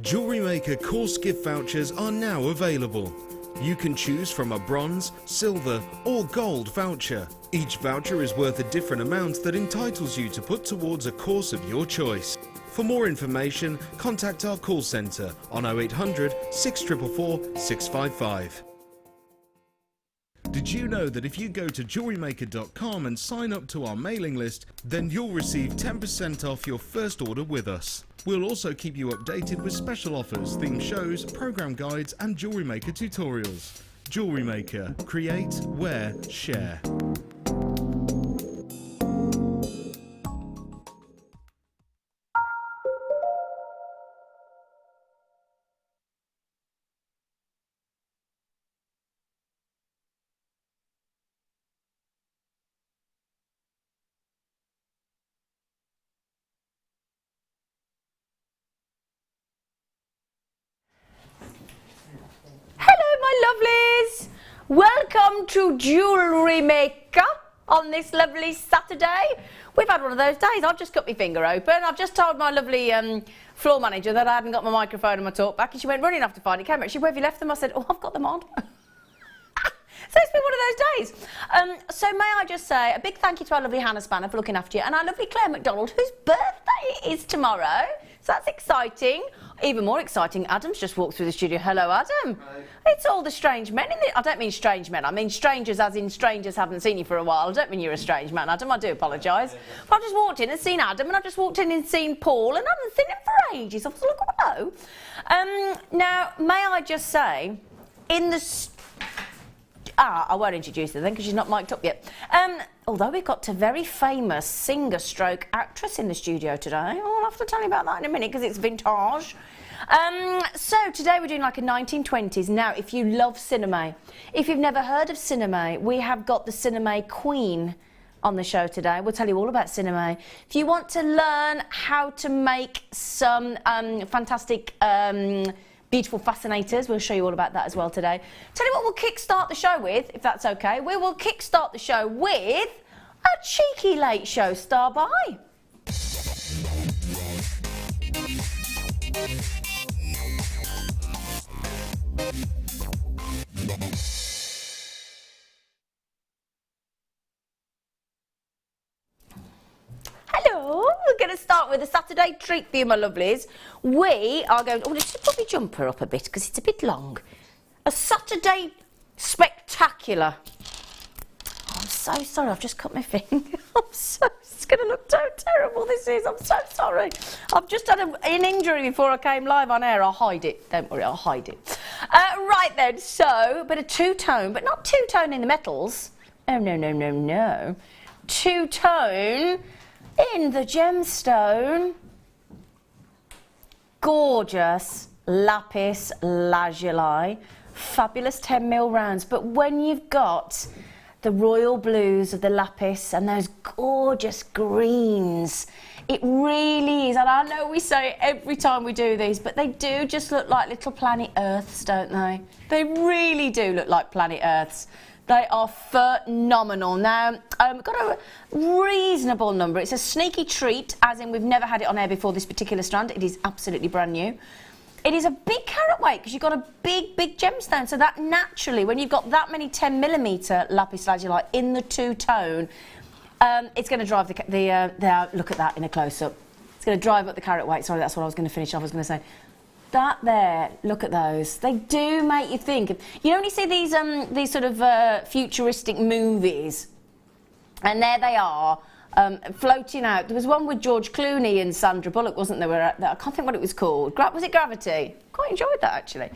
Jewellery Maker course gift vouchers are now available. You can choose from a bronze, silver or gold voucher. Each voucher is worth a different amount that entitles you to put towards a course of your choice. For more information, contact our call centre on 0800 644 655. Did you know that if you go to JewelleryMaker.com and sign up to our mailing list, then you'll receive 10% off your first order with us. We'll also keep you updated with special offers, themed shows, program guides and Jewellery Maker tutorials. Jewellery Maker. Create, wear, share. Lovelies, welcome to Jewellery Maker on this lovely Saturday. We've had one of those days. I've just got my finger open. I've just told my lovely floor manager that I hadn't got my microphone and my talk back, and she went running off to find it. Came back. She said, "Where have you left them?" I said, "Oh, I've got them on." So it's been one of those days. So may I just say a big thank you to our lovely Hannah Spanner for looking after you, and our lovely Claire McDonald, whose birthday it is tomorrow. So that's exciting. Even more exciting, Adam's just walked through the studio. Hello, Adam. Hi. It's all the strange men in the... I don't mean strange men. I mean strangers as in strangers haven't seen you for a while. I don't mean you're a strange man, Adam. I do apologise. But I've just walked in and seen Adam, and I've just walked in and seen Paul, and I haven't seen him for ages. I was like, oh, hello. Now, may I just say, in the... I won't introduce her then because she's not mic'd up yet. Although we've got a very famous singer stroke actress in the studio today. I'll have to tell you about that in a minute because it's vintage. So today we're doing like a 1920s. Now, if you love Cinem, if you've never heard of Cinem, we have got the Cinem Queen on the show today. We'll tell you all about Cinem. If you want to learn how to make some fantastic... beautiful fascinators. We'll show you all about that as well today. Tell you what we'll kickstart the show with, if that's okay. We will kickstart the show with a cheeky late show star by. Hello, we're going to start with a Saturday treat for you, my lovelies. We are going to... Oh, let's just put my jumper up a bit because it's a bit long. A Saturday spectacular. Oh, I'm so sorry, I've just cut my finger. It's going to look so terrible, this is. I'm so sorry. I've just had an injury before I came live on air. I'll hide it. Don't worry, I'll hide it. Right then, so, a bit of two-tone, but not two-tone in the metals. Oh, no, no, no, no. Two-tone... in the gemstone, gorgeous lapis lazuli, fabulous 10mm rounds. But when you've got the royal blues of the lapis and those gorgeous greens, it really is. And I know we say it every time we do these, but they do just look like little planet Earths, don't they? They really do look like planet Earths. They are phenomenal. Now, I've got a reasonable number. It's a sneaky treat, as in we've never had it on air before, this particular strand. It is absolutely brand new. It is a big carat weight because you've got a big, big gemstone. So that naturally, when you've got that many 10mm lapis lazuli in the two-tone, it's going to drive the look at that in a close-up. It's going to drive up the carat weight. Sorry, that's what I was going to finish off. I was going to say. That there, look at those. They do make you think. You only see these sort of futuristic movies, and there they are, floating out. There was one with George Clooney and Sandra Bullock, wasn't there? I can't think what it was called. Was it Gravity? Quite enjoyed that actually.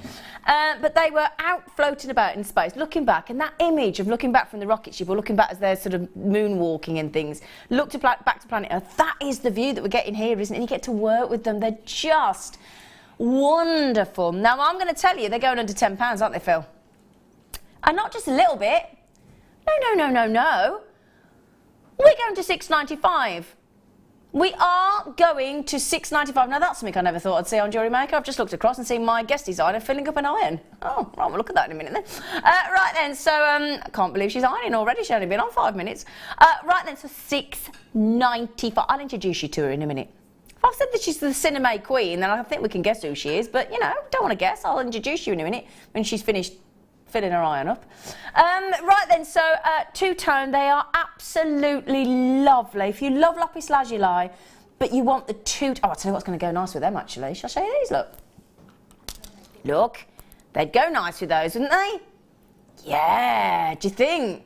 But they were out floating about in space, looking back, and that image of looking back from the rocket ship, or looking back as they're sort of moonwalking and things, back to planet Earth. That is the view that we're getting here, isn't it? And you get to work with them. They're just wonderful. Now, I'm going to tell you, they're going under £10, aren't they, Phil? And not just a little bit. No, no, no, no, no. We're going to £6.95. We are going to £6.95. Now, that's something I never thought I'd see on Jewellery Maker. I've just looked across and seen my guest designer filling up an iron. Oh, right, we'll look at that in a minute then. Right then, so I can't believe she's ironing already. She's only been on 5 minutes. Right then, so £6.95. I'll introduce you to her in a minute. If I've said that she's the Cinem queen, then I think we can guess who she is. But, you know, don't want to guess. I'll introduce you in a minute when she's finished filling her iron up. Right then, so two-tone, they are absolutely lovely. If you love lapis lazuli, but you want the two... Oh, I'll tell you what's going to go nice with them, actually. Shall I show you these? Look. Look. They'd go nice with those, wouldn't they? Yeah, do you think?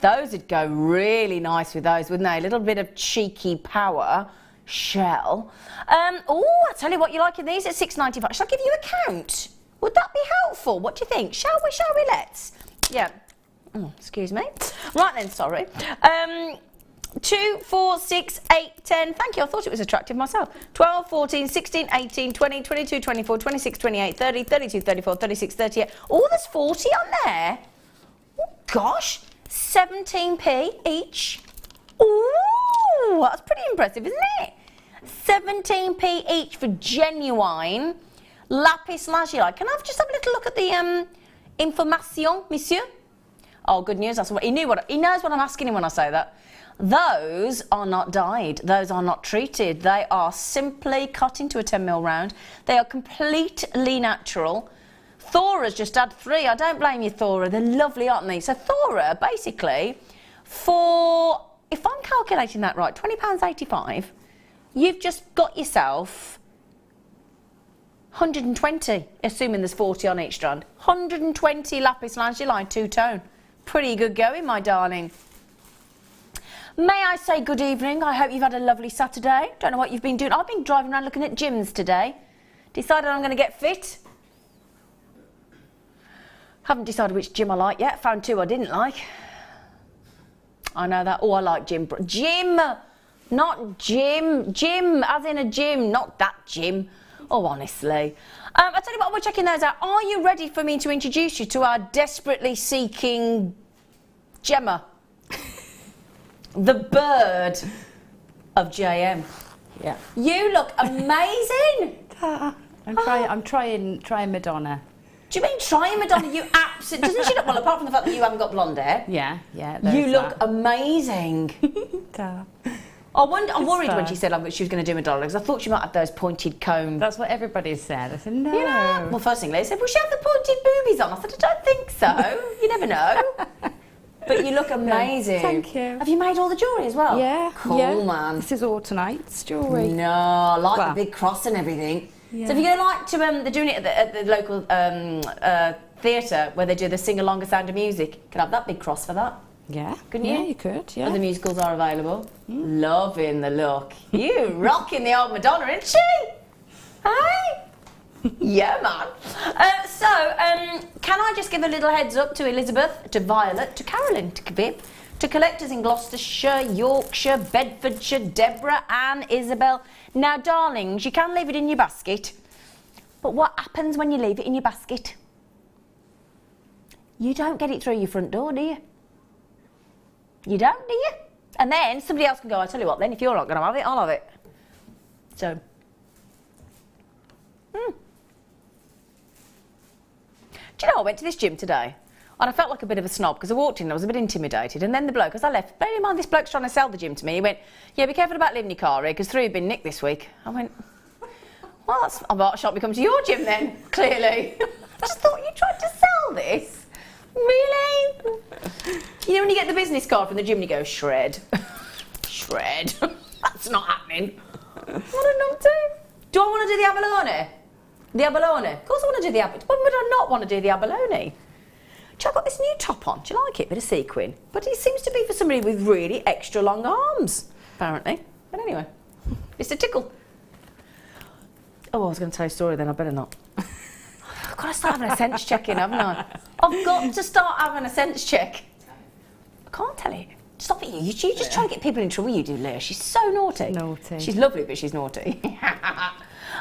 Those would go really nice with those, wouldn't they? A little bit of cheeky power shell. Oh, I'll tell you what you like in these at $6.95. Shall I give you a count? Would that be helpful? What do you think? Shall we? Let's. Yeah. Oh, excuse me. Right then, sorry. 2, 4, 6, 8, 10. Thank you. I thought it was attractive myself. 12, 14, 16, 18, 20, 22, 24, 26, 28, 30, 32, 34, 36, 38. Oh, there's 40 on there. Oh, gosh. 17p each. Ooh, that's pretty impressive, isn't it? 17p each for genuine lapis lazuli. Can I just have a little look at the information, monsieur? Oh, good news. That's what he knows what I'm asking him when I say that. Those are not dyed. Those are not treated. They are simply cut into a 10mm round. They are completely natural. Thora's just had 3. I don't blame you, Thora. They're lovely, aren't they? So Thora, basically, for, if I'm calculating that right, £20.85, you've just got yourself 120, assuming there's 40 on each strand. 120 lapis lazuli, two-tone. Pretty good going, my darling. May I say good evening? I hope you've had a lovely Saturday. Don't know what you've been doing. I've been driving around looking at gyms today. Decided I'm going to get fit. Haven't decided which gym I like yet. Found 2 I didn't like. I know that. Oh, I like gym. Gym! Not gym. Gym, as in a gym, not that gym. Oh, honestly. I'll tell you what, we're checking those out. Are you ready for me to introduce you to our desperately seeking Gemma? The bird of JM. Yeah. You look amazing. I'm trying Madonna. Do you mean trying Madonna? You absolutely... Doesn't she look... Well, apart from the fact that you haven't got blonde hair. Yeah. You look amazing. I'm worried when she said she was going to do Madonna because I thought she might have those pointed combs. That's what everybody said. I said, no. You know, well, first thing they said, well, she had the pointed boobies on. I said, I don't think so. You never know. But you look amazing. Thank you. Have you made all the jewellery as well? Yeah. Cool, man. This is all tonight's jewellery. No, I like the big cross and everything. Yeah. So if you go like to, they're doing it at the local theatre where they do the sing-along of Sound of Music. Could have that big cross for that. Yeah. Couldn't you? Yeah, you could, yeah. And the musicals are available. Loving the look. You rocking the old Madonna, isn't she? Hey? Yeah, man. Can I just give a little heads up to Elizabeth, to Violet, to Carolyn, to Viv, to collectors in Gloucestershire, Yorkshire, Bedfordshire, Deborah, Anne, Isabel. Now, darlings, you can leave it in your basket. But what happens when you leave it in your basket? You don't get it through your front door, do you? You don't, do you? And then somebody else can go, I'll tell you what then, if you're not going to have it, I'll have it. So... Do you know, I went to this gym today and I felt like a bit of a snob because I walked in and I was a bit intimidated, and then the bloke, as I left, bear in mind this bloke's trying to sell the gym to me, he went, yeah, be careful about leaving your car here because 3 have been nicked this week. I went, well, I shan't be coming to your gym then, clearly. I just thought you tried to sell this. Really? You know when you get the business card from the gym and you go, shred. Shred. That's not happening. What a numpty. Do I want to do the abalone? The abalone? Of course I want to do the abalone. When would I not want to do the abalone? I've got this new top on. Do you like it? Bit of sequin. But it seems to be for somebody with really extra long arms, apparently. But anyway, it's a tickle. Oh, I was going to tell you a story then. I better not. I've got to start having a sense check in, haven't I? I've got to start having a sense check. I can't tell you. Stop it, you. You just try to get people in trouble, you do, Leah. She's so naughty. Naughty. She's lovely, but she's naughty.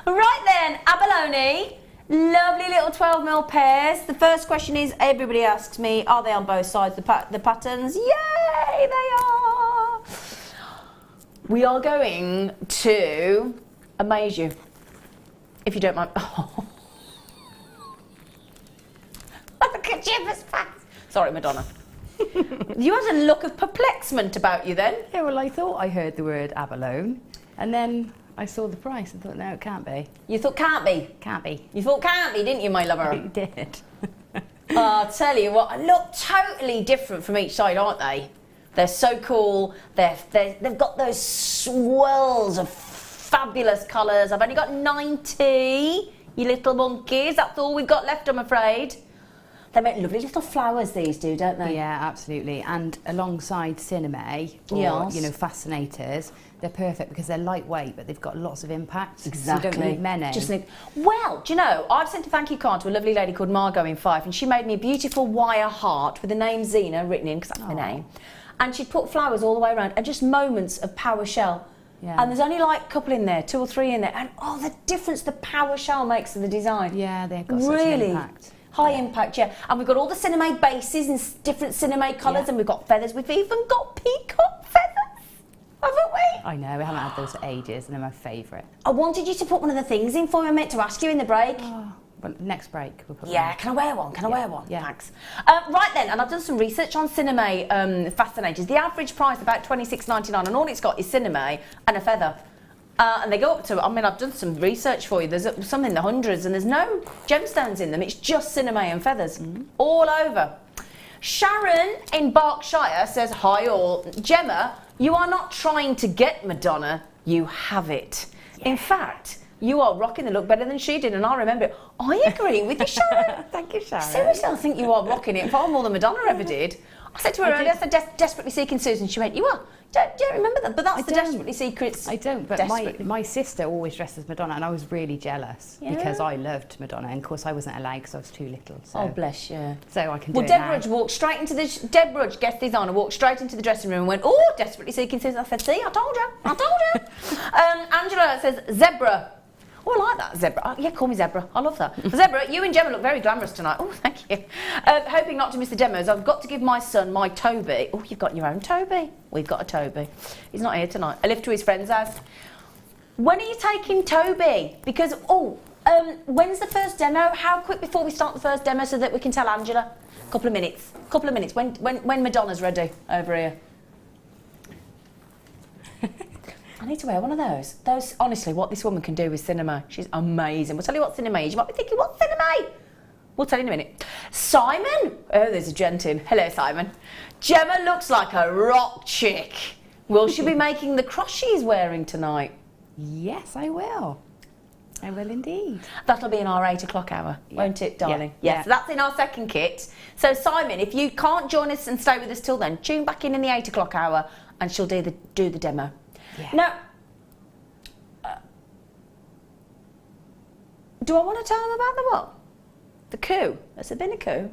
Right then, abalone. Lovely little 12mm pairs. The first question is, everybody asks me, are they on both sides, the patterns? Yay, they are. We are going to amaze you, if you don't mind. Oh. Look at Gemma's face. Sorry, Madonna. You had a look of perplexment about you then. Yeah, well, I thought I heard the word abalone, and then I saw the price and thought, no, it can't be. You thought can't be? Can't be. You thought can't be, didn't you, my lover? You did. I'll tell you what, look totally different from each side, aren't they? They're so cool. They've got those swirls of fabulous colours. I've only got 90, you little monkeys. That's all we've got left, I'm afraid. They make lovely little flowers, these do, don't they? Yeah, absolutely. And alongside Cinem or, Yes. you know, Fascinators, they're perfect because they're lightweight, but they've got lots of impact. Exactly. So you don't need many. Just need, well, do you know, I've sent a thank you card to a lovely lady called Margot in Fife, and she made me a beautiful wire heart with the name Zena written in, because that's my name. And she'd put flowers all the way around, and just moments of PowerShell. Yeah. And there's only like a couple in there, 2 or 3 in there, and oh, the difference the PowerShell makes to the design. Yeah, they've got such really an impact. high impact, yeah. And we've got all the Cinem bases in different Cinem colours, and we've got feathers. We've even got peacock feathers, haven't we? I know, we haven't had those for ages, and they're my favourite. I wanted you to put one of the things in for me. I meant to ask you in the break. Oh, but next break we'll put Yeah, them. can I wear one? Can I wear one? Yeah. Thanks. Right then, and I've done some research on Cinem Fascinators. The average price about $26.99, and all it's got is Cinem and a feather. And they go up to, I mean, I've done some research for you. There's some in the hundreds, and there's no gemstones in them. It's just Cinem and feathers all over. Sharon in Berkshire says, hi all. Gemma, you are not trying to get Madonna, you have it. Yeah. In fact, you are rocking the look better than she did, and I remember it. I agree with you, Sharon. Thank you, Sharon. Seriously, I think you are rocking it far more than Madonna ever did. I said to her earlier, I said, desperately seeking Susan. She went, you are. Don't remember that, but that's the Desperately Secrets. I don't, but my sister always dressed as Madonna, and I was really jealous because I loved Madonna, and of course I wasn't allowed because I was too little. So. Oh, bless you. So I can do it Deborah now. walked straight into the... Deborah, guest designer, walked straight into the dressing room and went, oh, Desperately Seeking Susan. I said, see, I told you. Angela says, zebra. Oh, I like that, zebra. Yeah, call me Zebra. I love that. Zebra, you and Gemma look very glamorous tonight. Oh, thank you. Hoping not to miss the demos, I've got to give my son my Toby. Oh, you've got your own Toby. We've got a Toby. He's not here tonight. I live to his friend's house. When are you taking Toby? Because, when's the first demo? How quick before we start the first demo so that we can tell Angela? Couple of minutes. When Madonna's ready over here. I need to wear one of those. Those, honestly, what this woman can do with Cinem, she's amazing. We'll tell you what Cinem is. You might be thinking, what's Cinem? We'll tell you in a minute. Simon. Oh, there's a gent in. Hello, Simon. Gemma looks like a rock chick. Will she be making the cross she's wearing tonight? Yes, I will. I will indeed. That'll be in our 8 o'clock hour, won't it, darling? Yeah. Yes, so that's in our second kit. So, Simon, if you can't join us and stay with us till then, tune back in the 8 o'clock hour and she'll do the demo. Yeah. Now, do I want to tell them about the what? The coup. Has there been a coup?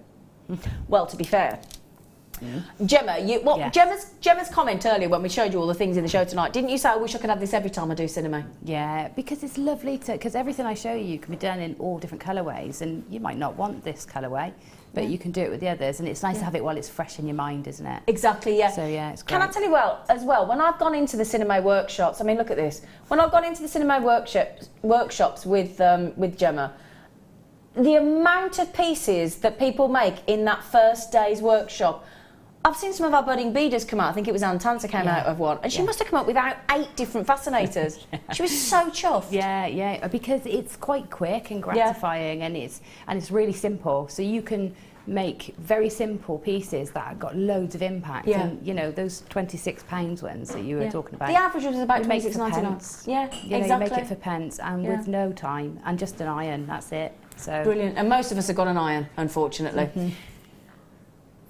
Well, to be fair, Gemma, Gemma's comment earlier when we showed you all the things in the show tonight, didn't you say, I wish I could have this every time I do Cinem? Yeah, because it's lovely because everything I show you can be done in all different colourways, and you might not want this colourway, but you can do it with the others, and it's nice to have it while it's fresh in your mind, isn't it? Exactly, yeah. So yeah, it's great. Can I tell you when I've gone into the Cinem workshops, I mean, look at this. When I've gone into the Cinem workshops with Gemma, the amount of pieces that people make in that first day's workshop, I've seen some of our budding beaders come out. I think it was Anne Tanter came out of one, and she must have come up with 8 different fascinators. She was so chuffed. Yeah, because it's quite quick and gratifying, and it's really simple. So you can make very simple pieces that have got loads of impact. Yeah. And you know those £26 ones that you were talking about. The average was about £26.99. Yeah, you know, exactly. you make it for pence and with no time and just an iron. That's it. So brilliant. And most of us have got an iron, unfortunately.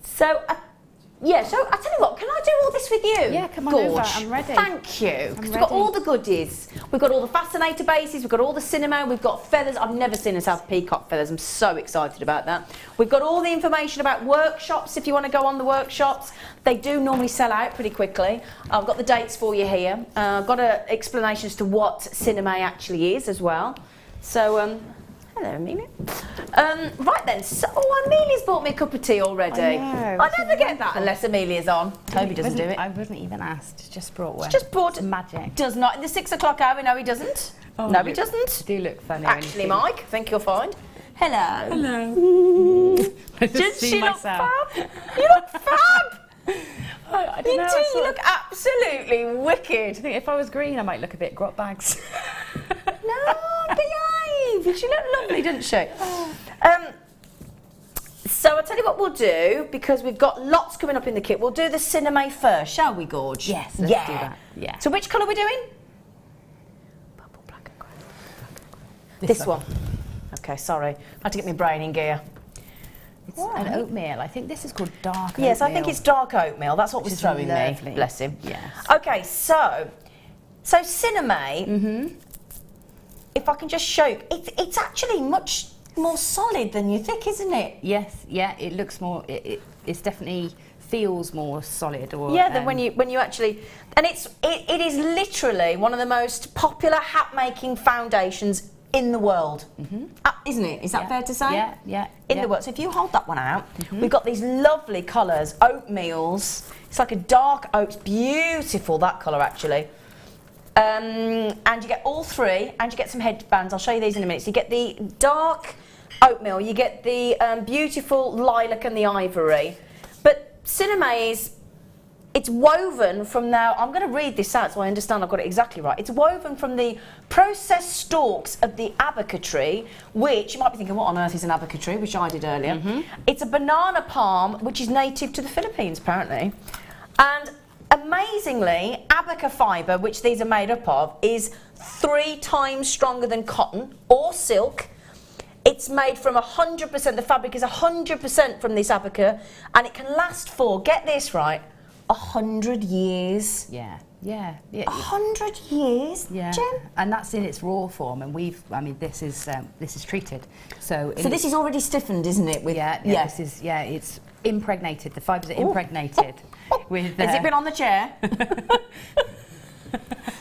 So. So I tell you what, can I do all this with you? Yeah, come on over, I'm ready. Thank you. We've got all the goodies. We've got all the Fascinator bases, we've got all the Cinem, we've got feathers. I've never seen us have peacock feathers. I'm so excited about that. We've got all the information about workshops if you want to go on the workshops. They do normally sell out pretty quickly. I've got the dates for you here. I've got an explanation as to what Cinem actually is as well. So, hello, Amelia. Right then, so Amelia's bought me a cup of tea already. I never get that unless Amelia's on. Toby doesn't do it. I wasn't even asked, just brought one. Just brought magic. Does not in the 6 o'clock hour, no he doesn't. Oh, no he doesn't. Do look funny. Actually, Mike, I think you'll find. Hello. Hello. Did she look fab? You look fab. I don't know. You look absolutely wicked. I think if I was green, I might look a bit grot bags. No, behave. She looked lovely, didn't she? So I'll tell you what we'll do, because we've got lots coming up in the kit. We'll do the Cinem first, shall we, Gorge? Yes, let's do that. Yeah. So which colour are we doing? Purple, black and grey. This one. Okay, sorry. I had to get my brain in gear. It's an oatmeal. I think this is called dark oatmeal. Yes, I think it's dark oatmeal. That's what was throwing me. Bless him. Yes. Okay, so Cinem, if I can just show you, it's actually much more solid than you think, isn't it? Yes, yeah, it looks more, it's definitely feels more solid. Or yeah, than when you actually, and it is literally one of the most popular hat making foundations in the world, isn't it? Is that fair to say? Yeah, yeah. In the world. So if you hold that one out, we've got these lovely colours, oatmeals. It's like a dark oat, beautiful that colour actually. And you get all three, and you get some headbands. I'll show you these in a minute. So you get the dark oatmeal, you get the beautiful lilac and the ivory. But Cinem it's woven from now, I'm going to read this out so I understand I've got it exactly right. It's woven from the processed stalks of the abaca tree, which you might be thinking, what on earth is an abaca tree, which I did earlier. It's a banana palm, which is native to the Philippines, apparently. And amazingly, abaca fibre, which these are made up of, is 3 times stronger than cotton or silk. It's made from 100%, the fabric is 100% from this abaca, and it can last for, get this right, 100 years. Yeah. 100 years, yeah. Jem? And that's in its raw form, and this is treated. So this is already stiffened, isn't it? This is it's impregnated. The fibres are impregnated with. Has it been on the chair?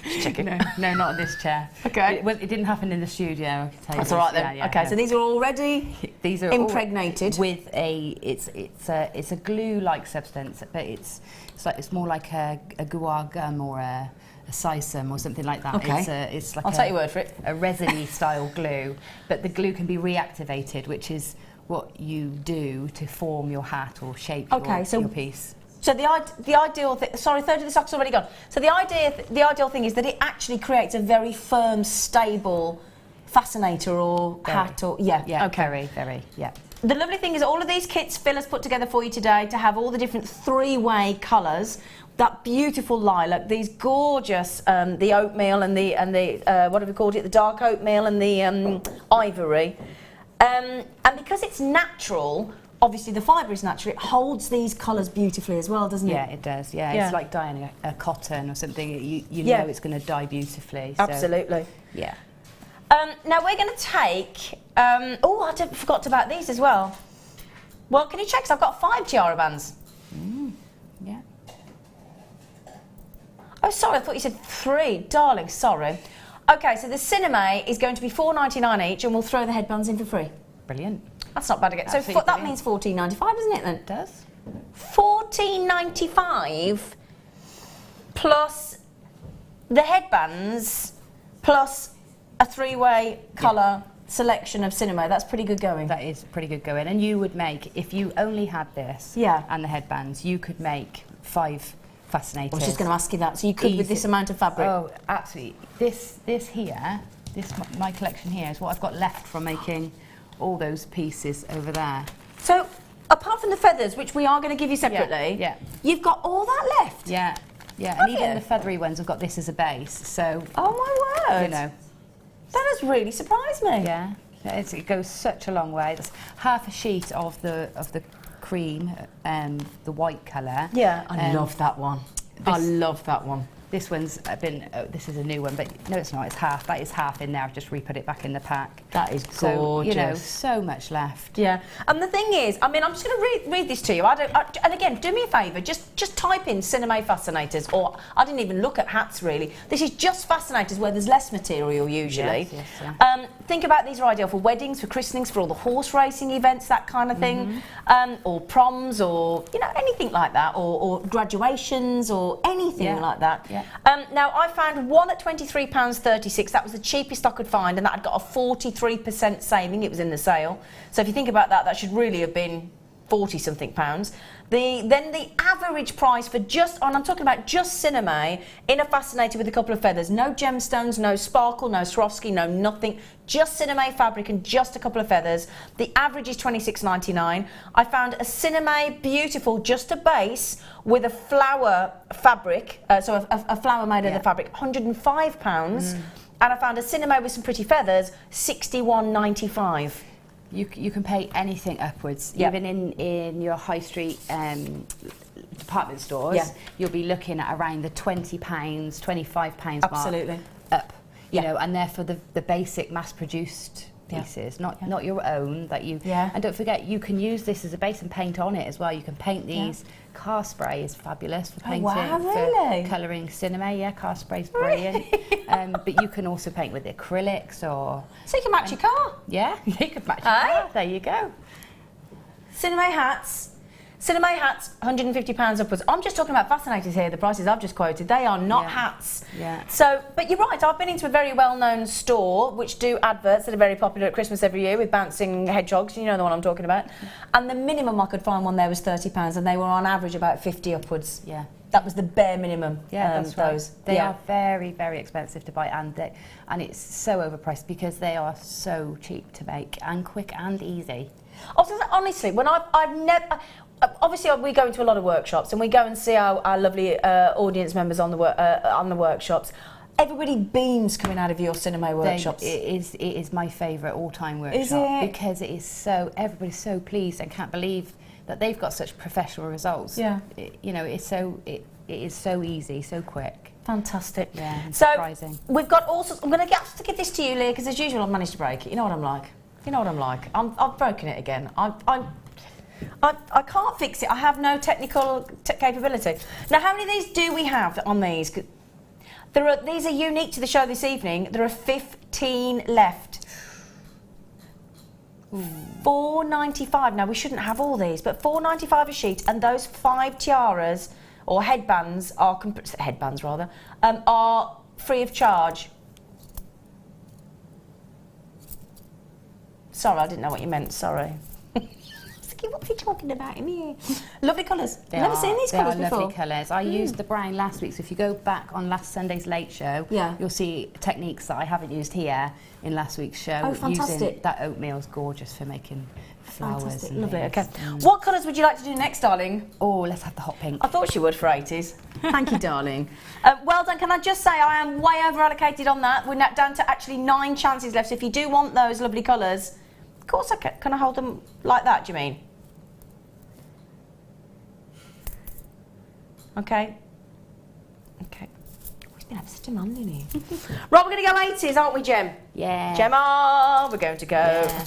Just checking. No, not on this chair. Okay. It didn't happen in the studio. I can tell you. That's all right then. Okay, so these are already impregnated with it's a glue-like substance, but it's more like a guar gum or a sisum or something like that. Okay. It's like I'll take your word for it. A resiny style glue, but the glue can be reactivated, which is what you do to form your hat or shape your piece. So the ideal thing, sorry, third of the sock's already gone. So the ideal thing is that it actually creates a very firm, stable fascinator or hat or very, yeah. The lovely thing is all of these kits Phil has put together for you today to have all the different 3-way colours. That beautiful lilac, these gorgeous, the oatmeal and the what have we called it? The dark oatmeal and the ivory. And because it's natural, obviously the fibre is natural, it holds these colours beautifully as well, doesn't it? Yeah, it does. Yeah, it's like dyeing a cotton or something. You know it's going to dye beautifully. So. Absolutely. Yeah. Now we're going to take. I forgot about these as well. Well, can you check? 'Cause I've got 5 tiara bands. Yeah. Oh, sorry, I thought you said 3. Darling, sorry. Okay, so the Cinem is going to be $4.99 each, and we'll throw the headbands in for free. Brilliant. That's not bad again. So that means $14.95, doesn't it then? It does. $14.95 plus the headbands plus a 3-way colour selection of Cinem. That's pretty good going. That is pretty good going. And you would make, if you only had this and the headbands, you could make 5 fascinators. I was just going to ask you that. So you could with this amount of fabric? Oh, absolutely. This here, my collection here is what I've got left from making all those pieces over there. So, apart from the feathers, which we are going to give you separately, you've got all that left? Yeah, and even the feathery ones have got this as a base, so... Oh my word! You know. That has really surprised me. Yeah, it goes such a long way. That's half a sheet of the cream, the white colour. Yeah, I love that one. I love that one. This one's this is a new one, but no, it's not. It's half. That is half in there. I've just re-put it back in the pack. That is gorgeous. So, you know, so much left. Yeah, and the thing is, I mean, I'm just going to read this to you. And again, do me a favour, just type in Cinem fascinators, or I didn't even look at hats really. This is just fascinators where there's less material usually. Yes. Think about these are ideal for weddings, for christenings, for all the horse racing events, that kind of thing, or proms, or anything like that, or graduations, or anything like that. Yeah. Now I found one at £23.36. That was the cheapest I could find, and that had got a 43% saving. It was in the sale. So if you think about that, that should really have been 40 something pounds. Then the average price for just, and I'm talking about just Cinem in a Fascinator with a couple of feathers, no gemstones, no sparkle, no Swarovski, no nothing, just Cinem fabric and just a couple of feathers. The average is £26.99. I found a Cinem beautiful, just a base with a flower fabric, so a flower made of the fabric, £105. And I found a Cinem with some pretty feathers, £61.95. You can pay anything upwards, even in your high street department stores. You'll be looking at around the £20, £25 Absolutely. mark up. You know, and they're for the basic mass-produced pieces, not your own that you. And don't forget, you can use this as a base and paint on it as well. You can paint these. Car spray is fabulous for painting, for colouring Cinem. Car spray is brilliant. But you can also paint with acrylics or. So you can match your car. Yeah, you can match your car. There you go. Cinem hats. Cinem hats, £150 upwards. I'm just talking about Fascinators here, the prices I've just quoted. They are not hats. So, but you're right, I've been into a very well-known store which do adverts that are very popular at Christmas every year with bouncing hedgehogs, you know the one I'm talking about. And the minimum I could find one there was £30 and they were on average about 50 upwards. That was the bare minimum. That's those. Right. They are very, very expensive to buy and it's so overpriced because they are so cheap to make and quick and easy. Honestly, when I've never... Obviously, we go into a lot of workshops and we go and see our lovely audience members on the workshops. Everybody beams coming out of your Cinem workshops. It is my favourite all-time workshop. Is it? Because it is so, everybody's so pleased and can't believe that they've got such professional results. You know, it is so easy, so quick. Fantastic. Yeah, so surprising. We've got all sorts. I'm going to have to give this to you, Leah, because as usual I've managed to break it. You know what I'm like. You know what I'm like. I've broken it again. I can't fix it. I have no technical capability. Now, how many of these do we have on these? These are unique to the show this evening. There are 15 left. £4.95. Now, we shouldn't have all these, but £4.95 a sheet, and those 5 tiaras or headbands are are free of charge. Sorry, I didn't know what you meant. Sorry. What's he talking about in here? Lovely colours. I've never seen these colours before. Lovely colours. I used the brown last week, so if you go back on last Sunday's Late Show, you'll see techniques that I haven't used here in last week's show. Oh, fantastic. Using that oatmeal's gorgeous for making flowers. Fantastic. And Lovely, things. okay. What colours would you like to do next, darling? Oh, let's have the hot pink. I thought you would for 80s. Thank you, darling. Well done. Can I just say I am way over allocated on that. We're now down to actually 9 chances left. So if you do want those lovely colours, of course I can. Can I hold them like that, do you mean? Okay. He's been having such a man, isn't he? Right, we're going to go 80s, aren't we, Gem? Yeah. Gemma, we're going to go. Yeah.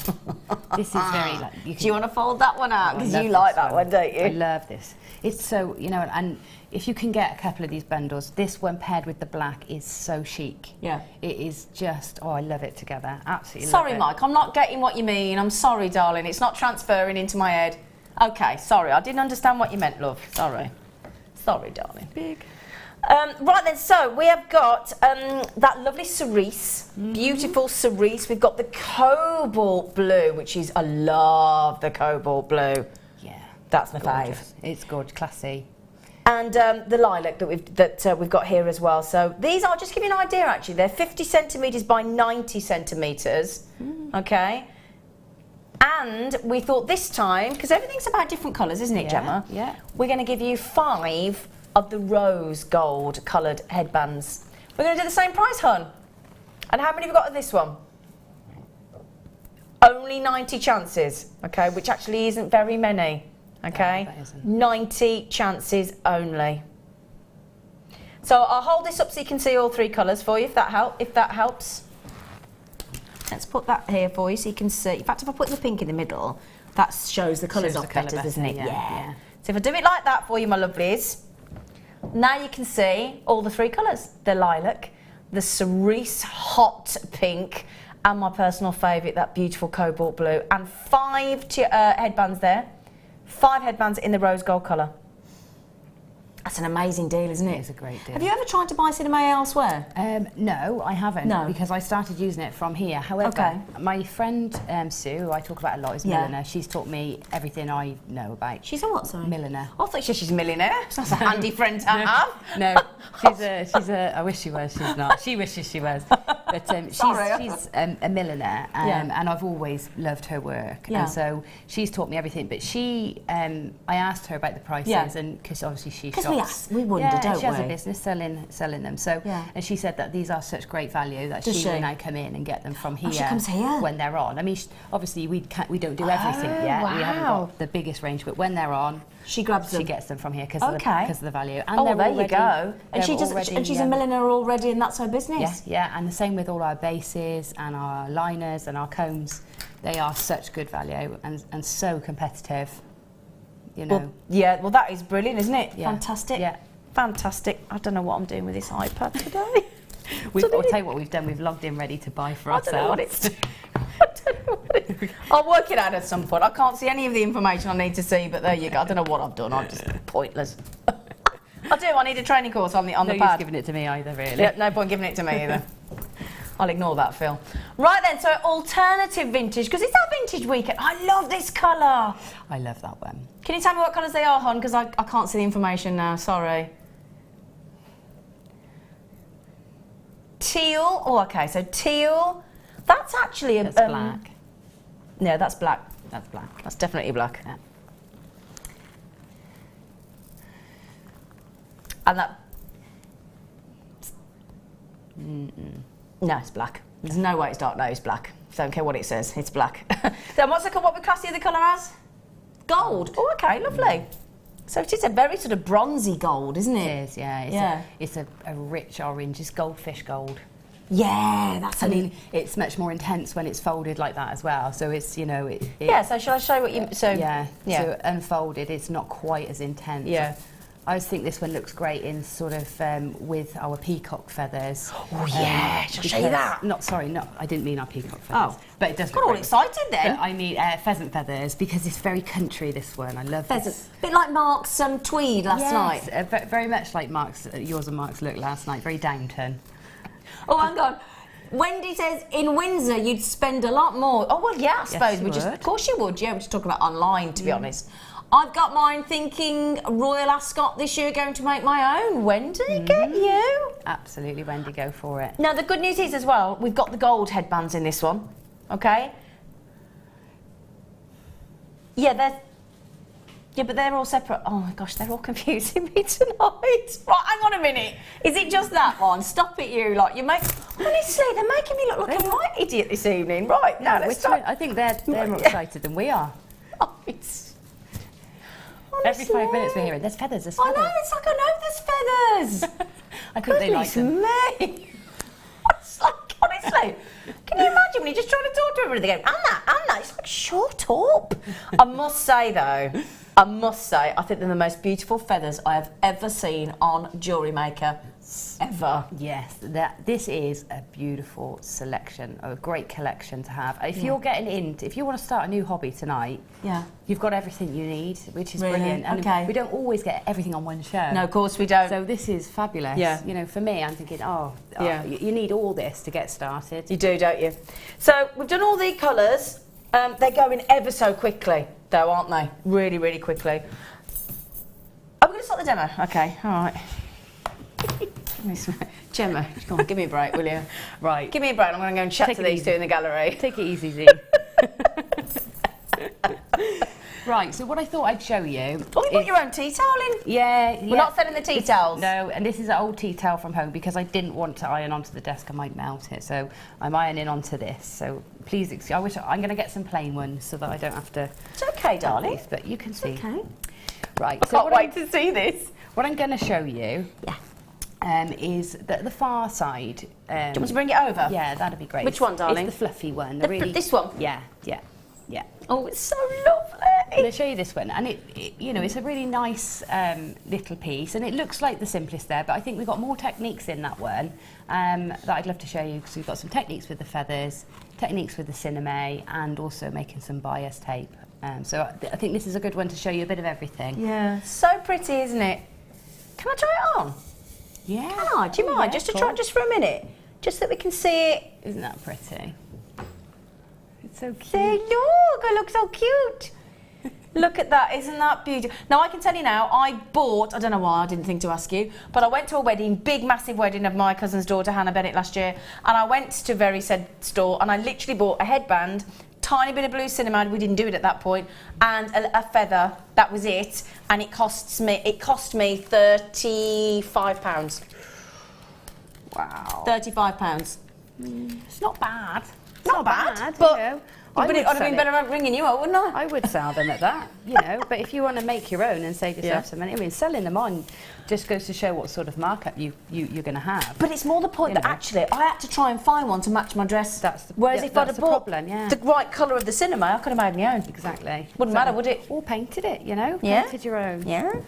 This is very... Do you want to fold that one out? Because you like that one, don't you? I love this. It's so, you know, and if you can get a couple of these bundles, this one paired with the black is so chic. Yeah. It is just, oh, I love it together. Absolutely love it. Sorry, Mike, I'm not getting what you mean. I'm sorry, darling. It's not transferring into my head. Okay, sorry. I didn't understand what you meant, love. Sorry. Sorry, darling. Big. Right then, so we have got that lovely cerise, beautiful cerise. We've got the cobalt blue, which is, I love the cobalt blue. Yeah. That's my fave. It's gorgeous, classy. And the lilac that we've got here as well. So these are, just to give you an idea actually, they're 50 centimetres by 90 centimetres, okay? And we thought this time, because everything's about different colours, isn't it, Gemma? Yeah. We're going to give you 5 of the rose gold coloured headbands. We're going to do the same price, hon. And how many have we got of this one? Only 90 chances, okay, which actually isn't very many, okay? No, that isn't. 90 chances only. So I'll hold this up so you can see all 3 colours for you, if that helps. Let's put that here for you so you can see. In fact, if I put the pink in the middle, that shows the colours off better, doesn't it? Yeah. So if I do it like that for you, my lovelies, now you can see all the 3 colours. The lilac, the cerise hot pink, and my personal favourite, that beautiful cobalt blue. And 5 headbands there. 5 headbands in the rose gold colour. That's an amazing deal, isn't it? It's a great deal. Have you ever tried to buy Cinem elsewhere? No, I haven't. No. Because I started using it from here. However, my friend Sue, who I talk about a lot, is milliner. She's taught me everything I know about. She's a what, sorry? Milliner. I thought she's a millionaire. That's a handy friend to have. No, she's a. I wish she was. She's not. She wishes she was. But she's a milliner, and I've always loved her work. Yeah. And so she's taught me everything. But I asked her about the prices, and because obviously she shops. We wonder, don't we? She has a business selling them. So, and she said that these are such great value that she will now come in and get them from here. She comes here when they're on. I mean, obviously we don't do everything yet. Wow. We haven't got the biggest range, but when they're on, she grabs them. She gets them from here because of the value. And there you go. And she's a milliner already, and that's her business. Yeah, and the same with all our bases and our liners and our combs. They are such good value and so competitive. You know. Well, that is brilliant, isn't it? Yeah. Fantastic. Yeah. Fantastic. I don't know what I'm doing with this iPad today. I'll tell you what we've done. We've logged in ready to buy for ourselves. I don't know what it's I'll work it out at some point. I can't see any of the information I need to see, but there you go. I don't know what I've done. I'm just pointless. I need a training course on the pad. No use giving it to me either, really. Yeah, no point giving it to me either. I'll ignore that, Phil. Right then, so alternative vintage, because it's our vintage weekend. I love this colour. I love that one. Can you tell me what colours they are, hon? Because I can't see the information now, sorry. Teal. Oh, okay, so teal. That's actually That's black. No, that's black. That's black. That's definitely black. Yeah. And that... No, it's black. There's no way it's dark. No, it's black. Don't care what it says. It's black. Then what we class the other colour as? Gold. Oh, okay, lovely. So it is a very sort of bronzy gold, isn't it? It is, yeah. It's a rich orange. It's goldfish gold. Yeah, that's. I mean, it's much more intense when it's folded like that as well. So it's, yeah. So shall I show you what you? So yeah. So unfolded, it's not quite as intense. Yeah. I always think this one looks great in sort of with our peacock feathers. Oh yeah, shall I show you that? I didn't mean our peacock feathers. Oh, but it does. Got all excited then. But I mean pheasant feathers because it's very country. This one, I love pheasant. This. Bit like Mark's tweed last night. Very much like yours and Mark's look last night. Very Downton. Oh, hang on. Wendy says in Windsor you'd spend a lot more. Oh well, yeah, I suppose of course you would. Yeah, we're just talking about online, to be honest. I've got mine thinking Royal Ascot this year, going to make my own. Wendy, get you? Absolutely, Wendy, go for it. Now the good news is as well, we've got the gold headbands in this one. Okay. Yeah, but they're all separate. Oh my gosh, they're all confusing me tonight. Right, hang on a minute. Is it just that one? Stop it, you lot. Honestly, they're making me look like a right idiot this evening. Right, now let's stop. I think they're more excited than we are. Oh, Every 5 minutes we're hearing, there's feathers, there's feathers. I know, it's like I know there's feathers. I couldn't they like them. Me. It's like, honestly, can you imagine when you're just trying to talk to everybody, they go, Anna, it's like, shut up. I must say, though, I think they're the most beautiful feathers I have ever seen on Jewellery Maker. Ever. Yes, this is a beautiful selection, a great collection to have. If you're if you want to start a new hobby tonight, you've got everything you need, which is brilliant. And we don't always get everything on one show. No, of course we don't. So this is fabulous. Yeah. For me, I'm thinking, you need all this to get started. You do, don't you? So we've done all the colours. They're going ever so quickly, though, aren't they? Really, really quickly. Are we going to start the demo? Okay, all right. Gemma, come on, give me a break, will you? Right. Give me a break. I'm going to go and chat to these two in the gallery. Take it easy, Z. Right, so what I thought I'd show you... Oh, you got your own tea towel in? Yeah. We're not selling the tea towels? No, and this is an old tea towel from home because I didn't want to iron onto the desk. I might melt it, so I'm ironing onto this. So please excuse... I'm going to get some plain ones so that I don't have to... It's okay, darling. This, but you can see. It's okay. Right. I can't wait to see this. What I'm going to show you... is the far side. Do you want me to bring it over? Yeah, that'd be great. Which one, darling? It's the fluffy one. This one? Yeah. Oh, it's so lovely. I'm going to show you this one, and it's a really nice little piece, and it looks like the simplest there, but I think we've got more techniques in that one that I'd love to show you, because we've got some techniques with the feathers, techniques with the Cinem, and also making some bias tape. So I think this is a good one to show you a bit of everything. Yeah, so pretty, isn't it? Can I try it on? Yeah. Oh, do you mind? Just to try, just for a minute, just so that we can see it. Isn't that pretty? It's so cute. Say, look, I look so cute. Look at that, isn't that beautiful? Now I can tell you now, I bought, I don't know why, I didn't think to ask you, but I went to a wedding, big massive wedding of my cousin's daughter, Hannah Bennett, last year, and I went to very said store and I literally bought a headband, tiny bit of blue cinnamon, we didn't do it at that point, and a feather, that was it, and it cost me £35. Wow. £35. It's not bad. Not bad, but you know. I But it would have been better ringing you up, wouldn't I? I would sell them at that, you know. But if you want to make your own and save yourself some money, I mean, selling them on just goes to show what sort of markup you're going to have. But it's more the point that actually I had to try and find one to match my dress. Whereas if I'd have bought the right colour of the cinema, I could have made my own. Exactly. Wouldn't matter, would it? Or painted it, you know. Yeah. Painted your own. Yeah.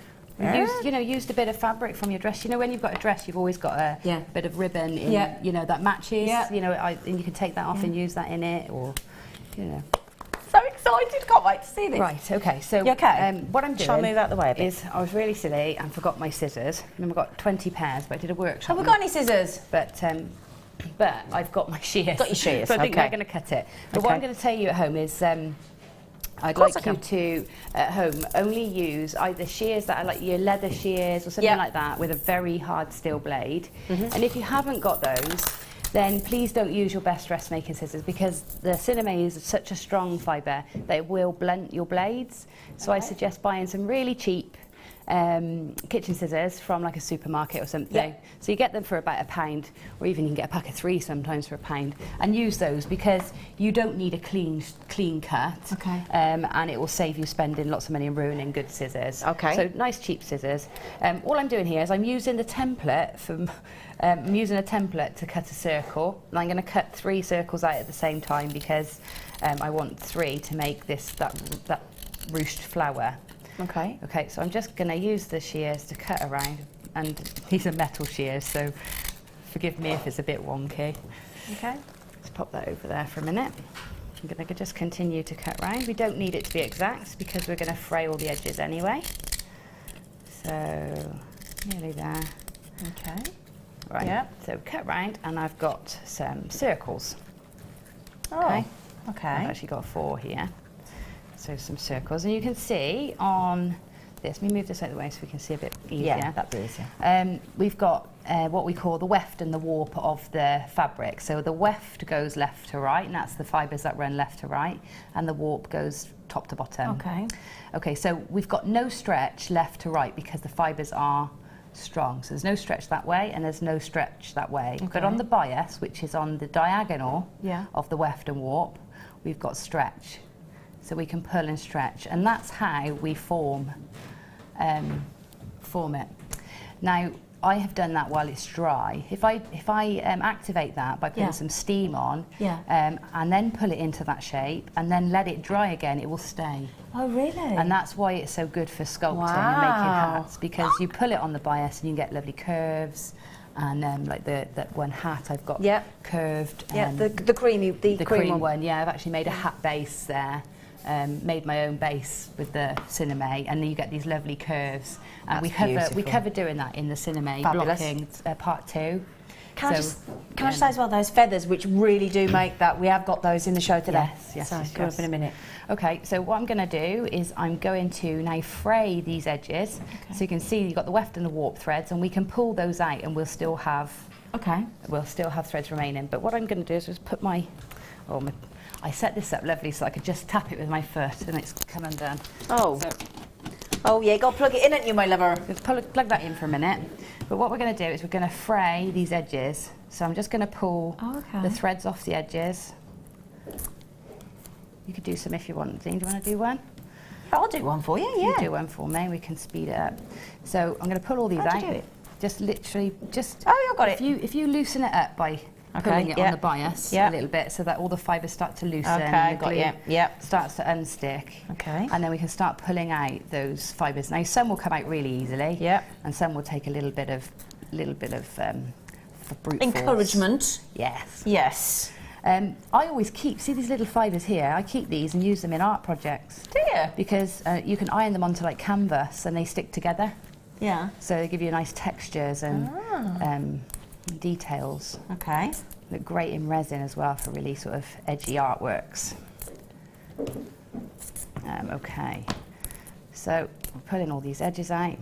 Used a bit of fabric from your dress. You know, when you've got a dress, you've always got a bit of ribbon in, you know, that matches. Yeah. You know, and you can take that off and use that in it, or, you know. So excited, can't wait to see this. Right, okay, so what I'm doing Shall I move out the way a bit? Is I was really silly and forgot my scissors. I mean, I've got 20 pairs, but I did a workshop. Have we got any scissors? But I've got my shears. Got your shears, so I think we're going to cut it. But what I'm going to tell you at home is I'd like you to, at home, only use either shears that are like your leather shears or something like that with a very hard steel blade. And if you haven't got those, then please don't use your best dressmaking scissors, because the Cinem is such a strong fibre that it will blunt your blades. So I suggest buying some really cheap kitchen scissors from like a supermarket or something. So you get them for about £1, or even you can get a pack of 3 sometimes for £1, and use those because you don't need a clean cut. And it will save you spending lots of money and ruining good scissors. So nice cheap scissors. All I'm doing here is I'm using the template from I'm using a template to cut a circle, and I'm going to cut 3 circles out at the same time because I want 3 to make that ruched flower. Okay, so I'm just going to use the shears to cut around, and these are metal shears, so forgive me if it's a bit wonky. Let's pop that over there for a minute. I'm going to just continue to cut around. We don't need it to be exact because we're going to fray all the edges anyway. So, nearly there. Right, so cut round, and I've got some circles. I've actually got 4 here. So some circles, and you can see on this, let me move this out of the way so we can see a bit easier. Yeah, that'd be easier. We've got what we call the weft and the warp of the fabric. So the weft goes left to right, and that's the fibres that run left to right, and the warp goes top to bottom. Okay, so we've got no stretch left to right because the fibres are strong. So there's no stretch that way, and there's no stretch that way. But on the bias, which is on the diagonal of the weft and warp, we've got stretch. So we can pull and stretch, and that's how we form it. Now, I have done that while it's dry. If I activate that by putting some steam on, and then pull it into that shape, and then let it dry again, it will stay. Oh, really? And that's why it's so good for sculpting and making hats, because you pull it on the bias and you get lovely curves. And like that one hat I've got curved. The cream one. Yeah, I've actually made a hat base there. Made my own base with the Cinem, and then you get these lovely curves. And we cover doing that in the Cinem blocking part 2. Can I just say as well, those feathers, which really do make that, we have got those in the show today. Yes, coming up in a minute. Okay, so what I'm going to do is I'm going to now fray these edges. So you can see you've got the weft and the warp threads, and we can pull those out, and we'll still have threads remaining. But what I'm going to do is just put I set this up lovely so I could just tap it with my foot and it's come undone. Oh yeah, go plug it in, ain't you, my lover? Just plug that in for a minute. But what we're going to do is we're going to fray these edges. So I'm just going to pull the threads off the edges. You could do some if you want. Zena, do you want to do one? I'll do one for you, You do one for me, we can speed it up. So I'm going to pull all these out. How do you do it? Just literally, Oh, you've got it. If you loosen it up by pulling it on the bias a little bit, so that all the fibres start to loosen and the glue starts to unstick. And then we can start pulling out those fibres. Now some will come out really easily, and some will take a little bit of brute encouragement. Force. Yes. Yes. I always see these little fibres here. I keep these and use them in art projects. Do you? Because you can iron them onto like canvas and they stick together. Yeah. So they give you nice textures and details. Okay. Look great in resin as well for really sort of edgy artworks. Okay, so we'll pull in all these edges out.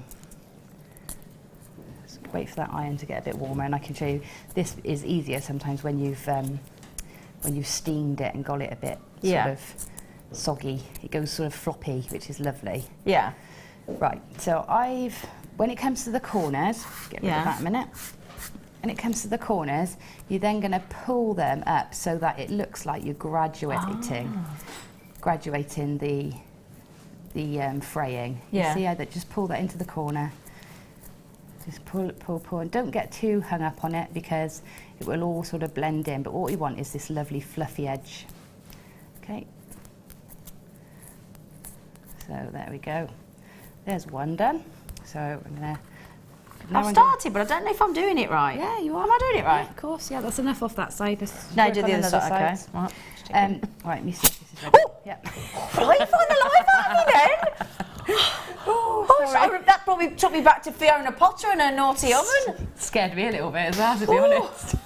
Just wait for that iron to get a bit warmer, and I can show you. This is easier sometimes when you've steamed it and got it a bit sort of soggy. It goes sort of floppy, which is lovely. Yeah. Right. So when it comes to the corners, get rid of that a minute. When it comes to the corners, you're then going to pull them up so that it looks like you're graduating the fraying. Yeah. You see how that, just pull that into the corner. Just pull, and don't get too hung up on it because it will all sort of blend in. But what you want is this lovely fluffy edge. Okay. So there we go. There's one done. So I'm going to... I've started, but I don't know if I'm doing it right. Yeah, you are. Am I doing it right? Yeah, of course, yeah, that's enough off that side. No, do the other side, okay. Right. Right, let me see if this is ready. Yeah. Why you find the life out of me then? Sorry. That probably took me back to Fiona Potter and her naughty oven. Scared me a little bit as well, to be honest.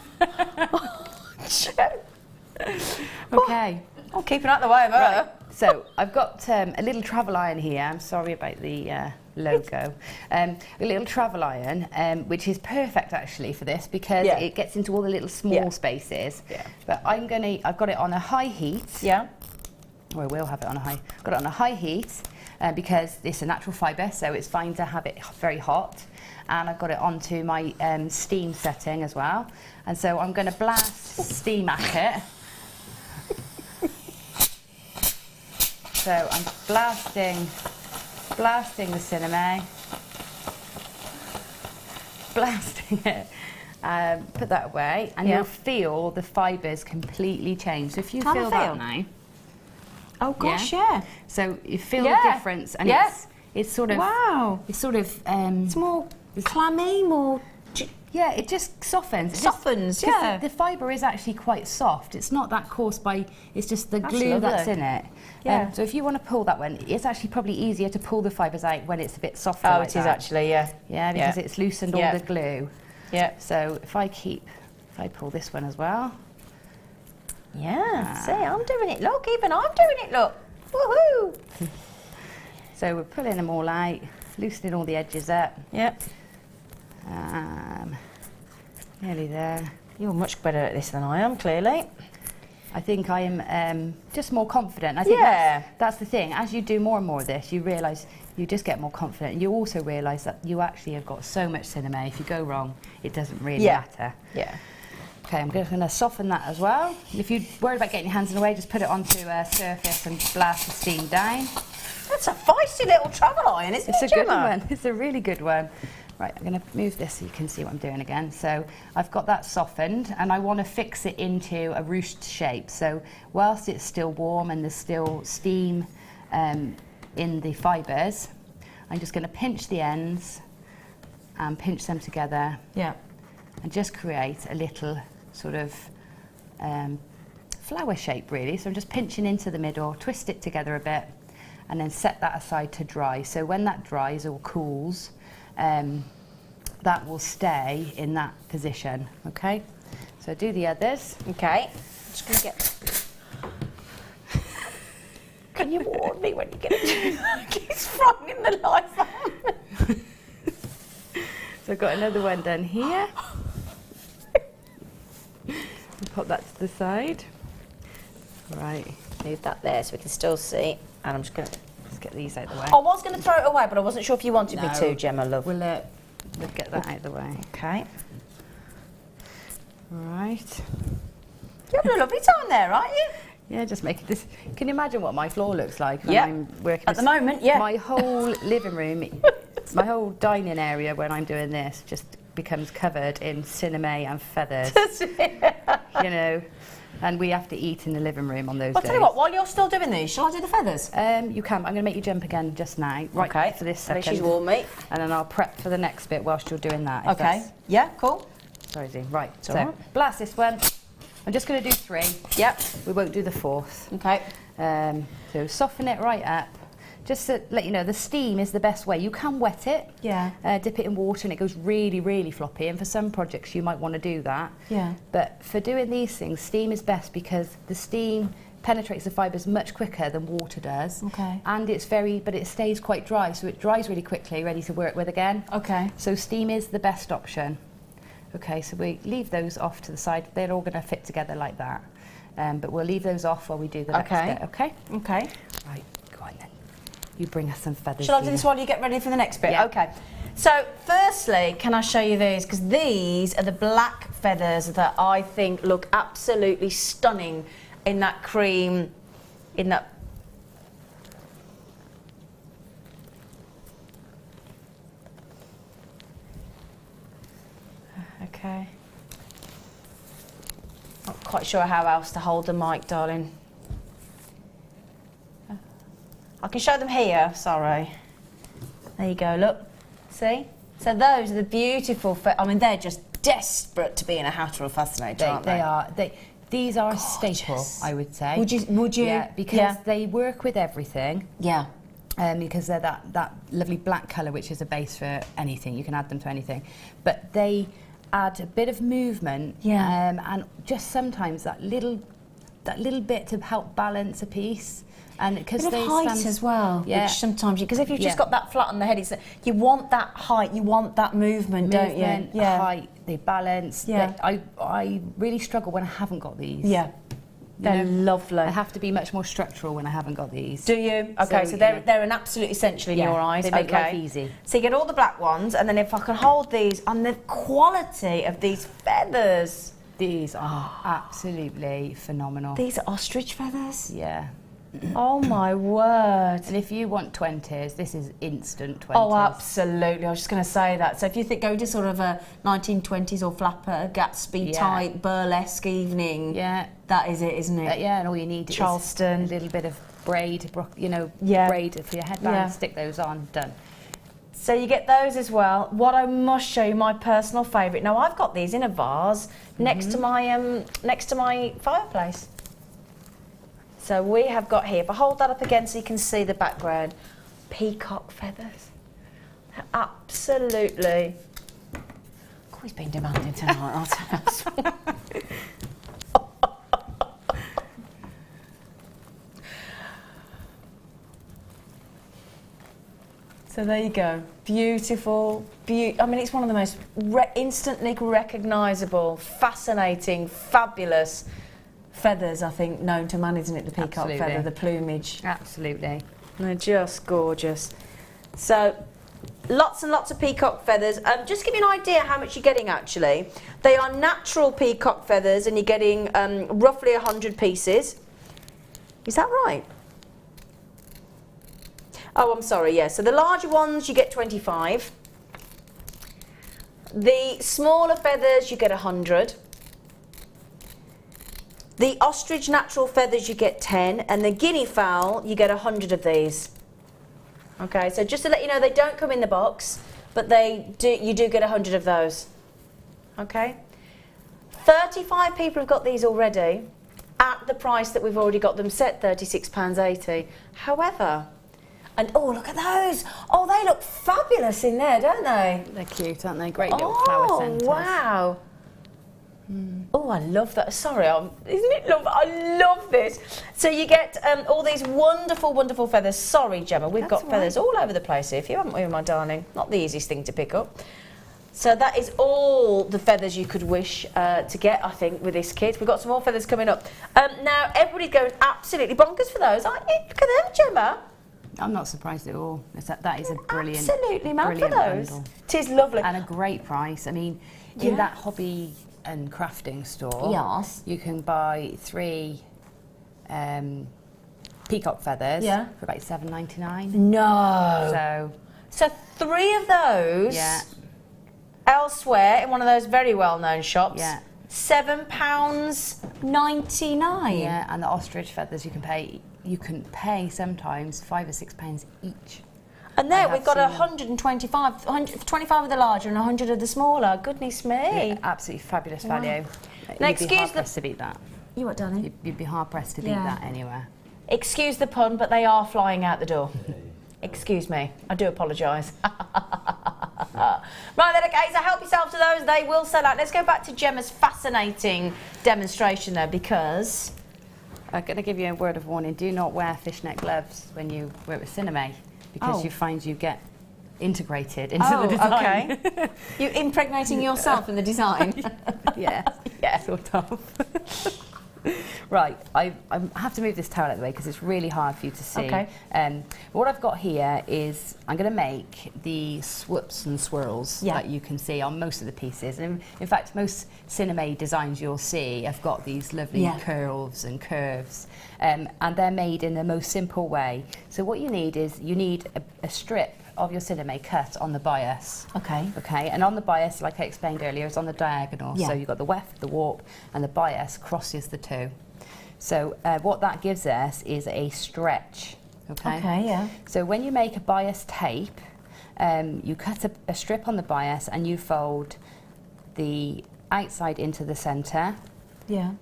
Okay. I'm keeping out the way of her. Right. So I've got a little travel iron here. I'm sorry about the logo. A little travel iron, which is perfect actually for this because it gets into all the little small spaces. Yeah. But I've got it on a high heat. Yeah. Or I will have it on a high. Got it on a high heat because it's a natural fibre, so it's fine to have it very hot. And I've got it onto my steam setting as well. And so I'm going to blast steam at it. So I'm blasting the Cinem, blasting it, put that away, and you'll feel the fibres completely change. So if you feel that now. Oh gosh, yeah. So you feel the difference, and it's sort of it's more clammy, more. Yeah, it just softens. The fibre is actually quite soft. It's not that coarse it's just the glue that's in it. Yeah. So if you want to pull that one, it's actually probably easier to pull the fibres out when it's a bit softer. Oh, it is actually, yeah. Yeah, because it's loosened all the glue. Yeah. So if I pull this one as well. Yeah, see, I'm doing it, look, even I'm doing it, look. Woohoo! So we're pulling them all out, loosening all the edges up. Yep. Nearly there. You're much better at this than I am, clearly. I think I am just more confident. I think that's the thing. As you do more and more of this, you realise you just get more confident. You also realise that you actually have got so much Cinem. If you go wrong, it doesn't really matter. Yeah. Okay, I'm just going to soften that as well. If you're worried about getting your hands in the way, just put it onto a surface and blast the steam down. That's a feisty little travel iron, isn't it, It's a good one. It's a really good one. Right, I'm going to move this so you can see what I'm doing again. So I've got that softened and I want to fix it into a ruched shape. So whilst it's still warm and there's still steam in the fibres, I'm just going to pinch the ends and pinch them together. Yeah. And just create a little sort of flower shape really. So I'm just pinching into the middle, twist it together a bit and then set that aside to dry. So when that dries or cools, that will stay in that position, okay? So do the others. Okay. Just gonna get... Can you warn me when you get it? He's throwing the life out. So I've got another one done here. Pop that to the side. Right. Move that there so we can still see. And I'm just gonna... Get these out of the way. I was going to throw it away, but I wasn't sure if you wanted me to, Gemma, love. We'll get that out of the way. Okay. Right. You're having a lovely time there, aren't you? Yeah, just making this. Can you imagine what my floor looks like when I'm working? At the moment, yeah. My whole living room, my whole dining area when I'm doing this just becomes covered in Cinem and feathers. You know. And we have to eat in the living room on those days. I'll tell you what, while you're still doing these, shall I do the feathers? You can. I'm going to make you jump again just now. Right, for this second. She's warm, mate. And then I'll prep for the next bit whilst you're doing that. Okay. Yeah, cool. Sorry, Zena. Right, so blast this one. I'm just going to do 3. Yep. We won't do the 4th. Okay. So soften it right up. just to let you know, the steam is the best way. You can wet it, dip it in water, and it goes really, really floppy. And for some projects, you might want to do that. Yeah. But for doing these things, steam is best because the steam penetrates the fibres much quicker than water does. Okay. And but it stays quite dry, so it dries really quickly, ready to work with again. Okay. So steam is the best option. Okay, so we leave those off to the side. They're all going to fit together like that. But we'll leave those off while we do the next bit, okay? Okay. Right, go on then. You bring us some feathers. Shall I do this while you get ready for the next bit? Yeah. Okay. So, firstly, can I show you these? Because these are the black feathers that I think look absolutely stunning in that cream, in that... Okay. Not quite sure how else to hold the mic, darling. I can show them here, sorry. There you go, look. See? So those are the beautiful, I mean, they're just desperate to be in a hat or a fascinator, aren't they? They are. These are Gorgeous. a staple, I would say. Would you? Yeah, because they work with everything. Yeah. Because they're that lovely black colour, which is a base for anything. You can add them to anything. But they add a bit of movement. Yeah. And just sometimes that little bit to help balance a piece. And because bit of height as well, yeah. which sometimes because if you've just got that flat on the head, you want that height, you want that movement, don't you? Yeah. Height, they balance. Yeah. I really struggle when I haven't got these. Yeah. They're lovely. I have to be much more structural when I haven't got these. Do you? Okay, so they're an absolute essential in your eyes. They make life easy. So you get all the black ones, and then if I can hold these, and the quality of these feathers. These are absolutely phenomenal. These are ostrich feathers? Yeah. Oh my word. And if you want 20s, this is instant 20s. Oh, absolutely. I was just going to say that. So if you go to sort of a 1920s or flapper, Gatsby type burlesque evening, that is it, isn't it? Yeah, and all you need Charleston. is a little bit of braid, braid for your headband, stick those on, done. So you get those as well. What I must show you, my personal favourite. Now I've got these in a vase next to my fireplace. So we have got here, if I hold that up again so you can see the background, peacock feathers. They're absolutely... God, he's been demanding tonight, I'll tell you. So there you go. Beautiful, I mean, it's one of the most instantly recognisable, fascinating, fabulous feathers, I think, known to man, isn't it? The peacock feather, the plumage. Absolutely. They're just gorgeous. So, lots and lots of peacock feathers. Just to give you an idea how much you're getting, actually. They are natural peacock feathers, and you're getting roughly 100 pieces. Is that right? Oh, I'm sorry, yeah. So the larger ones, you get 25. The smaller feathers, you get 100. The ostrich natural feathers, you get 10, and the guinea fowl, you get 100 of these. Okay, so just to let you know, they don't come in the box, but you do get 100 of those. Okay? 35 people have got these already at the price that we've already got them set, £36.80. However, and oh, look at those! Oh, they look fabulous in there, don't they? They're cute, aren't they? Great little flower centres. Oh, wow. Oh, I love that. Sorry, isn't it lovely? I love this. So you get all these wonderful, wonderful feathers. Sorry, Gemma, we've got feathers all over the place here, if you haven't we, my darling? Not the easiest thing to pick up. So that is all the feathers you could wish to get, I think, with this kit. We've got some more feathers coming up. Now, everybody's going absolutely bonkers for those, aren't you? Look at them, Gemma. I'm not surprised at all. That is a brilliant, absolutely mad for those. Bundle. It is lovely. And a great price. I mean, in that hobby and crafting store, you can buy 3 peacock feathers for about £7.99. No. So 3 of those elsewhere in one of those very well-known shops. £7.99. Yeah, and the ostrich feathers you can pay sometimes £5 or £6 each. And there we've got 125 of the larger and 100 of the smaller. Goodness me. Yeah, absolutely fabulous value. Now, You'd be hard pressed to beat that. You what, darling? You'd be hard pressed to beat that anywhere. Excuse the pun, but they are flying out the door. Excuse me, I do apologise. Right then, okay, so help yourself to those, they will sell out. Let's go back to Gemma's fascinating demonstration though, because I'm going to give you a word of warning. Do not wear fishnet gloves when you work with Cinem, because you find you get integrated into the design. Okay. You're impregnating yourself in the design. Yeah, sort of. Right, I have to move this towel out of the way because it's really hard for you to see. Okay. What I've got here is I'm going to make the swoops and swirls that you can see on most of the pieces. And in fact, most Cinem designs you'll see have got these lovely curls and curves. And they're made in the most simple way. So what you need is a strip of your Cinem cut on the bias. Okay. Okay, and on the bias, like I explained earlier, is on the diagonal. So you've got the weft, the warp, and the bias crosses the two. So what that gives us is a stretch. Okay. Okay, yeah. So when you make a bias tape, you cut a strip on the bias and you fold the outside into the centre. Yeah.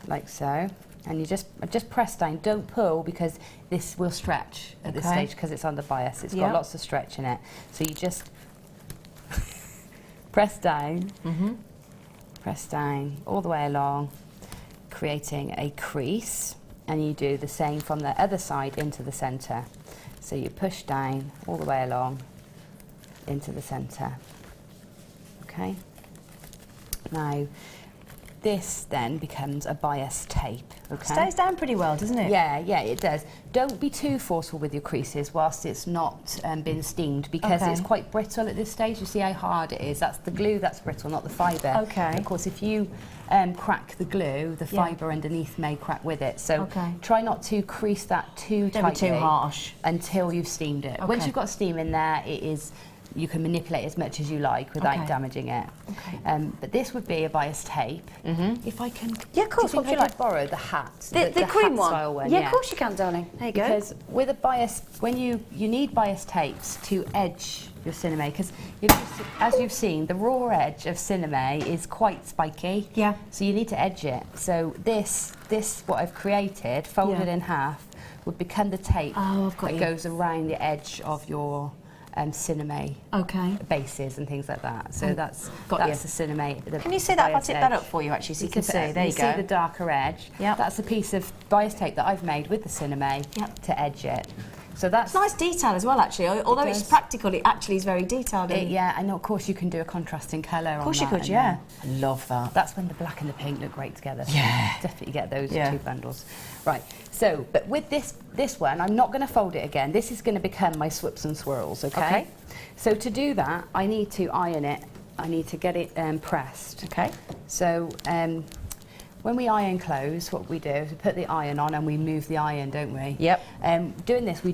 Like so. And you just press down, don't pull, because this will stretch at this stage because it's on the bias. It's got lots of stretch in it. So you just press down all the way along, creating a crease, and you do the same from the other side into the centre. So you push down all the way along into the centre. Okay? Now, this then becomes a bias tape. Okay? Stays down pretty well, doesn't it? Yeah, it does. Don't be too forceful with your creases whilst it's not been steamed, because it's quite brittle at this stage. You see how hard it is. That's the glue that's brittle, not the fibre. Okay. Of course, if you crack the glue, the fibre underneath may crack with it. So try not to crease that too tightly. Don't be too harsh. Until you've steamed it. Once you've got steam in there, you can manipulate as much as you like without damaging it. But this would be a bias tape. If I can... Yeah, of course. Do you think I could borrow the hat? The cream hat one? Style one? Yeah, of course you can, darling. There you go. Because with a bias, when you need bias tapes to edge your Cinem, because as you've seen, the raw edge of Cinem is quite spiky. Yeah. So you need to edge it. So this what I've created, folded in half, would become the tape that goes around the edge of your Cinem bases and things like that. So that's the Cinem. Can you see that? If I tip that up for you, actually, so you can see. There you go. See the darker edge. Yeah. That's a piece of bias tape that I've made with the Cinem to edge it. So that's nice detail as well, actually. Although it's practical, it actually is very detailed. Yeah, and of course you can do a contrasting colour. Of course you could, yeah. I love that. That's when the black and the pink look great together. So definitely get those two bundles. Right. So, but with this one, I'm not going to fold it again. This is going to become my swoops and swirls. Okay. So to do that, I need to iron it. I need to get it pressed. Okay. So when we iron clothes, what we do is we put the iron on and we move the iron, don't we? Yep. Doing this, we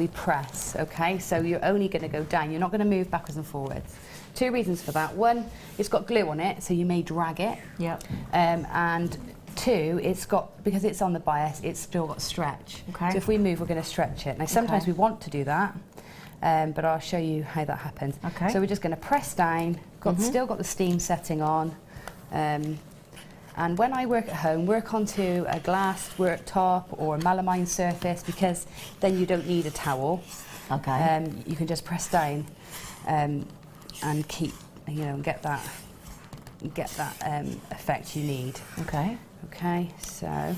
press, okay? So you're only going to go down. You're not going to move backwards and forwards. Two reasons for that. One, it's got glue on it, so you may drag it. Yep. And two, because it's on the bias, it's still got stretch. Okay. So if we move, we're going to stretch it. Now, sometimes we want to do that, but I'll show you how that happens. Okay. So we're just going to press down, still got the steam setting on. And when I work at home, work onto a glass worktop or a melamine surface, because then you don't need a towel. Okay. You can just press down and keep, and get that effect you need. Okay. Okay. So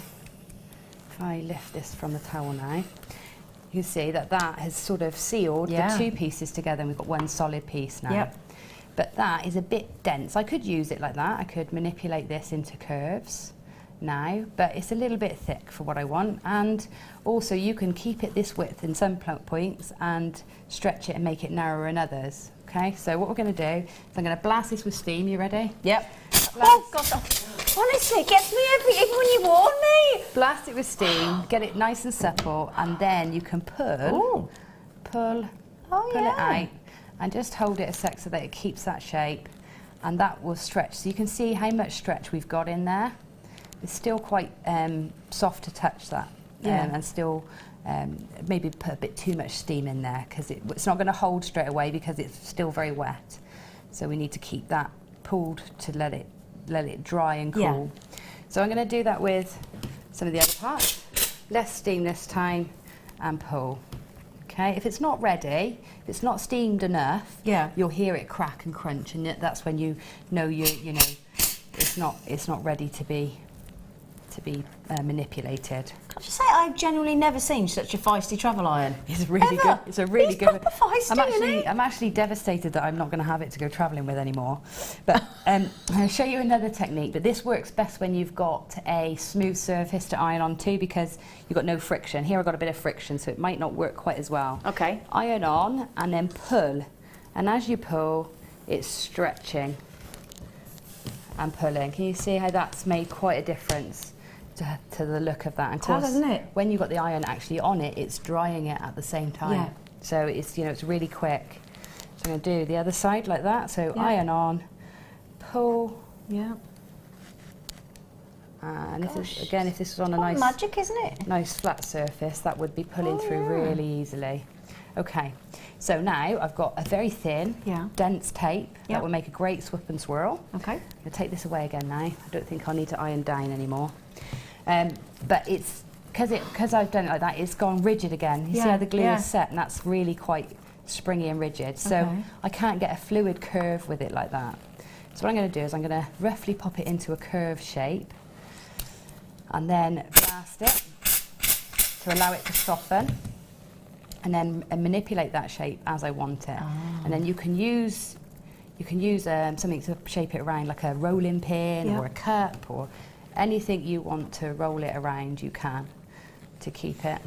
if I lift this from the towel now, you can see that has sort of sealed the two pieces together, and we've got one solid piece now. Yep. But that is a bit dense. I could use it like that. I could manipulate this into curves now, but it's a little bit thick for what I want. And also you can keep it this width in some points and stretch it and make it narrower in others. Okay, so what we're going to do is I'm going to blast this with steam. You ready? Yep. Oh, God. Honestly, it gets me even when you warn me. Blast it with steam, get it nice and supple, and then you can pull it out. And just hold it a sec so that it keeps that shape, and that will stretch. So you can see how much stretch we've got in there. It's still quite soft to touch that, and still maybe put a bit too much steam in there, because it's not going to hold straight away because it's still very wet. So we need to keep that pulled to let it dry and cool. Yeah. So I'm going to do that with some of the other parts. Less steam this time, and pull. Okay, if it's not ready, if it's not steamed enough, Yeah. you'll hear it crack and crunch, and that's when you know it's not ready to be manipulated. Can I just say, I've genuinely never seen such a feisty travel iron. It's really Ever. good. It's a really He's good. proper feisty, isn't he? I'm actually devastated that I'm not going to have it to go travelling with anymore. But I'll show you another technique. But this works best when you've got a smooth surface to iron on too, because you've got no friction. Here I've got a bit of friction, so it might not work quite as well. Okay. Iron on and then pull, and as you pull, it's stretching and pulling. Can you see how that's made quite a difference to the look of that? And of course, doesn't it? when you've got the iron actually on it, it's drying it at the same time. Yeah. So it's it's really quick. So I'm going to do the other side like that. So Yeah. iron on, pull, Yeah. and if this was on a Quite nice magic, isn't it? nice flat surface, that would be pulling through really easily. Okay, so now I've got a very thin, dense tape Yeah. that will make a great swip and swirl. Okay. I'm going to take this away again now. I don't think I'll need to iron down anymore. But it's because I've done it like that, it's gone rigid again. You see how the glue is set, and that's really quite springy and rigid. So Okay. I can't get a fluid curve with it like that. So what I'm going to do is I'm going to roughly pop it into a curve shape, and then blast it to allow it to soften, and then manipulate that shape as I want it. And then you can use something to shape it around, like a rolling pin or a cup or anything you want to roll it around, you can, to keep it.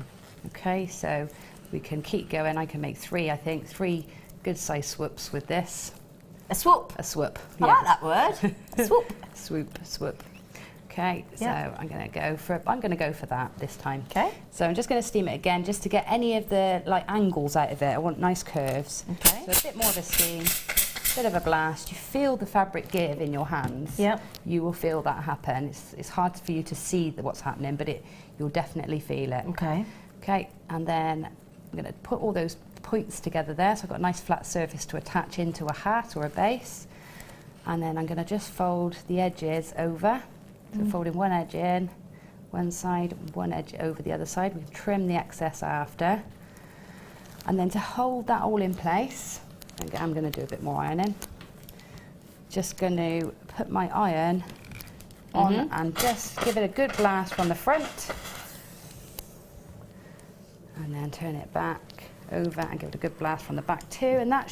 Okay, so we can keep going. I can make three good size swoops with this. A swoop. A swoop. I like that word. A swoop. Swoop. Okay, so I'm going to go for that this time. Okay. So I'm just going to steam it again, just to get any of the angles out of it. I want nice curves. Okay. So a bit more of a steam, bit of a blast. You feel the fabric give in your hands. Yep. You will feel that happen. It's hard for you to see what's happening, but you'll definitely feel it. Okay. Okay, and then I'm going to put all those points together there, so I've got a nice flat surface to attach into a hat or a base. And then I'm going to just fold the edges over. So folding one edge in, one side, one edge over the other side. We can trim the excess after. And then to hold that all in place, I'm going to do a bit more ironing. Just going to put my iron on and just give it a good blast from the front. And then turn it back over and give it a good blast from the back too. And that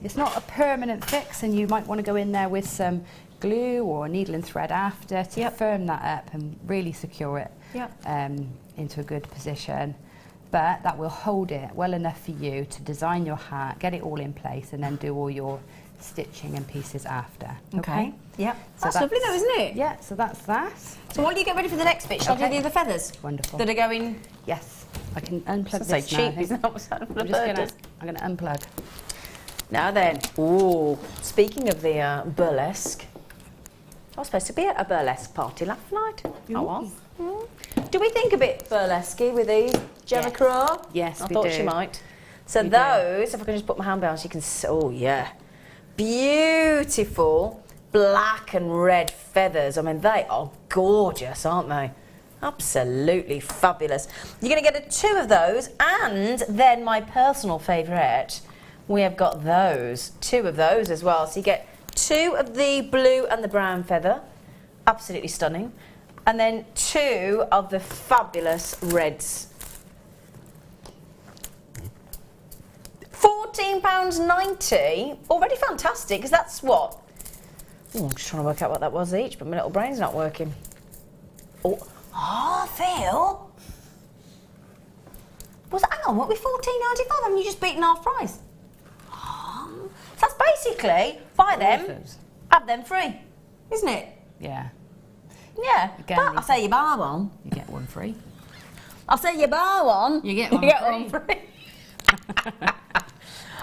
it's not a permanent fix, and you might want to go in there with some glue or needle and thread after to firm that up and really secure it into a good position. But that will hold it well enough for you to design your hat, get it all in place, and then do all your stitching and pieces after. Okay? Yeah. So That's lovely though, isn't it? Yeah, so that's that. So while you get ready for the next bit, shall I do the other feathers? Wonderful. That are going... Yes, I can unplug So this cheap, now. isn't it? I'm going to unplug. Now then, ooh, speaking of the burlesque, I was supposed to be at a burlesque party last night. I was. Do we think a bit burlesque-y with these, Gemma Crow? Yes, I we thought do. she might. So We those, if I can just put my hand behind, so you can see, oh yeah, beautiful black and red feathers. I mean, they are gorgeous, aren't they? Absolutely fabulous. You're going to get two of those, and then my personal favourite, we have got two of those as well. So you get two of the blue and the brown feather, absolutely stunning, and then two of the fabulous reds. £14.90, already fantastic, because that's what? Oh, I'm just trying to work out what that was each, but my little brain's not working. Oh, Phil. Hang on, what, we £14.95? Haven't you just beaten half price? Oh, so that's basically, buy them, have them free, isn't it? Yeah. Yeah, Again, but I'll say you buy one. You get one free. I'll say you buy one. You get one one free.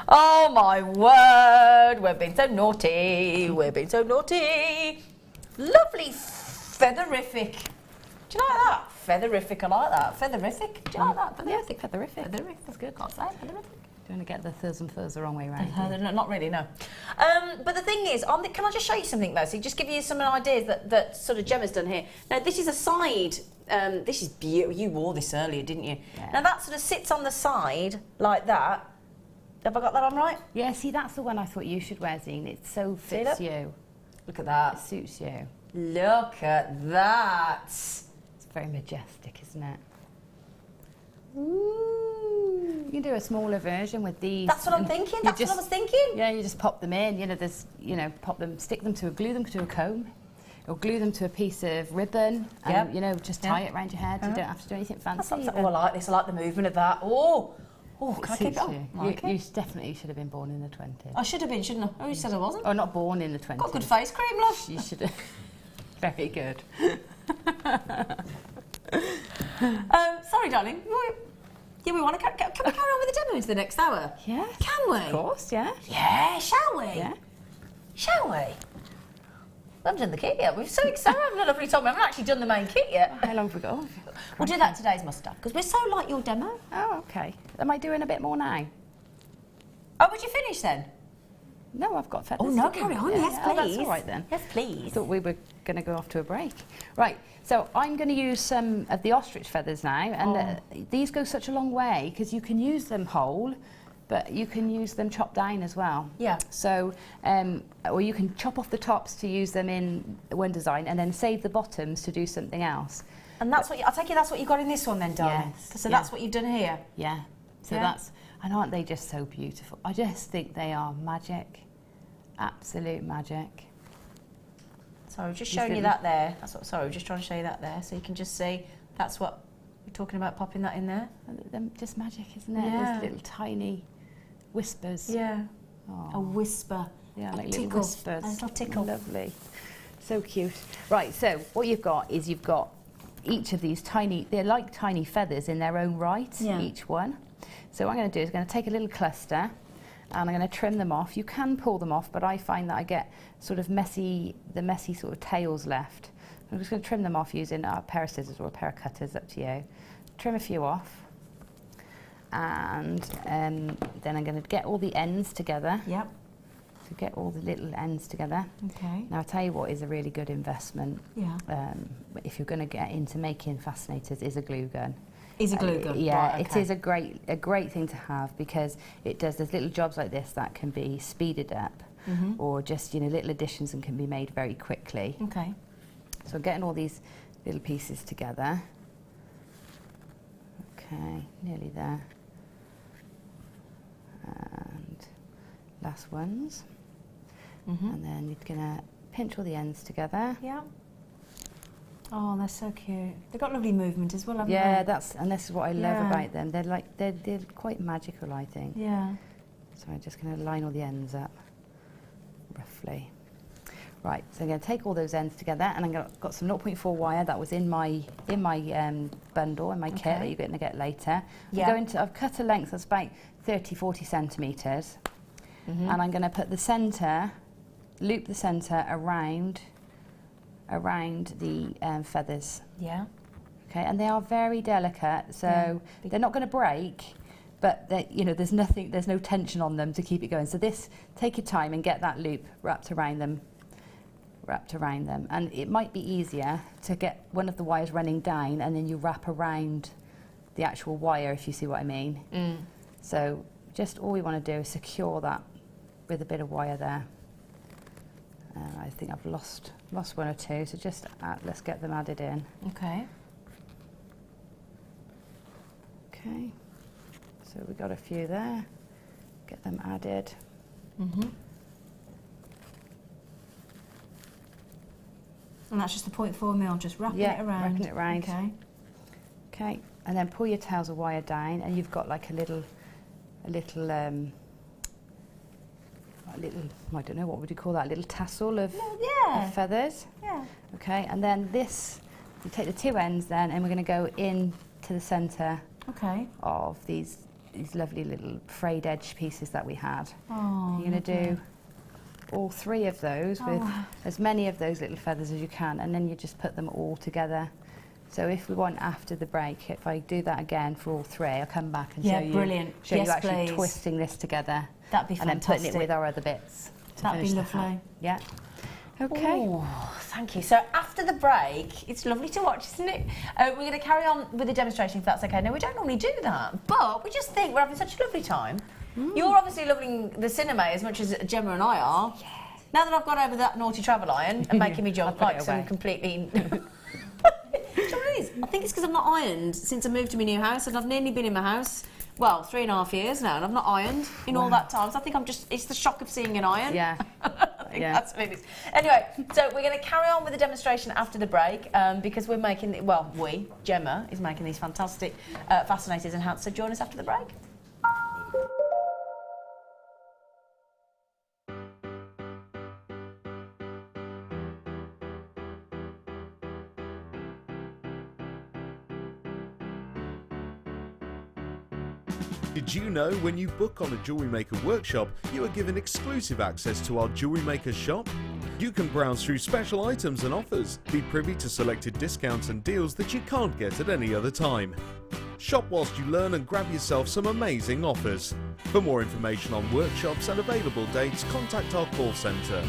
Oh my word, we've been so naughty. We've been so naughty. Lovely featherific. Do you like that? Featherific, I like that. Featherific. Do you like that? Featherific. Featherific. Featherific. That's good, can't say. Featherific. Don't want to get the thuzz and fuzz the wrong way around. No, not really, no. But the thing is, can I just show you something, Mercy? Just give you some ideas that sort of Gemma's done here. Now, this is a side. This is beautiful. You wore this earlier, didn't you? Yeah. Now, that sort of sits on the side like that. Have I got that on right? Yeah, see, that's the one I thought you should wear, Zine. It so fits you. Look at that. It suits you. Look at that. It's very majestic, isn't it? Ooh. You can do a smaller version with these. That's what I'm thinking. That's what I was thinking. Yeah, you just pop them in. You know, stick them to glue them to a comb, or glue them to a piece of ribbon, and you know, just tie it around your head. You don't have to do anything fancy. Oh, I like this. I like the movement of that. Oh, can I keep it on? You definitely should have been born in the 20s. I should have been, shouldn't I? Oh, you said I wasn't. Oh, not born in the 20s. Got good face cream, love. You should have. Very good. Sorry, darling. Yeah, we want to. Can we carry on with the demo into the next hour? Yeah. Can we? Of course, yeah. Yeah, shall we? Yeah. Shall we? We haven't done the kit yet. We're so excited. I haven't really told me. I haven't actually done the main kit yet. How long have we got? We'll do that today's must-have because we're so like your demo. Oh, okay. Am I doing a bit more now? Oh, would you finish then? No, I've got feathers. Oh, no, carry on. Yes, please. Oh, that's all right then. Yes, please. I thought we were going to go off to a break. Right, so I'm going to use some of the ostrich feathers now, and these go such a long way because you can use them whole, but you can use them chopped down as well. Yeah. So, or you can chop off the tops to use them in one design and then save the bottoms to do something else. And that's what I take it. That's what you got in this one, then, darling. Yes. So that's what you've done here. Yeah. So that's, and aren't they just so beautiful? I just think they are magic, absolute magic. Sorry, just showing you that there. That's what. Sorry, just trying to show you that there, so you can just see. That's what we're talking about. Popping that in there. They're just magic, isn't it? Yeah. Those little tiny whispers. Yeah. Oh. A whisper. Yeah, a like tickle. little whispers. A little tickle. Lovely. So cute. Right, so what you've got is you've got each of these tiny, they're like tiny feathers in their own right, each one. So what I'm going to do is I'm going to take a little cluster and I'm going to trim them off. You can pull them off, but I find that I get sort of messy sort of tails left. I'm just going to trim them off using a pair of scissors or a pair of cutters, up to you. Trim a few off. And then I'm going to get all the ends together. Yep. So get all the little ends together. Okay. Now I'll tell you what is a really good investment. Yeah. If you're going to get into making fascinators, is a glue gun. Is a glue gun. Yeah, right, it is a great thing to have because it does. There's little jobs like this that can be speeded up, or just little additions and can be made very quickly. Okay. So I'm getting all these little pieces together. Okay, nearly there. And last ones. And then you're gonna pinch all the ends together. Yeah. Oh, they're so cute. They've got lovely movement as well, haven't they? Yeah, this is what I love about them. They're quite magical, I think. Yeah. So I'm just going to line all the ends up, roughly. Right, so I'm going to take all those ends together, and I've got some 0.4 wire that was in my bundle, in my kit that you're going to get later. Yeah. I've cut a length that's about 30-40 centimetres, and I'm going to put the centre, loop the centre around the feathers. Yeah. Okay, and they are very delicate, so they're not going to break, but there's no tension on them to keep it going. So take your time and get that loop wrapped around them, and it might be easier to get one of the wires running down and then you wrap around the actual wire, if you see what I mean. So just all we want to do is secure that with a bit of wire there. I think I've lost one or two, so just let's get them added in. Okay. Okay, so we've got a few there. Get them added. And that's just the 0.4 mil, just wrapping it around. Wrapping it around. Okay. Okay, and then pull your tails of wire down, and you've got like a little, I don't know, what would you call that? A little tassel of feathers. Yeah. Okay, and then you take the two ends then, and we're going to go into the centre of these lovely little frayed edge pieces that we had. Oh, you're going to do all three of those with as many of those little feathers as you can, and then you just put them all together So if we want after the break, if I do that again for all three, I'll come back and Yeah, show you. brilliant. Show Yes, you actually please. twisting this together. That'd be and fantastic. then putting it with our other bits. That'd be lovely. Yeah. Okay. Oh, thank you. So after the break, it's lovely to watch, isn't it? We're going to carry on with the demonstration, if that's okay. Now, we don't normally do that, but we just think we're having such a lovely time. You're obviously loving the Cinem as much as Gemma and I are. Yeah. Now that I've got over that naughty travel iron and making me jump like some completely... I think it's because I've not ironed since I moved to my new house, and I've nearly been in my house, well, 3.5 years now, and I've not ironed in all that time. So I think it's the shock of seeing an iron. Yeah. I think that's what it is. Anyway, so we're going to carry on with the demonstration after the break because we're making, Gemma is making these fantastic fascinators and hats. So join us after the break. Did you know when you book on a Jewellery Maker workshop, you are given exclusive access to our Jewellery Maker shop? You can browse through special items and offers, be privy to selected discounts and deals that you can't get at any other time. Shop whilst you learn and grab yourself some amazing offers. For more information on workshops and available dates, contact our call centre.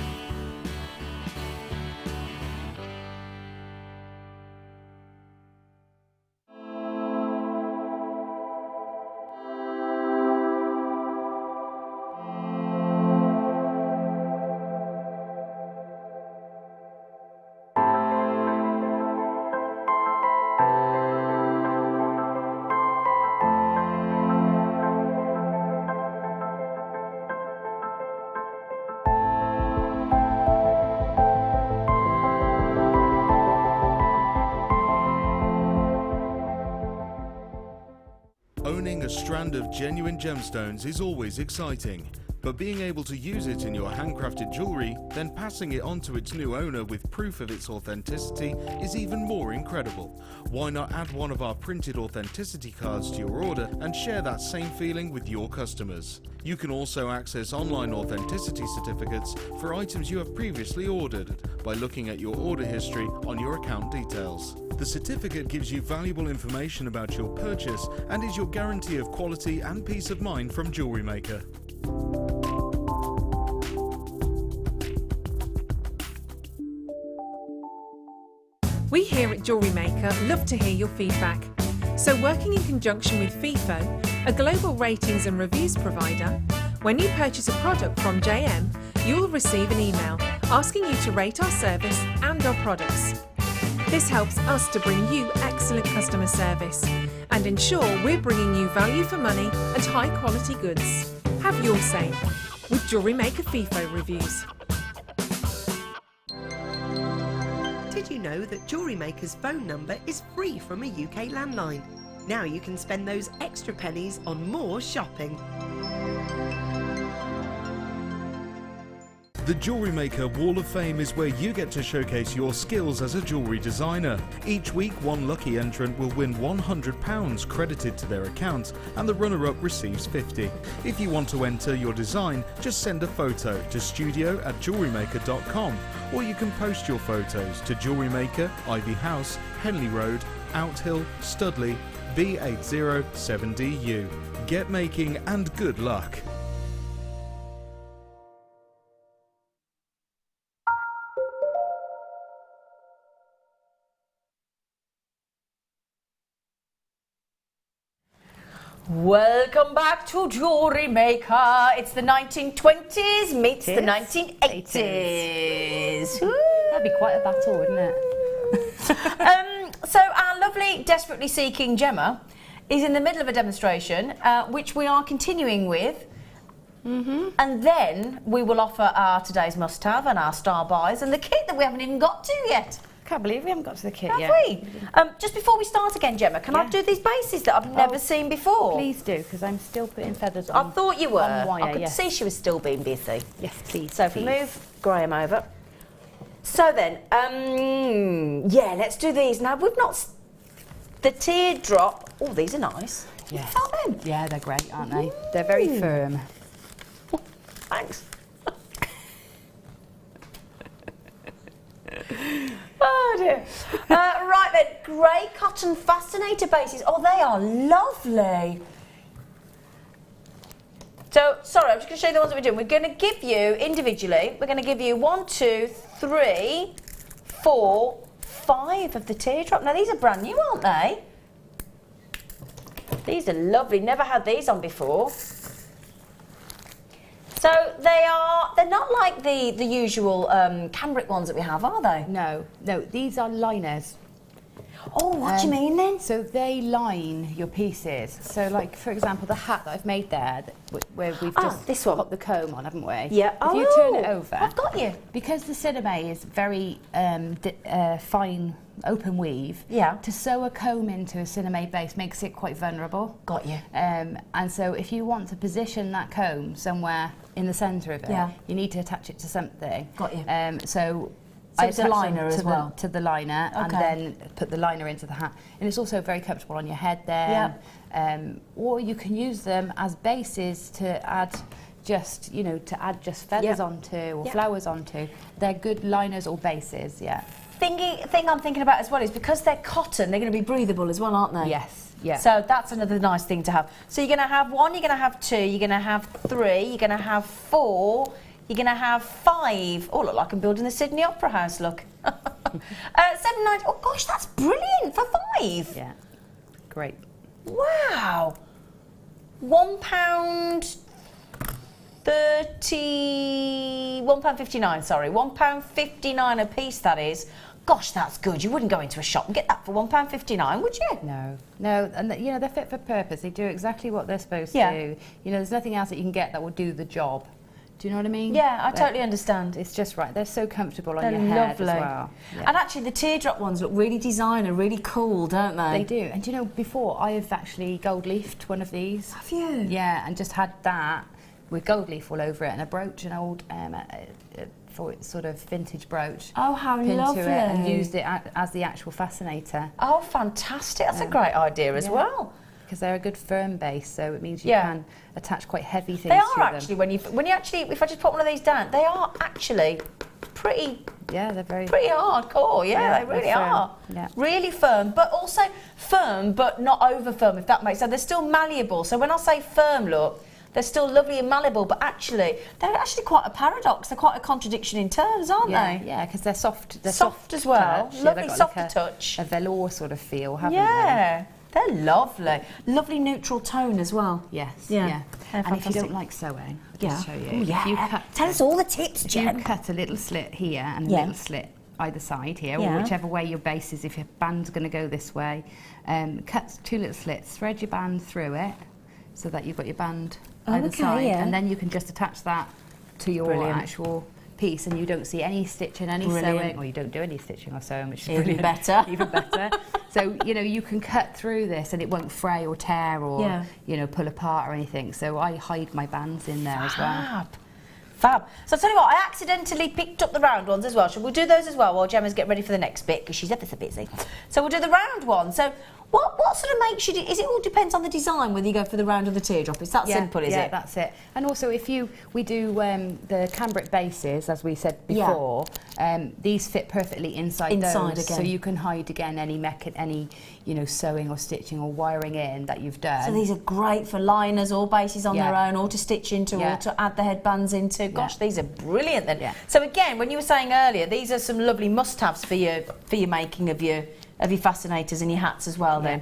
Owning a strand of genuine gemstones is always exciting, but being able to use it in your handcrafted jewellery, then passing it on to its new owner with proof of its authenticity is even more incredible. Why not add one of our printed authenticity cards to your order and share that same feeling with your customers? You can also access online authenticity certificates for items you have previously ordered by looking at your order history on your account details. The certificate gives you valuable information about your purchase and is your guarantee of quality and peace of mind from Jewellery Maker. We here at Jewellery Maker love to hear your feedback. So working in conjunction with FIFO, a global ratings and reviews provider, when you purchase a product from JM, you'll receive an email asking you to rate our service and our products. This helps us to bring you excellent customer service and ensure we're bringing you value for money and high quality goods. Have your say with Jewellery Maker FIFO reviews. Did you know that Jewellery Maker's phone number is free from a UK landline? Now you can spend those extra pennies on more shopping. The Jewellery Maker Wall of Fame is where you get to showcase your skills as a jewellery designer. Each week, one lucky entrant will win £100 credited to their account, and the runner-up receives £50. If you want to enter your design, just send a photo to studio@jewellerymaker.com, or you can post your photos to Jewellery Maker, Ivy House, Henley Road, Outhill, Studley, B807DU. Get making and good luck. Welcome back to Jewellery Maker. It's the 1920s meets the 1980s. That'd be quite a battle, wouldn't it? So our lovely, desperately seeking Gemma is in the middle of a demonstration, which we are continuing with. And then we will offer our today's must-have and our star buys and the kit that we haven't even got to yet. Can't believe we haven't got to the kit yet. Have we? Just before we start again, Gemma, can I do these bases that I've never seen before? Please do, because I'm still putting feathers on. I thought you were. On wire, I could see she was still being busy. Yes, please. So if we move Graham over. So then, yeah, let's do these. Now, we've not... The teardrop... Oh, these are nice. Yeah. You felt them? Yeah, they're great, aren't they? They're very firm. Thanks. Oh dear. Right then, grey cotton Fascinator bases. Oh, they are lovely. So, sorry, I'm just going to show you the ones that we're doing. We're going to give you, individually, we're going to give you 1, 2, 3, 4, 5 of the teardrop. Now, these are brand new, aren't they? These are lovely. Never had these on before. So, they're not like the usual cambric ones that we have, are they? No, these are liners. Oh, what do you mean then? So they line your pieces. So like, for example, the hat that I've made there, where we've just this one. put the comb on, haven't we? Yeah. If you turn it over. I've got you. Because the Cinem is very fine, open weave. Yeah. To sew a comb into a Cinem base makes it quite vulnerable. Got you. And so if you want to position that comb somewhere in the centre of it, you need to attach it to something. Got you. So it's a liner as well? To the liner, and then put the liner into the hat. And it's also very comfortable on your head there. Yeah. Or you can use them as bases to add just, feathers onto or flowers onto. They're good liners or bases, Thing I'm thinking about as well is because they're cotton, they're going to be breathable as well, aren't they? Yes, yeah. So that's another nice thing to have. So you're going to have 1, you're going to have 2, you're going to have 3, you're going to have 4, you're going to have 5. Oh, look like I'm building the Sydney Opera House, look. 7, 9, oh gosh, that's brilliant for 5. Yeah, great. Wow. £1.30, £1.59, sorry. £1.59 a piece, that is. Gosh, that's good. You wouldn't go into a shop and get that for £1.59, would you? No, and they're fit for purpose. They do exactly what they're supposed to do. There's nothing else that you can get that will do the job. Do you know what I mean? Yeah, I totally understand. It's just right. They're so comfortable on your head as well. Yeah. And actually, the teardrop ones look really designer, really cool, don't they? They do. And before I have actually gold leafed one of these. Have you? Yeah, and just had that with gold leaf all over it and a brooch, an old for sort of vintage brooch. Oh, how lovely! To it and used it as the actual Fascinator. Oh, fantastic! That's a great idea as well. Because they're a good firm base, so it means you can attach quite heavy things. They to are actually when you actually, if I just put one of these down, they are actually pretty. Yeah, they're pretty hardcore. Yeah, they really are. Yeah. Really firm, but also firm, but not over firm. If that makes sense, they're still malleable. So when I say firm, look, they're still lovely and malleable, but actually they're actually quite a paradox. They're quite a contradiction in terms, aren't they? Yeah, because they're soft. They're soft as well. Touch. Lovely, they've got soft like touch. A velour sort of feel, haven't they? Yeah. They're lovely. Lovely neutral tone as well. Yes. Yeah. And if you don't like sewing, I'll just show you. Ooh, yeah. If you cut, tell us all the tips, Jem. You cut a little slit here and a little slit either side here, or whichever way your base is. If your band's going to go this way, cut 2 little slits, thread your band through it so that you've got your band either side, and then you can just attach that to your actual piece, and you don't see any stitching, any sewing, or you don't do any stitching or sewing, which is even better. Even better. So you can cut through this and it won't fray or tear or pull apart or anything. So I hide my bands in there as well. Fab. So I'll tell you what, I accidentally picked up the round ones as well. So we'll do those as well while Gemma's getting ready for the next bit, because she's ever so busy. So we'll do the round one. So what sort of makes you do, is it all depends on the design whether you go for the round or the teardrop? It's that simple, is it? Yeah, that's it. And also we do the cambric bases, as we said before, these fit perfectly inside those, again. so you can hide again any sewing or stitching or wiring in that you've done. So these are great for liners or bases on their own, or to stitch into, or to add the headbands into. Gosh, these are brilliant then. So again, when you were saying earlier, these are some lovely must-haves for your making of your fascinators and your hats as well. Then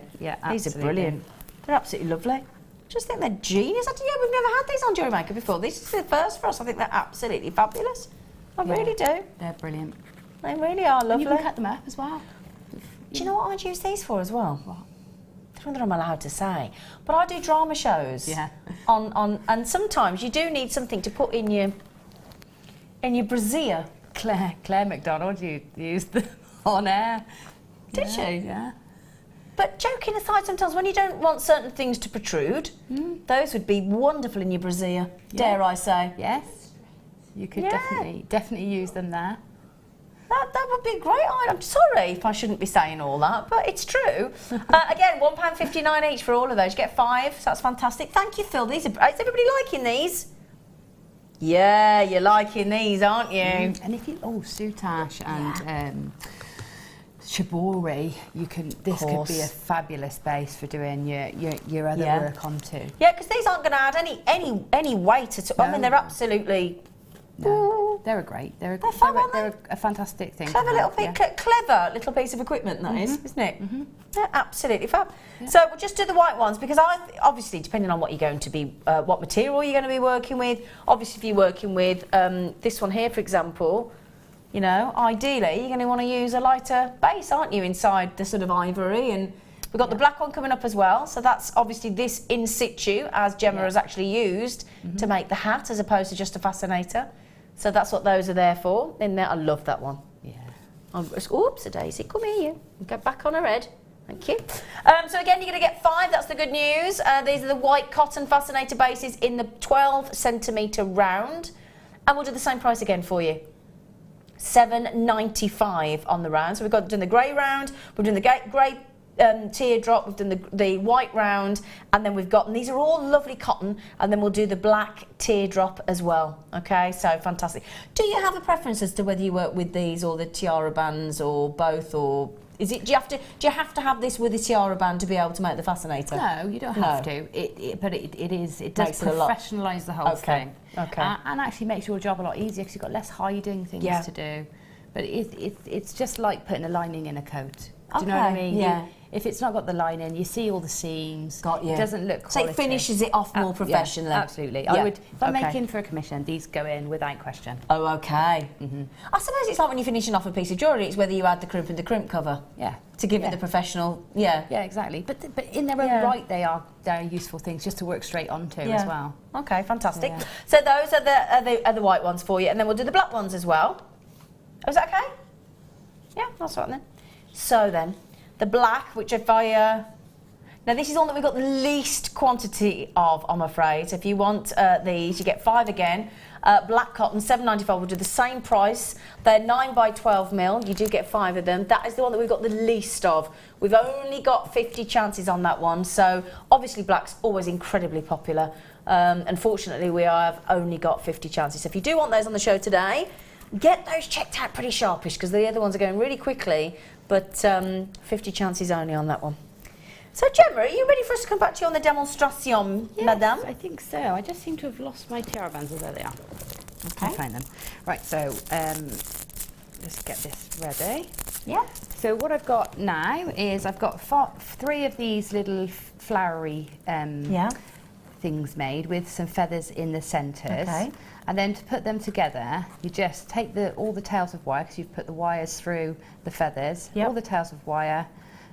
these are brilliant. They're absolutely lovely. I just think they're genius. We've never had these on Jewellery Maker before. This is the first for us. I think they're absolutely fabulous. I really do. They're brilliant. They really are lovely. And you can cut them up as well. Do you know what I'd use these for as well? What? I don't know whether I'm allowed to say, but I do drama shows. Yeah. And sometimes you do need something to put in your brassiere. Claire McDonald, you used them on air. Did you? Yeah. But joking aside, sometimes when you don't want certain things to protrude, those would be wonderful in your brassiere, dare I say. Yes. You could definitely use them there. That would be a great idea. I'm sorry if I shouldn't be saying all that, but it's true. Again, £1.59 each for all of those. You get 5, so that's fantastic. Thank you, Phil. Is everybody liking these? Yeah, you're liking these, aren't you? And if you soutache and shibori, this could be a fabulous base for doing your other work onto. Yeah, because these aren't going to add any weight at all. I mean, they're absolutely. No, they're a fantastic thing. Clever little piece of equipment that is, isn't it? They're absolutely fab. Yeah. So we'll just do the white ones because obviously depending on what you're going to be, what material you're going to be working with. Obviously, if you're working with this one here, for example, you know, ideally you're going to want to use a lighter base, aren't you, inside the sort of ivory? And we've got the black one coming up as well. So that's obviously this in situ, as Gemma has actually used to make the hat, as opposed to just a fascinator. So that's what those are there for. In there, I love that one. Yeah. Oops, a daisy, come here you. Go back on her head. Thank you. So again, you're going to get 5. That's the good news. These are the white cotton fascinator bases in the 12 centimetre round. And we'll do the same price again for you. $7.95 on the round. So we've done the grey round, we've done the grey teardrop, we've done the white round, and then we've got, and these are all lovely cotton, and then we'll do the black teardrop as well. Okay, so fantastic. Do you have a preference as to whether you work with these or the tiara bands or both, or is it, do you have to have this with a tiara band to be able to make the fascinator? No, you don't have to. But it does professionalise the whole thing. Okay. And actually makes your job a lot easier because you've got less hiding things to do. But it's just like putting a lining in a coat. Do you know what I mean? Yeah. If it's not got the lining, you see all the seams. Got you. It doesn't look quality. So it finishes it off more professionally. Yeah, absolutely. Yeah. I would, if I'm making for a commission, these go in without question. Oh, okay. I suppose it's like when you're finishing off a piece of jewellery, it's whether you add the crimp and the crimp cover. Yeah. To give it the professional. Yeah. Yeah, exactly. But in their own right, they're useful things just to work straight onto as well. Okay, fantastic. Yeah. So those are the white ones for you, and then we'll do the black ones as well. Oh, is that okay? Yeah, that's right then. So then, the black, which if I... now this is one that we've got the least quantity of, I'm afraid. So if you want these, you get 5 again. Black cotton, $7.95, we'll do the same price. They're 9 by 12 mil. You do get 5 of them. That is the one that we've got the least of. We've only got 50 chances on that one. So obviously black's always incredibly popular. Unfortunately, we have only got 50 chances. So if you do want those on the show today, get those checked out pretty sharpish because the other ones are going really quickly. But 50 chances only on that one. So Gemma, are you ready for us to come back to you on the demonstration, madame? I think so. I just seem to have lost my tiara bands. There they are. Okay. I'll find them. Right, so let's get this ready. Yeah. So what I've got now is I've got 3 of these little flowery things made with some feathers in the centres. Okay. And then to put them together, you just take all the tails of wire, because you've put the wires through the feathers, all the tails of wire,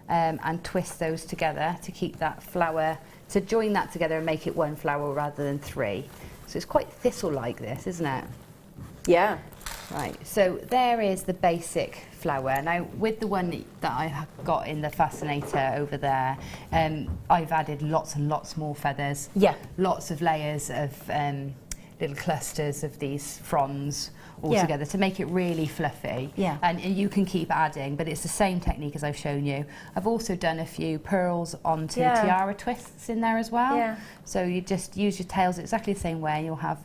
and twist those together to keep that flower, to join that together and make it one flower rather than 3. So it's quite thistle-like this, isn't it? Yeah. Right, so there is the basic flower. Now, with the one that I have got in the Fascinator over there, I've added lots and lots more feathers. Yeah. Lots of layers of... little clusters of these fronds all together to make it really fluffy. Yeah. And you can keep adding, but it's the same technique as I've shown you. I've also done a few pearls onto tiara twists in there as well. Yeah. So you just use your tails exactly the same way, and you'll have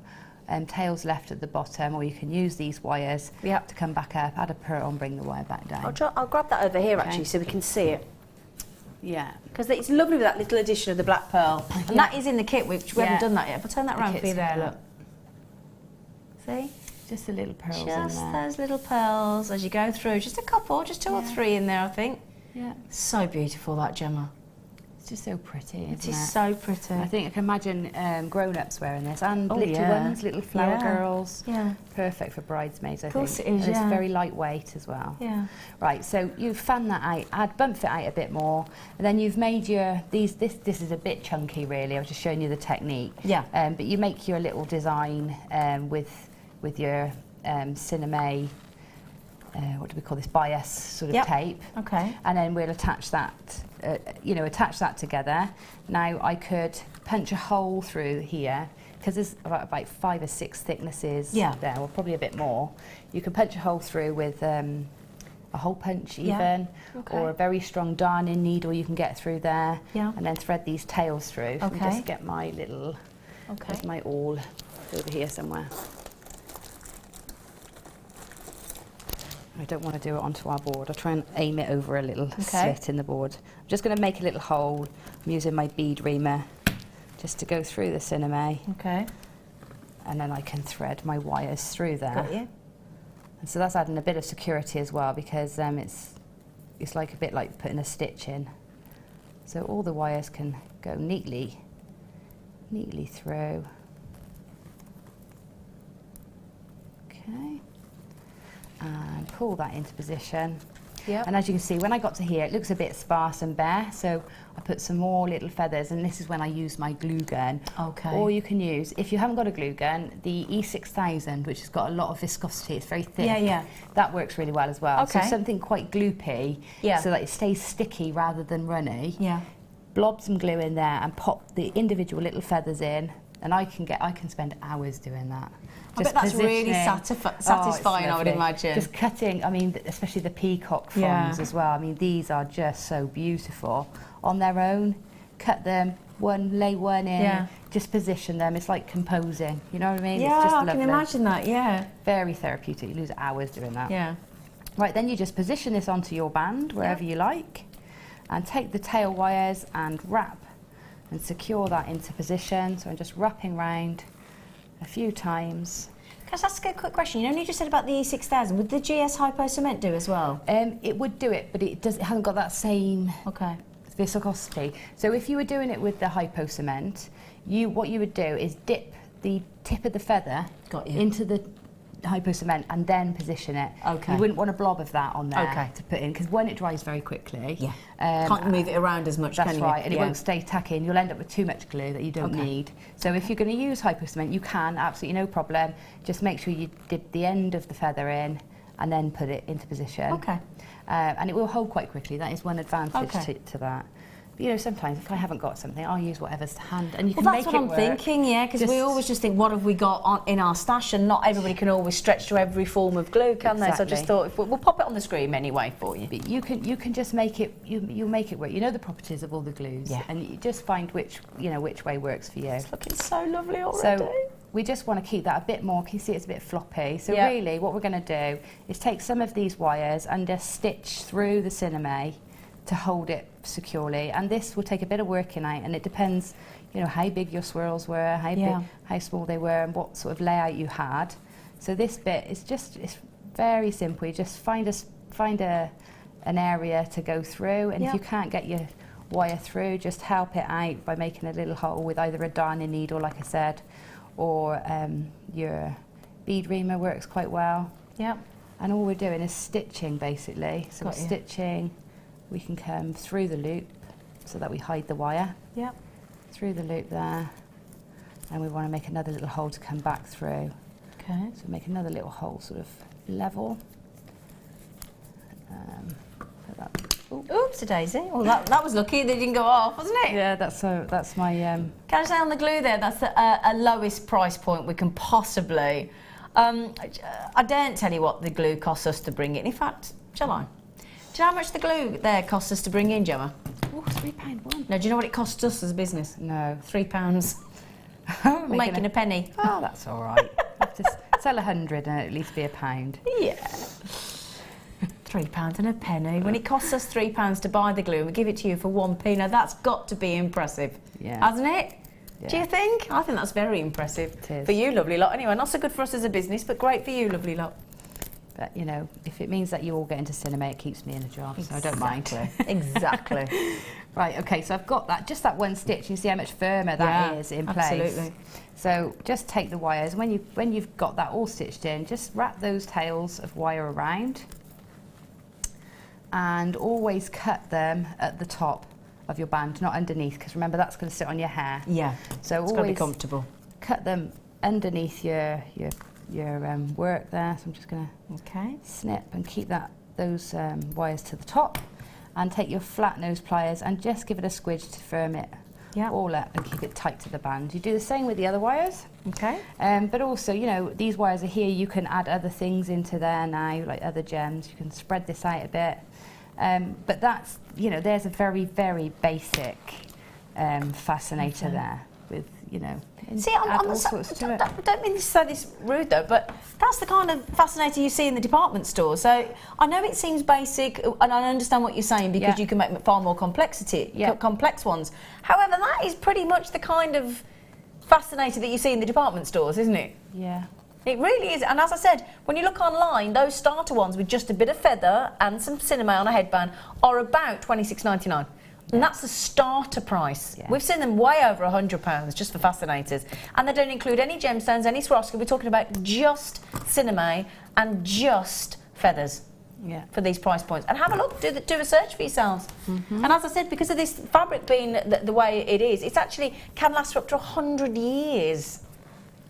tails left at the bottom, or you can use these wires to come back up, add a pearl and bring the wire back down. I'll grab that over here actually so we can see it. Yeah, because it's lovely with that little addition of the black pearl. And that is in the kit, which we haven't done that yet. But turn that around for you there, look. See? Just the little pearls in there. Just those little pearls as you go through. Just a couple, just 2 or 3 in there, I think. Yeah. So beautiful, that Gemma. It's just so pretty, isn't it? It is so pretty. I think I can imagine grown-ups wearing this, and little ones, little flower girls. Yeah. Perfect for bridesmaids, I think. Of course it is, and it's very lightweight as well. Yeah. Right, so you fan that out, bump it out a bit more, and then you've made your, this is a bit chunky really, I was just showing you the technique. Yeah. But you make your little design with your Cinem, what do we call this, bias sort of tape. Okay. And then we'll attach that, attach that together. Now I could punch a hole through here, because there's about 5 or 6 thicknesses there, or probably a bit more. You can punch a hole through with a hole punch even, or a very strong darning needle you can get through there, and then thread these tails through. Okay. And just get my little, there's my awl over here somewhere. I don't want to do it onto our board. I'll try and aim it over a little slit in the board. I'm just going to make a little hole. I'm using my bead reamer just to go through the Cinem. Okay. And then I can thread my wires through there. Got you. And so that's adding a bit of security as well, because it's like a bit like putting a stitch in. So all the wires can go neatly through. Okay. And pull that into position. Yep. And as you can see, when I got to here, it looks a bit sparse and bare, so I put some more little feathers, and this is when I use my glue gun. Okay. Or you can use, if you haven't got a glue gun, the E6000, which has got a lot of viscosity, it's very thick. Yeah, yeah. That works really well as well. Okay. So something quite gloopy, so that it stays sticky rather than runny. Yeah. Blob some glue in there and pop the individual little feathers in, and I can spend hours doing that. I bet that's really satisfying, I would imagine. Just cutting, I mean, especially the peacock fronds as well. I mean, these are just so beautiful on their own. Cut them, lay one in, just position them. It's like composing, you know what I mean? Yeah, it's just I can imagine that, yeah. Very therapeutic. You lose hours doing that. Yeah. Right, then you just position this onto your band, wherever you like, and take the tail wires and wrap and secure that into position. So I'm just wrapping round a few times. Can I just ask a quick question? You know, you just said about the E6000. Would the GS Hypo Cement do as well? It would do it, but it hasn't got that same viscosity. So if you were doing it with the Hypo Cement, what you would do is dip the tip of the feather into the Hypo Cement and then position it. Okay. You wouldn't want a blob of that on there to put in, because when it dries very quickly, can't move it around as much, can you? That's right, and it won't stay tacky, and you'll end up with too much glue that you don't need. So if you're going to use Hypo Cement, you can, absolutely no problem. Just make sure you dip the end of the feather in and then put it into position. Okay. And it will hold quite quickly. That is one advantage to that. But, you know, sometimes if I haven't got something, I'll use whatever's to hand, and you can make it work. That's what I'm thinking, because we always just think, what have we got in our stash, and not everybody can always stretch to every form of glue, can they? So I just thought, we'll pop it on the screen anyway for you. But you can just make it, you'll make it work. You know the properties of all the glues, and you just find which way works for you. It's looking so lovely already. So we just want to keep that a bit more. Can you see it's a bit floppy? So really, what we're going to do is take some of these wires and just stitch through the Cinem to hold it securely, and this will take a bit of working out, and it depends, you know, how big your swirls were, how small they were, and what sort of layout you had. So this bit is it's very simple. You just find an area to go through, and if you can't get your wire through, just help it out by making a little hole with either a darning needle, like I said, or your bead reamer works quite well. Yep. And all we're doing is stitching, basically. So we're stitching. We can come through the loop so that we hide the wire. Yep. Through the loop there. And we want to make another little hole to come back through. Okay. So make another little hole sort of level. Oopsie daisy. Well, that was lucky they didn't go off, wasn't it? Yeah, that's my... Can I say on the glue there, that's a lowest price point we can possibly... I daren't tell you what the glue costs us to bring in. In fact, shall I? Do you know how much the glue there costs us to bring in, Gemma? Oh, £3 one. No, do you know what it costs us as a business? No. £3. We're making a penny. Oh, that's all right. Have to sell 100 and at least be £1. Yeah. £3 and a penny. When it costs us £3 to buy the glue, we give it to you for 1p. Now that's got to be impressive, hasn't it? Yeah. Do you think? I think that's very impressive. It is. For you, lovely lot. Anyway, not so good for us as a business, but great for you, lovely lot. But, you know, if it means that you all get into Cinem, it keeps me in a job, so I don't mind. Exactly. Right, okay, so I've got that, just that one stitch. You see how much firmer that is in place. Absolutely. So just take the wires. When you've got that all stitched in, just wrap those tails of wire around, and always cut them at the top of your band, not underneath, because remember that's going to sit on your hair. Yeah. So it's got to be comfortable. Cut them underneath your work there. So I'm just going to snip and keep those wires to the top, and take your flat nose pliers and just give it a squidge to firm it all up and keep it tight to the band. You do the same with the other wires. Okay. But also, you know, these wires are here. You can add other things into there now, like other gems. You can spread this out a bit. But that's, you know, there's a very, very basic fascinator there with, you know. See, I don't mean to say this rude though, but that's the kind of fascinator you see in the department store. So I know it seems basic, and I understand what you're saying because you can make far more complex ones. However, that is pretty much the kind of fascinator that you see in the department stores, isn't it? Yeah. It really is. And as I said, when you look online, those starter ones with just a bit of feather and some cinema on a headband are about $26.99. And that's the starter price. Yeah. We've seen them way over £100 just for fascinators. And they don't include any gemstones, any Swarovski. We're talking about just cinema and just feathers for these price points. And have a look, do a search for yourselves. And as I said, because of this fabric being the way it is, it actually can last for up to 100 years.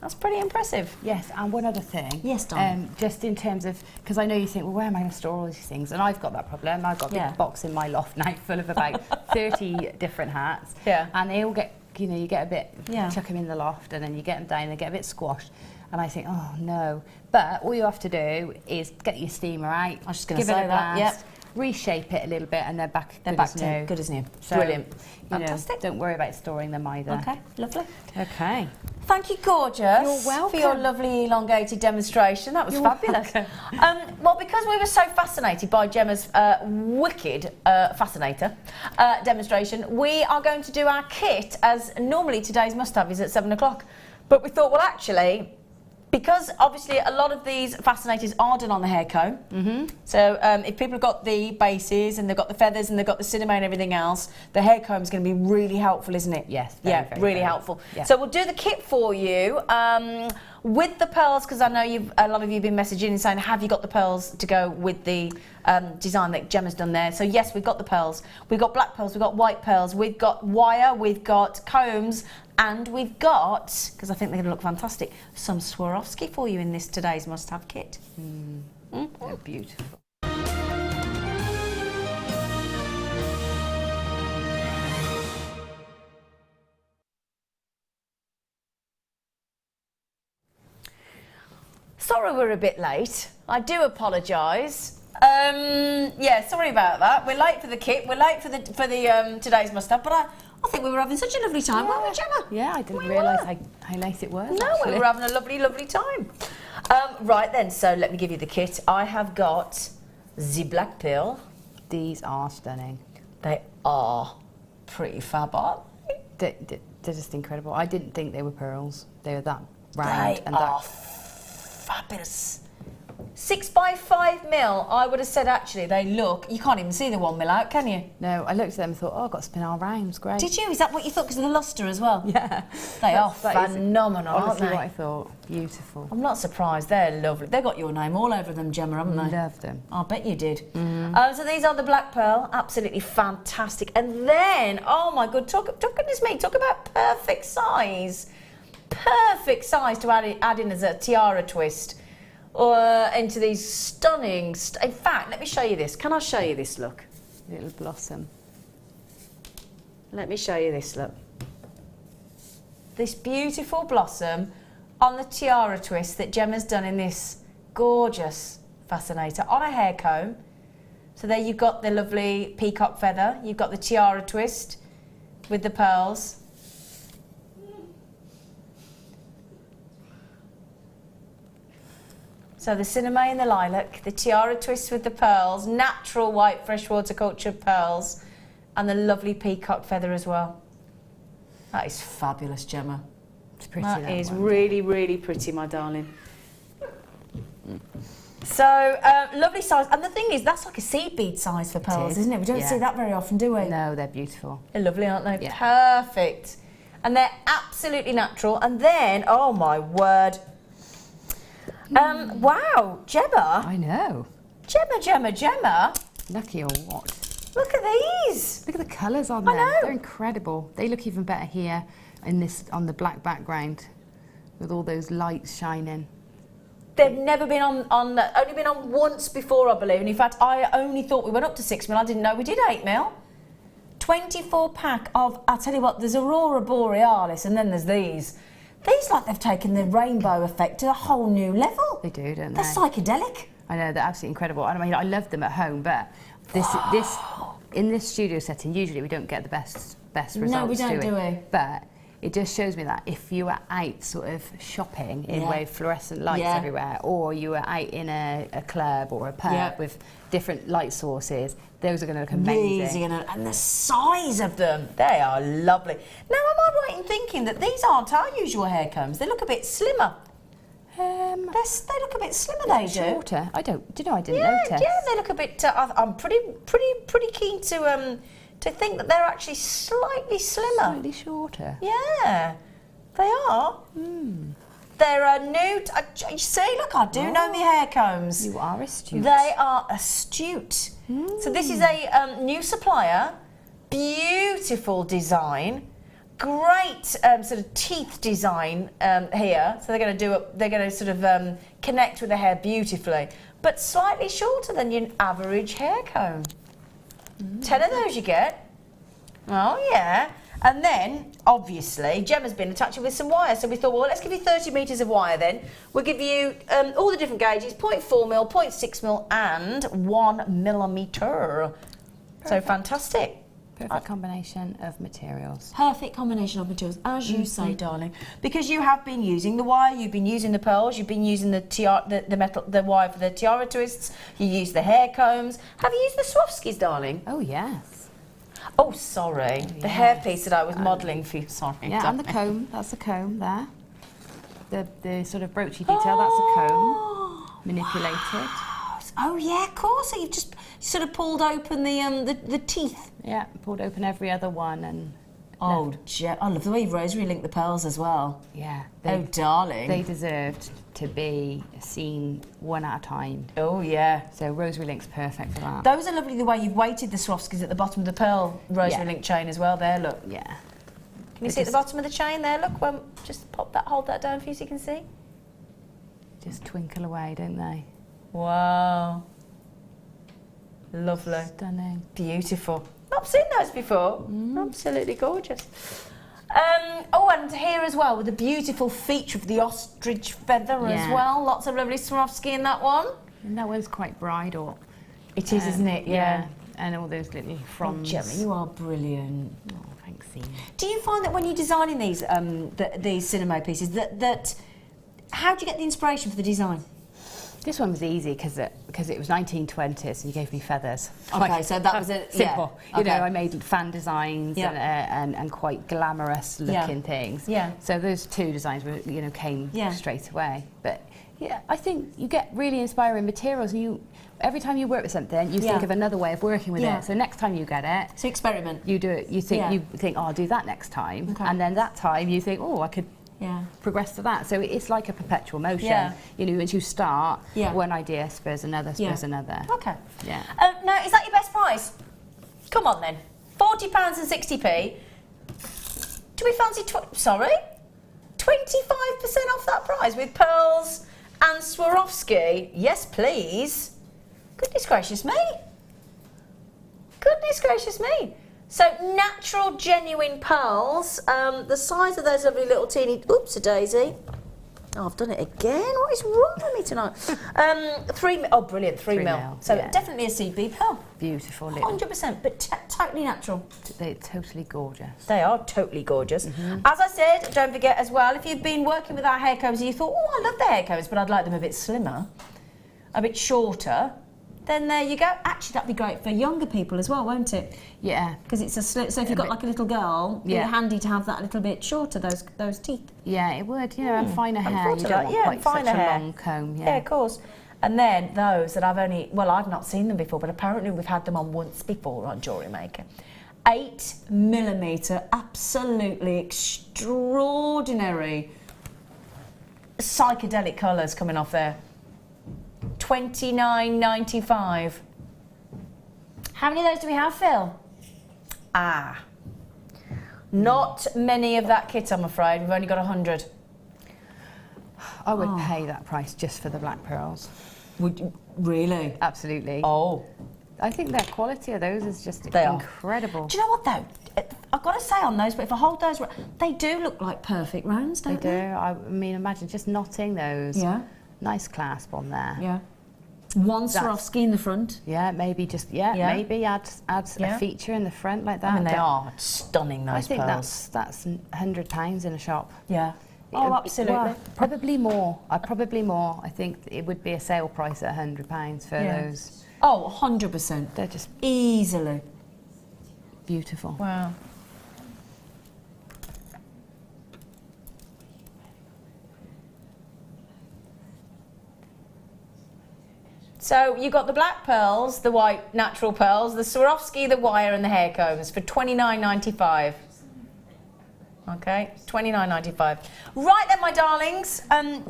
That's pretty impressive. Yes, and one other thing. Yes, Don. Just in terms of, because I know you think, well, where am I going to store all these things? And I've got that problem. I've got a big box in my loft now full of about 30 different hats. Yeah. And they all get, you know, you get a bit, chuck them in the loft, and then you get them down, they get a bit squashed. And I think, oh no. But all you have to do is get your steamer out. I was just going to say that. Reshape it a little bit, and they're back good as new. So, brilliant. Fantastic. Don't worry about storing them either. Okay, lovely. Okay. Thank you, gorgeous. You're welcome. For your lovely elongated demonstration. That was fabulous. Well, because we were so fascinated by Gemma's wicked Fascinator demonstration, we are going to do our kit as normally today's must-have is at 7 o'clock. But we thought, well, actually, because obviously a lot of these fascinators are done on the hair comb, so if people have got the bases and they've got the feathers and they've got the cinema and everything else, the hair comb is going to be really helpful, isn't it? Yes, very helpful. Yeah. So we'll do the kit for you with the pearls, because I know a lot of you have been messaging and saying, have you got the pearls to go with the design that Gemma's done there? So yes, we've got the pearls. We've got black pearls, we've got white pearls, we've got wire, we've got combs, and we've got, because I think they're going to look fantastic, some Swarovski for you in this today's must-have kit. They're beautiful. Sorry we're a bit late. I do apologise. Sorry about that. We're late for the kit. We're late for the today's must-have, but I think we were having such a lovely time, weren't we, Gemma? Yeah, I didn't realise how late it was. No, we were having a lovely, lovely time. Right then, so let me give you the kit. I have got the black pearl. These are stunning. They are pretty fab, aren't they? They're just incredible. I didn't think they were pearls. They were that round. They are fabulous. 6x5 mil, I would have said actually they look, you can't even see the 1 mil out, can you? No, I looked at them and thought, oh, I've got spinel rounds, great. Did you? Is that what you thought because of the lustre as well? Yeah. They are phenomenal, aren't they? Honestly, what I thought. Beautiful. I'm not surprised, they're lovely. They've got your name all over them, Gemma, haven't they? Love them. I bet you did. So these are the black pearl, absolutely fantastic. And then, oh my God, goodness me, talk about perfect size. Perfect size to add in as a tiara twist. Or into these stunning, in fact, let me show you this. Can I show you this, look? Little blossom. Let me show you this, look. This beautiful blossom on the tiara twist that Gemma's done in this gorgeous fascinator on a hair comb. So there you've got the lovely peacock feather, you've got the tiara twist with the pearls. So the cinnamon and the lilac, the tiara twist with the pearls, natural white freshwater cultured pearls, and the lovely peacock feather as well. That is fabulous, Gemma. It's pretty. That is really, really pretty, my darling. So, lovely size. And the thing is, that's like a seed bead size for pearls, isn't it? We don't see that very often, do we? No, they're beautiful. They're lovely, aren't they? Yeah. Perfect. And they're absolutely natural. And then, oh my word. Wow, Gemma. I know. Gemma. Lucky or what? Look at these. Look at the colours on them. They're incredible. They look even better here in this on the black background with all those lights shining. They've never been only been on once before, I believe. And in fact, I only thought we went up to 6 mil. I didn't know we did 8 mil. 24 pack of, I'll tell you what, there's Aurora Borealis and then there's these. These, like, they've taken the rainbow effect to a whole new level. They do, don't they? They're psychedelic. I know, they're absolutely incredible. I mean, I love them at home, but in this studio setting, usually we don't get the best results. No, we don't, do we? But it just shows me that if you were out sort of shopping in with fluorescent lights everywhere, or you were out in a club or a pub with different light sources, those are going to look amazing. And the size of them, they are lovely. Now, am I right in thinking that these aren't our usual hair combs? They look a bit slimmer. They look a bit slimmer, they do. Shorter. I don't. Do you know? I didn't notice. Yeah, they look a bit. I'm pretty keen to think that they're actually slightly slimmer. Slightly shorter. Yeah, they are. They're new. You see, look, I do know my hair combs. You are astute. They are astute. So this is a new supplier. Beautiful design. Great sort of teeth design here. So they're going to sort of connect with the hair beautifully, but slightly shorter than your average hair comb. 10 of those you get. Oh yeah. And then, obviously, Gemma's been attaching with some wire, so we thought, well, let's give you 30 metres of wire then. We'll give you all the different gauges, 0.4mm, 0.6mm and 1mm. So fantastic. Perfect combination of materials. Perfect combination of materials, as you say, darling. Because you have been using the wire, you've been using the pearls, you've been using the wire for the tiara twists, you use the hair combs. Have you used the Swarovskis, darling? Oh, yes. Oh, sorry. The hairpiece that I was modelling for you, sorry. Yeah, darling. And the comb, that's the comb there. The sort of broochy detail, that's a comb, manipulated. Wow. Oh, yeah, of course. So you've just sort of pulled open the teeth. Yeah, pulled open every other one and... Oh, I love the way you've rosary linked the pearls as well. Yeah. Oh, darling. They deserved to be seen one at a time. Oh, yeah. So rosary link's perfect for that. Those are lovely the way you've weighted the Swarovskis at the bottom of the pearl rosary link chain as well there, look. Yeah. Can you see at the bottom of the chain there, look? Well, just hold that down for you so you can see. Just twinkle away, don't they? Wow. Lovely. Stunning. Beautiful. Not seen those before. Absolutely gorgeous. Oh, and here as well with a beautiful feature of the ostrich feather as well. Lots of lovely Swarovski in that one. And that one's quite bridal. It is, isn't it? Yeah. And all those little fronds. Oh, Gemma, you are brilliant. Oh, thanks, Zena. Do you find that when you're designing these Cinem pieces, that how do you get the inspiration for the design? This one was easy because it was 1920s and you gave me feathers. Okay, so that was it. Simple. Yeah. You know, I made fan designs and quite glamorous looking things. Yeah. So those two designs were, came straight away. But yeah, I think you get really inspiring materials and every time you work with something, you think of another way of working with it. So next time you get it, so experiment. You do it. You think, oh, I'll do that next time, and then that time you think, oh, I could. Progress to that. So it's like a perpetual motion. As you start, one idea spurs another, Okay. Yeah. Now, is that your best price? Come on then. £40 and 60p. Do we fancy 25% off that price with pearls and Swarovski? Yes, please. Goodness gracious me. Goodness gracious me. So natural, genuine pearls. The size of those lovely little teeny... Oops, a daisy. Oh, I've done it again. What is wrong with me tonight? 3 oh, brilliant, 3 mil. So definitely a CB pearl. Beautiful. Little. 100%, but totally natural. They're totally gorgeous. They are totally gorgeous. As I said, don't forget as well, if you've been working with our hair combs and you thought, oh, I love the hair combs, but I'd like them a bit slimmer, a bit shorter, then there you go. Actually, that'd be great for younger people as well, won't it? Yeah. Because it's so if you've got like a little girl, it'd be handy to have that a little bit shorter, those teeth. Yeah, it would. And finer hair. You don't want quite such a long comb. Yeah, of course. And then those that I've not seen them before, but apparently we've had them on once before on Jewellery Maker. 8mm, absolutely extraordinary psychedelic colours coming off there. $29.95. How many of those do we have, Phil? Not many of that kit, I'm afraid. We've only got 100. I would pay that price just for the black pearls. Would you? Really? Absolutely. Oh. I think the quality of those is just incredible. Do you know what, though? I've got to say on those, but if I hold those, they do look like perfect rounds, don't they? They do. I mean, imagine just knotting those. Yeah. Nice clasp on there. Yeah. One Swarovski in the front. Yeah, maybe just maybe add a feature in the front like that. I mean, they are stunning, those I think pearls. that's £100 in a shop. Yeah. Oh, absolutely. Well, probably more. Probably more. I think it would be a sale price at £100 for those. Oh, 100%. They're just easily beautiful. Wow. So you got the black pearls, the white natural pearls, the Swarovski, the wire, and the hair combs for $29.95. Okay, $29.95. Right then, my darlings.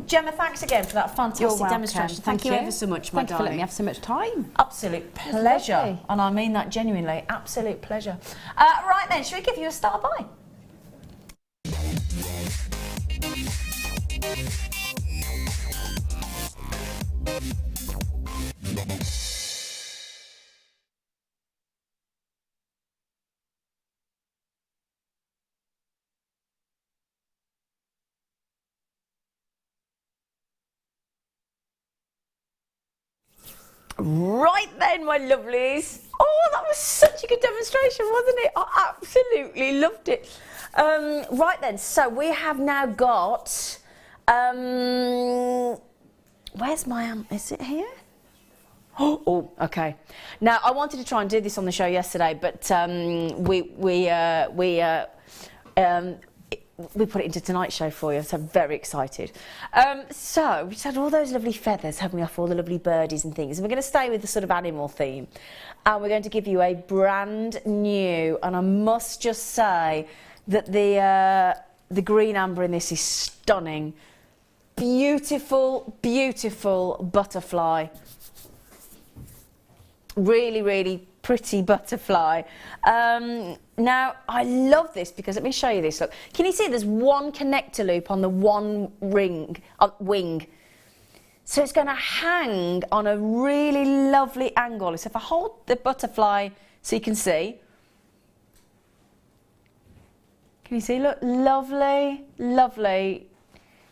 Gemma, thanks again for that fantastic demonstration. Thank you ever so much, my darling. Thank you for letting me have so much time. Absolute pleasure, and I mean that genuinely. Absolute pleasure. Right then, should we give you a star by? Right then, my lovelies. Oh, that was such a good demonstration, wasn't it? I absolutely loved it. Right then, so we have now got... where's my... is it here? Oh, okay. Now, I wanted to try and do this on the show yesterday, but we put it into tonight's show for you, so I'm very excited. So, we just had all those lovely feathers, haven't we, off all the lovely birdies and things. And we're going to stay with the sort of animal theme. And we're going to give you a brand new, and I must just say that the green amber in this is stunning. Beautiful, beautiful butterfly. Really, really pretty butterfly. Now, I love this because, let me show you this, look. Can you see there's one connector loop on the one wing? So it's going to hang on a really lovely angle. So if I hold the butterfly so you can see. Can you see? Look, lovely, lovely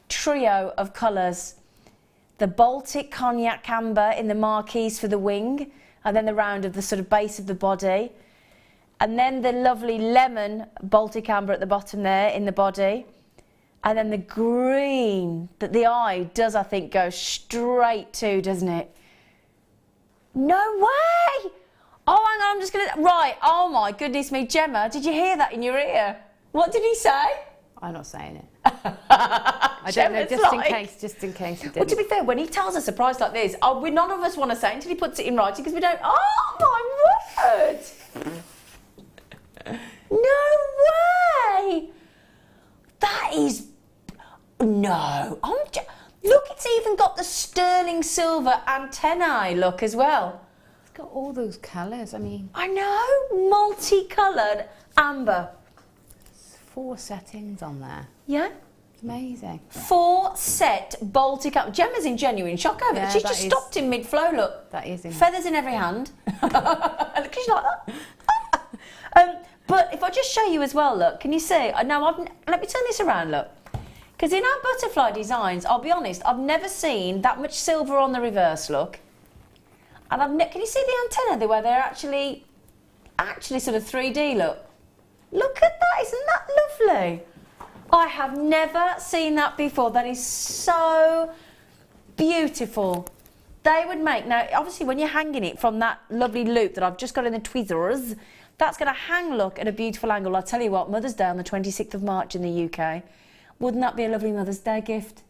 trio of colours. The Baltic Cognac Amber in the marquise for the wing, and then the round of the sort of base of the body. And then the lovely lemon Baltic Amber at the bottom there in the body. And then the green that the eye does, I think, go straight to, doesn't it? No way! Oh, hang on, I'm just going to... Right, oh my goodness me, Gemma, did you hear that in your ear? What did he say? I'm not saying it. I don't know, just in case he didn't. Well, to be fair, when he tells us a price like this, none of us want to say it until he puts it in writing, because we don't... Oh, my word! No way! That is... No. Look, it's even got the sterling silver antennae look as well. It's got all those colours, I mean... I know, multicoloured amber. 4 settings on there. Yeah? It's amazing. 4 set Baltic amber. Gemma's in genuine shock over it. She's just stopped in mid-flow, look. That is in... Feathers in every hand. Look, she's like that. But if I just show you as well, look, can you see? Now, let me turn this around, look. Because in our butterfly designs, I'll be honest, I've never seen that much silver on the reverse, look. And can you see the antenna, where they're actually sort of 3D, look. Look at that, isn't that lovely? I have never seen that before. That is so beautiful. They would make, now obviously when you're hanging it from that lovely loop that I've just got in the tweezers, that's going to hang, look, at a beautiful angle. I'll tell you what, Mother's Day on the 26th of March in the UK. Wouldn't that be a lovely Mother's Day gift?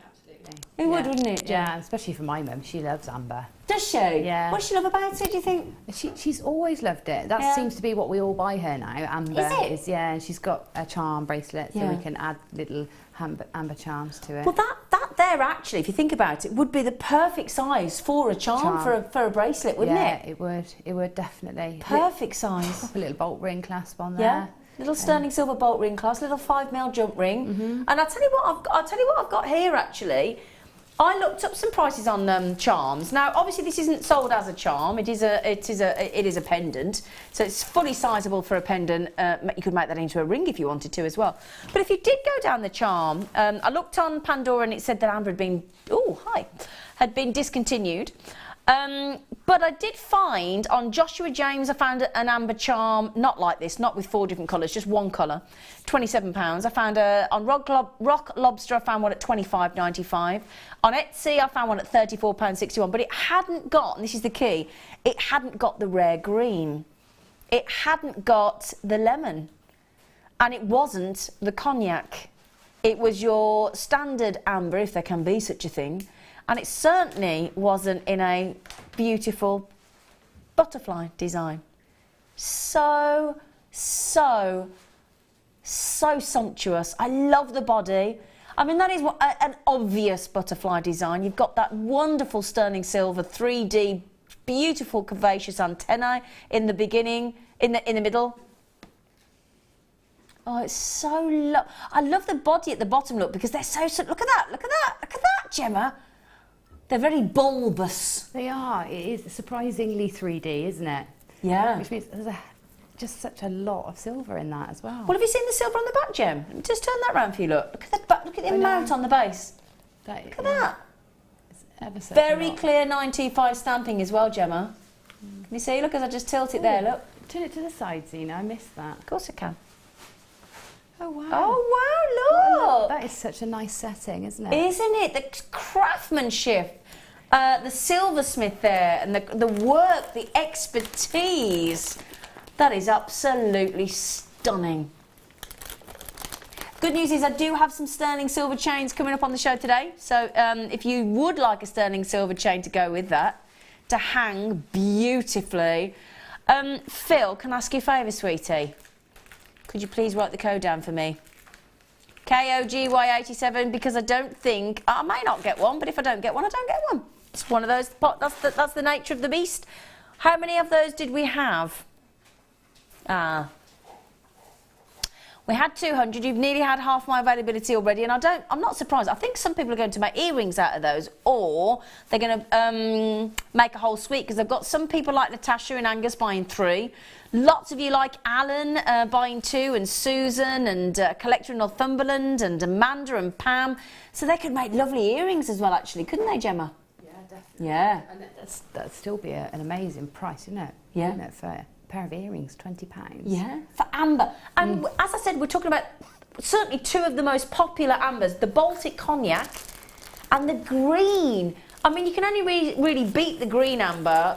Absolutely. It would, wouldn't it, Jen? Yeah, especially for my mum. She loves amber. Does she? Yeah. What does she love about it, do you think? She's always loved it. That seems to be what we all buy her now. Amber is it? Yeah, and she's got a charm bracelet, so we can add little amber charms to it. Well, that there actually, if you think about it, would be the perfect size for a charm. For a bracelet, wouldn't it? Yeah, it would definitely. Perfect size. Pop a little bolt ring clasp on there. Yeah. Little sterling silver bolt ring clasp, little 5mm jump ring. And I'll tell you what I've got here actually. I looked up some prices on charms. Now, obviously, this isn't sold as a charm. It is a pendant, so it's fully sizable for a pendant. You could make that into a ring if you wanted to as well. But if you did go down the charm, I looked on Pandora and it said that amber had been discontinued. But I did find on Joshua James, I found an amber charm, not like this, not with 4 different colours, just one colour, £27. I found on Rock Lobster, I found one at £25.95. On Etsy, I found one at £34.61, but it hadn't got, and this is the key, it hadn't got the rare green. It hadn't got the lemon. And it wasn't the cognac. It was your standard amber, if there can be such a thing. And it certainly wasn't in a beautiful butterfly design. So sumptuous. I love the body. I mean, that is an obvious butterfly design. You've got that wonderful sterling silver 3D, beautiful curvaceous antennae in the beginning, in the middle. Oh, it's so I love the body at the bottom, look, because they're so look at that, look at that, look at that, Gemma. They're very bulbous. They are. It is surprisingly 3D, isn't it? Yeah. Which means there's just such a lot of silver in that as well. Well, have you seen the silver on the back, Gem? Just turn that round for you, look. Look at the back, look at the amount on the base. Look at that. It's ever so very clear 925 stamping as well, Gemma. Can you see? Look, as I just tilt it there, look. Turn it to the side, Zena. I missed that. Of course I can. Oh, wow. Oh, wow, look. That is such a nice setting, isn't it? Isn't it? The craftsmanship, the silversmith there, and the work, the expertise. That is absolutely stunning. Good news is I do have some sterling silver chains coming up on the show today. So if you would like a sterling silver chain to go with that, to hang beautifully. Phil, can I ask you a favour, sweetie? Could you please write the code down for me? KOGY87, because I don't think, I may not get one, but if I don't get one, I don't get one. It's one of those, that's the nature of the beast. How many of those did we have? We had 200, you've nearly had half my availability already, and I'm not surprised. I think some people are going to make earrings out of those, or they're going to make a whole suite, because I've got some people like Natasha and Angus buying 3. Lots of you like Alan buying 2, and Susan, and Collector in Northumberland, and Amanda and Pam. So they could make lovely earrings as well, actually, couldn't they, Gemma? Yeah, definitely. Yeah. And that'd still be an amazing price, isn't it? Yeah. Isn't it, for a pair of earrings, £20. Yeah, for amber. And as I said, we're talking about certainly 2 of the most popular ambers, the Baltic Cognac and the green. I mean, you can only really beat the green amber.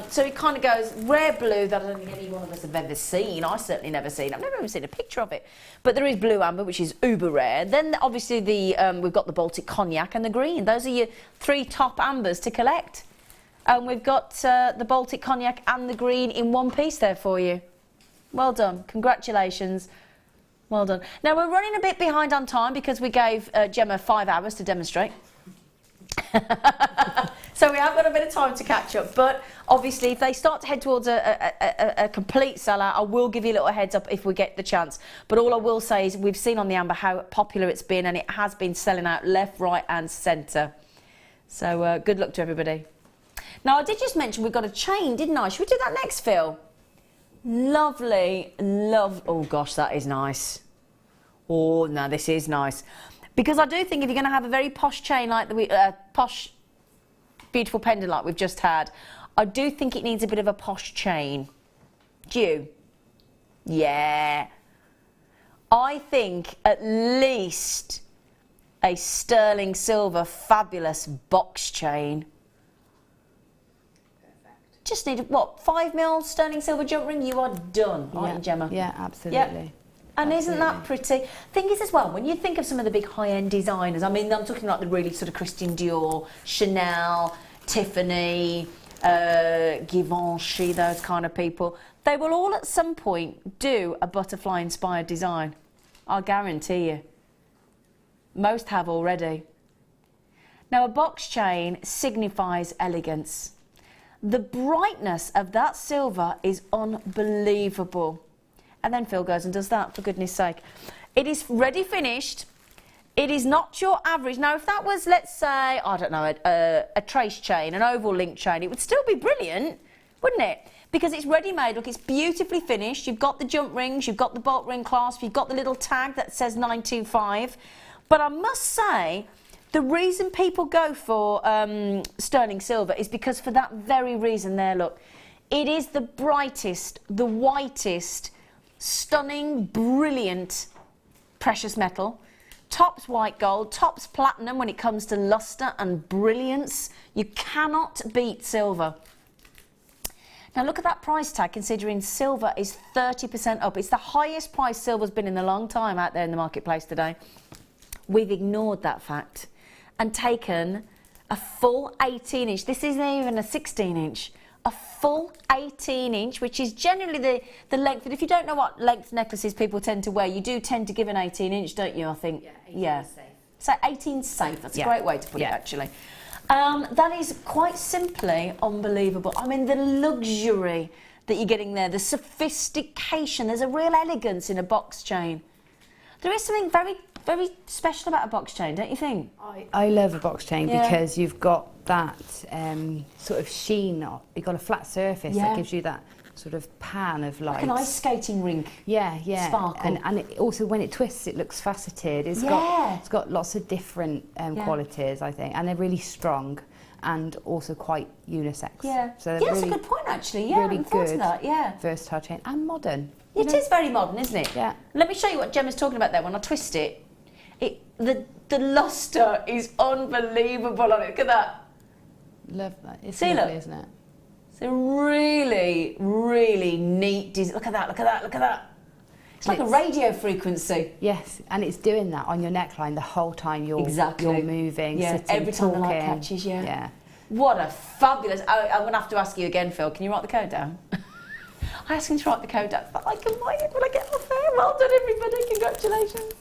So it kind of goes rare blue that I don't think any one of us have ever seen. I've certainly never seen. I've never even seen a picture of it. But there is blue amber, which is uber rare. Then obviously we've got the Baltic Cognac and the green. Those are your 3 top ambers to collect. And we've got the Baltic Cognac and the green in one piece there for you. Well done. Congratulations. Well done. Now, we're running a bit behind on time because we gave Gemma 5 hours to demonstrate. So we have got a bit of time to catch up. But obviously, if they start to head towards a complete sellout, I will give you a little heads up if we get the chance. But all I will say is we've seen on the amber how popular it's been, and it has been selling out left, right and centre. So good luck to everybody. Now, I did just mention we've got a chain, didn't I? Should we do that next, Phil? Lovely, oh gosh, that is nice. Oh, no, this is nice. Because I do think if you're going to have a very posh chain like the posh, beautiful pendant like we've just had, I do think it needs a bit of a posh chain. Do you? Yeah. I think at least a sterling silver fabulous box chain. Just need, what, 5mm sterling silver jump ring? You are done, aren't you, Gemma? Yeah, absolutely. Yeah. And isn't that pretty? Thing is as well, when you think of some of the big high-end designers, I mean, I'm talking like the really sort of Christian Dior, Chanel, Tiffany, Givenchy, those kind of people, they will all at some point do a butterfly-inspired design. I'll guarantee you. Most have already. Now, a box chain signifies elegance. The brightness of that silver is unbelievable. And then Phil goes and does that, for goodness sake. It is ready finished. It is not your average. Now, if that was, let's say, I don't know, a trace chain, an oval link chain, it would still be brilliant, wouldn't it? Because it's ready-made. Look, it's beautifully finished. You've got the jump rings, you've got the bolt ring clasp, you've got the little tag that says 925. But I must say, The reason people go for sterling silver is because for that very reason there, look. It is the brightest, the whitest, stunning, brilliant precious metal. Tops white gold, tops platinum when it comes to luster and brilliance. You cannot beat silver. Now look at that price tag, considering silver is 30% up. It's the highest price silver's been in a long time out there in the marketplace today. We've ignored that fact and taken a full 18-inch. This isn't even a 16-inch. A full 18-inch, which is generally the length. And if you don't know what length necklaces people tend to wear, you do tend to give an 18-inch, don't you, I think? Yeah, 18 safe. So 18 safe, that's a great way to put it, actually. That is quite simply unbelievable. I mean, the luxury that you're getting there, the sophistication, there's a real elegance in a box chain. There is something very, very special about a box chain, don't you think? I love a box chain because you've got that sort of sheen. You've got a flat surface that gives you that sort of pan of light. Like an ice skating rink. Yeah, yeah. Sparkle. And it also, when it twists, it looks faceted. It's got lots of different qualities, I think, and they're really strong and also quite unisex. Yeah, so that's a good point, actually. Yeah, really good, that, versatile chain and modern. It is very modern, isn't it? Yeah. Let me show you what Gemma's talking about there. When I twist it, the luster is unbelievable on it. Look at that. Love that. It's See, lovely, look. isn't it? It's a really, really neat design. Look at that, look at that, look at that. It's like a radio frequency. Yes, and it's doing that on your neckline the whole time you're moving, sitting, every time talking. the light catches, yeah. What a fabulous... I'm going to have to ask you again, Phil. Can you write the code down? I asked him to write the code down, but I can write it when I get off there. Well done, everybody. Congratulations.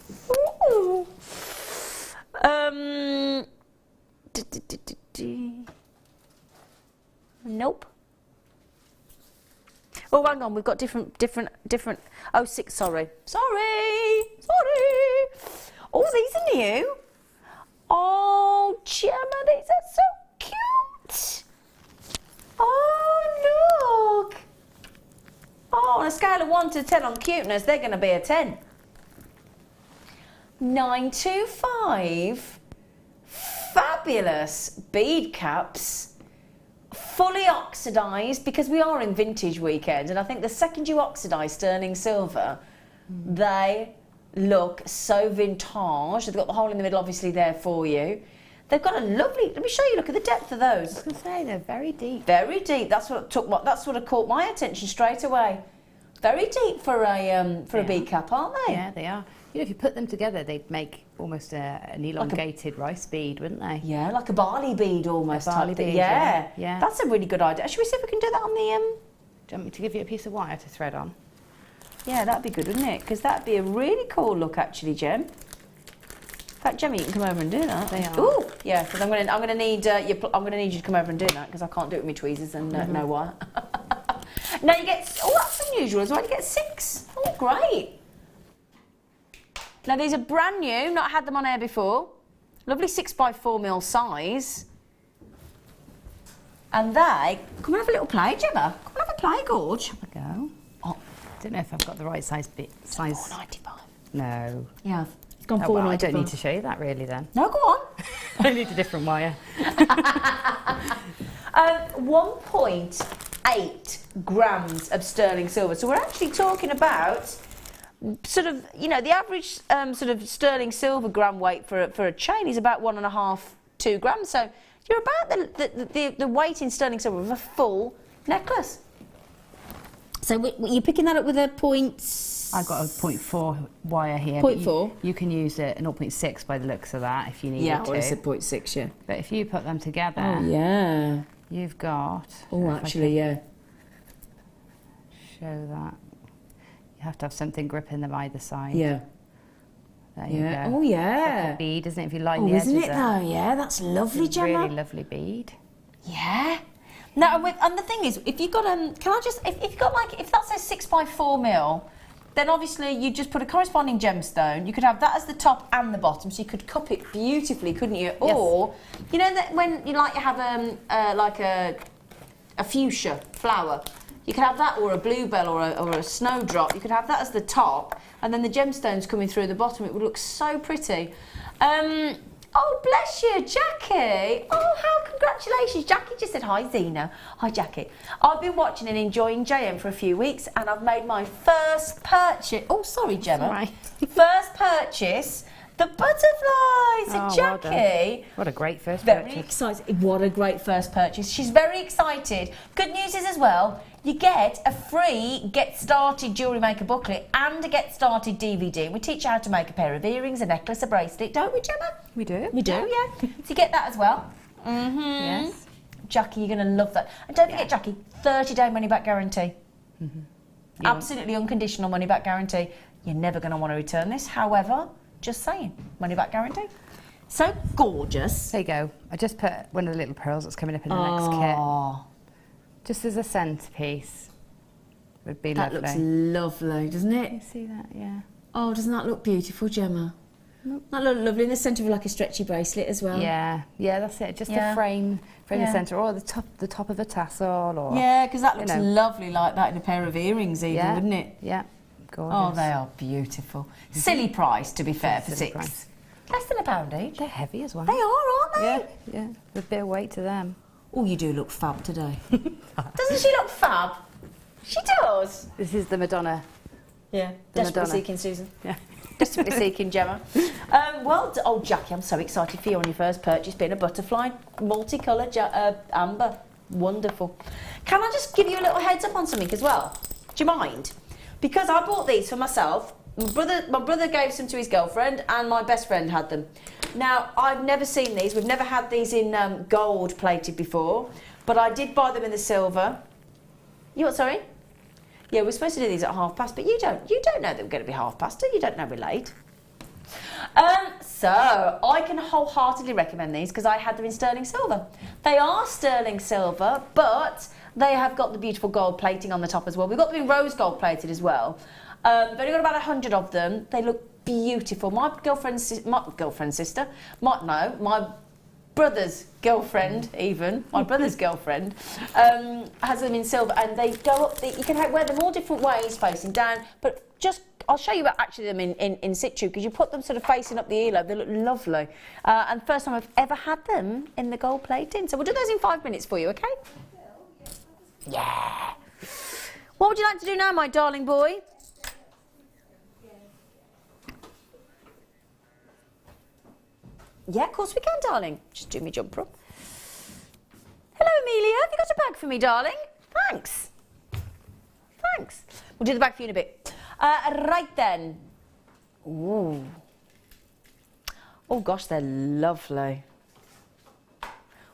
Nope. Oh, hang on. We've got different. Oh, six. Sorry. Oh, these are new. Oh, Gemma, these are so cute. Oh, look. Oh, on a scale of 1 to 10 on cuteness, they're going to be a 10. 925. Fabulous bead caps. Fully oxidised, because we are in vintage weekend, and I think the second you oxidise sterling silver, they look so vintage. They've got the hole in the middle obviously there for you. They've got a lovely, let me show you, look at the depth of those. I was going to say, they're very deep. Very deep. That's what caught my attention straight away. Very deep for a bead cap, aren't they? Yeah, they are. You know, if you put them together, they'd make almost an elongated rice bead, wouldn't they? Yeah, like a barley bead almost. A barley bead, yeah. Yeah. That's a really good idea. Should we see if we can do that on the... Do you want me to give you a piece of wire to thread on? Yeah, that'd be good, wouldn't it? Because that'd be a really cool look, actually, Gem. In fact, Gemma, you can come over and do that. They are. Ooh, yeah, because I'm gonna need you to come over and do that, because I can't do it with my tweezers and no wire. Now you get, that's unusual as well. You get 6. Oh, great. Now these are brand new, not had them on air before. Lovely 6x4mm size. And they, come and have a little play, Gemma. Come and have a play, Gorge. Have a go. Oh, I don't know if I've got the right size bit. Size. $4.95. No. Yeah, it's gone $4.95. Well, I don't need to show you that really then. No, go on. I need a different wire. 1.8 grams of sterling silver. So we're actually talking about sort of, you know, the average sort of sterling silver gram weight for a chain is about 1.5, 2 grams. So you're about the weight in sterling silver of a full necklace. So you're picking that up with a point... I've got a 0.4 wire here. 0.4? You can use a 0.6 by the looks of that if you need yeah, it to. Yeah, I said 0.6, yeah. But if you put them together... Oh, yeah. You've got... Oh, actually, yeah. Show that. You have to have something gripping them either side. Yeah. There you go. Oh, yeah. It's like a bead, isn't it? If you line the edges isn't it up. though? Yeah, that's lovely, Gemma. Really lovely bead. Yeah. No, and the thing is, if you've got can I just, if you've got like, if that's a 6x4mm, then obviously you just put a corresponding gemstone. You could have that as the top and the bottom, so you could cup it beautifully, couldn't you? Yes. Or, you know that when you like to have like a fuchsia flower, you could have that, or a bluebell, or a snowdrop. You could have that as the top, and then the gemstones coming through the bottom. It would look so pretty. Oh, bless you, Jackie. Oh, how congratulations. Jackie just said, hi, Zena. Hi, Jackie. I've been watching and enjoying JM for a few weeks, and I've made my first purchase. Oh, sorry, Gemma. All right. First purchase, the butterflies. Oh, Jackie. well, what a great first Very purchase. excited. What a great first purchase. She's very excited. Good news is as well, you get a free Get Started Jewellery Maker booklet and a Get Started DVD. We teach you how to make a pair of earrings, a necklace, a bracelet, don't we, Gemma? We do. We do, yeah. So you get that as well. Yes. Jackie, you're going to love that. And don't forget, Jackie, 30-day money-back guarantee. Absolutely unconditional money-back guarantee. You're never going to want to return this. However, just saying, money-back guarantee. So gorgeous. There you go. I just put one of the little pearls that's coming up in the next kit. Oh, Just as a centerpiece. Would be that lovely. looks lovely, doesn't it? You see that? Yeah. Oh, doesn't that look beautiful, Gemma? That look lovely in the centre of like a stretchy bracelet as well. Yeah, yeah, that's it. Just Yeah. the frame in Yeah. the centre, or the top of a tassel, or Yeah, because that looks you know. lovely like that in a pair of earrings even, yeah, wouldn't it? Yeah, gorgeous. Oh, they are beautiful. Silly price, to be fair, for Silly six. price. Less than £1 each. They're heavy as well. They are, aren't they? Yeah, yeah. There's a bit of weight to them. Oh, you do look fab today. Doesn't she look fab? She does. This is the Madonna. Yeah. The Desperately Madonna. seeking Susan. Yeah. Desperately seeking Gemma. Oh, Jackie, I'm so excited for you on your first purchase, being a butterfly, multicolour amber. Wonderful. Can I just give you a little heads up on something as well? Do you mind? Because I bought these for myself. My brother gave some to his girlfriend, and my best friend had them. Now, I've never seen these. We've never had these in gold plated before, but I did buy them in the silver. You what, sorry? Yeah, we're supposed to do these at past, but you don't know that we're going to be past, do you? You don't know we're late. So I can wholeheartedly recommend these because I had them in sterling silver. They are sterling silver, but they have got the beautiful gold plating on the top as well. We've got them in rose gold plated as well. We've only got about 100 of them. They look beautiful. My brother's girlfriend, even my brother's girlfriend, has them in silver, and they go up. You can wear them all different ways, facing down. But I'll show you actually them in situ, because you put them sort of facing up the earlobe. They look lovely, and first time I've ever had them in the gold plating. So we'll do those in 5 minutes for you, okay? Yeah. What would you like to do now, my darling boy? Yeah, of course we can, darling. Just do me jumper up. Hello, Amelia. Have you got a bag for me, darling? Thanks. Thanks. We'll do the bag for you in a bit. Right then. Ooh. Oh, gosh, they're lovely.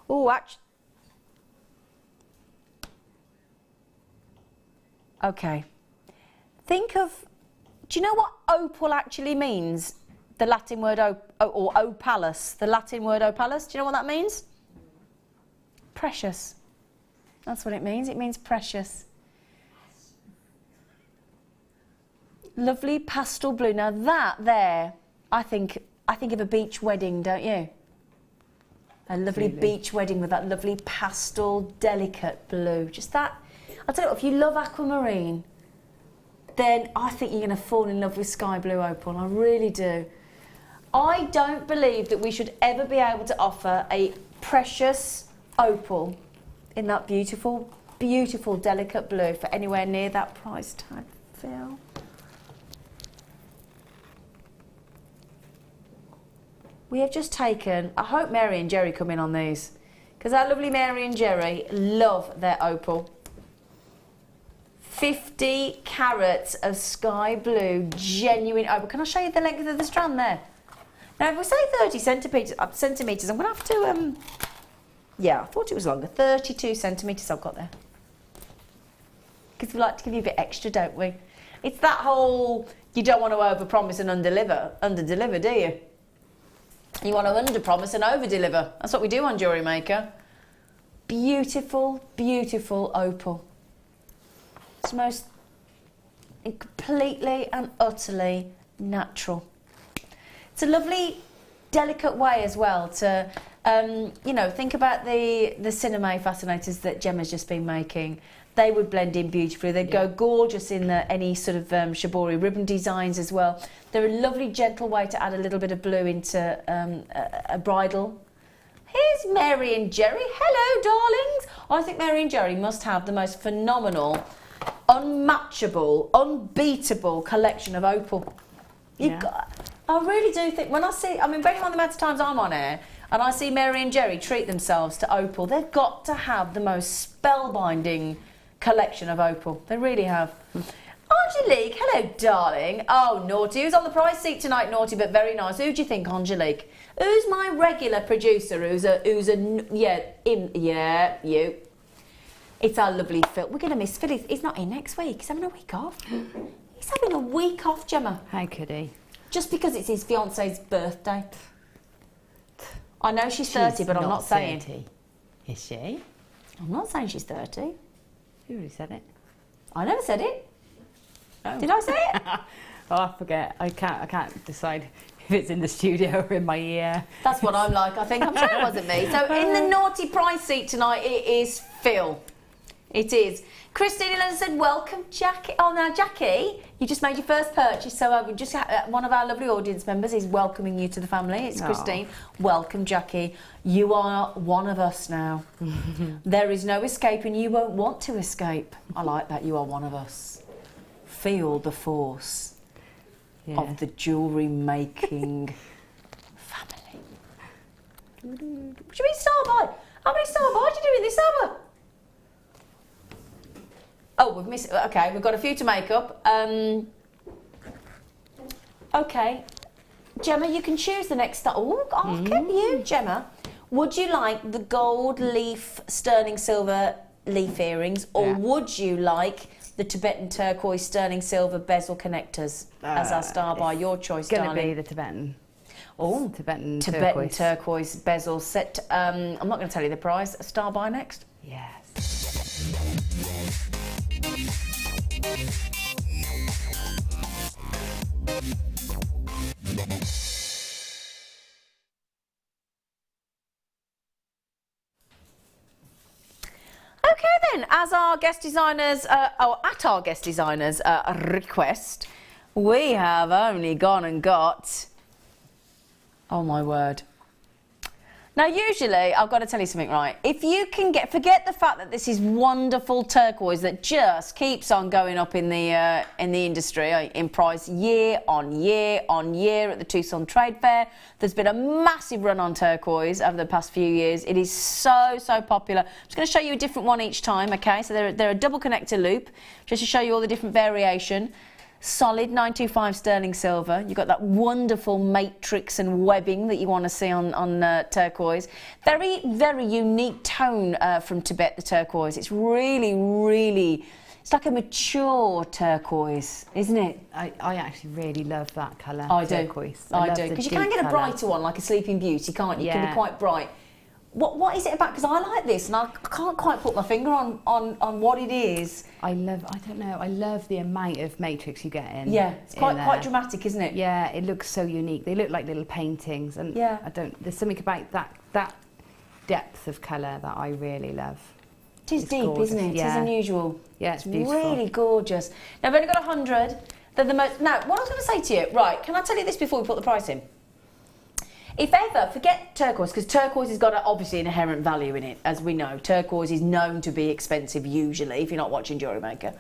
Oh, actually. Okay. Think of... Do you know what opal actually means? The Latin word or opalus, the Latin word opalus, do you know what that means? Precious. That's what it means. It means precious. Lovely pastel blue. Now that there, I think of a beach wedding, don't you? A lovely Absolutely. beach wedding with that lovely pastel, delicate blue. Just that. I'll tell you what, if you love aquamarine, then I think you're going to fall in love with sky blue opal. I really do. I don't believe that we should ever be able to offer a precious opal in that beautiful, beautiful, delicate blue for anywhere near that price tag, Phil. We have just taken, I hope Mary and Jerry come in on these, because our lovely Mary and Jerry love their opal. 50 carats of sky blue, genuine opal. Can I show you the length of the strand there? Now, if we say 30 centimetres, I'm going to have to, yeah, I thought it was longer. 32 centimetres I've got there. Because we like to give you a bit extra, don't we? It's that whole, you don't want to overpromise and underdeliver, do you? You want to underpromise and overdeliver. That's what we do on Jewellery Maker. Beautiful, beautiful opal. It's most completely and utterly natural. It's a lovely delicate way as well to, you know, think about the Cinem fascinators that Gemma's just been making. They would blend in beautifully. They'd go gorgeous in any sort of shibori ribbon designs as well. They're a lovely, gentle way to add a little bit of blue into a bridal. Here's Mary and Jerry. Hello, darlings. I think Mary and Jerry must have the most phenomenal, unmatchable, unbeatable collection of opal. I really do think, when I see, I mean, bearing in mind the amount of times I'm on air, and I see Mary and Jerry treat themselves to opal, they've got to have the most spellbinding collection of opal. They really have. Angelique, hello, darling. Oh, Naughty. Who's on the prize seat tonight, Naughty, but very nice. Who do you think, Angelique? Who's my regular producer? You. It's our lovely Phil. We're going to miss Phil. He's not in next week. He's having a week off. He's having a week off, Gemma. How could he? Just because it's his fiance's birthday. I know she's 30, but I'm not saying. 30. Is she? I'm not saying she's 30. Who already said it? I never said it. Oh. Did I say it? Oh, I forget. I can't decide if it's in the studio or in my ear. That's what I'm like, I think. I'm sure it wasn't me. So in the naughty prize seat tonight, it is Phil. It is. Christina said, welcome, Jackie. Oh, now, Jackie, you just made your first purchase, so one of our lovely audience members is welcoming you to the family. It's Christine. Welcome, Jackie. You are one of us now. There is no escape, and you won't want to escape. I like that. You are one of us. Feel the force of the jewellery making family. What do you mean star buy? How many star buys do you do in this summer? Oh, we've missed. Okay, we've got a few to make up. Okay, Gemma, you can choose the next star. Oh, I'll get you, Gemma. Would you like the gold leaf sterling silver leaf earrings, or would you like the Tibetan turquoise sterling silver bezel connectors as our star by? Your choice, darling. It's going to be the Tibetan. Oh, Tibetan turquoise bezel set. I'm not going to tell you the price. A star by next. Yes. Okay then, as our guest designers, at our guest designers' request, we have only gone and got, oh my word. Now usually, I've got to tell you something, right? If you can forget the fact that this is wonderful turquoise that just keeps on going up in the industry, in price year on year on year at the Tucson Trade Fair. There's been a massive run on turquoise over the past few years. It is so popular. I'm just going to show you a different one each time, okay? So they're a double connector loop, just to show you all the different variation. Solid 925 sterling silver. You've got that wonderful matrix and webbing that you want to see on turquoise. Very unique tone from Tibet, the turquoise. It's really, it's like a mature turquoise, isn't it? I actually really love that colour. I turquoise. I do. Because you can get a brighter one, like a Sleeping Beauty, can't you? You can be quite bright. What is it about? Because I like this and I can't quite put my finger on what it is. I don't know, I love the amount of matrix you get in. Yeah, it's quite dramatic, isn't it? Yeah, it looks so unique. They look like little paintings, and there's something about that depth of colour that I really love. It is deep, gorgeous. Isn't it? Yeah. It is unusual. Yeah, it's beautiful. Really gorgeous. Now, I've only got 100. They're the most. Now, what I was going to say to you, right, can I tell you this before we put the price in? If ever, forget turquoise, because turquoise has got obviously an inherent value in it, as we know. Turquoise is known to be expensive usually, if you're not watching Jewellery Maker.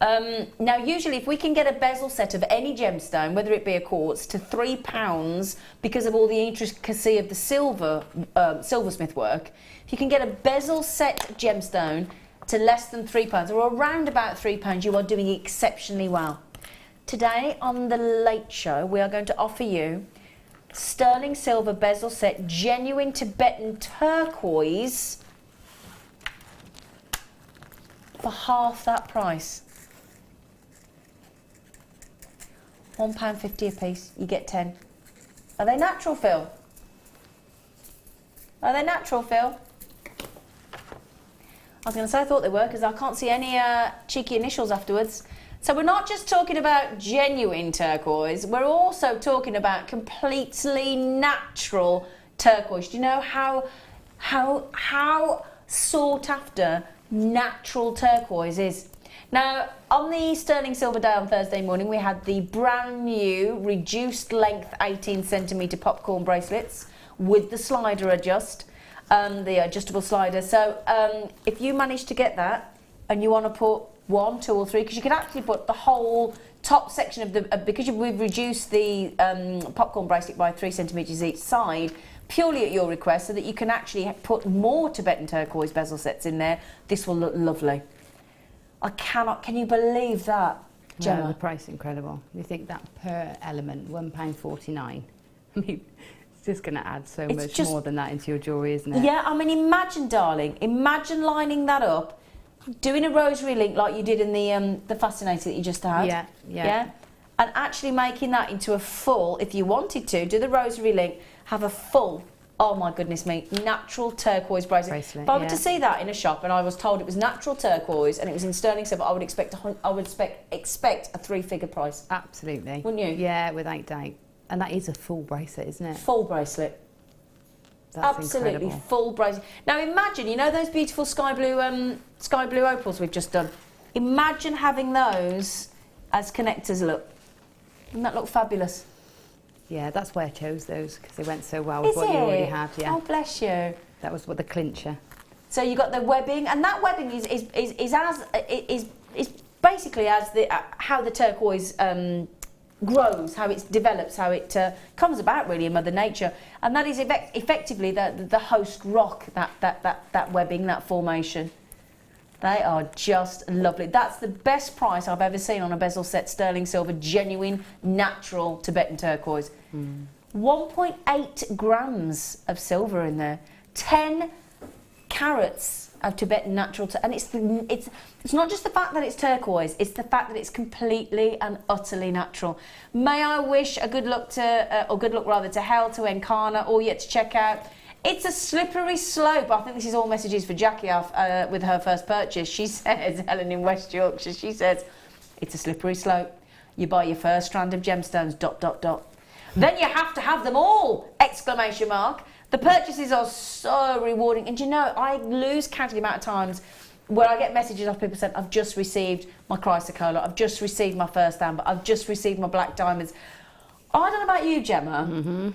Now, usually, if we can get a bezel set of any gemstone, whether it be a quartz, to £3 because of all the intricacy of the silversmith work, if you can get a bezel set gemstone to less than £3 or around about £3, you are doing exceptionally well. Today on The Late Show, we are going to offer you sterling silver bezel set, genuine Tibetan turquoise for half that price. £1.50 a piece, you get 10. Are they natural, Phil? Are they natural, Phil? I was going to say I thought they were, because I can't see any cheeky initials afterwards. So we're not just talking about genuine turquoise, we're also talking about completely natural turquoise. Do you know how sought after natural turquoise is? Now, on the Sterling Silver Day on Thursday morning, we had the brand new reduced length 18cm popcorn bracelets with the slider the adjustable slider. So if you manage to get that and you want to put 1, 2 or 3, because you can actually put the whole top section of the, because we've reduced the popcorn bracelet by 3 centimetres each side, purely at your request, so that you can actually put more Tibetan turquoise bezel sets in there. This will look lovely. Can you believe that, Gemma? No, the price is incredible. You think that per element, £1.49. I mean, it's just going to add so much more than that into your jewellery, isn't it? Yeah, I mean, imagine, darling, imagine lining that up, doing a rosary link like you did in the Fascinator that you just had. Yeah. And actually making that into a full, if you wanted to, do the rosary link, have a full, oh my goodness me, natural turquoise bracelet. If I were to see that in a shop and I was told it was natural turquoise and it was in sterling silver, I would expect a 3-figure price. Absolutely. Wouldn't you? Yeah, without doubt. And that is a full bracelet, isn't it? Full bracelet. That's absolutely incredible. Full bracelet. Now imagine, you know those beautiful sky blue opals we've just done? Imagine having those as connectors, look. Doesn't that look fabulous? Yeah, that's why I chose those, because they went so well with what you already had. Yeah. Oh, bless you. That was what the clincher. So you got the webbing, and that webbing is basically as how the turquoise grows, how it develops, how it comes about really in Mother Nature, and that is effectively the host rock, that webbing, that formation. They are just lovely. That's the best price I've ever seen on a bezel set, sterling silver, genuine, natural Tibetan turquoise. 1.8 grams of silver in there, 10 carats of Tibetan natural, and it's not just the fact that it's turquoise, it's the fact that it's completely and utterly natural. May I wish a good luck to Hel, to Enkana, all yet to check out. It's a slippery slope. I think this is all messages for Jackie with her first purchase. She says, Helen in West Yorkshire, she says, it's a slippery slope. You buy your first strand of gemstones, ... Then you have to have them all, ! The purchases are so rewarding. And you know, I lose count of the amount of times where I get messages off people saying, I've just received my chrysocolla, I've just received my first amber, I've just received my black diamonds. I don't know about you, Gemma,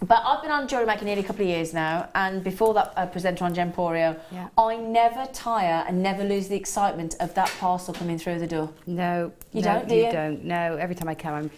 but I've been on Jewellery Maker nearly a couple of years now, and before that presenter on Gemporio, I never tire and never lose the excitement of that parcel coming through the door. No, you don't, do you? Don't. No, every time I come,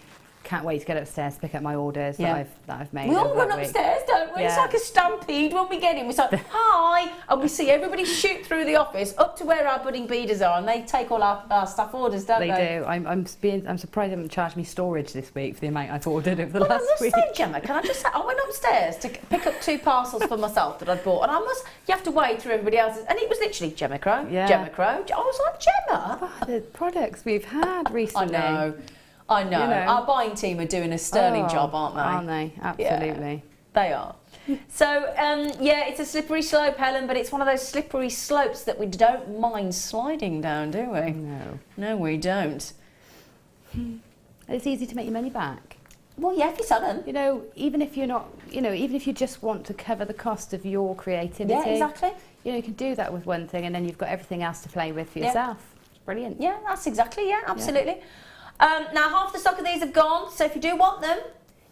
can't wait to get upstairs to pick up my orders that I've made. We all run upstairs, don't we? Yeah. It's like a stampede when we get in. We're like, hi, and we see everybody shoot through the office up to where our budding beaders are, and they take all our staff orders, don't they? They do. I'm surprised they haven't charged me storage this week for the amount I've ordered over the last week. Say, Gemma, can I just say, I went upstairs to pick up 2 parcels for myself that I'd bought, and you have to wait through everybody else's, and it was literally Gemma Crow, Gemma Crow. I was like, Gemma. Oh, the products we've had recently. I know. You know. Our buying team are doing a sterling job, aren't they? Aren't they? Absolutely. Yeah, they are. So, it's a slippery slope, Helen, but it's one of those slippery slopes that we don't mind sliding down, do we? No. No, we don't. It's easy to make your money back. Well, yeah, if you sell them. You know, even if you're not, even if you just want to cover the cost of your creativity. Yeah, exactly. You can do that with one thing, and then you've got everything else to play with for yourself. Brilliant. Yeah, that's exactly, absolutely. Yeah. Now, half the stock of these have gone, so if you do want them,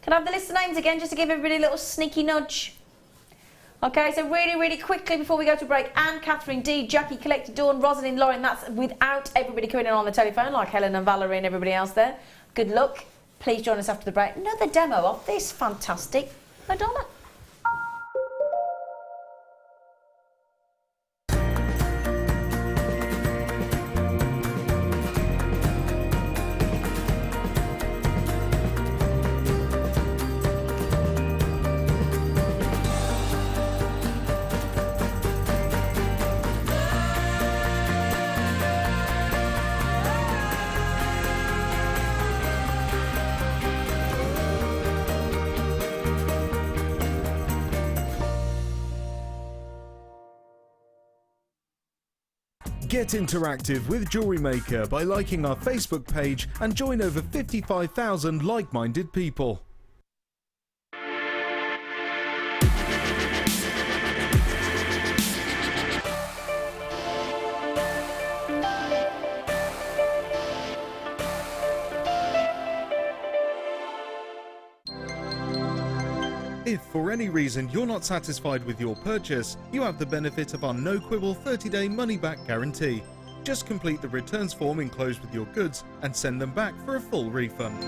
can I have the list of names again, just to give everybody a little sneaky nudge? Okay, so really, really quickly before we go to break, Anne, Catherine, Dee, Jackie, Collector, Dawn, Rosalind, Lauren, that's without everybody coming in on the telephone, like Helen and Valerie and everybody else there. Good luck. Please join us after the break. Another demo of this fantastic Madonna. Get interactive with Jewellery Maker by liking our Facebook page and join over 55,000 like-minded people. If for any reason you're not satisfied with your purchase, you have the benefit of our no-quibble 30-day money-back guarantee. Just complete the returns form enclosed with your goods and send them back for a full refund.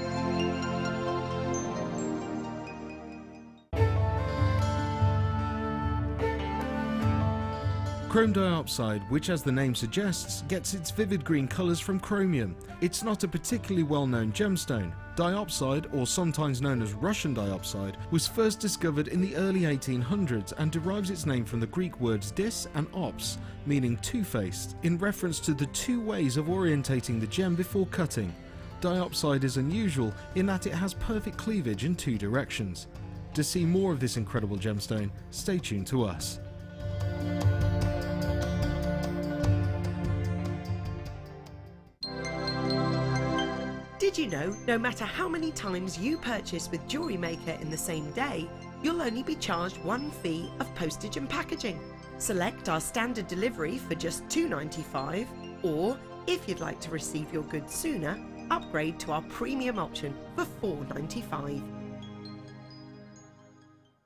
Chrome diopside, which as the name suggests, gets its vivid green colours from chromium. It's not a particularly well-known gemstone. Diopside, or sometimes known as Russian diopside, was first discovered in the early 1800s and derives its name from the Greek words dis and ops, meaning two-faced, in reference to the two ways of orientating the gem before cutting. Diopside is unusual in that it has perfect cleavage in two directions. To see more of this incredible gemstone, stay tuned to us. Did you know, no matter how many times you purchase with Jewellery Maker in the same day, you'll only be charged one fee of postage and packaging. Select our standard delivery for just $2.95, or if you'd like to receive your goods sooner, upgrade to our premium option for $4.95.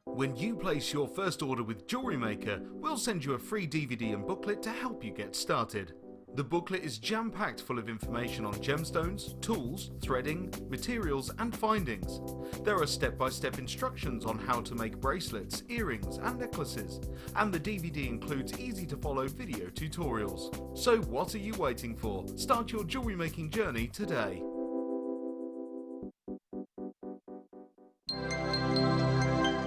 When you place your first order with Jewellery Maker, we'll send you a free DVD and booklet to help you get started. The booklet is jam-packed full of information on gemstones, tools, threading, materials and findings. There are step-by-step instructions on how to make bracelets, earrings and necklaces, and the DVD includes easy-to-follow video tutorials. So what are you waiting for? Start your jewellery making journey today.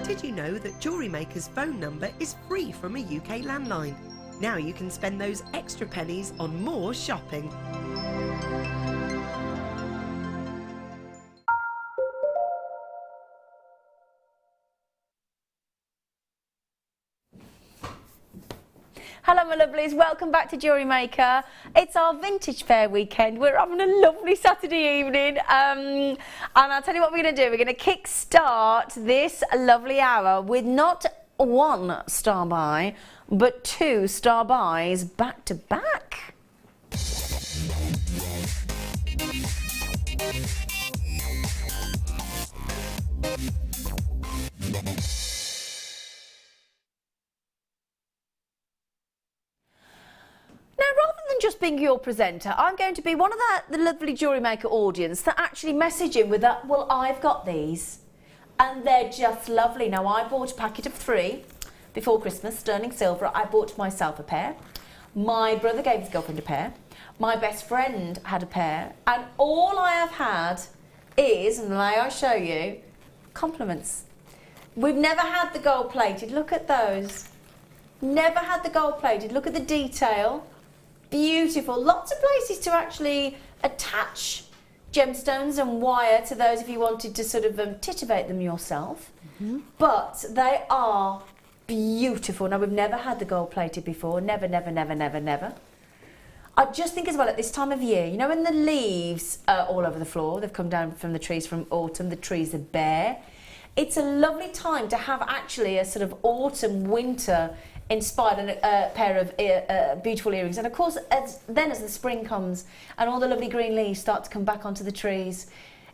Did you know that Jewellery Maker's phone number is free from a UK landline? Now you can spend those extra pennies on more shopping. Hello my lovelies, welcome back to Jewellery Maker. It's our vintage fair weekend. We're having a lovely Saturday evening and I'll tell you what we're going to do. We're going to kick start this lovely hour with not one star buy but two star buys back to back. Now, rather than just being your presenter, I'm going to be one of the lovely Jewellery Maker audience that actually message in with that, well, I've got these, and they're just lovely. Now, I bought a packet of 3 before Christmas, sterling silver. I bought myself a pair. My brother gave his girlfriend a pair. My best friend had a pair, and all I have had is, and may I show you, compliments. We've never had the gold plated. Look at those. Never had the gold plated. Look at the detail. Beautiful. Lots of places to actually attach gemstones and wire to those if you wanted to sort of titivate them yourself. But they are beautiful. Now, we've never had the gold plated before. Never, never, never, never, never. I just think as well at this time of year, you know, when the leaves are all over the floor, they've come down from the trees from autumn, the trees are bare. It's a lovely time to have actually a sort of autumn, winter inspired pair of beautiful earrings. And of course, as the spring comes and all the lovely green leaves start to come back onto the trees,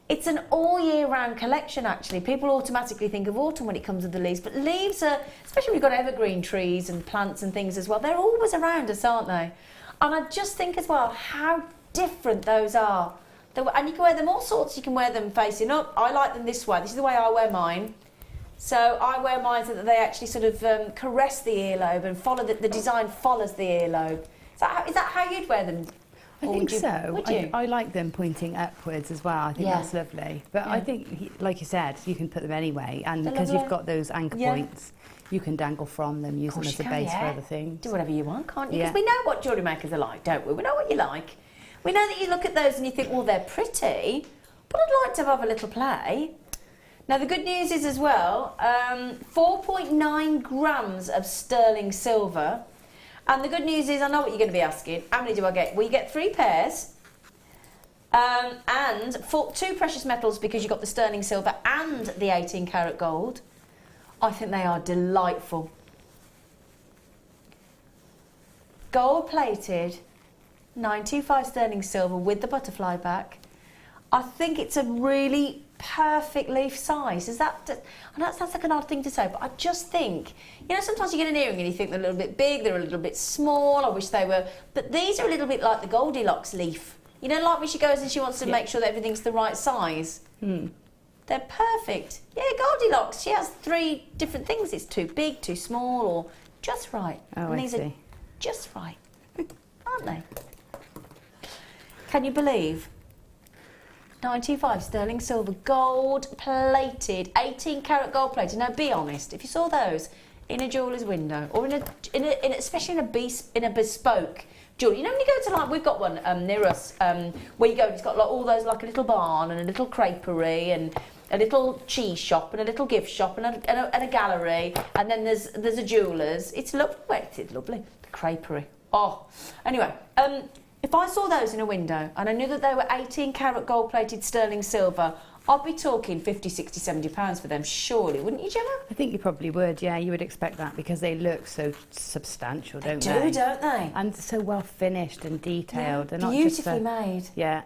it's an all year round collection actually. People automatically think of autumn when it comes to the leaves, but leaves are, especially when we've got evergreen trees and plants and things as well, they're always around us, aren't they? And I just think as well how different those are. And you can wear them all sorts. You can wear them facing up. I like them this way. This is the way I wear mine. So I wear mine so that they actually sort of caress the earlobe and follow the design follows the earlobe. Is that how you'd wear them? I think so. Would you? I like them pointing upwards as well. I think that's lovely. But I think, like you said, you can put them anyway. And because you've got those anchor points, you can dangle from them, use them as a base for other things. Do whatever you want, can't you? Because we know what jewellery makers are like, don't we? We know what you like. We know that you look at those and you think, well, they're pretty, but I'd like to have a little play. Now, the good news is as well, 4.9 grams of sterling silver, And the good news is, I know what you're going to be asking. How many do I get? Well, you get 3 pairs. And for 2 precious metals, because you've got the sterling silver and the 18 karat gold. I think they are delightful. Gold plated, 925 sterling silver with the butterfly back. I think it's a really perfect leaf size. Is that, I know that sounds like an odd thing to say, but I just think, you know, sometimes you get an earring and you think they're a little bit big, they're a little bit small, I wish they were, but these are a little bit like the Goldilocks leaf. You know, like when she goes and she wants to make sure that everything's the right size. They're perfect. Yeah, Goldilocks, she has 3 different things. It's too big, too small, or just right. Oh, and I these are see. just right, aren't they? Can you believe? 95 sterling silver, gold plated, 18 karat gold plated. Now, be honest, if you saw those in a jeweller's window, or especially in a bespoke jewellery, you know when you go to, like, we've got one near us where you go and it's got like all those, like a little barn and a little creperie and a little cheese shop and a little gift shop and a gallery, and then there's a jeweller's. It's lovely. Well, it's lovely. The creperie. Oh, anyway. If I saw those in a window and I knew that they were 18 karat gold plated sterling silver, I'd be talking 50, 60, 70 pounds for them, surely, wouldn't you, Gemma? I think you probably would, yeah, you would expect that because they look so substantial, don't they? They do, don't they? And so well finished and detailed. Yeah, They're not beautifully just made. Yeah,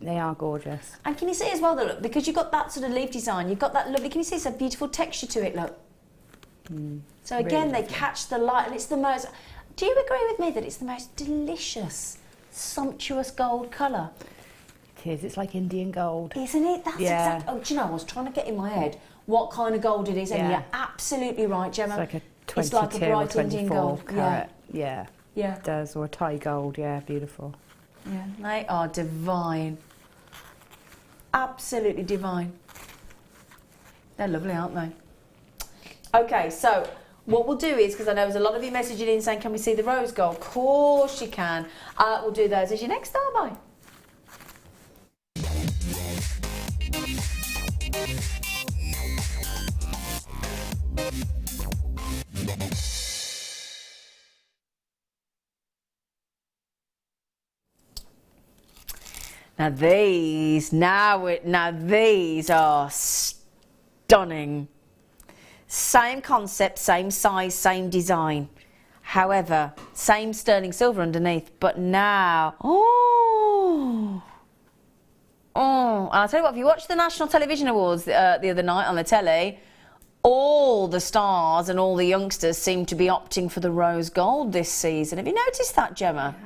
they are gorgeous. And can you see as well, though, look, because you've got that sort of leaf design, you've got that lovely, can you see it's a beautiful texture to it, look? So again, really they catch the light, and it's the most, do you agree with me that it's the most delicious, sumptuous gold colour? It is, it's like Indian gold. Isn't it? That's exactly. Oh, do you know, I was trying to get in my head what kind of gold it is, and you're absolutely right, Gemma. It's like a 22 it's like a bright or Indian 24 gold. carat. Yeah. Yeah. It does, or a Thai gold, yeah, beautiful. Yeah, they are divine. Absolutely divine. They're lovely, aren't they? Okay, so what we'll do is, because I know there's a lot of you messaging in saying, can we see the rose gold? Of course you can. We'll do those as your next star buy. Now these are stunning. Same concept, same size, same design. However, same sterling silver underneath, but now, and I'll tell you what, if you watched the National Television Awards the other night on the telly, all the stars and all the youngsters seem to be opting for the rose gold this season. Have you noticed that, Gemma?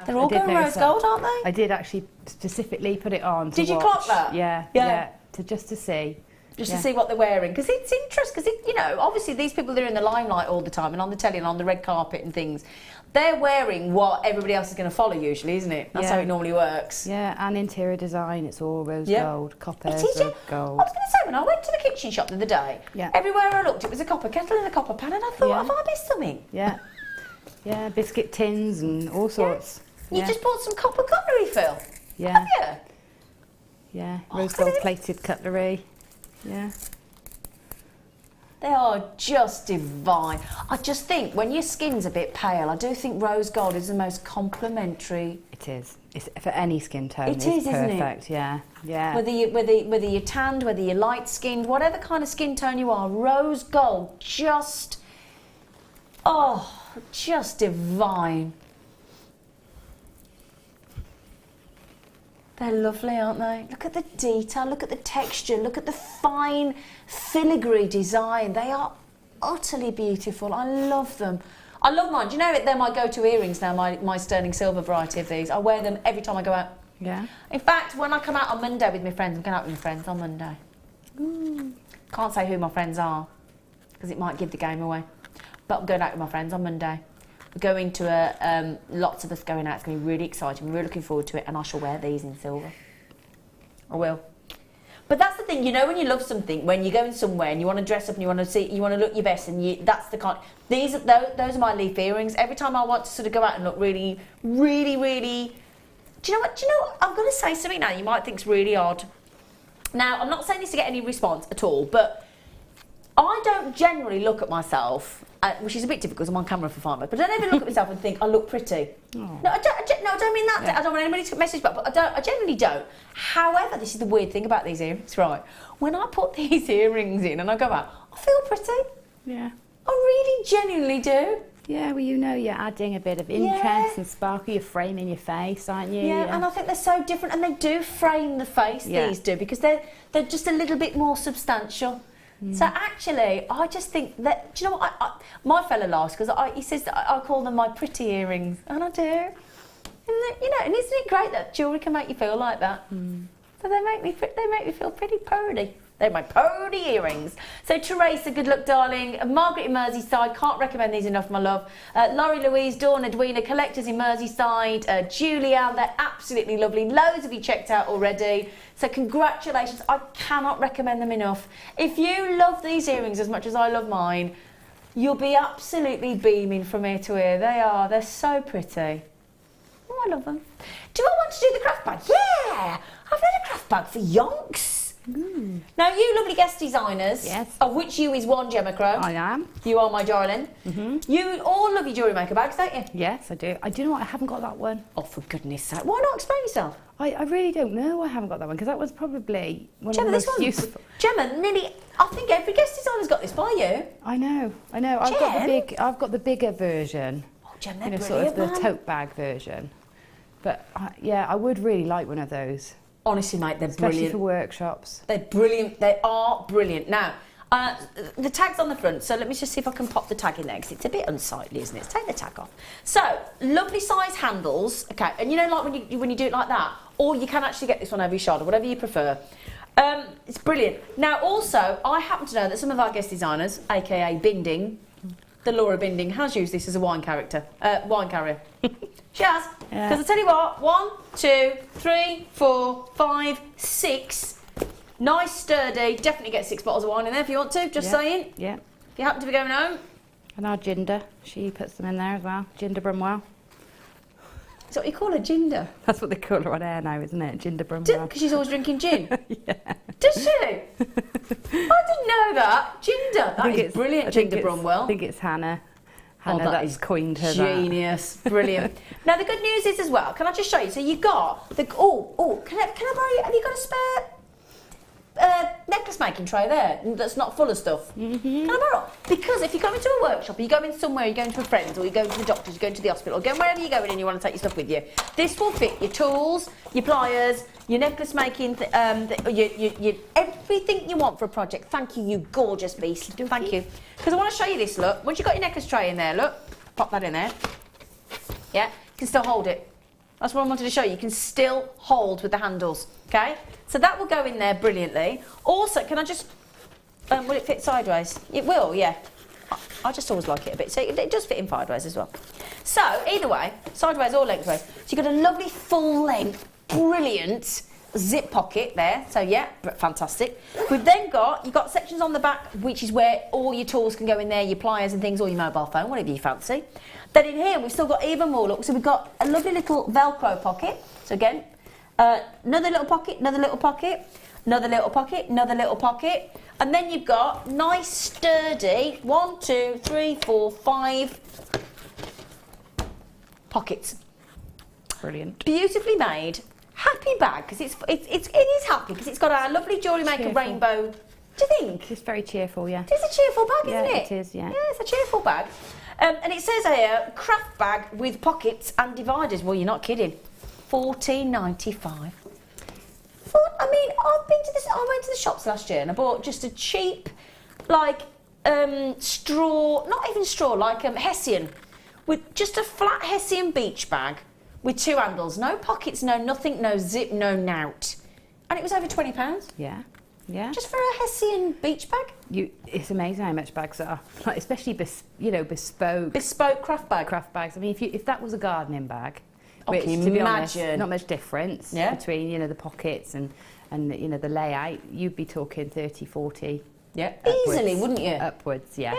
They're all going rose gold, aren't they? I did actually specifically put it on to Did you watch. clock that? Yeah, just to see. Just to see what they're wearing, because it's interesting, because, you know, obviously these people, they're in the limelight all the time and on the telly and on the red carpet and things. They're wearing what everybody else is going to follow usually, isn't it? That's how it normally works. Yeah, and interior design, it's all rose gold, copper, it is, gold. I was going to say, when I went to the kitchen shop the other day, everywhere I looked, it was a copper kettle and a copper pan, and I thought, have I missed something? Yeah, biscuit tins and all sorts. You just bought some copper cutlery, Phil? Yeah. Have you? Yeah, rose gold plated cutlery. Yeah. They are just divine. I just think when your skin's a bit pale, I do think rose gold is the most complimentary. It is. It's for any skin tone. It is, isn't it? Perfect. Yeah. Whether you're tanned, whether you're light skinned, whatever kind of skin tone you are, rose gold just divine. They're lovely, aren't they? Look at the detail, look at the texture, look at the fine filigree design. They are utterly beautiful. I love them. I love mine. Do you know they're my go-to earrings now, my sterling silver variety of these. I wear them every time I go out. Yeah. In fact, when I come out on Monday with my friends, I'm going out with my friends on Monday. Can't say who my friends are, because it might give the game away. But I'm going out with my friends on Monday. We're going to lots of us going out. It's going to be really exciting. We're really looking forward to it, and I shall wear these in silver. I will. But that's the thing, you know, when you love something, when you're going somewhere and you want to dress up and you want to look your best, and that's the kind. Those are my leaf earrings. Every time I want to sort of go out and look really, really, really. Do you know what? I'm going to say something now. You might think it's really odd. Now, I'm not saying this to get any response at all, but I don't generally look at myself which is a bit difficult because I'm on camera for 5 minutes, but I don't even look at myself and think I look pretty. Oh. No, I don't mean that. Yeah. I don't want anybody to message back, but I generally don't. However, this is the weird thing about these earrings, right? When I put these earrings in and I go out, I feel pretty. Yeah. I really genuinely do. Yeah, well, you know, you're adding a bit of interest and sparkle. You're framing your face, aren't you? Yeah, and I think they're so different, and they do frame the face. These do, because they're just a little bit more substantial. So actually, I just think that, do you know what? My fella laughs because he says that I call them my pretty earrings, and I do. And you know, and isn't it great that jewellery can make you feel like that? So they make me feel pretty purdy. They're my purdy earrings. So Teresa, good luck, darling. Margaret in Merseyside, can't recommend these enough, my love. Laurie Louise, Dawn, Edwina, collectors in Merseyside. Julianne, they're absolutely lovely. Loads of you checked out already. So congratulations. I cannot recommend them enough. If you love these earrings as much as I love mine, you'll be absolutely beaming from ear to ear. They're so pretty. Oh, I love them. Do I want to do the craft bag? Yeah! I've done a craft bag for yonks. Now, you lovely guest designers, of which you is one, Gemma Crow. I am. You are my darling. You all love your Jewellery Maker bags, don't you? Yes, I do. I do know what, I haven't got that one. Oh, for goodness sake. Why not? Explain yourself. I really don't know why I haven't got that one, because that was probably one Gemma, of the this most one, useful. Gemma, nearly, I think every guest designer's got this by you. I know. I've got the bigger version. Oh, Gemma, they're You know, sort of brilliant, the tote bag version. But yeah, I would really like one of those. Honestly, mate, they're Especially brilliant. for workshops. They're brilliant. They are brilliant. Now, the tag's on the front, so let me just see if I can pop the tag in there, because it's a bit unsightly, isn't it? Let's take the tag off. So, lovely size handles, okay, and you know, like when you do it like that, or you can actually get this one over your shoulder, whatever you prefer. It's brilliant. Now, also, I happen to know that some of our guest designers, aka Binding, the Laura Binding, has used this as a wine carrier. She has. Because I tell you what, 1, 2, 3, 4, 5, 6. Nice, sturdy. Definitely get 6 bottles of wine in there if you want to. Just saying. Yeah. If you happen to be going home. And our Jinder, she puts them in there as well. Jinder Brumwell. Is that what you call her, Jinder? That's what they call her on air now, isn't it? Jinder Brumwell. Because she's always drinking gin. Yeah. Does she? I didn't know that. Jinder. That is brilliant, Jinder Brumwell. I think it's Hannah. Oh, that is coined her. Genius. Brilliant. Now, the good news is as well, can I just show you? So you got the, can I borrow you, have you got a spare necklace making tray there that's not full of stuff? Can I borrow? Because if you go into a workshop, or you go in somewhere, you're going to a friend's, or you're going to the doctor's, you're going to the hospital, or going wherever you're going and you want to take your stuff with you, this will fit your tools, your pliers, your necklace making, everything you want for a project. Thank you, you gorgeous beast. Thank you. Because I want to show you this, look. Once you've got your necklace tray in there, look, pop that in there. Yeah, you can still hold it. That's what I wanted to show you. You can still hold with the handles, okay? So that will go in there brilliantly. Also, can I just, will it fit sideways? It will, yeah. I just always like it a bit. So it does fit in sideways as well. So, either way, sideways or lengthways. So you've got a lovely full length, brilliant zip pocket there. So yeah, fantastic. We've then got, you've got sections on the back, which is where all your tools can go in there, your pliers and things, or your mobile phone, whatever you fancy. Then in here, we've still got even more, look. So we've got a lovely little Velcro pocket. So again, another little pocket, another little pocket, another little pocket, another little pocket. And then you've got nice, sturdy, 1, 2, 3, 4, 5 pockets. Brilliant. Beautifully made, happy bag, because it is happy, because it's got our lovely Jewellery Maker rainbow. Do you think? It's very cheerful, yeah. It is a cheerful bag, isn't it? It is, yeah. Yeah, it's a cheerful bag. And it says here, craft bag with pockets and dividers. Well, you're not kidding. $14.95. I mean, I went to the shops last year and I bought just a cheap, like, straw, not even straw, like Hessian, with just a flat Hessian beach bag with 2 handles, no pockets, no nothing, no zip, no nout. And it was over £20. Yeah. Yeah. Just for a Hessian beach bag? It's amazing how much bags are, like, especially bespoke. Bespoke craft bag. Craft bags. I mean, if that was a gardening bag, Okay, which, to be honest, imagine. not much difference between the pockets and the layout, you'd be talking 30, 40. Yeah, upwards, easily, wouldn't you? Upwards, yeah.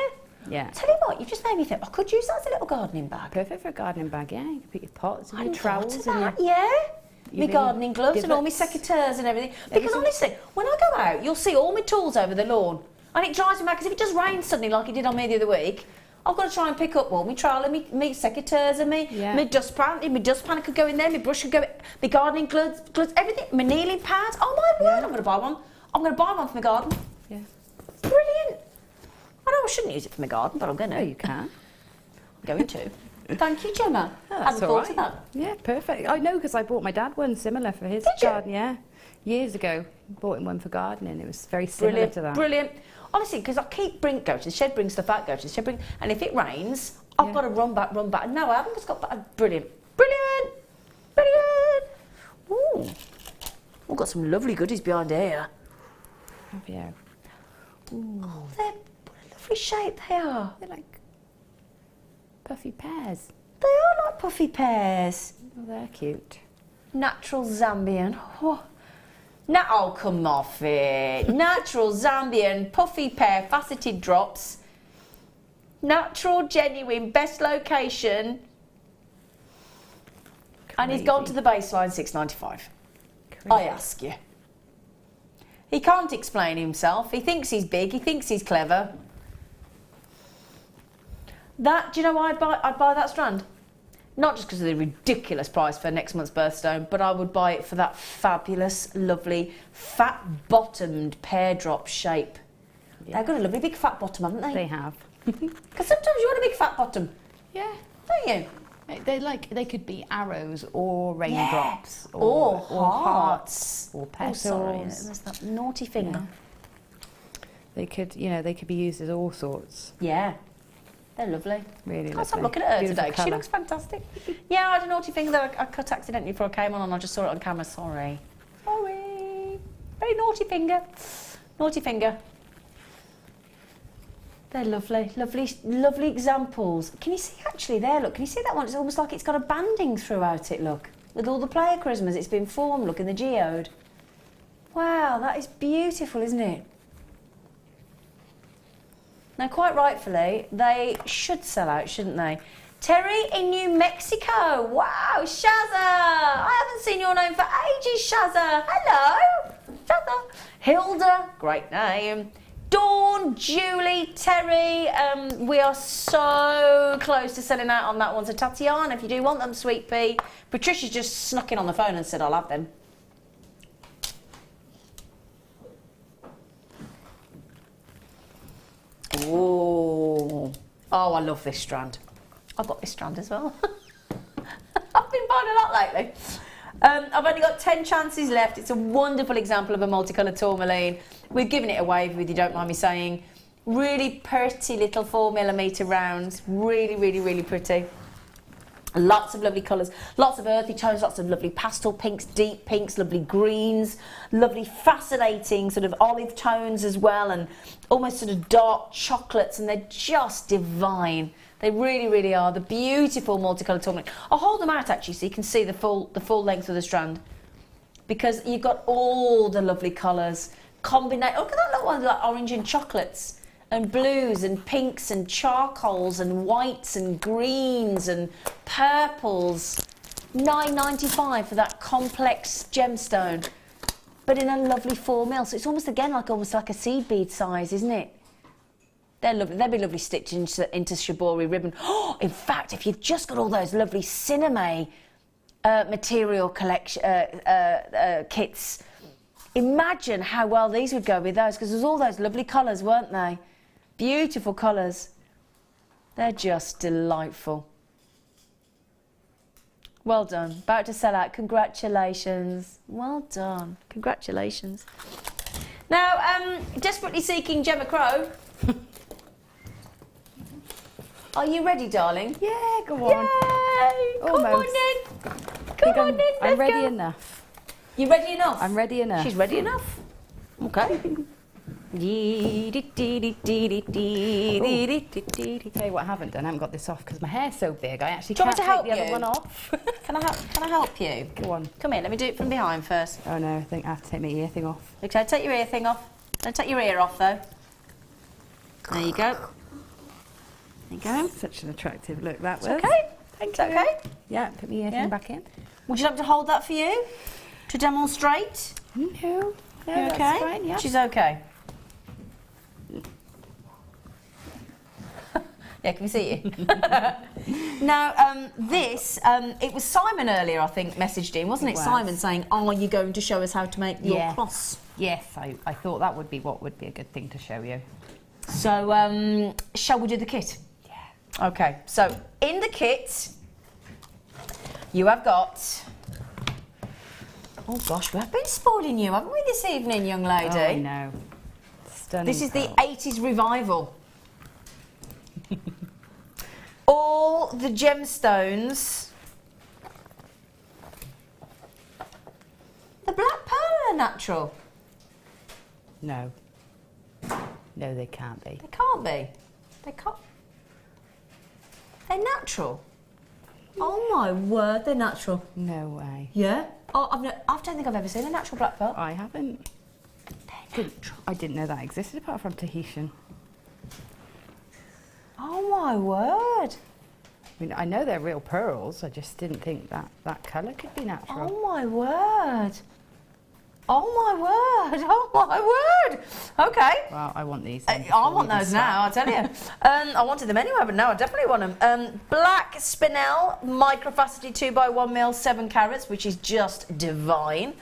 Yeah. Tell you what, you've just made me think, I could use that as a little gardening bag. Perfect for a gardening bag, yeah. You can put your pots and I your hadn't thought trowels of and that, your... yeah. My really gardening gloves and all my divots. secateurs and everything. Because honestly, when I go out, you'll see all my tools over the lawn. And it drives me mad, because if it does rain suddenly like it did on me the other week, I've got to try and pick up all my trowel, my secateurs and my dustpan could go in there, my brush could go in, my gardening gloves, everything, my kneeling pads. Oh my word, I'm going to buy one. I'm going to buy one for my garden. Yeah. Brilliant. I know I shouldn't use it for my garden, but I'm going to. No, you can. I'm going to. Thank you, Gemma. Oh, Hadn't thought of that. Yeah, perfect. I know because I bought my dad one similar for his garden, yeah. Years ago, bought him one for gardening. It was very similar to that. Brilliant. Honestly, because I keep go to the shed, bring stuff out, go to the shed, and if it rains, I've got to run back. And no, I haven't just got back. Brilliant. Ooh. We've got some lovely goodies behind here. Have you? Oh, what a lovely shape they are. They're like puffy pears. They are like puffy pears. Oh, they're cute. Natural Zambian. Oh, come off it. Natural Zambian puffy pear faceted drops. Natural, genuine, best location. And he's gone to the baseline, $6.95. I ask you. He can't explain himself. He thinks he's big. He thinks he's clever. Do you know why I'd buy that strand? Not just because of the ridiculous price for next month's birthstone, but I would buy it for that fabulous, lovely, fat-bottomed pear drop shape. Yeah. They've got a lovely big fat bottom, haven't they? They have. Because sometimes you want a big fat bottom. Yeah. Don't you? They could be arrows or raindrops or hearts or petals. Oh, sorry, there's that naughty finger. Yeah. They could be used as all sorts. Yeah. They're lovely. Really lovely. Can't stop looking at her Beautiful today. She looks fantastic. Yeah, I had a naughty finger that I cut accidentally before I came on and I just saw it on camera. Sorry. Very naughty finger. Naughty finger. They're lovely. Lovely examples. Can you see actually there, look, can you see that one? It's almost like it's got a banding throughout it, look. With all the player charismas it's been formed, look, in the geode. Wow, that is beautiful, isn't it? Now, quite rightfully, they should sell out, shouldn't they? Terry in New Mexico. Wow, Shazza. I haven't seen your name for ages, Shazza. Hello. Shazza. Hilda, great name. Dawn, Julie, Terry. We are so close to selling out on that one. So, Tatiana, if you do want them, sweet pea. Patricia's just snuck in on the phone and said, I'll have them. Oh, I love this strand. I've got this strand as well. I've been buying a lot lately. I've only got 10 chances left. It's a wonderful example of a multicolour tourmaline. We're giving it away, if you don't mind me saying. Really pretty little 4mm rounds. Really pretty. Lots of lovely colours, lots of earthy tones, lots of lovely pastel pinks, deep pinks, lovely greens, lovely fascinating sort of olive tones as well, and almost sort of dark chocolates, and they're just divine. They really are. The beautiful multicolour tourmaline. I'll hold them out actually so you can see the full length of the strand, because you've got all the lovely colours. Look at that little one, like orange and chocolates, and blues and pinks and charcoals and whites and greens and purples. $9.95 for that complex gemstone, but in a lovely 4mm. So it's almost like a seed bead size, isn't it? They're lovely. They'd be lovely stitched into shibori ribbon. Oh, in fact, if you've just got all those lovely Cinem material collection kits, imagine how well these would go with those, because there's all those lovely colours, weren't they? Beautiful colours. They're just delightful. Well done. About to sell out. Congratulations. Well done. Congratulations. Now, desperately seeking Gemma Crow. Are you ready, darling? Yeah, go on. Yay! Come on then. Come on then. I'm ready enough. You ready enough? I'm ready enough. She's ready enough. Okay. Tell you what I haven't done, I haven't got this off because my hair's so big. I actually Do you can't want me to take the help other one off. Can I help you? Go on. Come here, let me do it from behind first. Oh no, I think I have to take my ear thing off. Okay, take your ear thing off. Don't take your ear off though. There you go. There you go. Such an attractive look that was. Okay. Thank you. Okay. Yeah, put my ear thing back in. Would you like to hold that for you? To demonstrate? No. You That's okay? fine, yeah. She's okay. Yeah, can we see you? Now, this, it was Simon earlier, I think, messaged in, wasn't it? Simon saying, are you going to show us how to make your cross? Yes, I thought that would be what would be a good thing to show you. So, shall we do the kit? Yeah. Okay, so in the kit, you have got... Oh gosh, we have been spoiling you, haven't we, this evening, young lady? Oh, I know. Stunning. This is the 80s revival. All the gemstones. The black pearl are natural. No. No, they can't be. They can't be. They can't. They're natural. Oh my word, they're natural. No way. Yeah? Oh, I don't think I've ever seen a natural black pearl. I haven't. I didn't know that existed apart from Tahitian. Oh my word. I mean, I know they're real pearls. I just didn't think that colour could be natural. Oh my word. Oh my word. Oh my word. Okay. Well, I want these. I want those now, I'll tell you. I wanted them anyway, but no, I definitely want them. Black spinel, microfaceted 2x1mm, 7 carats, which is just divine.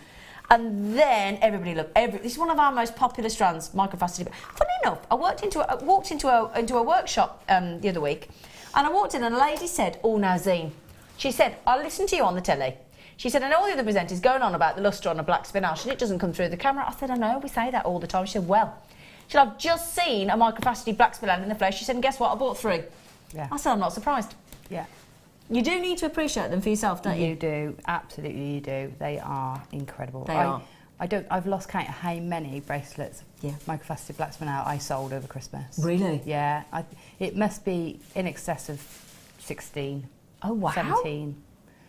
And then everybody look. This is one of our most popular strands, microfaceted. Funny enough, I walked into a workshop the other week, and I walked in and a lady said, "Oh, now Zena," she said, "I listened to you on the telly." She said, "I know all the other presenters going on about the lustre on a black spinel. She said, it doesn't come through the camera." I said, "I know, we say that all the time." She said, "Well," she said, "I've just seen a microfaceted black spinel in the flesh." She said, "And guess what? I bought 3." Yeah. I said, "I'm not surprised." Yeah. You do need to appreciate them for yourself, don't you? You do, absolutely you do. They are incredible. They are. I've lost count of how many bracelets, microfaceted black spinel I sold over Christmas. Really? Yeah. It must be in excess of 16. Oh, wow. 17.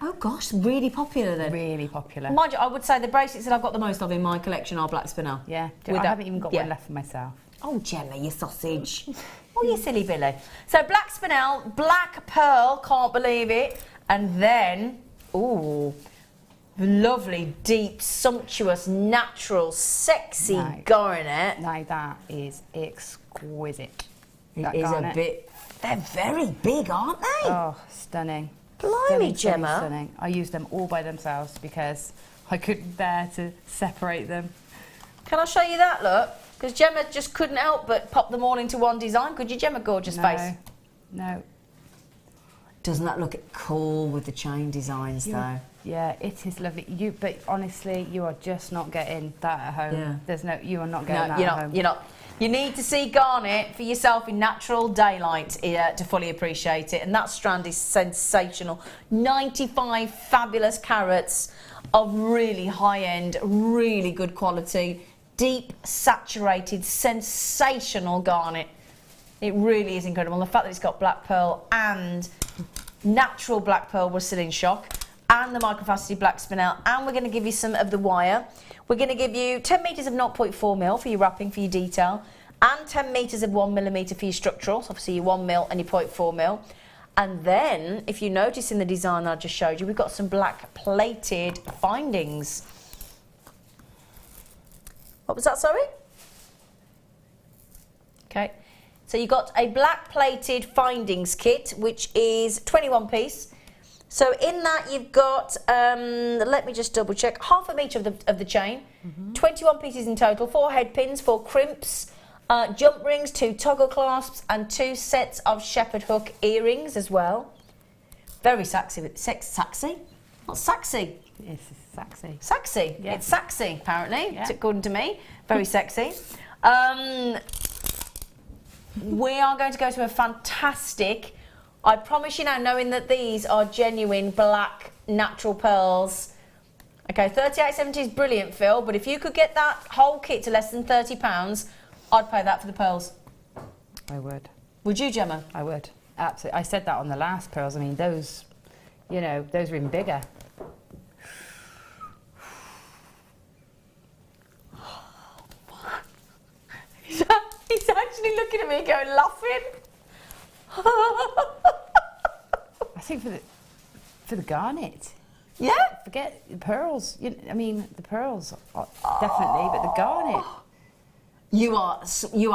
Oh gosh, really popular then. Really popular. Mind you, I would say the bracelets that I've got the most of in my collection are black spinel. Yeah. I haven't even got one left for myself. Oh, Gemma, you sausage. Oh, you silly Billy. So black spinel, black pearl, can't believe it. And then, ooh, lovely, deep, sumptuous, natural, sexy garnet. Now that is exquisite. It is a bit, they're very big, aren't they? Oh, stunning. Blimey, Gemma. Stunning. I used them all by themselves because I couldn't bear to separate them. Can I show you that, look? Because Gemma just couldn't help but pop them all into one design. Could you, Gemma? Gorgeous face. No. Doesn't that look cool with the chain designs, though? Yeah, it is lovely. But honestly, you are just not getting that at home. Yeah. You are not getting that at home. You're not. You need to see garnet for yourself in natural daylight to fully appreciate it. And that strand is sensational. 95 fabulous carats of really high-end, really good quality, deep, saturated, sensational garnet. It really is incredible. The fact that it's got black pearl and natural black pearl was still in shock. And the microfaceted black spinel. And we're going to give you some of the wire. We're going to give you 10 metres of 0.4mm for your wrapping, for your detail, and 10 metres of 1mm for your structural, so obviously your 1mm and your 0.4mm. And then, if you notice in the design that I just showed you, we've got some black plated findings. What was that, sorry? Okay, so you got a black plated findings kit, which is 21 piece. So in that you've got, let me just double check, 1/2 metre of the chain, 21 pieces in total, 4 head pins, 4 crimps, jump rings, 2 toggle clasps, and 2 sets of shepherd hook earrings as well. Very sexy. Sexy? Not sexy. It's sexy. Sexy. Yeah. It's sexy, apparently, according to me. Very sexy. We are going to go to a fantastic... I promise you now, knowing that these are genuine black natural pearls. Okay, 38.70 is brilliant, Phil, but if you could get that whole kit to less than £30, I'd pay that for the pearls. I would. Would you, Gemma? I would. Absolutely. I said that on the last pearls. I mean, those, you know, those are even bigger. He's actually looking at me going, laughing. I think for the garnet. Yeah. Forget the pearls. I mean, the pearls are definitely, but the garnet. You are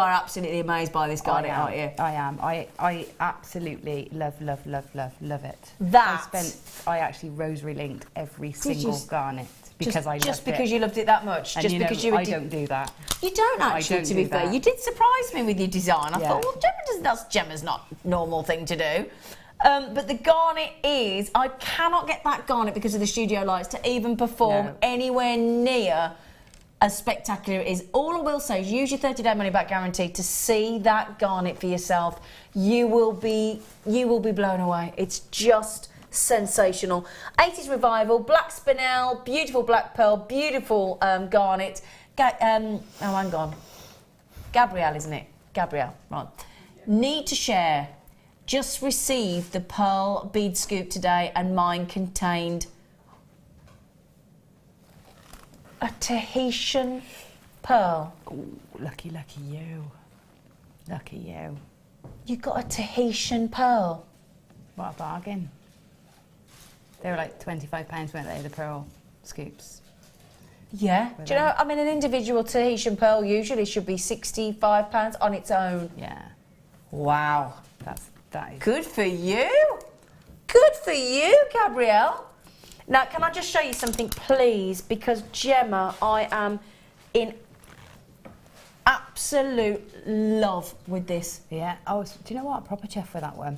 absolutely amazed by this garnet, aren't you? I am. I absolutely love it. That I actually rosary linked every single garnet because I loved it. Just because you loved it that much. And just you know, because you I don't do that. You don't actually, to be fair. You did surprise me with your design. I thought, well, that's Gemma's not normal thing to do. But the garnet is, I cannot get that garnet because of the studio lights to even perform anywhere near as spectacular as it is. All I will say is use your 30-day money-back guarantee to see that garnet for yourself. You will be blown away. It's just sensational. 80s revival, black spinel, beautiful black pearl, beautiful garnet. Oh, hang on. Gabrielle, isn't it? Gabrielle, right. Need to share. Just received the pearl bead scoop today and mine contained a Tahitian pearl. Ooh, lucky you. Lucky you. You got a Tahitian pearl. What a bargain. They were like £25, weren't they, the pearl scoops? Yeah. Do you know, I mean, an individual Tahitian pearl usually should be £65 on its own. Yeah. Wow. That is... Good for you. Good for you, Gabrielle. Now, can I just show you something, please? Because, Gemma, I am in absolute love with this. Yeah. Oh, do you know what? Proper chuff with that one.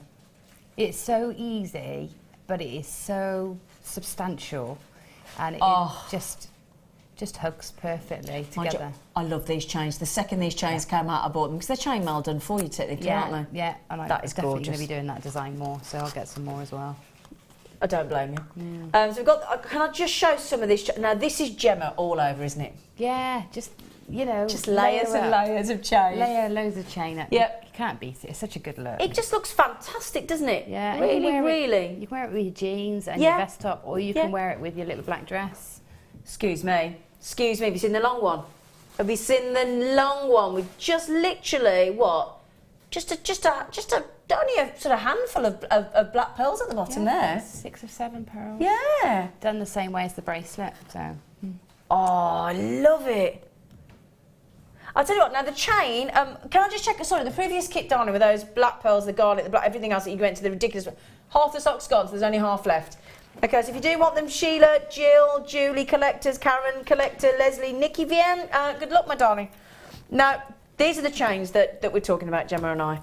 It's so easy, but it is so substantial, and it just hugs perfectly together. I love these chains. The second these chains came out, I bought them because they're chain mail done for you technically, aren't they? Yeah, and I'm definitely going to be doing that design more, so I'll get some more as well. I don't blame you. So we've got. Can I just show some of this? Now this is Gemma all over, isn't it? Yeah, just just layers and layers of chain. Layer loads of chain up. Yeah, you can't beat it. It's such a good look. It just looks fantastic, doesn't it? Yeah, really. You can wear it with your jeans and your vest top, or you can wear it with your little black dress. Excuse me. Have you seen the long one? Have you seen the long one with just literally what? Just only a sort of handful of black pearls at the bottom there. 6 or 7 pearls. Yeah. Done the same way as the bracelet, so. Oh, I love it. I'll tell you what, now the chain, can I just check, sorry, the previous kit, darling, with those black pearls, the garnet, the black, everything else that you went to, the ridiculous, half the stock's gone, so there's only half left. Okay, so if you do want them, Sheila, Jill, Julie collectors, Karen collector, Leslie, Nikki Vian, good luck, my darling. Now, these are the chains that we're talking about, Gemma and I.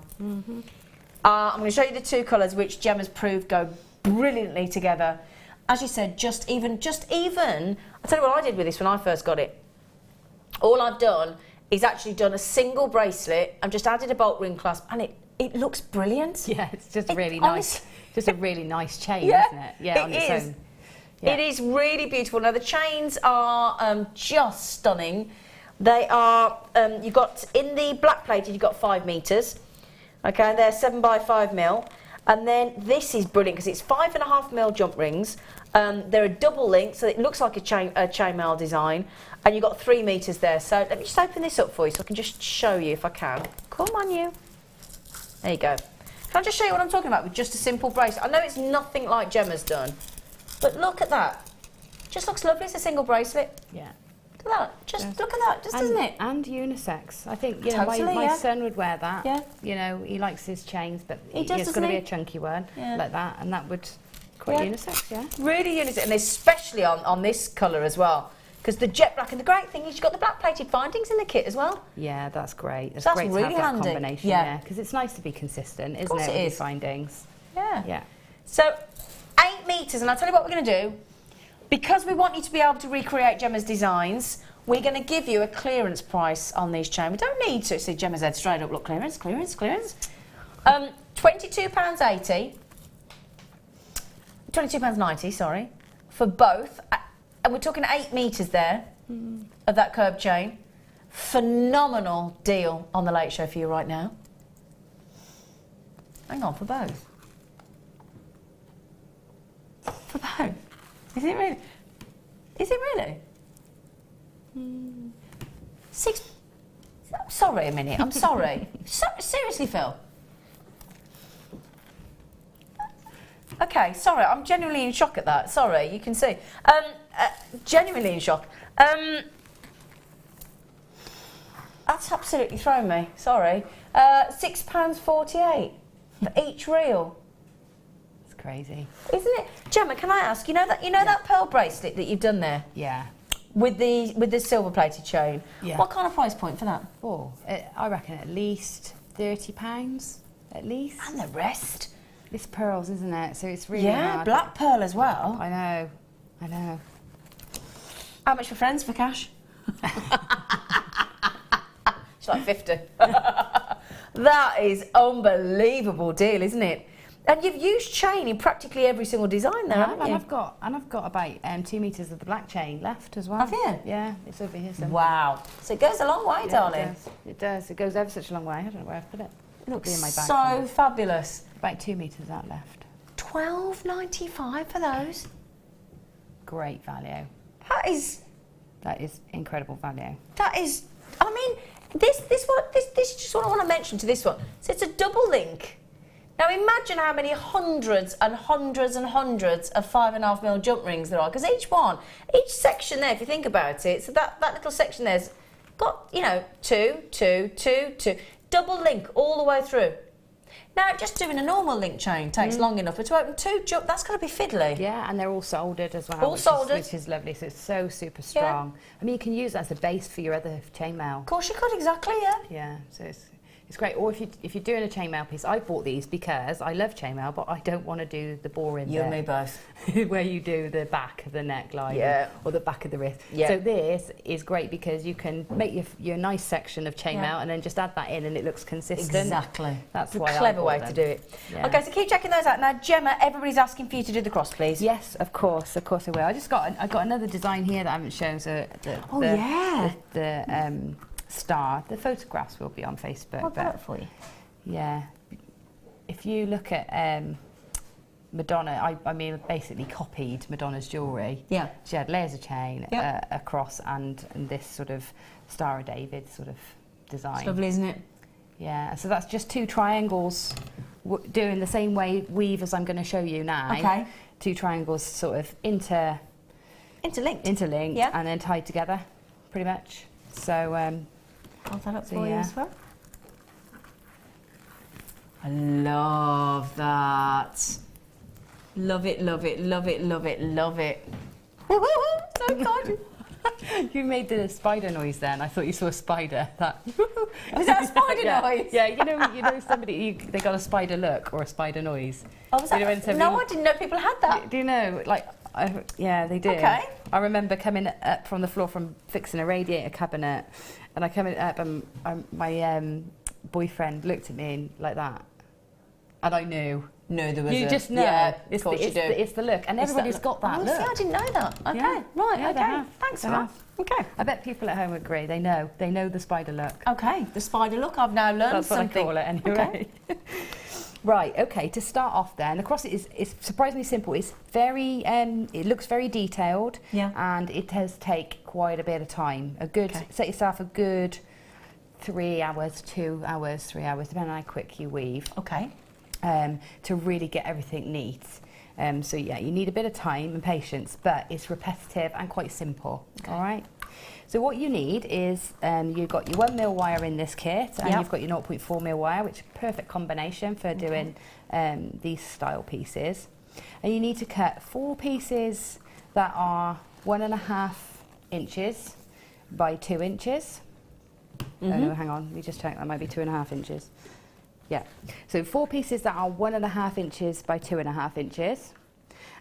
I'm going to show you the 2 colours, which Gemma's proved go brilliantly together. As you said, just even, I'll tell you what I did with this when I first got it. All I've done is actually done a single bracelet and just added a bolt ring clasp, and it looks brilliant. Yeah, it's just really nice. Just a really nice chain, isn't it? Yeah, on its own. Yeah. It is really beautiful. Now the chains are just stunning. They are. You've got in the black plated. You've got 5 meters. Okay, they're 7 by 5 mil, and then this is brilliant because it's 5.5 mil jump rings. They're a double link, so it looks like a chainmail design, and you've got 3 meters there. So let me just open this up for you so I can just show you if I can. Come on, you. There you go. Can I just show you what I'm talking about with just a simple bracelet? I know it's nothing like Gemma's done, but look at that. Just looks lovely. It's a single bracelet. Yeah. Look at that. Just look at that. Just doesn't it? And unisex. I think totally, my son would wear that. Yeah. You know, he likes his chains, but it's going to be a chunky one like that, and that would quite unisex. Yeah. Really unisex, and especially on this colour as well. Because the jet black, and the great thing is you've got the black plated findings in the kit as well. Yeah, that's great. It's that's great really to have handy. that combination. Yeah, because it's nice to be consistent, isn't it? Of course it is. With findings. Yeah. Yeah. So 8 meters, and I'll tell you what we're going to do. Because we want you to be able to recreate Gemma's designs, we're going to give you a clearance price on these chains. We don't need to. See, Gemma's head straight up. Look, clearance. £22.80. £22.90, sorry, for both. And we're talking 8 meters there of that curb chain. Phenomenal deal on the Late Show for you right now. Hang on, for both. For both. Is it really? Is it really? 6. Sorry a minute. I'm sorry. Seriously, Phil. Okay, sorry. I'm genuinely in shock at that. Sorry, you can see. Genuinely in shock. That's absolutely thrown me. Sorry. £6.48 for each reel. It's crazy, Isn't it? Gemma, can I ask? You know that pearl bracelet that you've done there yeah. with the silver plated chain. Yeah. What kind of price point for that? Oh, I reckon at least £30, at least. And the rest. It's pearls, isn't it? So it's really hard. Black pearl as well. I know, I know. How much for friends for cash? It's like 50. That is unbelievable deal, isn't it? And you've used chain in practically every single design there, haven't you? And I've got about 2 meters of the black chain left as well. Have you? Yeah, it's over here somewhere. Wow. So it goes a long way, darling. It does. It goes ever such a long way. I don't know where I've put it. It looks in my bag so fabulous. About 2 meters out left. $12.95 for those. Great value. That is incredible value. I mean, this is just what I want to mention to this one. So it's a double link. Now imagine how many hundreds and hundreds and hundreds of 5.5mm jump rings there are, because each section there, if you think about it, so that little section there's got, you know, two, double link all the way through. Now, just doing a normal link chain takes long enough, but to open two jump, that's got to be fiddly. Yeah, and they're all soldered as well. All soldered. Which is lovely, so it's so super strong. Yeah. I mean, you can use that as a base for your other chainmail. Of course you could, exactly, yeah. Yeah, so it's great. Or if you're doing a chainmail piece, I bought these because I love chainmail, but I don't want to do the boring You bit. and me both. Where you do the back of the neckline or the back of the wrist. Yeah. So this is great because you can make your nice section of chainmail and then just add that in and it looks consistent. Exactly. That's a why clever way to do it. Yeah. Okay, so keep checking those out. Now, Gemma, everybody's asking for you to do the cross, please. Yes, of course I will. I got another design here that I haven't shown. So the star. The photographs will be on Facebook. I'll put it for you. Yeah, if you look at Madonna, I mean, basically copied Madonna's jewellery. Yeah. She had layers of chain, a cross, and this sort of Star of David sort of design. It's lovely, isn't it? Yeah, so that's just two triangles doing the same way weave as I'm going to show you now. Okay. Two triangles sort of interlinked, yeah, and then tied together, pretty much. So hold that up for you as well. I love that. Love it, love it, love it, love it, love it. So excited. You made the spider noise then. I thought you saw a spider. Was that a spider noise? Yeah, you know somebody, they got a spider look or a spider noise. Oh, was that? No, I didn't know people had that. Do you know, yeah, they do. Okay. I remember coming up from the floor from fixing a radiator cabinet, and I came up and my boyfriend looked at me like that, and I knew. No, there was You just know. Yeah, it's of course you do. It's the look, and everybody's got that look. See, I didn't know that. Okay, Yeah. right, Yeah, they okay. have. Thanks They for that. have. Okay. I bet people at home agree. They know the spider look. Okay, the spider look, I've now learned That's something. what I call it anyway. Okay. Right, okay, to start off then, the cross is surprisingly simple. It's very, it looks very detailed, and it does take quite a bit of time. Set yourself a good 3 hours, 2 hours, 3 hours, depending on how quick you weave. Okay. To really get everything neat. So yeah, you need a bit of time and patience, but it's repetitive and quite simple. Okay. All right. So what you need is you've got your 1mm wire in this kit, and you've got your 0.4mm wire, which is a perfect combination for doing these style pieces. And you need to cut 4 pieces that are 1.5 inches by 2 inches. Oh no, hang on, let me just check. That might be 2.5 inches. Yeah, so 4 pieces that are 1.5 inches by 2.5 inches,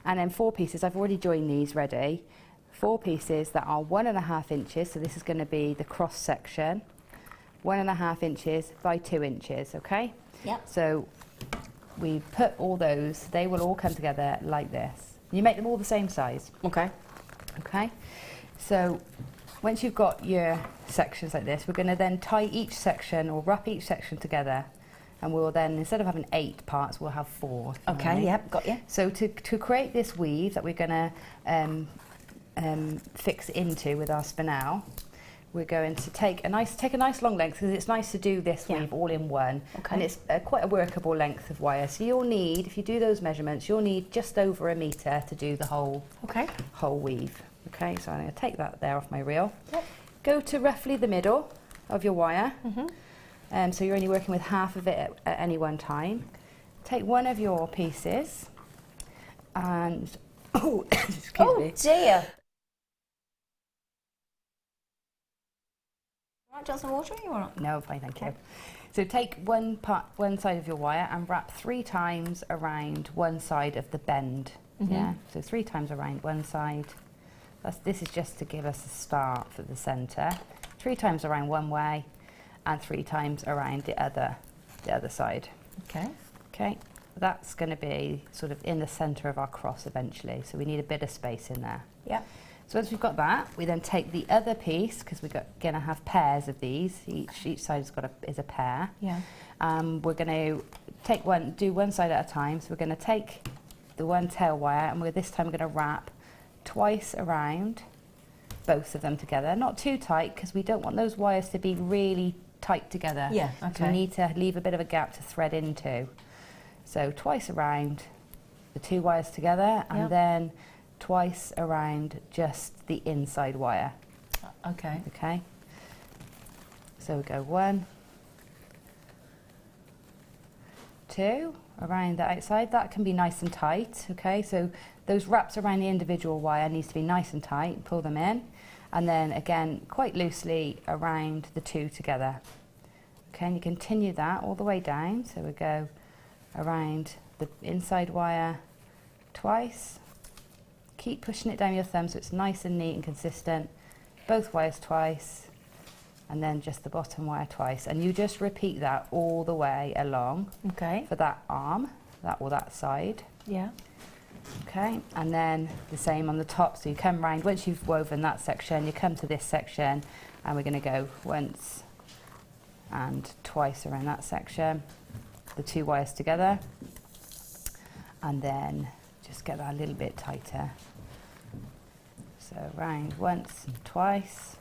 and then 4 pieces, I've already joined these ready, 4 pieces that are 1.5 inches, so this is going to be the cross section, 1.5 inches by 2 inches, okay? Yeah. So we put all those, they will all come together like this. You make them all the same size. Okay. Okay, so once you've got your sections like this, we're going to then tie each section or wrap each section together. And we'll then, instead of having 8 parts, we'll have 4. Okay, yep, got you. So to create this weave that we're going to fix into with our spinel, we're going to take a nice long length, because it's nice to do this weave all in one. Okay. And it's quite a workable length of wire. So you'll need, if you do those measurements, you'll need just over 1 metre to do the whole weave. Okay, so I'm going to take that there off my reel. Yep. Go to roughly the middle of your wire. So you're only working with half of it at any one time. Take one of your pieces and, oh, excuse me. Oh dear. Right, just some water, you want? No, fine, thank you. So take one side of your wire and wrap 3 times around one side of the bend. Yeah, so 3 times around one side. This is just to give us a start for the centre. 3 times around one way and 3 times around the other side. Okay. Okay, that's going to be sort of in the centre of our cross eventually, so we need a bit of space in there. Yeah. So once we've got that, we then take the other piece, because we're going to have pairs of these. Each side is a pair. Yeah. We're going to do one side at a time. So we're going to take the one tail wire, and this time we're going to wrap twice around both of them together. Not too tight, because we don't want those wires to be really tight together. Yeah, okay. So we need to leave a bit of a gap to thread into. So twice around the 2 wires together, and then twice around just the inside wire. Okay. Okay. So we go 1, 2 around the outside. That can be nice and tight. Okay. So those wraps around the individual wire needs to be nice and tight. Pull them in, and then again quite loosely around the 2 together. Okay. And you continue that all the way down. So we go around the inside wire twice. Keep pushing it down your thumb so it's nice and neat and consistent. Both wires twice, and then just the bottom wire twice. And you just repeat that all the way along. Okay. For that arm, that side. Yeah. Okay, and then the same on the top. So you come round, once you've woven that section, you come to this section, and we're going to go once and twice around that section. The 2 wires together, and then just get that a little bit tighter. So round once and twice,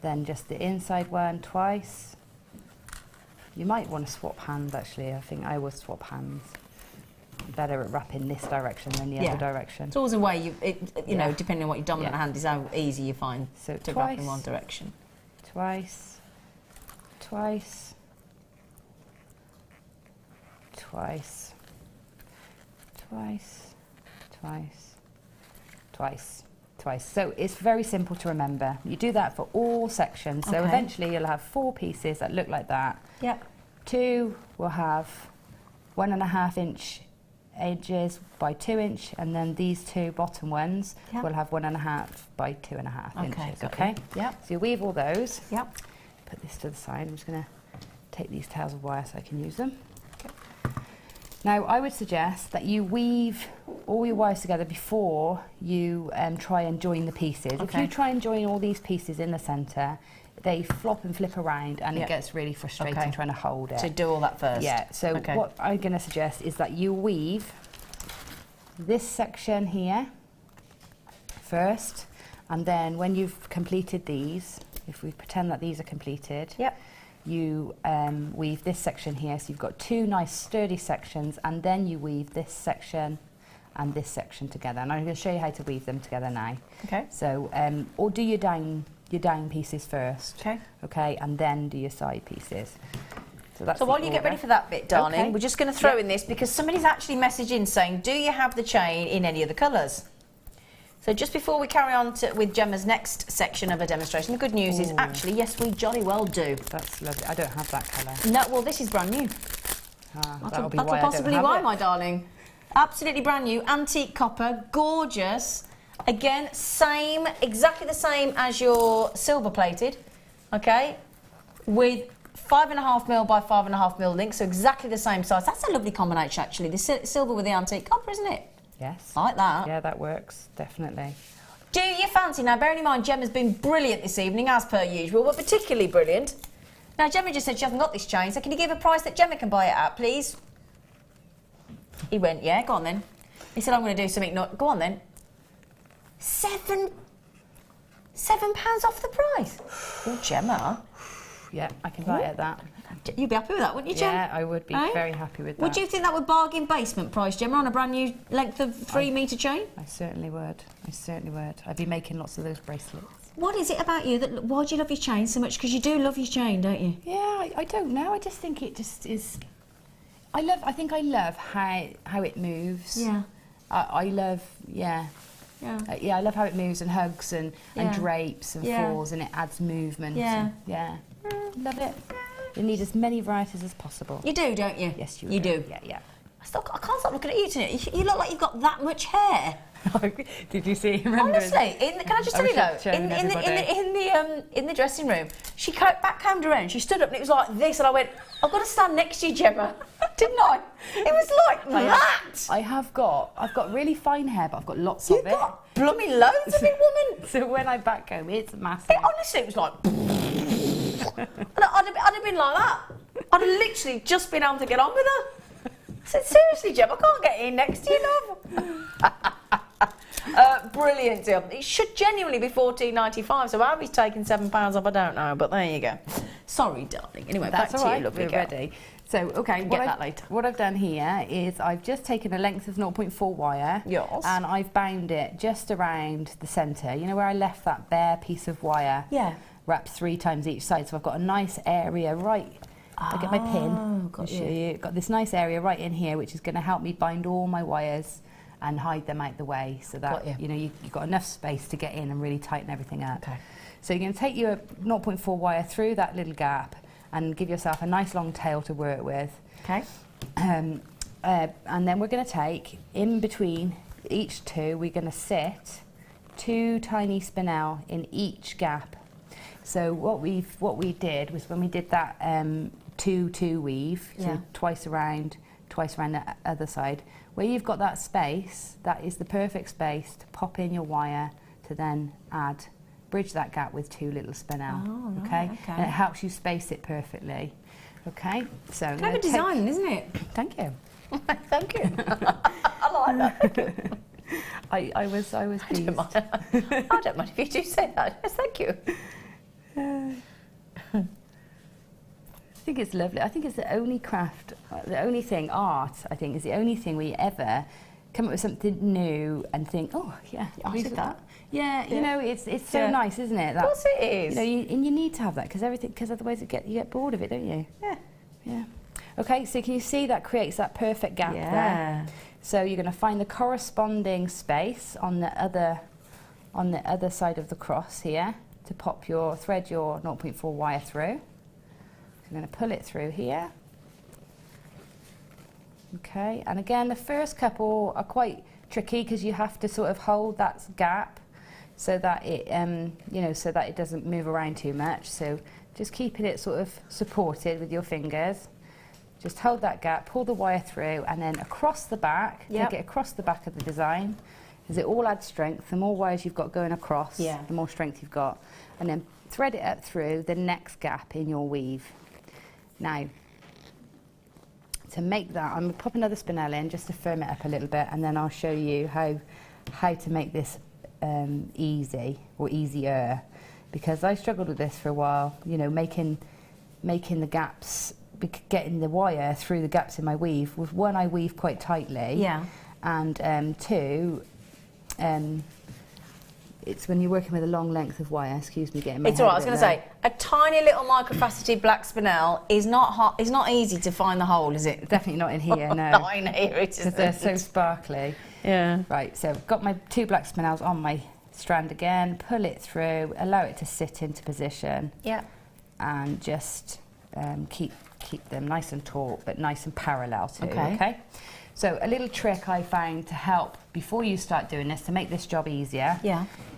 then just the inside one twice. You might want to swap hands actually. I think I always swap hands. Better at wrapping this direction than the other direction. It's always a way, you know, depending on what your dominant hand is, how easy you find So to wrap in one direction. Twice, twice, twice, twice, twice, twice, twice. So it's very simple to remember. You do that for all sections. So eventually you'll have 4 pieces that look like that. Yep. 2 will have 1.5 inch edges by 2 inch, and then these 2 bottom ones will have 1.5 by 2.5 inches. Okay. Yep. So you weave all those. Yep. Put this to the side. I'm just going to take these tails of wire so I can use them. Now, I would suggest that you weave all your wires together before you try and join the pieces. If you try and join all these pieces in the centre, they flop and flip around, and it gets really frustrating trying to hold it. So do all that first. Yeah, so what I'm going to suggest is that you weave this section here first, and then when you've completed these, if we pretend that these are completed, you weave this section here, so you've got 2 nice sturdy sections, and then you weave this section and this section together. And I'm going to show you how to weave them together now. Okay. So, or do your down pieces first. Okay. Okay, and then do your side pieces. So that's while you get ready for that bit, darling, we're just going to throw in this, because somebody's actually messaged in saying, do you have the chain in any of the colours? So just before we carry on with Gemma's next section of her demonstration, the good news is actually, yes, we jolly well do. That's lovely. I don't have that colour. No, well, this is brand new. That'll be why possibly why, my darling. Absolutely brand new, antique copper, gorgeous. Again, same, exactly the same as your silver plated, okay, with 5.5mm by 5.5mm links, so exactly the same size. That's a lovely combination, actually. The silver with the antique copper, isn't it? Yes. I like that. Yeah, that works, definitely. Do you fancy? Now, bearing in mind, Gemma's been brilliant this evening, as per usual, but particularly brilliant. Now, Gemma just said she hasn't got this chain, so can you give a price that Gemma can buy it at, please? He went, yeah, go on then. He said, I'm going to do something, go on then. £7 off the price. Oh, Gemma. Yeah, I can buy it at that. You'd be happy with that, wouldn't you, Gemma? Yeah, I would be very happy with that. Would you think that would bargain basement price, Gemma, on a brand new length of 3 metre chain? I certainly would. I certainly would. I'd be making lots of those bracelets. What is it about you that, why do you love your chain so much? Because you do love your chain, don't you? Yeah, I don't know. I just think it just is. I think I love how it moves. Yeah. I love, yeah. Yeah. Yeah, I love how it moves and hugs and drapes and falls, and it adds movement. Yeah. Yeah. Love it. You need as many varieties as possible. You do, don't you? Yes, you do. Yeah, yeah. I can't stop looking at you tonight. You look like you've got that much hair. Did you see? Remember? Honestly, can I just tell you though? In the dressing room, she backcombed around. She stood up and it was like this, and I went, "I've got to stand next to you, Gemma," didn't I? It was like that. I've got really fine hair, but I've got lots of it. You've got blooming loads of it, woman. So when I backcomb, it's massive. Honestly, it was like. I'd have been like that. I'd have literally just been able to get on with her. I said, seriously, Gem, I can't get in next to you, love. Brilliant deal. It should genuinely be $14.95, so how he's taking £7 off, I don't know, but there you go. Sorry, darling. Anyway, that's back all to right. you, lovely We're girl. ready. So, okay, what I've done here is I've just taken a length of 0.4 wire. Yes. And I've bound it just around the centre. You know where I left that bare piece of wire? Yeah. Wrapped 3 times each side, so I've got a nice area right. I'll get my pin. I'll show you. Got this nice area right in here, which is going to help me bind all my wires and hide them out the way, so that you know you've got enough space to get in and really tighten everything up. Okay. So you're going to take your 0.4 wire through that little gap and give yourself a nice long tail to work with. Okay. And then we're going to take in between each two. We're going to sit 2 tiny spinel in each gap. So what we did was when we did that 2-2 weave, so twice around the other side, where you've got that space, that is the perfect space to pop in your wire to then bridge that gap with 2 little spinel. Oh, okay? Right, okay. And it helps you space it perfectly. Okay, so clever design, isn't it? Thank you. Thank you. I like that. I was pleased. I don't mind if you do say that. Yes, thank you. I think it's lovely. I think it's the only craft, the only thing, art, I think, is the only thing we ever come up with something new and think, oh, yeah, I did that. Yeah, you know, it's so nice, isn't it? That, of course it is. You know, and you need to have that, because otherwise you get bored of it, don't you? Yeah. Yeah. Okay, so can you see that creates that perfect gap there? So you're going to find the corresponding space on the other side of the cross here to thread your 0.4 wire through. So I'm going to pull it through here. Okay, and again, the first couple are quite tricky because you have to sort of hold that gap so that it, you know, so that it doesn't move around too much. So just keeping it sort of supported with your fingers. Just hold that gap, pull the wire through, and then across the back, take it across the back of the design, because it all adds strength. The more wires you've got going across, the more strength you've got. And then thread it up through the next gap in your weave. Now, to make that, I'm going to pop another spinel in just to firm it up a little bit, and then I'll show you how to make this easy, or easier, because I struggled with this for a while, you know, making the gaps, getting the wire through the gaps in my weave. With one, I weave quite tightly, and two, it's when you're working with a long length of wire. Excuse me, getting my It's all right. I was going to say, a tiny little microfaceted black spinel is not It's not easy to find the hole, is it? Definitely not in here. No, not in here. It because they're so sparkly. Yeah. Right. So I've got my 2 black spinels on my strand again. Pull it through. Allow it to sit into position. Yeah. And just keep them nice and taut, but nice and parallel too. Okay. So a little trick I found to help before you start doing this, to make this job easier,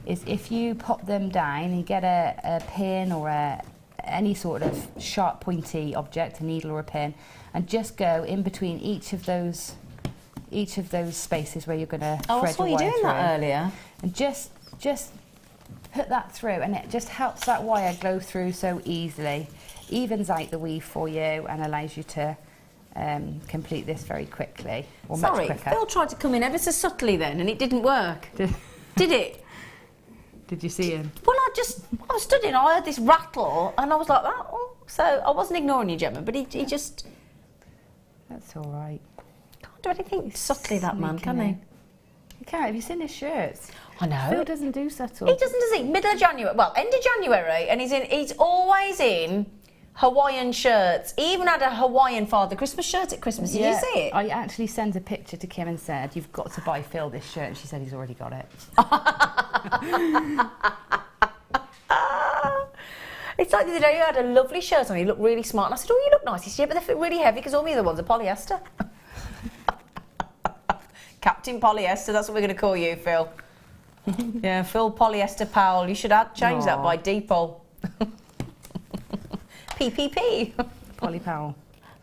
is if you pop them down and you get a pin or any sort of sharp pointy object, a needle or a pin, and just go in between each of those spaces where you're going to thread your wire through. I saw you doing that earlier. And just put that through, and it just helps that wire go through so easily, evens out the weave for you, and allows you to complete this very quickly, or much quicker. Phil tried to come in ever so subtly then, and it didn't work. Did it? Did you see him? Well, I was studying, I heard this rattle, and I was like, oh. So I wasn't ignoring you, Gemma, but he just... That's all right. Can't do anything subtly, that man, can he? Karen, have you seen his shirts? I know. Phil doesn't do subtle. He doesn't, does he? Middle of January, well, end of January, and he's always in Hawaiian shirts. He even had a Hawaiian Father Christmas shirt at Christmas. Did you see it? I actually sent a picture to Kim and said, you've got to buy Phil this shirt, and she said he's already got it. It's like the other day you had a lovely shirt on, you look really smart, and I said, oh, you look nice. He said, yeah, but they fit really heavy because all the other ones are polyester. Captain Polyester, that's what we're going to call you, Phil. Yeah, Phil Polyester Powell. You should change that by Depot. PPP. Polly Powell.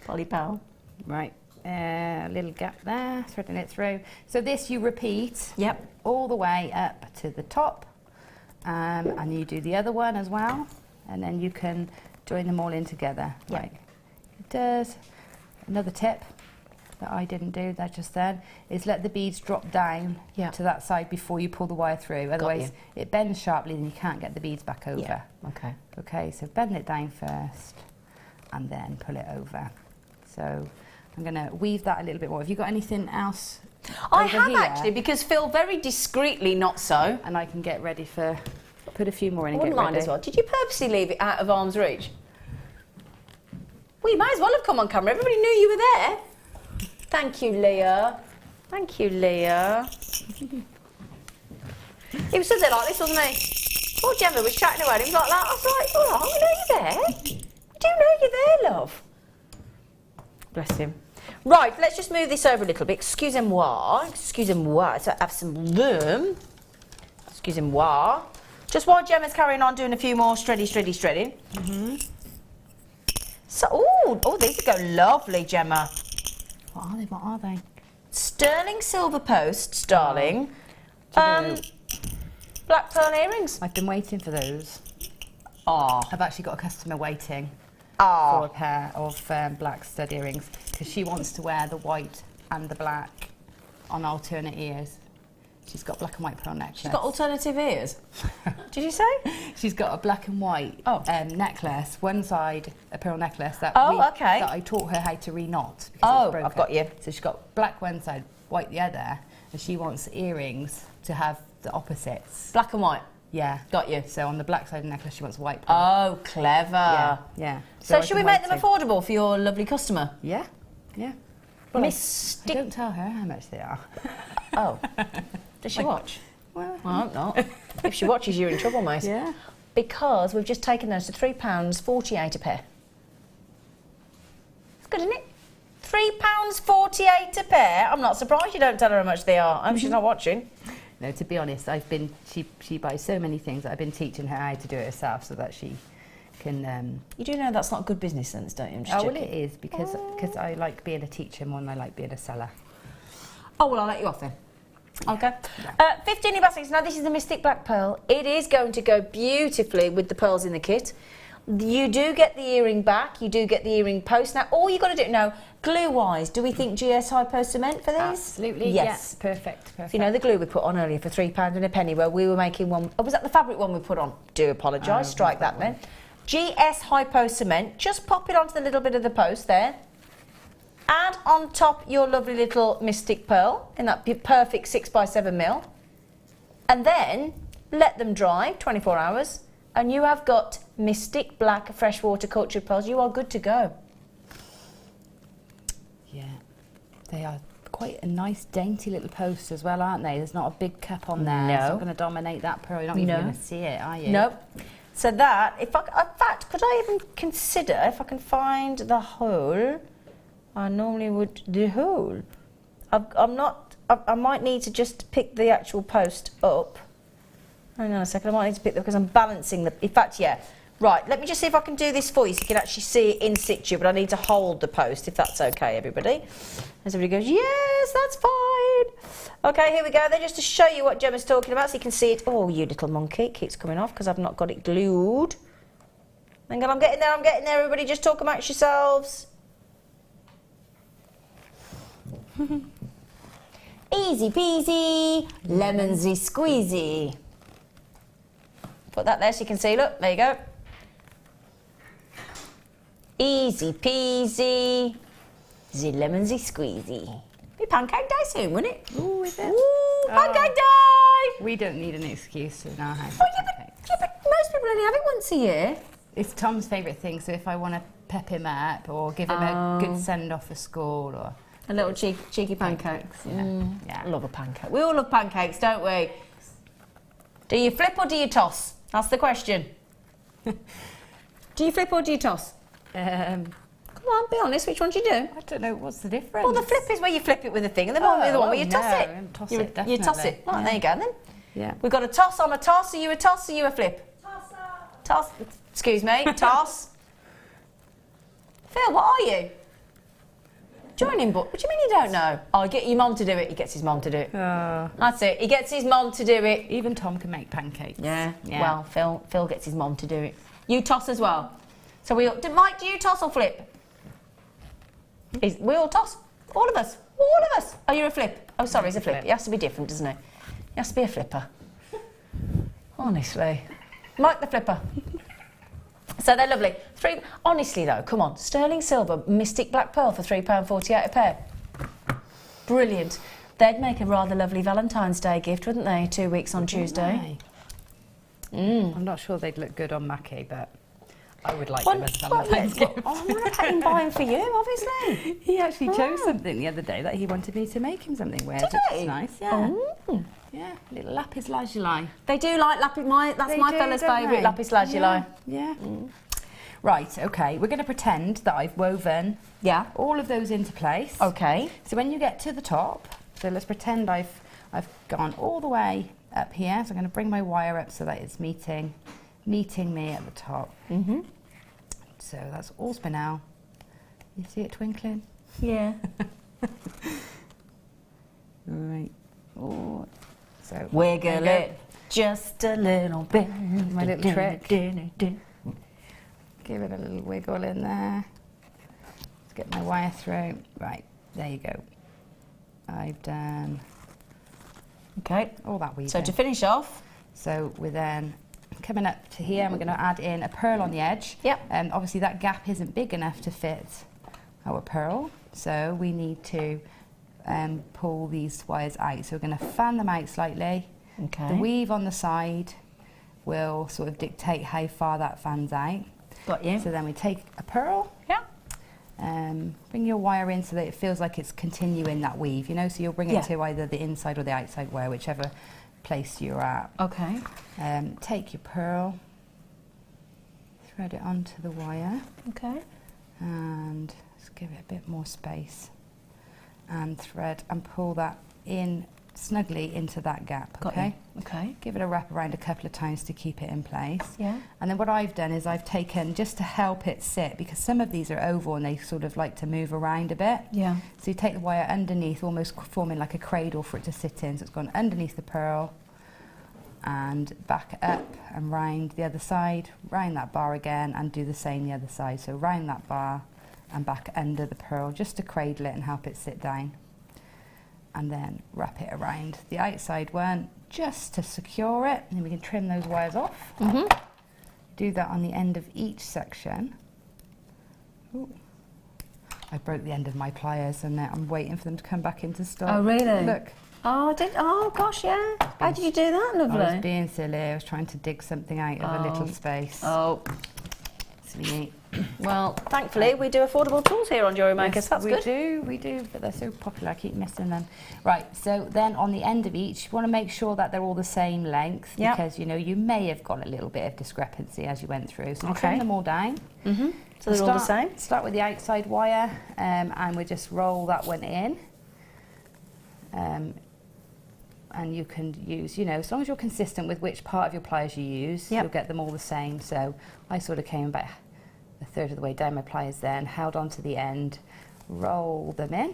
Polly Powell. Right, little gap there, threading it through. So this you repeat. Yep. All the way up to the top, and you do the other one as well, and then you can join them all in together. Yep. Right. It does. Another tip that I didn't do that just then is let the beads drop down to that side before you pull the wire through. Otherwise, it bends sharply, and you can't get the beads back over. Yeah. Okay. Okay, so bend it down first, and then pull it over. So I'm going to weave that a little bit more. Have you got anything else? I have actually, because Phil very discreetly not so. And I can get ready for, put a few more in and I get wouldn't mind ready. as well. Did you purposely leave it out of arm's reach? Well, you might as well have come on camera. Everybody knew you were there. Thank you, Leah. Thank you, Leah. He was something like this, wasn't he? Oh, Gemma was chatting away. He was like that. I was like, all right, I know you're there. I do know you're there, love. Bless him. Right, let's just move this over a little bit. Excusez-moi. Excusez-moi. So have some room. Excusez-moi. Just while Gemma's carrying on doing a few more shredding. So, oh, these go lovely, Gemma. What are they? What are they? Sterling silver posts, darling. Black pearl earrings. I've been waiting for those. Oh. I've actually got a customer waiting Oh. for a pair of black stud earrings because she wants to wear the white and the black on alternate ears. She's got black and white pearl necklace. She's got alternative ears. Did you say? She's got a black and white necklace. One side a pearl necklace that okay. that I taught her how to re-knot. Oh, I've got you. So she's got black one side, white the other, and she wants earrings to have the opposites. Black and white. Yeah. Got you. So on the black side of the necklace, she wants white pearl. Oh, clever. Yeah. So should we make them affordable for your lovely customer? Yeah. Well, I Mystic. don't tell her how much they are. Oh. Does she watch? Well, I hope not. If she watches, you're in trouble, mate. yeah. Because we've just taken those to £3.48 a pair. It's good, isn't it? £3.48 a pair. I'm not surprised you don't tell her how much they are. I hope she's not watching. No, to be honest, she buys so many things that I've been teaching her how to do it herself so that she can... You do know that's not good business sense, don't you? I'm just well, checking. it is because I like being a teacher more than I like being a seller. Oh, well, I'll let you off then. Okay. 15 baskets. Now, this is the Mystic Black Pearl. It is going to go beautifully with the pearls in the kit. You do get the earring back. You do get the earring post. Now, all you've got to do... Now, glue-wise, do we think GS Hypo Cement for these? Absolutely. Yes. Yeah, perfect. So, you know the glue we put on earlier for £3 and a penny where we were making one... Oh, was that the fabric one we put on? Do apologise. Strike that then. GS Hypo Cement. Just pop it onto the little bit of the post there. Add on top your lovely little Mystic Pearl in that perfect 6x7mm. And then let them dry 24 hours. And you have got Mystic Black Freshwater Cultured Pearls. You are good to go. Yeah. They are quite a nice, dainty little post as well, aren't they? There's not a big cup on there. No. It's not going to dominate that pearl. You're not even going to see it, are you? Nope. So that, in fact, could I even consider, if I can find the hole... I normally would do hole. I might need to just pick the actual post up. Hang on a second, I might need to pick them because I'm balancing the... In fact, yeah. Right, let me just see if I can do this for you so you can actually see it in situ, but I need to hold the post, if that's okay, everybody. As everybody goes, yes, that's fine. Okay, here we go. Then just to show you what Gemma's talking about so you can see it. Oh, you little monkey. It keeps coming off because I've not got it glued. Hang on, I'm getting there, everybody. Just talk amongst yourselves. Easy peasy, lemonsy squeezy. Put that there so you can see, look, there you go. Easy peasy, the lemonsy squeezy. Be pancake day soon, won't it? Ooh, is it? Ooh, pancake day! We don't need an excuse to know how to Well, pancakes. yeah, but most people only have it once a year. It's Tom's favourite thing, so if I want to pep him up or give him a good send-off for school or... A little cheeky pancakes. Yeah. I love a pancake. We all love pancakes, don't we? Do you flip or do you toss? That's the question. Do you flip or do you toss? Come on, be honest. Which one do you do? I don't know, what's the difference? Well, the flip is where you flip it with a thing, and the one where you toss it. Toss you, it, definitely. You toss it. Right, there you go then. Yeah. We've got a toss. I'm a toss. Are you a toss? Are you a flip? Tosser. Toss. Excuse me. Toss. Phil, what are you? Joining book. What do you mean you don't know? Oh, get your mum to do it. He gets his mum to do it. That's it. He gets his mum to do it. Even Tom can make pancakes. Yeah. Well, Phil gets his mum to do it. You toss as well. So Mike, do you toss or flip? We all toss. All of us. All of us. Oh, you're a flip. Oh, sorry, he's a flip. He has to be different, doesn't he? He has to be a flipper. Honestly. Mike the flipper. So they're lovely. Honestly though, come on. Sterling silver, mystic black pearl for £3.48 a pair. Brilliant. They'd make a rather lovely Valentine's Day gift, wouldn't they? 2 weeks on Tuesday. I'm not sure they'd look good on Mackie, but I would like them as Valentine's gift. I'm going to him buy them for you, obviously. He actually chose something the other day that he wanted me to make him something with. Did which he? is nice, yeah. Oh. Yeah, little lapis lazuli. They do like lapis. That's my fella's favourite, lapis lazuli. Yeah. Right, okay. We're going to pretend that I've woven all of those into place. Okay. So when you get to the top, so let's pretend I've gone all the way up here. So I'm going to bring my wire up so that it's meeting me at the top. So that's all spinel. You see it twinkling? Yeah. Right. Oh. So Wiggle it just a little bit. My little trick. Give it a little wiggle in there. Let's get my wire through. Right, there you go. I've done all that weaving. So to finish off, so we're then coming up to here and we're going to add in a pearl on the edge. Obviously that gap isn't big enough to fit our pearl, so we need to pull these wires out. So we're going to fan them out slightly. The weave on the side will sort of dictate how far that fans out. Got you. So then we take a pearl. Bring your wire in so that it feels like it's continuing that weave, you know, so you'll bring it to either the inside or the outside wire, whichever place you're at. Okay. Take your pearl, thread it onto the wire. Okay. And just give it a bit more space. And thread and pull that in snugly into that gap, okay? Okay. Give it a wrap around a couple of times to keep it in place. Yeah. And then what I've done is I've taken, just to help it sit, because some of these are oval and they sort of like to move around a bit. Yeah. So you take the wire underneath, almost forming like a cradle for it to sit in. So it's gone underneath the pearl and back up and round the other side, round that bar again and do the same the other side. So round that bar and back under the pearl just to cradle it and help it sit down. And then wrap it around the outside one just to secure it, and then we can trim those wires off. Do that on the end of each section. Ooh. I broke the end of my pliers and I'm waiting for them to come back into stock. Oh really? Look. Oh gosh, yeah. How did you do that, lovely? I was being silly. I was trying to dig something out of a little space. Oh. Silly. Well, thankfully we do affordable tools here on Jewellery Maker, so that's good. We do, but they're so popular, I keep missing them. Right, so then on the end of each, you want to make sure that they're all the same length, because you know you may have got a little bit of discrepancy as you went through. So trim them all down. So they're all the same? Start with the outside wire, and we just roll that one in. And you can use, you know, as long as you're consistent with which part of your pliers you use, you'll get them all the same. So I sort of came about a third of the way down my pliers then, held on to the end, roll them in,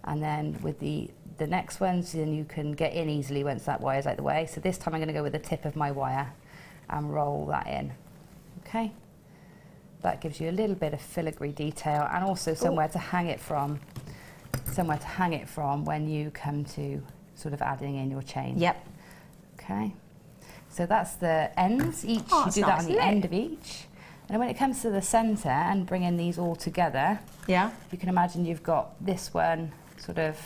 and then with the next ones, then you can get in easily once that wire's out the way. So this time I'm going to go with the tip of my wire and roll that in. Okay, that gives you a little bit of filigree detail and also somewhere to hang it from. Somewhere to hang it from when you come to sort of adding in your chain. Okay, so that's the ends. Each you do that on the end of each. And when it comes to the centre and bringing these all together, you can imagine you've got this one sort of,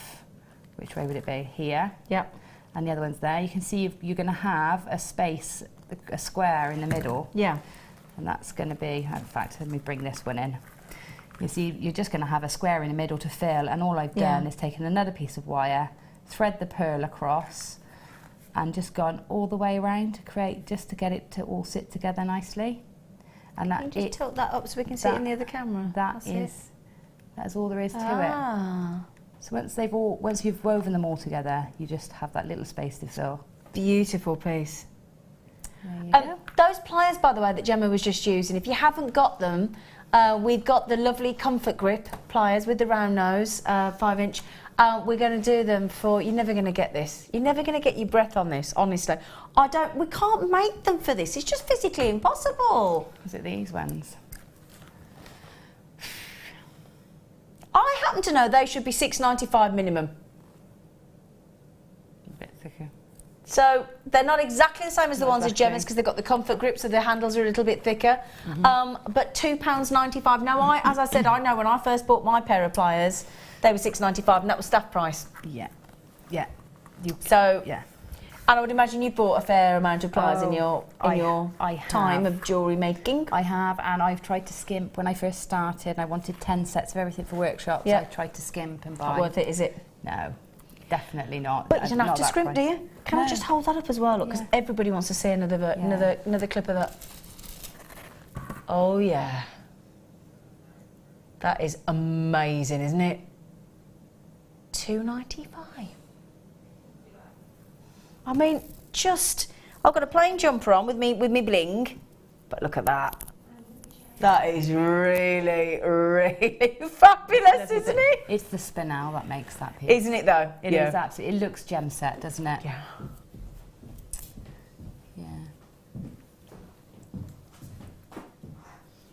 which way would it be? Here. Yep. And the other one's there. You can see you're going to have a space, a square in the middle. Yeah. And that's going to be, in fact, let me bring this one in. You see, you're just going to have a square in the middle to fill, and all I've done is taken another piece of wire, thread the pearl across, and just gone all the way around to create, just to get it to all sit together nicely. And that, Can you just tilt that up so we can see it in the other camera? That is all there is to it. So once you've woven them all together, you just have that little space to fill. Beautiful piece. There you go. Those pliers, by the way, that Gemma was just using, if you haven't got them, we've got the lovely Comfort Grip pliers with the round nose, 5-inch. We're going to do them for, you're never going to get this. You're never going to get your breath on this, honestly. We can't make them for this. It's just physically impossible. Is it these ones? I happen to know they should be $6.95 minimum. A bit thicker. So they're not exactly the same as the ones at Gemma's because they've got the Comfort Grip, so the handles are a little bit thicker. But £2.95. Now, as I said, I know when I first bought my pair of pliers, they were $6.95, and that was staff price. Yeah, yeah. Yeah. And I would imagine you bought a fair amount of pliers in your time of jewellery making. I have, and I've tried to skimp. When I first started, I wanted 10 sets of everything for workshops. Yeah. I tried to skimp and buy. Not worth it, is it? No, definitely not. But you don't have to scrimp, do you? Can No. I just hold that up as well? Look, because everybody wants to see another clip of that. Oh yeah, that is amazing, isn't it? $2.95. I mean, I've got a plain jumper on with me bling, but look at that. That is really, really fabulous, isn't it? It's the spinel that makes that piece. Isn't it though? It is absolutely. It looks gem set, doesn't it? Yeah.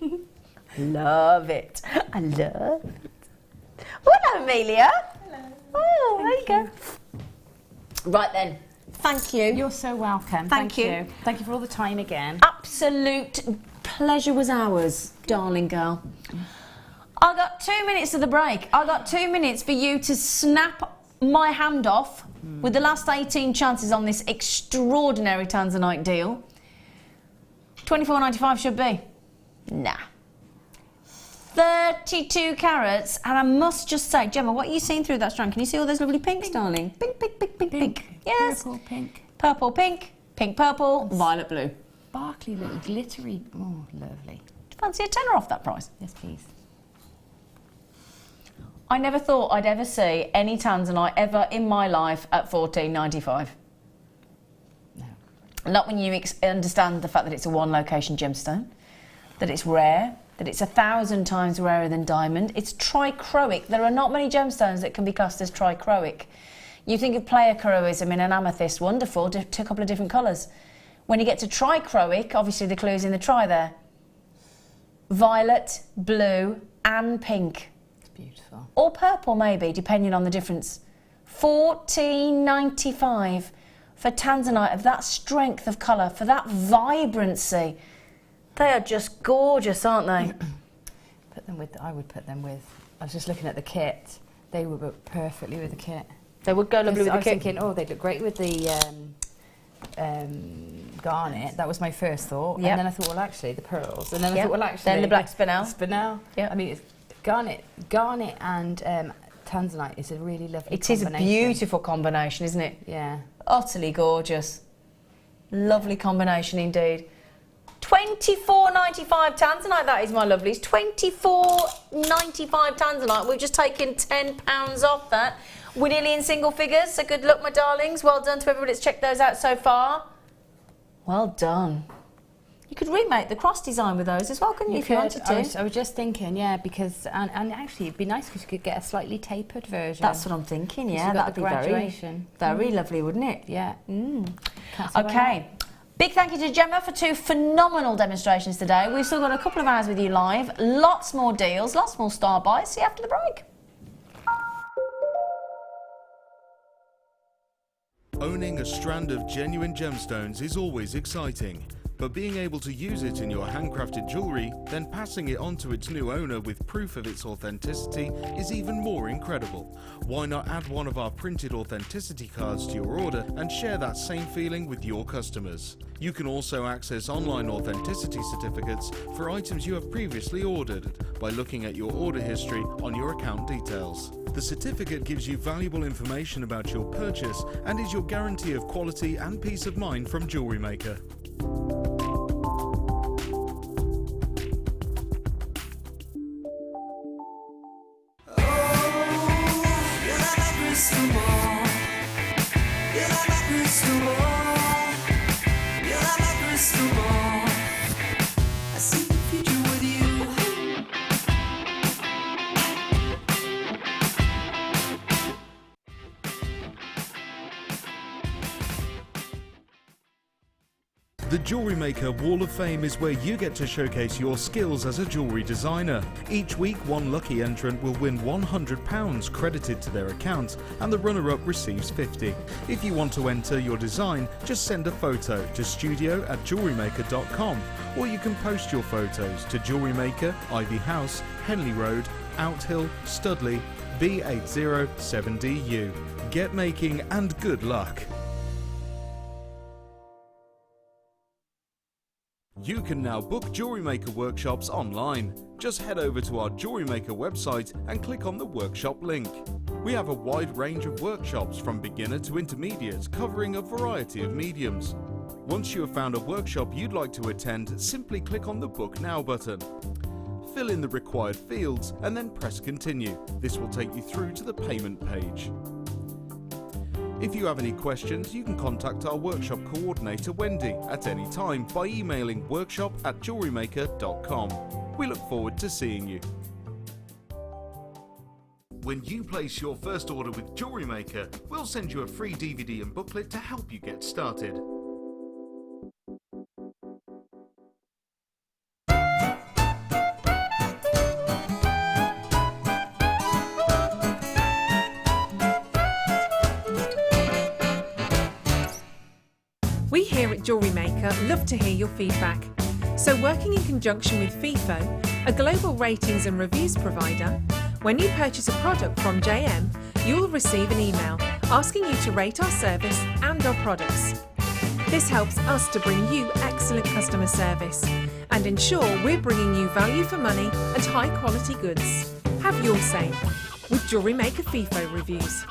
Yeah. Love it. I love it. Hello, Amelia. Hello. Oh, there you go. Right then. Thank you. You're so welcome. Thank you. Thank you for all the time again. Absolute pleasure was ours, darling girl. I got 2 minutes of the break. I got 2 minutes for you to snap my hand off with the last 18 chances on this extraordinary Tanzanite deal. $24.95 should be. Nah. 32 carats, and I must just say, Gemma, what are you seeing through that strand? Can you see all those lovely pinks, darling? Pink, pink, pink, pink, pink. Yes. Purple, pink. Purple, pink, pink, purple, violet, blue. Sparkly little glittery. Oh, lovely. Do you fancy a tenner off that price? Yes, please. I never thought I'd ever see any Tanzanite ever in my life at $14.95. No. Not when you understand the fact that it's a one-location gemstone, that it's rare, that it's 1,000 times rarer than diamond. It's trichroic. There are not many gemstones that can be classed as trichroic. You think of pleochroism in an amethyst, wonderful, a couple of different colours. When you get to trichroic, obviously the clue's in the tri there. Violet, blue and pink. It's beautiful. Or purple maybe, depending on the difference. $14.95 for Tanzanite of that strength of colour, for that vibrancy. They are just gorgeous, aren't they? I would put them with, I was just looking at the kit. They would work perfectly with the kit. They would go lovely with the kit. I was thinking, oh, they'd look great with the garnet. That was my first thought. Yep. And then I thought, well, actually, the pearls. And then I thought, well, actually... Then the black spinel. Spinel. Yep. I mean, it's garnet and Tanzanite is a really lovely It is a beautiful combination, isn't it? Yeah. Utterly gorgeous. Lovely combination indeed. $24.95 Tanzanite, that is, my lovelies. $24.95 Tanzanite. We've just taken £10 off that. We're nearly in single figures, so good luck, my darlings. Well done to everybody that's checked those out so far. Well done. You could remake the cross design with those as well, couldn't you, if you wanted to? I was just thinking, yeah, because... And actually, it'd be nice because you could get a slightly tapered version. That's what I'm thinking, yeah. That'd be very lovely, wouldn't it? Yeah. Okay. Big thank you to Gemma for 2 phenomenal demonstrations today. We've still got a couple of hours with you live. Lots more deals, lots more star buys. See you after the break. Owning a strand of genuine gemstones is always exciting. But being able to use it in your handcrafted jewellery, then passing it on to its new owner with proof of its authenticity is even more incredible. Why not add one of our printed authenticity cards to your order and share that same feeling with your customers? You can also access online authenticity certificates for items you have previously ordered by looking at your order history on your account details. The certificate gives you valuable information about your purchase and is your guarantee of quality and peace of mind from Jewellery Maker. The Jewellery Maker Wall of Fame is where you get to showcase your skills as a jewellery designer. Each week, one lucky entrant will win £100 credited to their account, and the runner-up receives £50. If you want to enter your design, just send a photo to studio@jewellerymaker.com, or you can post your photos to Jewellery Maker, Ivy House, Henley Road, Outhill, Studley, B807DU. Get making and good luck! You can now book Jewellery Maker workshops online. Just head over to our Jewellery Maker website and click on the workshop link. We have a wide range of workshops from beginner to intermediate, covering a variety of mediums. Once you have found a workshop you'd like to attend, simply click on the Book Now button. Fill in the required fields and then press Continue. This will take you through to the payment page. If you have any questions, you can contact our workshop coordinator Wendy at any time by emailing workshop@jewellerymaker.com. We look forward to seeing you. When you place your first order with Jewellery Maker, we'll send you a free DVD and booklet to help you get started. We here at Jewellery Maker love to hear your feedback. So working in conjunction with FIFO, a global ratings and reviews provider, when you purchase a product from JM, you'll receive an email asking you to rate our service and our products. This helps us to bring you excellent customer service and ensure we're bringing you value for money and high quality goods. Have your say with Jewellery Maker FIFO reviews.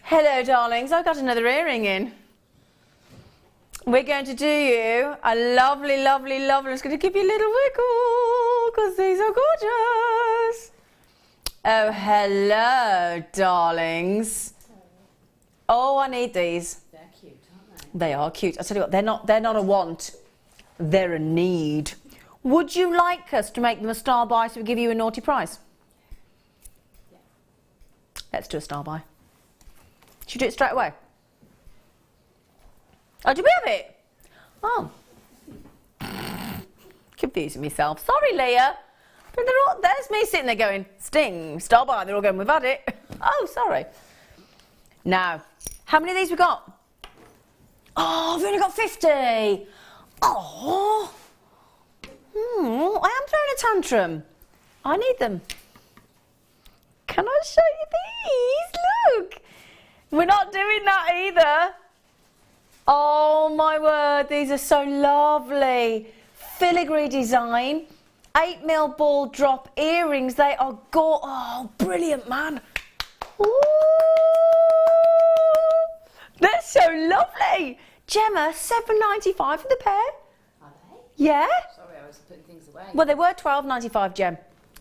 Hello, darlings. I've got another earring in. We're going to do you a lovely, lovely, lovely. I'm just going to give you a little wiggle because these are gorgeous. Oh, hello, darlings. Oh, I need these. They're cute, aren't they? They are cute. I tell you what, they're not a want. They're a need. Would you like us to make them a star buy so we give you a naughty price? Yeah. Let's do a star buy. Should we do it straight away? Oh, do we have it? Oh. Confusing myself. Sorry, Leah. But there's me sitting there going, sting, star buy. They're all going, we've had it. Oh, sorry. Now, how many of these we got? Oh, we've only got 50. Oh. I am throwing a tantrum. I need them. Can I show you these? Look. We're not doing that either. Oh my word, these are so lovely. Filigree design, 8mm ball drop earrings. They are oh, brilliant, man. Ooh, they're so lovely. Gemma, £7.95 for the pair. Are they? Yeah. Sorry, I was putting things away. Well, they were £12.95, Gem.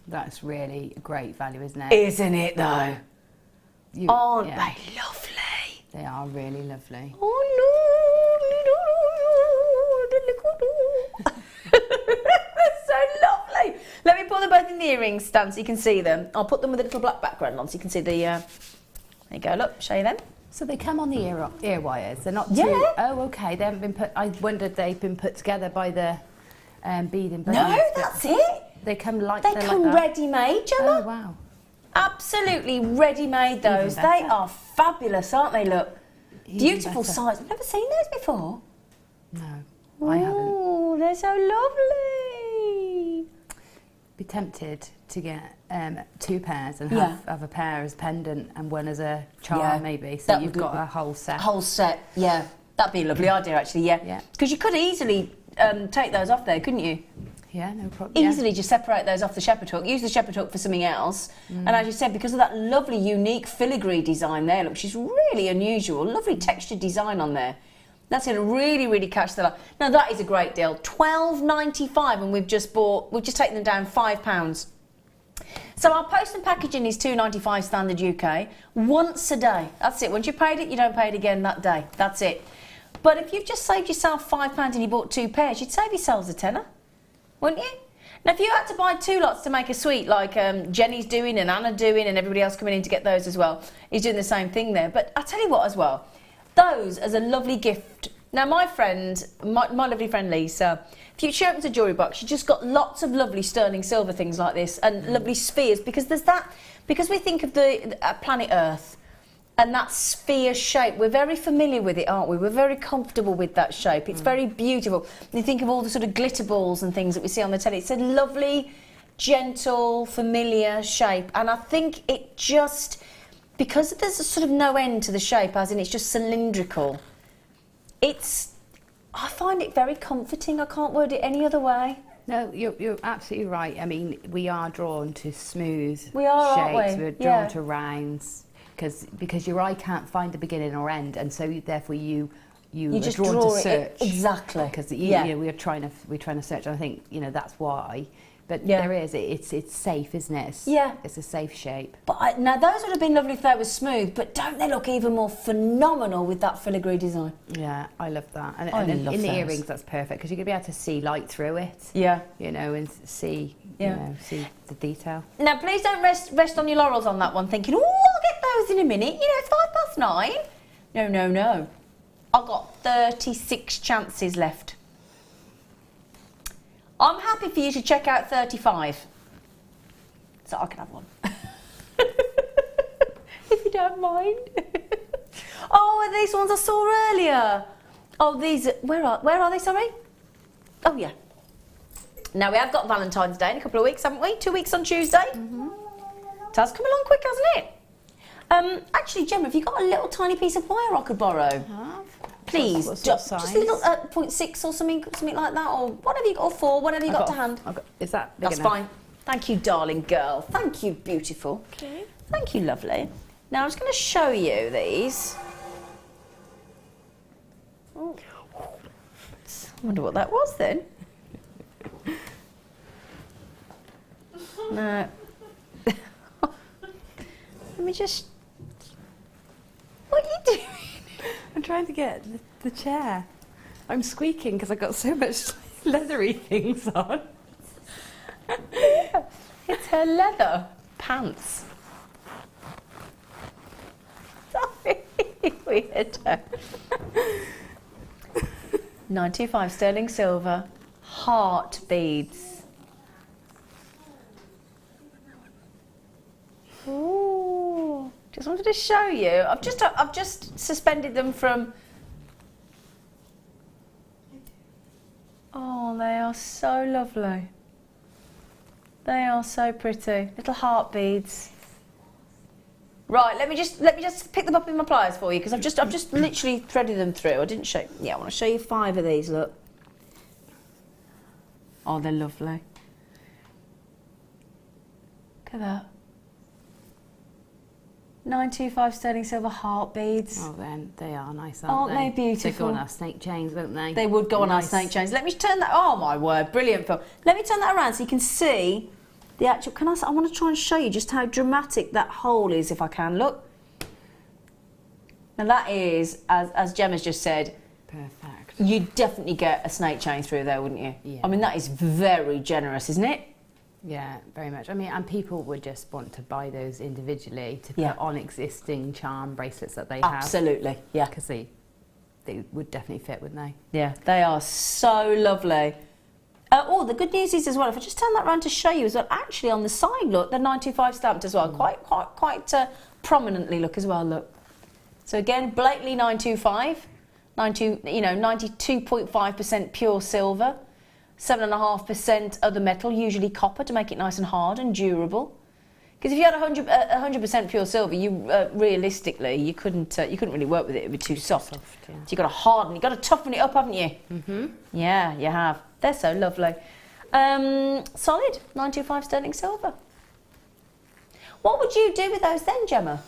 That's really a great value, isn't it? Isn't it though? Aren't they lovely? They are really lovely. Oh no, they're so lovely. Let me put them both in the earring stand so you can see them. I'll put them with a little black background on so you can see the... there you go, look, show you them. So they come on the ear wires. They're not too... Yeah. Oh, okay. They haven't been put... I wondered they've been put together by the bead and No, that's it. They come like... They come like ready-made, Gemma. Oh, wow. Absolutely ready-made, those. They are fabulous, aren't they? Look. Beautiful size. I've never seen those before. No, I haven't. Oh, they're so lovely. Be tempted to get 2 pairs and Yeah. have a pair as pendant and one as a charm, maybe. So That you've would got be- a whole set. Whole set, yeah. That'd be a lovely idea, actually, yeah. Yeah. Because you could easily take those off there, couldn't you? Yeah, no problem. Easily just separate those off the shepherd hook, use the shepherd hook for something else. And as you said, because of that lovely, unique filigree design there, look, she's really unusual, lovely textured design on there. That's going to really, really catch the eye. Now, that is a great deal. $12.95, and we've just taken them down £5. So our post and packaging is $2.95 standard UK, once a day. That's it. Once you've paid it, you don't pay it again that day. That's it. But if you've just saved yourself £5 and you bought 2 pairs, you'd save yourselves a tenner, wouldn't you? Now, if you had to buy 2 lots to make a suite, like Jenny's doing and Anna doing and everybody else coming in to get those as well, is doing the same thing there. But I'll tell you what as well, those as a lovely gift. Now, my friend, my lovely friend Lisa, if she opens a jewellery box, she's just got lots of lovely sterling silver things like this and lovely spheres, because there's that, because we think of the planet Earth and that sphere shape, we're very familiar with it, aren't we? We're very comfortable with that shape. It's very beautiful. You think of all the sort of glitter balls and things that we see on the telly. It's a lovely, gentle, familiar shape. And I think it just, because there's a sort of no end to the shape, as in it's just cylindrical, I find it very comforting. I can't word it any other way. No, you're absolutely right. I mean, we are drawn to smooth We are, shapes. aren't we? We're drawn to rounds. Because your eye can't find a beginning or end, and so therefore you are just drawn draw to it search. exactly. Because Yeah. we're trying to search, and I think that's why. But Yeah. there is it's safe, isn't it? It's a safe shape. But now those would have been lovely if they were smooth, but don't they look even more phenomenal with that filigree design? Yeah, I love that. And, I and love in the those. earrings, that's perfect because you're gonna be able to see light through it. Yeah. And see see the detail. Now, please don't rest on your laurels on that one, thinking, oh, I'll get those in a minute. It's 9:05. No. I've got 36 chances left. I'm happy for you to check out 35. So I can have one. If you don't mind. Oh, are these ones I saw earlier? Oh, these, where are they, sorry? Oh, yeah. Now, we have got Valentine's Day in a couple of weeks, haven't we? 2 weeks on Tuesday. It has come along quick, hasn't it? Actually, Gemma, have you got a little tiny piece of wire I could borrow? Please, What sort of just a size? little 0.6 or something like that, or whatever you got, or 4, whatever you got to hand. Is that big That's enough? fine. Thank you, darling girl. Thank you, beautiful. Okay. Thank you, lovely. Now, I'm just going to show you these. Oh. I wonder what that was then. No. Let me just... What are you doing? I'm trying to get the chair. I'm squeaking because I've got so much leathery things on. It's her leather pants. Sorry, weirdo. 925 sterling silver, heart beads. Ooh, just wanted to show you. I've just suspended them from. Oh, they are so lovely. They are so pretty. Little heart beads. Right, let me just pick them up in my pliers for you because I've just literally threaded them through. I didn't show. Yeah, I want to show you 5 of these. Look. Oh, they're lovely. Look at that. 925 sterling silver heart beads. Oh, then they are nice, aren't Aren't they beautiful? They go on our snake chains, won't they? They would go on our snake chains. Let me turn that. Oh my word, brilliant film. Let me turn that around so you can see the actual. I want to try and show you just how dramatic that hole is, if I can. Look. Now that is, as Gemma's just said, perfect. you'd definitely get a snake chain through there, wouldn't you? Yeah. I mean, that is very generous, isn't it? Yeah, very much. I mean, and people would just want to buy those individually to put on existing charm bracelets that they have. Absolutely, yeah. Because they would definitely fit, wouldn't they? Yeah, they are so lovely. Oh, the good news is as well, if I just turn that around to show you as well, actually on the side, look, they're 925 stamped as well, quite prominently look as well, look. So again, blatantly 925, 92.5% pure silver, 7.5% other metal, usually copper, to make it nice and hard and durable. Because if you had 100% pure silver, you realistically you couldn't really work with it. It'd be too soft. Yeah. So you've got to harden, you've got to toughen it up, haven't you? Mm-hmm. Yeah, you have. They're so lovely. Solid 925 sterling silver. What would you do with those then, Gemma?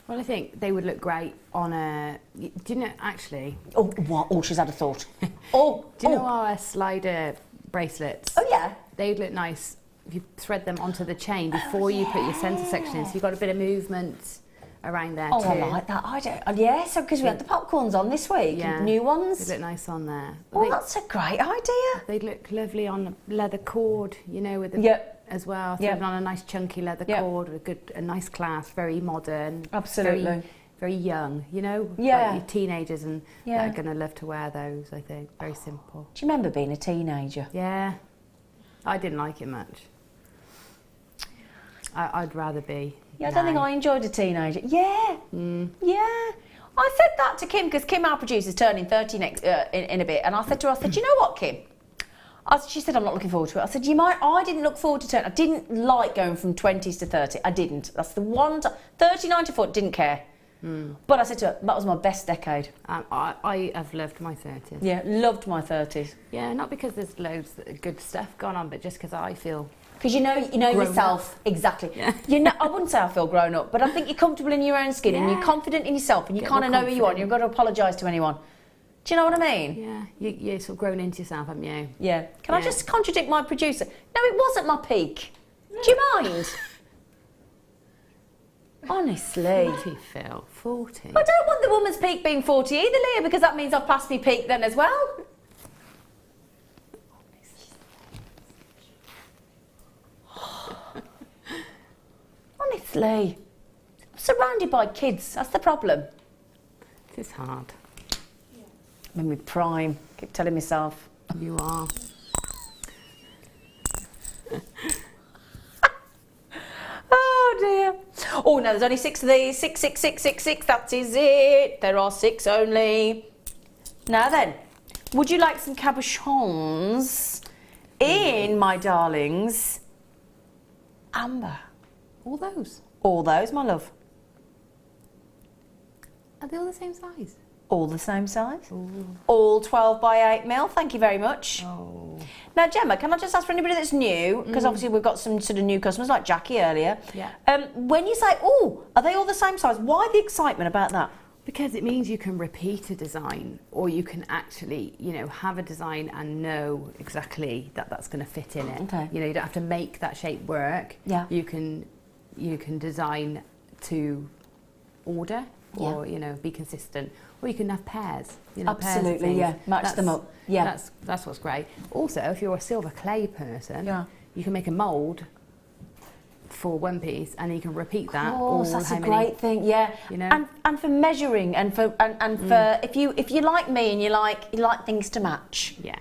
Well, I think they would look great on a. Do you know actually? Oh, what? Oh, she's had a thought. Do you know our slider bracelets? Oh yeah. They'd look nice if you thread them onto the chain before you put your centre section in, so you've got a bit of movement around there too. Oh, I like that idea. Yeah, so because we had the popcorns on this week, new ones. They look nice on there. Oh, that's a great idea. They'd look lovely on a leather cord, you know, with the as well. Throw them on a nice chunky leather cord with a nice clasp, very modern. Absolutely. Very young, you know. Yeah. Like teenagers and they're going to love to wear those. I think very simple. Do you remember being a teenager? Yeah, I didn't like it much. I'd rather be. Yeah, I don't think I enjoyed a teenager. Yeah, yeah. I said that to Kim because Kim, our producer, is turning 30 next in a bit, and I said to her, you know what, Kim? She said, I'm not looking forward to it. I said, you might. I didn't look forward to turning. I didn't like going from 20s to 30. I didn't. That's the one. 39 to 40, didn't care. But I said to her, that was my best decade. I have loved my 30s. Yeah, loved my 30s. Yeah, not because there's loads of good stuff going on, but just because I feel. Because you know yourself. Up. Exactly. Yeah. I wouldn't say I feel grown up, but I think you're comfortable in your own skin and you're confident in yourself and you kind of know who you are and you've got to apologise to anyone. Do you know what I mean? Yeah, you're sort of grown into yourself, haven't you? Yeah. Can I just contradict my producer? No, it wasn't my peak. Do you mind? Honestly. 40, Phil. 40. I don't want the woman's peak being 40 either, Leah, because that means I've passed my peak then as well. Honestly. I'm surrounded by kids. That's the problem. It is hard. I'm in my prime. Keep telling myself. You are. Oh dear. Oh no, there's only 6 of these. 6, 6, 6, 6, 6. That is it. There are 6 only. Now then, would you like some cabochons in, my darlings, amber? All those? All those, my love. Are they all the same size? All the same size. Ooh. All 12 by 8 mil. Thank you very much. Oh. Now, Gemma, can I just ask for anybody that's new, because obviously we've got some sort of new customers like Jackie earlier. Yeah. When you say, oh, are they all the same size? Why the excitement about that? Because it means you can repeat a design, or you can actually, have a design and know exactly that that's going to fit in it. Okay. You don't have to make that shape work. Yeah. You can design to order, or be consistent, or you can have pairs. Absolutely, pairs match them up. Yeah, that's what's great. Also, if you're a silver clay person, you can make a mould for one piece, and you can repeat that. That's a great thing. Yeah, and for measuring, and for if you like me and you like things to match. Yeah.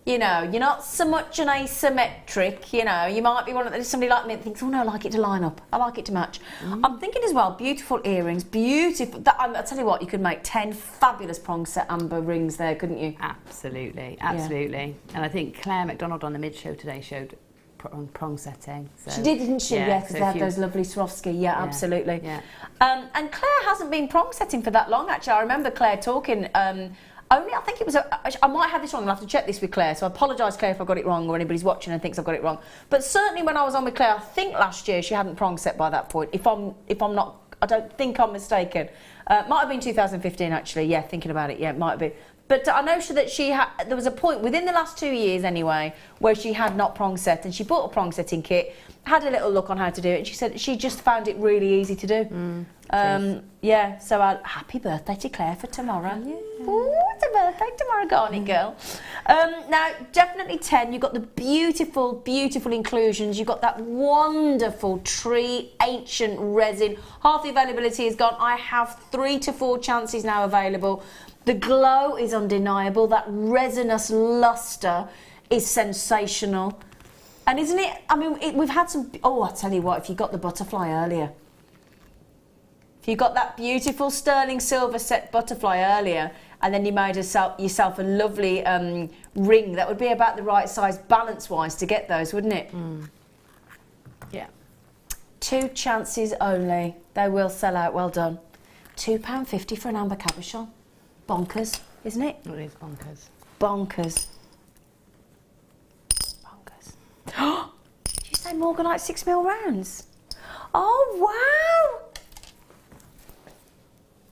You're not so much an asymmetric, you might be somebody like me that thinks, oh no, I like it to line up, I like it to match. I'm thinking as well, beautiful earrings, beautiful, I'll tell you what, you could make 10 fabulous prong set amber rings there, couldn't you? Absolutely, absolutely. Yeah. And I think Claire McDonald on the mid-show today showed prong setting. So, she did, didn't she? Yeah, because they had those lovely Swarovski, absolutely. Yeah. And Claire hasn't been prong setting for that long, actually. I remember Claire talking... I think it was I might have this wrong, I'll have to check this with Claire, so I apologise, Claire, if I got it wrong or anybody's watching and thinks I've got it wrong. But certainly when I was on with Claire, I think last year she hadn't prong set by that point, if I'm not, I don't think I'm mistaken. Might have been 2015 actually, thinking about it, it might have been. But I know there was a point within the last 2 years anyway where she had not prong set, and she bought a prong setting kit, had a little look on how to do it, and she said she just found it really easy to do. Yeah, so happy birthday to Claire for tomorrow. Yeah. Ooh, it's a birthday tomorrow, garnet girl. Now, definitely 10. You've got the beautiful, beautiful inclusions. You've got that wonderful tree ancient resin. Half the availability is gone. I have 3 to 4 chances now available. The glow is undeniable. That resinous luster is sensational. And isn't it, I mean, we've had some, oh, I'll tell you what, if you got the butterfly earlier, if you got that beautiful sterling silver set butterfly earlier, and then you made yourself a lovely ring, that would be about the right size balance-wise to get those, wouldn't it? Yeah. 2 chances only. They will sell out. Well done. £2.50 for an amber cabochon. Bonkers, isn't it? It is bonkers. Bonkers. Bonkers. Did you say Morganite 6mm rounds? Oh, wow!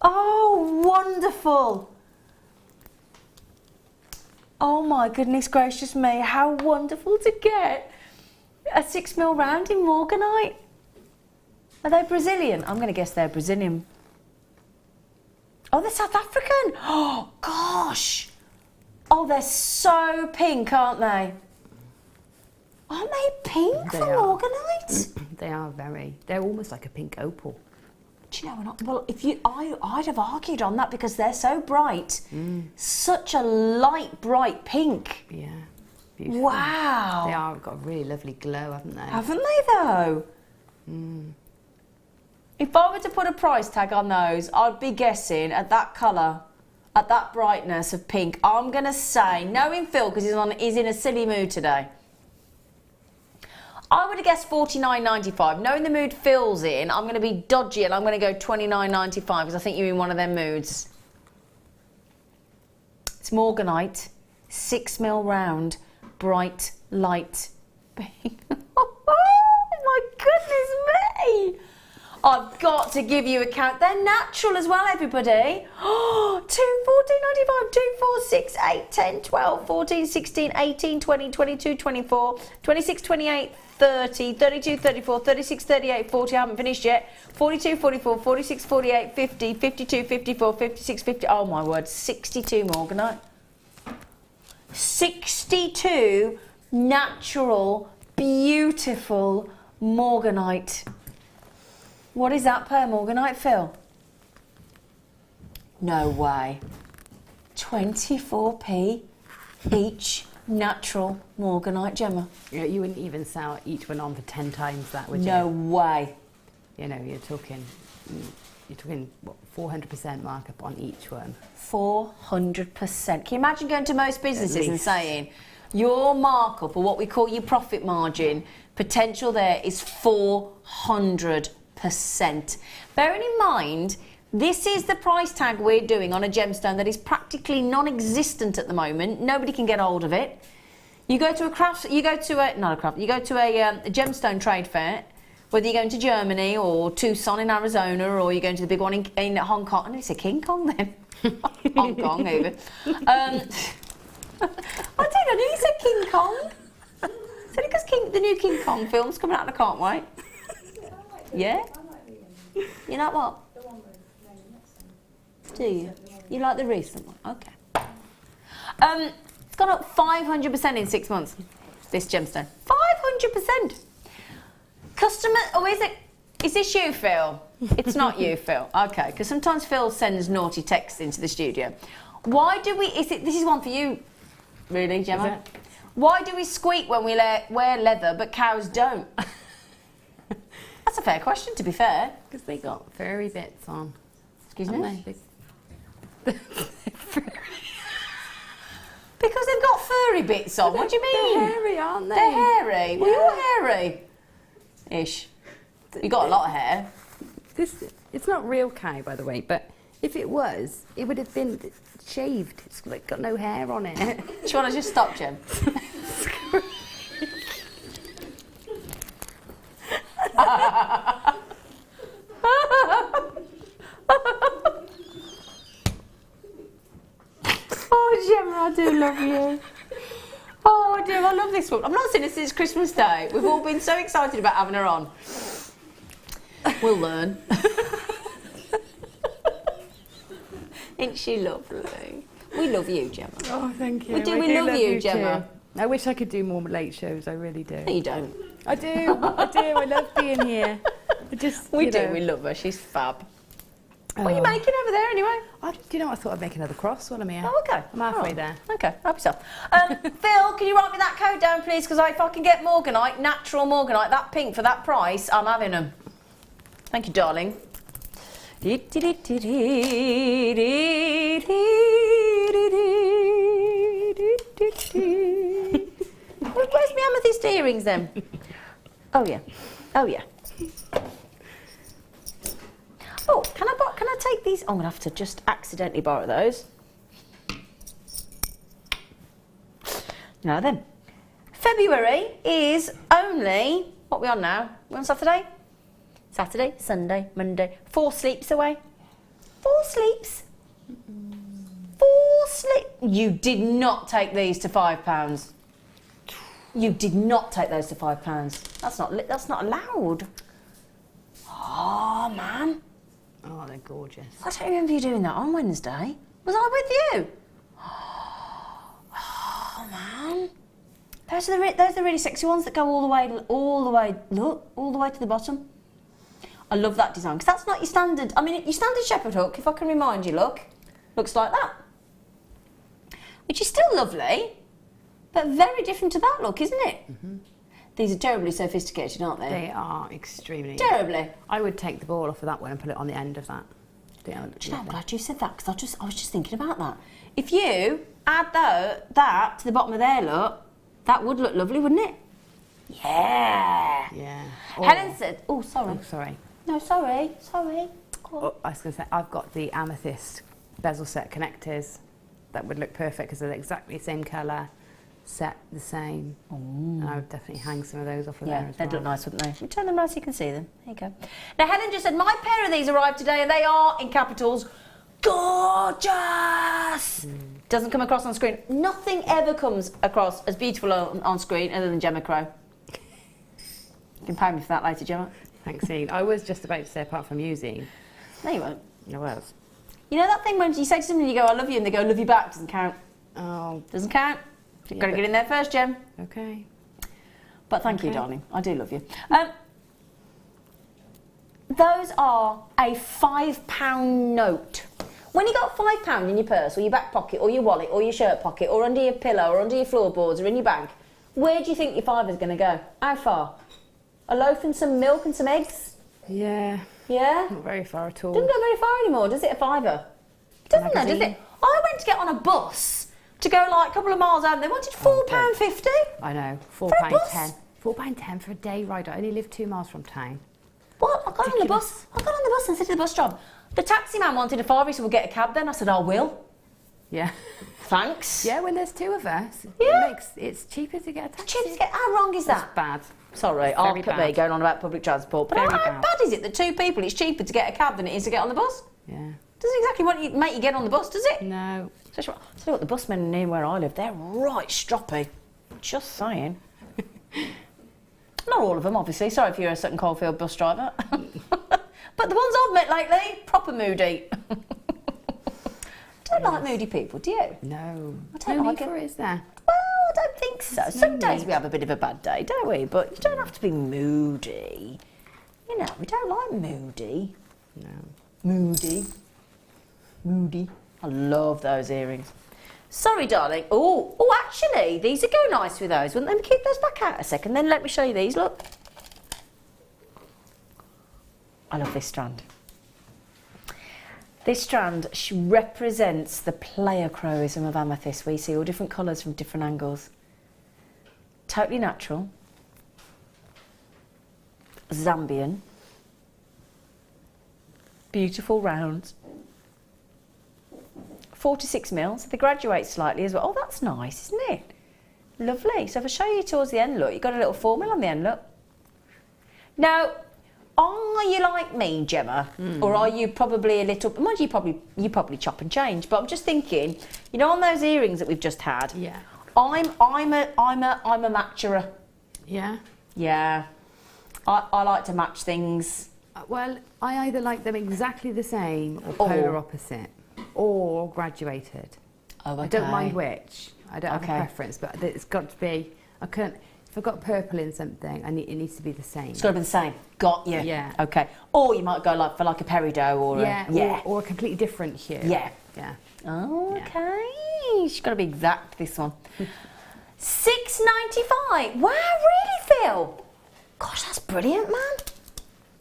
Oh, wonderful! Oh my goodness gracious me, how wonderful to get a 6mm round in Morganite. Are they Brazilian? I'm going to guess they're Brazilian. Oh, they're South African. Oh, gosh. Oh, they're so pink, aren't they? Aren't they pink for Morganite? They are very. They're almost like a pink opal. Do you know, well, I'd have argued on that because they're so bright. Such a light, bright pink. Yeah. Beautiful. Wow. They are got a really lovely glow, haven't they? Haven't they, though? If I were to put a price tag on those, I'd be guessing at that colour, at that brightness of pink, I'm going to say, knowing Phil, because he's in a silly mood today, I would have guessed $49.95. Knowing the mood Phil's in, I'm going to be dodgy and I'm going to go $29.95 because I think you're in one of them moods. It's Morganite, 6mm round, bright, light pink. Oh my goodness me! I've got to give you a count. They're natural as well, everybody. Oh, 2, 14.95, 2, 4, 6, 8, 10, 12, 14, 16, 18, 20, 22, 24, 26, 28, 30, 32, 34, 36, 38, 40. I haven't finished yet. 42, 44, 46, 48, 50, 52, 54, 56, 50. Oh my word, 62 Morganite. 62 natural, beautiful Morganite. What is that per Morganite, Phil? No way. 24p each natural Morganite, Gemma. Yeah, you wouldn't even sell each one on for 10 times that, would you? No way. You know, you're talking what, 400% markup on each one. 400%. Can you imagine going to most businesses and saying your markup, or what we call your profit margin, potential there is 400%. Bearing in mind, this is the price tag we're doing on a gemstone that is practically non-existent at the moment. Nobody can get hold of it. You go to a gemstone trade fair, whether you're going to Germany or Tucson in Arizona, or you're going to the big one in Hong Kong. And it's a King Kong then. Hong Kong even. I knew you said King Kong. Is it because the new King Kong film's coming out and I can't wait? Yeah? You like what? The one with do you? You like the recent one? Okay. It's gone up 500% in 6 months, this gemstone. 500%! Customer, oh, is this you, Phil? It's not you, Phil. Okay, because sometimes Phil sends naughty texts into the studio. Why do we, this is one for you, really, Gemma? Why do we squeak when we wear leather, but cows don't? That's a fair question, to be fair. Because they got furry bits on. Excuse me? Because they've got furry bits on. What do you mean? They're hairy, aren't they? They're hairy. Yeah. Well, you're hairy-ish. You got a lot of hair. It's not real cow, by the way, but if it was, it would have been shaved. It's like got no hair on it. Do you want to just stop, Jem? Oh, love you. Oh dear, I love this one. I've not seen her since Christmas Day. We've all been so excited about having her on. We'll learn. Ain't she lovely? We love you, Gemma. Oh, thank you. We do love you, Gemma. I wish I could do more late shows, I really do. No, you don't. I do, I love being here. We love her, she's fab. What are you making over there anyway? Do you know, I thought I'd make another cross while I'm here. Oh, okay. I'm halfway there. Okay, help yourself. Phil, can you write me that code down, please? Because if I can get Morganite, natural Morganite, that pink for that price, I'm having them. Thank you, darling. Where's my amethyst earrings then? Oh yeah. Oh yeah. Oh, can I take these? I'm gonna have to just accidentally borrow those. Now then, February is only, what are we on now? We're on Saturday? Saturday, Sunday, Monday, 4 sleeps away. 4 sleeps. 4 sleep. You did not take these to £5. You did not take those to £5. That's not allowed. Oh man. Oh, they're gorgeous. I don't remember you doing that on Wednesday. Was I with you? Oh man. Those are the really sexy ones that go all the way to the bottom. I love that design because that's not your standard. I mean, your standard shepherd hook, if I can remind you, looks like that, which is still lovely, but very different to that look, isn't it? Mm-hmm. These are terribly sophisticated, aren't they? They are extremely. Terribly. I would take the ball off of that one and put it on the end of that. Do you know, I'm glad you said that because I was just thinking about that. If you add that to the bottom of their look, that would look lovely, wouldn't it? Yeah. Yeah. Helen said, oh, sorry. Oh, sorry. No, sorry. Oh, I was going to say, I've got the amethyst bezel set connectors that would look perfect because they're exactly the same colour, set the same. And I would definitely hang some of those off of there as well. They'd look nice, wouldn't they? You turn them around so you can see them. There you go. Now, Helen just said, my pair of these arrived today and they are, in capitals, gorgeous! Doesn't come across on screen. Nothing ever comes across as beautiful on screen other than Gemma Crow. You can pay me for that later, Gemma. Thanks, Ian. I was just about to say, apart from using. No, you won't. I was. You know that thing when you say to somebody, you go, I love you, and they go, I love you back, doesn't count. Oh. Doesn't count. You've got to get in there first, Gem. Okay. But thank you, darling. I do love you. Those are a £5 note. When you got £5 in your purse, or your back pocket, or your wallet, or your shirt pocket, or under your pillow, or under your floorboards, or in your bag, where do you think your £5 is going to go? How far? A loaf and some milk and some eggs? Yeah. Yeah? Not very far at all. Doesn't go very far anymore, does it, a £5? Doesn't it, does it? I went to get on a bus to go like a couple of miles out and they wanted £4.50. I know, £4.10. £4.10 for a day ride. I only live 2 miles from town. What? I got on the bus and said to the bus driver, the taxi man wanted a £5, he said, we'll get a cab then. I said, I will. Yeah. Thanks. Yeah, when there's 2 of us, yeah. It's cheaper to get a taxi. Cheaper to get, how wrong is that? That's bad. Sorry, I'll put me going on about public transport. But how bad is it that 2 people, it's cheaper to get a cab than it is to get on the bus? Yeah. Doesn't exactly make you get on the bus, does it? No. So what, the busmen near where I live, they're right stroppy. Just saying. Not all of them, obviously. Sorry if you're a Sutton Coldfield bus driver. But the ones I've met lately, proper moody. Don't like moody people, do you? No. I don't like it, is there? Well, I don't think so. Some days we have a bit of a bad day, don't we? But you don't have to be moody. You know, we don't like moody. No. Moody. I love those earrings. Sorry, darling. Oh, actually, these would go nice with those. Wouldn't they? Keep those back out a second, then let me show you these. Look. I love this strand. This strand represents the pleocroism of amethyst, where you see all different colours from different angles. Totally natural. Zambian. Beautiful rounds. 46mm, so they graduate slightly as well. Oh, that's nice, isn't it? Lovely. So if I show you towards the end, look, you've got a little 4mm on the end, look. Now, are you like me, Gemma, or are you probably a little? Mind you, you probably chop and change. But I'm just thinking, you know, on those earrings that we've just had. Yeah. I'm a matcherer. Yeah. Yeah. I like to match things. Well, I either like them exactly the same or polar opposite, or graduated. Oh, okay. I don't mind which. I don't have a Okay. preference, but it's got to be. I can't. If I've got purple in something, it needs to be the same. It's got to be the same. Got you. Yeah. Okay. Or you might go for a peridot or or a completely different hue. Yeah. Yeah. Oh, okay. She's got to be exact. This one. $6.95. Wow, really, Phil? Gosh, that's brilliant, man.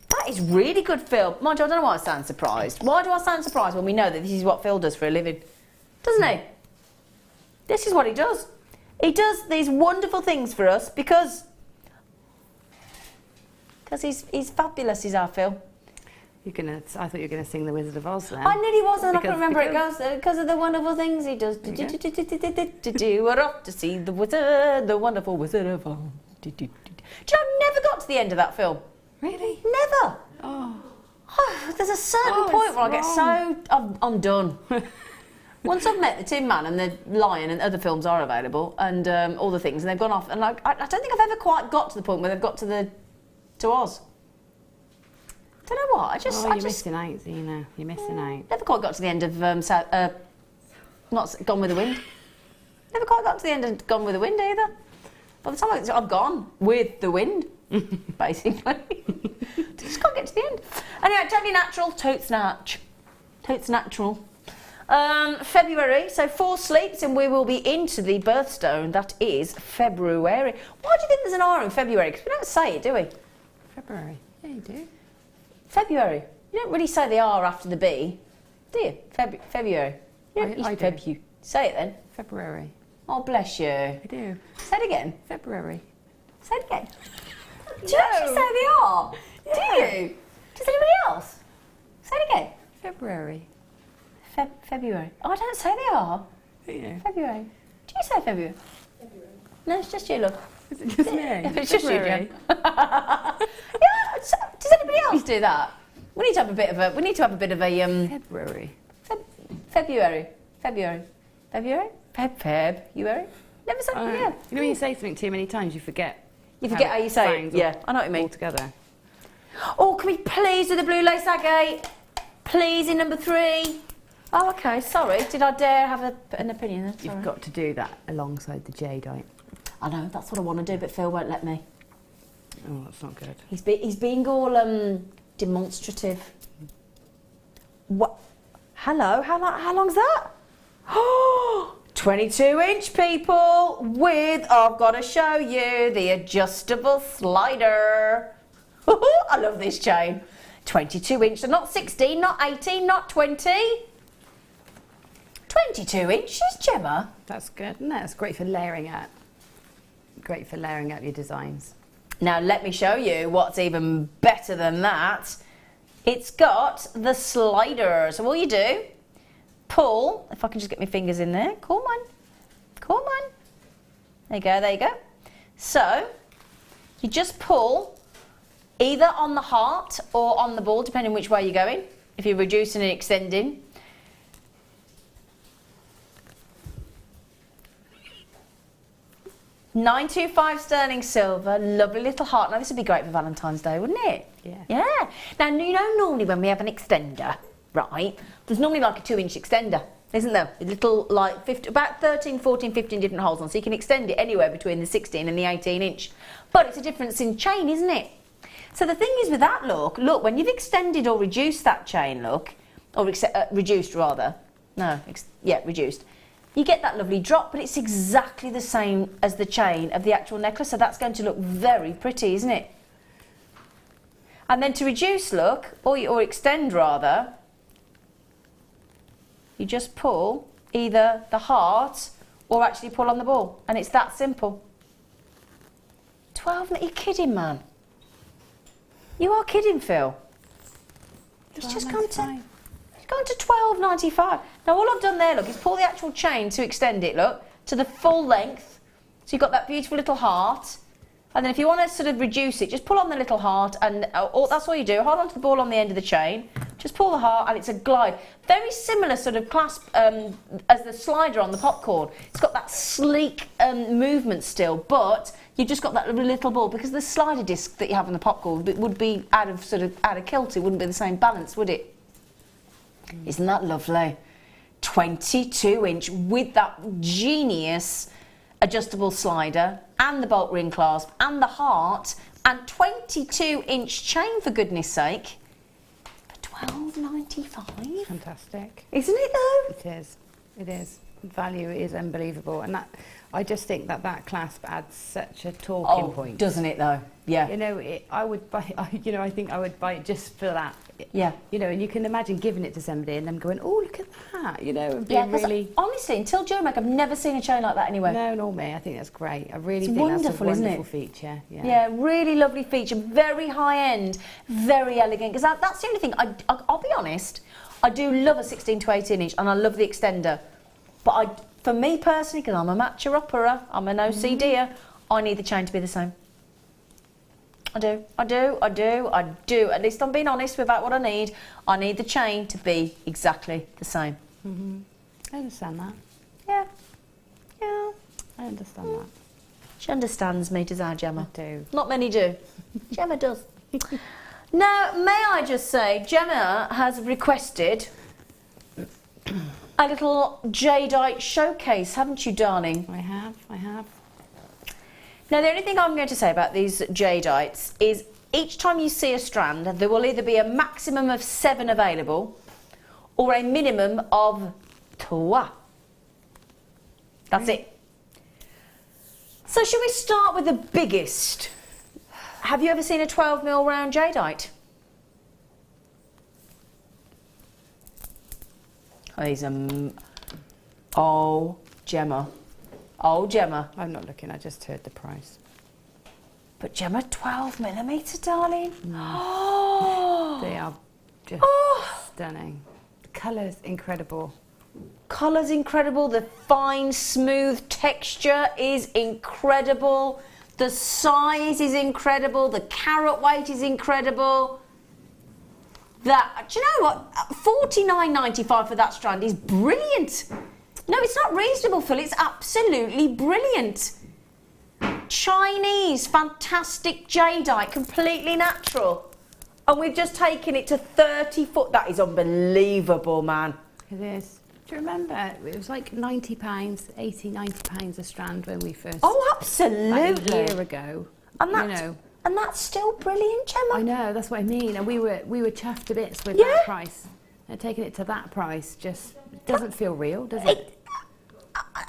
That is really good, Phil. Mind you, I don't know why I sound surprised. Why do I sound surprised when we know that this is what Phil does for a living? Doesn't he? This is what he does. He does these wonderful things for us because he's fabulous, is our Phil. I thought you were gonna sing the Wizard of Oz then. I nearly was, and I couldn't remember it because- goes because of the wonderful things he does. We're off to see the wizard, the wonderful Wizard of Oz. Do you know, I never got to the end of that film. Really? Never. Oh. There's a certain it's point where I get wrong. so I'm done. Once I've met the Tin Man and the Lion, and other films are available, and all the things, and they've gone off, and I don't think I've ever quite got to the point where they've got to Oz. Don't know what. You're missing out, Zena. You're missing out. Never quite got to the end of not Gone with the Wind. Never quite got to the end of Gone with the Wind either. By the time I've gone with the wind, basically. Just can't get to the end. Anyway, totally natural, totes natural. February, so 4 sleeps and we will be into the birthstone. That is February. Why do you think there's an R in February? Because we don't say it, do we? February. Yeah, you do. February. You don't really say the R after the B, do you? February. I do. Say it then. February. Oh, bless you. I do. Say it again. February. Say it again. Do you actually say the R? Yeah. Do you? Does anybody else? Say it again. February. February. Oh, I don't say the R. Yeah. February. Do you say February? No, it's just you, look. Is it just me? It's just you, February. Jen. Yeah. Does anybody else do that? We need to have a bit of a. February. February. February. Never said yeah. You know when you say something too many times, you forget. You forget how you say it. Yeah, I know what you mean. Altogether. Oh, can we please do the blue lace agate? Please, in number 3. Oh, okay. Sorry. Did I dare have an opinion then? Sorry. You've got to do that alongside the Jadeite. I know. That's what I want to do, but Phil won't let me. Oh, that's not good. He's being all demonstrative. What? Hello. How long's that? Oh, 22-inch, people. I've got to show you the adjustable slider. I love this chain. 22-inch, so not 16, not 18, not 20. 22 inches, Gemma. That's good, isn't it? It's great for layering out. Great for layering out your designs. Now let me show you what's even better than that. It's got the slider. So all you do, pull, if I can just get my fingers in there. Come on. There you go. So you just pull either on the heart or on the ball, depending which way you're going. If you're reducing and extending. $925 sterling silver, lovely little heart. Now this would be great for Valentine's Day, wouldn't it? Yeah. Now you know normally when we have an extender, right? There's normally like a 2-inch extender, isn't there? A little like about 13, 14, 15 different holes on, so you can extend it anywhere between the 16 and the 18-inch. But it's a difference in chain, isn't it? So the thing is with that look, when you've extended or reduced that chain, reduced rather. Reduced. You get that lovely drop, but it's exactly the same as the chain of the actual necklace, so that's going to look very pretty, isn't it? And then to reduce or extend rather, you just pull either the heart or actually pull on the ball, and it's that simple. 12, are you kidding, man? You are kidding, Phil. It's just gone to $12.95. Now all I've done there, is pull the actual chain to extend it, to the full length. So you've got that beautiful little heart, And then if you want to sort of reduce it, just pull on the little heart, and that's all you do. Hold on to the ball on the end of the chain, just pull the heart, and it's a glide. Very similar sort of clasp as the slider on the popcorn. It's got that sleek movement still, but you've just got that little ball, because the slider disc that you have on the popcorn would be out of kilter. It wouldn't be the same balance, would it? Isn't that lovely? 22-inch with that genius adjustable slider and the bolt ring clasp and the heart, and 22-inch chain, for goodness sake, for £12.95. Fantastic. Isn't it though? It is. It is. Value is unbelievable, and that I just think that clasp adds such a talking point. Doesn't it though? Yeah. You know, I would buy. I think I would buy it just for that. Yeah. You know, and you can imagine giving it to somebody and them going, "Oh, look at that!" You know, and being really. Honestly, until Jewellery Maker, I've never seen a chain like that anywhere. No, nor me. I think that's great. I really think wonderful, that's a wonderful isn't it? feature. Yeah. Yeah, really lovely feature. Very high end, very elegant. Because that's the only thing. I'll be honest. I do love a 16 to 18 inch, and I love the extender. But for me personally, because I'm a matcher-upperer, I'm an OCDer, I need the chain to be the same. I do. At least I'm being honest about what I need. I need the chain to be exactly the same. I understand that. Yeah. I understand that. She understands me, does our Gemma? I do. Not many do. Gemma does. Now, may I just say, Gemma has requested a little Jadeite showcase, haven't you, darling? I have. Now, the only thing I'm going to say about these Jadeites is each time you see a strand, there will either be a maximum of 7 available or a minimum of 2. That's it. So, should we start with the biggest? Have you ever seen a 12mm round Jadeite? These are... Oh, Gemma. Oh, Gemma. I'm not looking, I just heard the price. But Gemma, 12mm, darling. They are just stunning. The colour's incredible. Colour's incredible. The fine, smooth texture is incredible. The size is incredible. The carat weight is incredible. Do you know what? $49.95 for that strand is brilliant. No, it's not reasonable, Phil. It's absolutely brilliant. Chinese, fantastic jadeite, completely natural. And we've just taken it to 30 foot. That is unbelievable, man. It is. Do you remember? It was like £90, £80–90 a strand when we first... Oh, absolutely. Like a year ago. And that's still brilliant, Gemma. I know, that's what I mean. And we were chuffed to bits with that price. And taking it to that price just doesn't feel real, does it?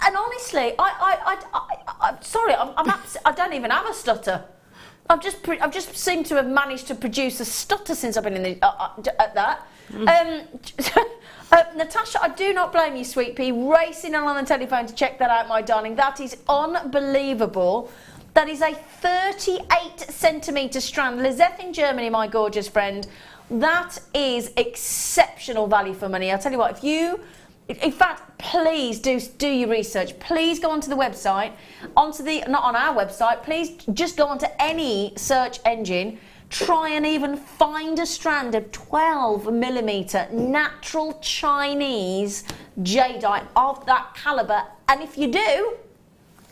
And honestly, I'm sorry, I don't even have a stutter. I've just seemed to have managed to produce a stutter since I've been in at that. Natasha, I do not blame you, sweet pea, racing on the telephone to check that out, my darling. That is unbelievable. That is a 38cm strand. Lizeth in Germany, my gorgeous friend. That is exceptional value for money. I'll tell you what, if you... In fact, please do your research. Please go onto the website, not on our website, please just go onto any search engine. Try and even find a strand of 12mm natural Chinese jadeite of that calibre. And if you do,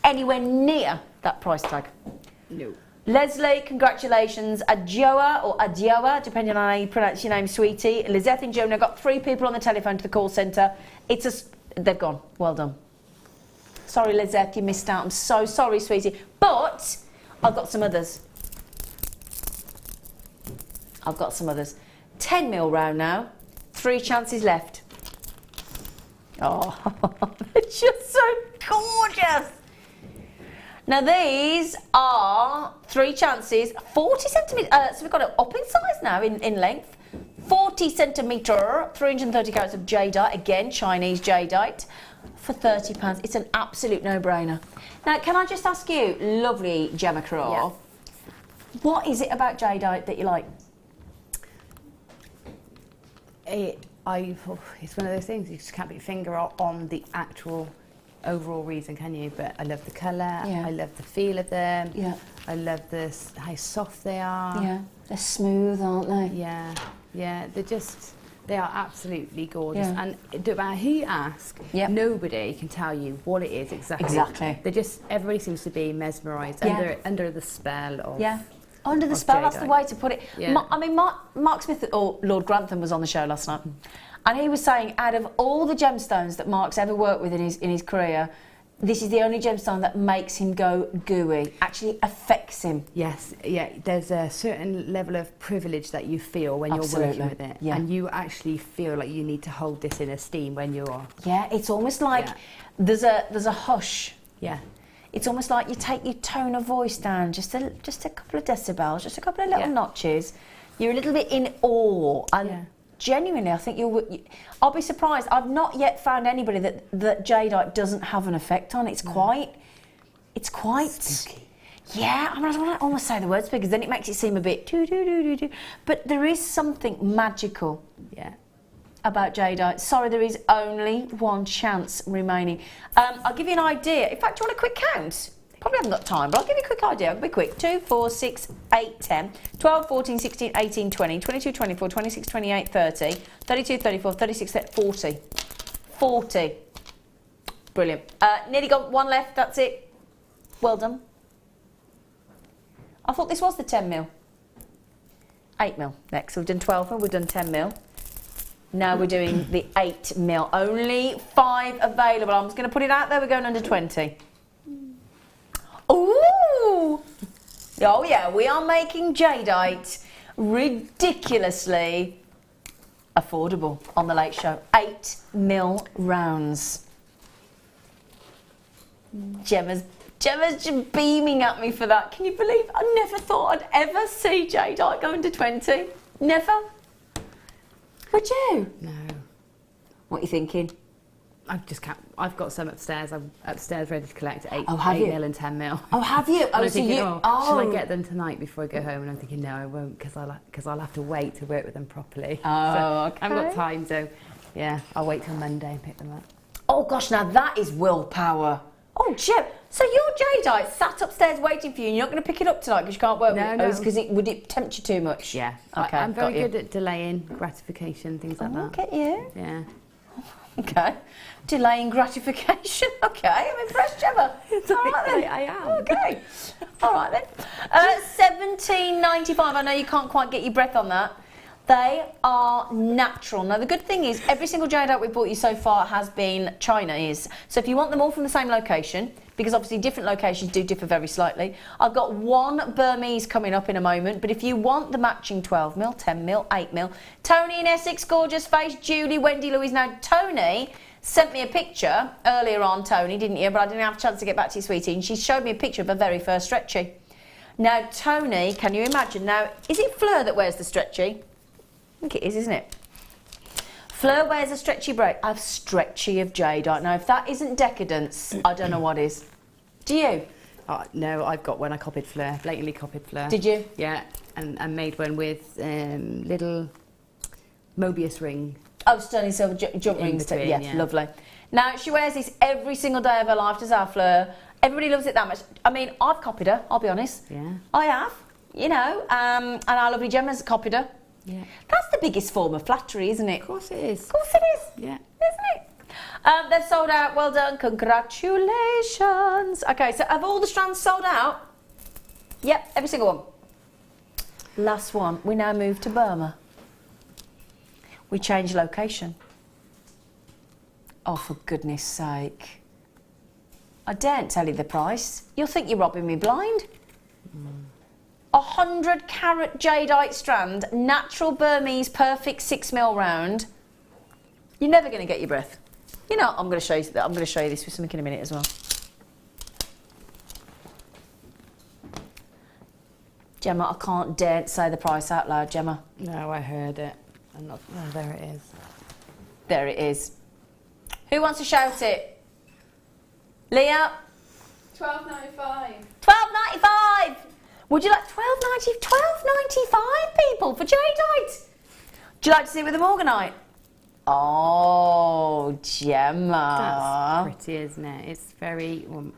anywhere near that price tag. No. Leslie, congratulations. Adjoa or Adjoa, depending on how you pronounce your name, sweetie. Lizeth in Germany. I've got 3 people on the telephone to the call centre. They've gone. Well done. Sorry, Lizeth, you missed out. I'm so sorry, sweetie. But I've got some others. 10mm round now. 3 chances left. Oh, they're just so gorgeous. Now these are 3 chances, 40cm. So we've got it up in size now in length. 40cm, 330 carats of jadeite, again Chinese jadeite, for £30. It's an absolute no-brainer. Now, can I just ask you, lovely Gemma Craw, what is it about jadeite that you like? It's one of those things you just can't put your finger on the actual overall reason, can you? But I love the colour. Yeah. I love the feel of them. Yeah. I love how soft they are. Yeah. They're smooth, aren't they? Yeah. Yeah. They are absolutely gorgeous. Yeah. And it doesn't matter who you ask, nobody can tell you what it is exactly. Exactly. Everybody seems to be mesmerised under the spell of. Yeah. Under the spell, that's the way to put it. Yeah. I mean, Mark Smith, or Lord Grantham, was on the show last night, and he was saying, out of all the gemstones that Mark's ever worked with in his career, this is the only gemstone that makes him go gooey, actually affects him. Yes, yeah. There's a certain level of privilege that you feel when you're working with it, and you actually feel like you need to hold this in esteem when you're. Yeah, it's almost like there's a hush. Yeah. It's almost like you take your tone of voice down just a couple of decibels, just a couple of little notches. You're a little bit in awe, and genuinely, I think I'll be surprised. I've not yet found anybody that jadeite doesn't have an effect on. It's quite spooky. Yeah, I mean, I don't want to almost say the word spooky, because then it makes it seem a bit do. But there is something magical. Yeah. About jadeite. Sorry, there is only one chance remaining. I'll give you an idea. In fact, do you want a quick count? Probably haven't got time, but I'll give you a quick idea. I'll be quick. 2, 4, 6, 8, 10, 12, 14, 16, 18, 20, 22, 24, 26, 28, 30, 32, 34, 36, 40. 40. Brilliant. Nearly got one left, that's it. Well done. I thought this was the 10 mil. 8 mil next. So we've done 12 mil, we've done 10 mil. Now we're doing the 8 mil. Only 5 available. I'm just going to put it out there. We're going under 20. Ooh! Oh yeah, we are making jadeite ridiculously affordable on the Late Show. 8 mil rounds. Gemma's just beaming at me for that. Can you believe? I never thought I'd ever see jadeite go under 20. Never. Would you? No. What are you thinking? I've got some upstairs. I'm upstairs ready to collect 8 you? mil and 10 mil. Oh, have you? I'm thinking, shall I get them tonight before I go home? And I'm thinking, no, I won't, because I'll have to wait to work with them properly. Oh, okay. I've got time, so yeah, I'll wait till Monday and pick them up. Oh gosh, now that is willpower. Oh, Gem, so your jadeite sat upstairs waiting for you, and you're not going to pick it up tonight because you can't work with it? No. Because would it tempt you too much? Yeah. Okay, I'm very good at delaying gratification, things like that. Look at you. Yeah. Okay. Delaying gratification. Okay, I'm impressed, Gemma. All right then. I am. Okay. All right then. $17.95. I know you can't quite get your breath on that. They are natural. Now, the good thing is every single jadeite we've bought you so far has been Chinese. So if you want them all from the same location, because obviously different locations do differ very slightly, I've got one Burmese coming up in a moment, but if you want the matching 12 mil, 10 mil, 8 mil, Tony in Essex, gorgeous face, Julie, Wendy, Louise. Now, Tony sent me a picture earlier on, Tony, didn't you? But I didn't have a chance to get back to you, sweetie, and she showed me a picture of her very first stretchy. Now, Tony, can you imagine? Now, is it Fleur that wears the stretchy? I think it is, isn't it? Fleur wears a stretchy braid. I have stretchy of jadeite. Now, if that isn't decadence, I don't know what is. Do you? No, I've got one. I copied Fleur, blatantly copied Fleur. Did you? Yeah, and made one with little Mobius ring. Oh, sterling silver jump rings. Between, yeah, lovely. Now, she wears this every single day of her life, does our Fleur. Everybody loves it that much. I mean, I've copied her, I'll be honest. Yeah. I have, you know, and our lovely Gemma's copied her. Yeah. That's the biggest form of flattery, isn't it? Of course it is. Of course it is. Yeah. Isn't it? They've sold out. Well done. Congratulations. Okay, so have all the strands sold out? Yep, every single one. Last one. We now move to Burma. We change location. Oh, for goodness sake. I daren't tell you the price. You'll think you're robbing me blind. 100 carat jadeite strand, natural Burmese, perfect 6 mil round. You're never going to get your breath. You know, I'm going to show you that. I'm going to show you this with something in a minute as well. Gemma, I can't dare say the price out loud, Gemma. No, I heard it. I'm not. Oh, there it is. There it is. Who wants to shout it? Leah? $12.95. $12.95. Would you like $12.95 people for jadeite? Do you like to see it with the Morganite? Oh, Gemma. That's pretty, isn't it? It's very, well, I'm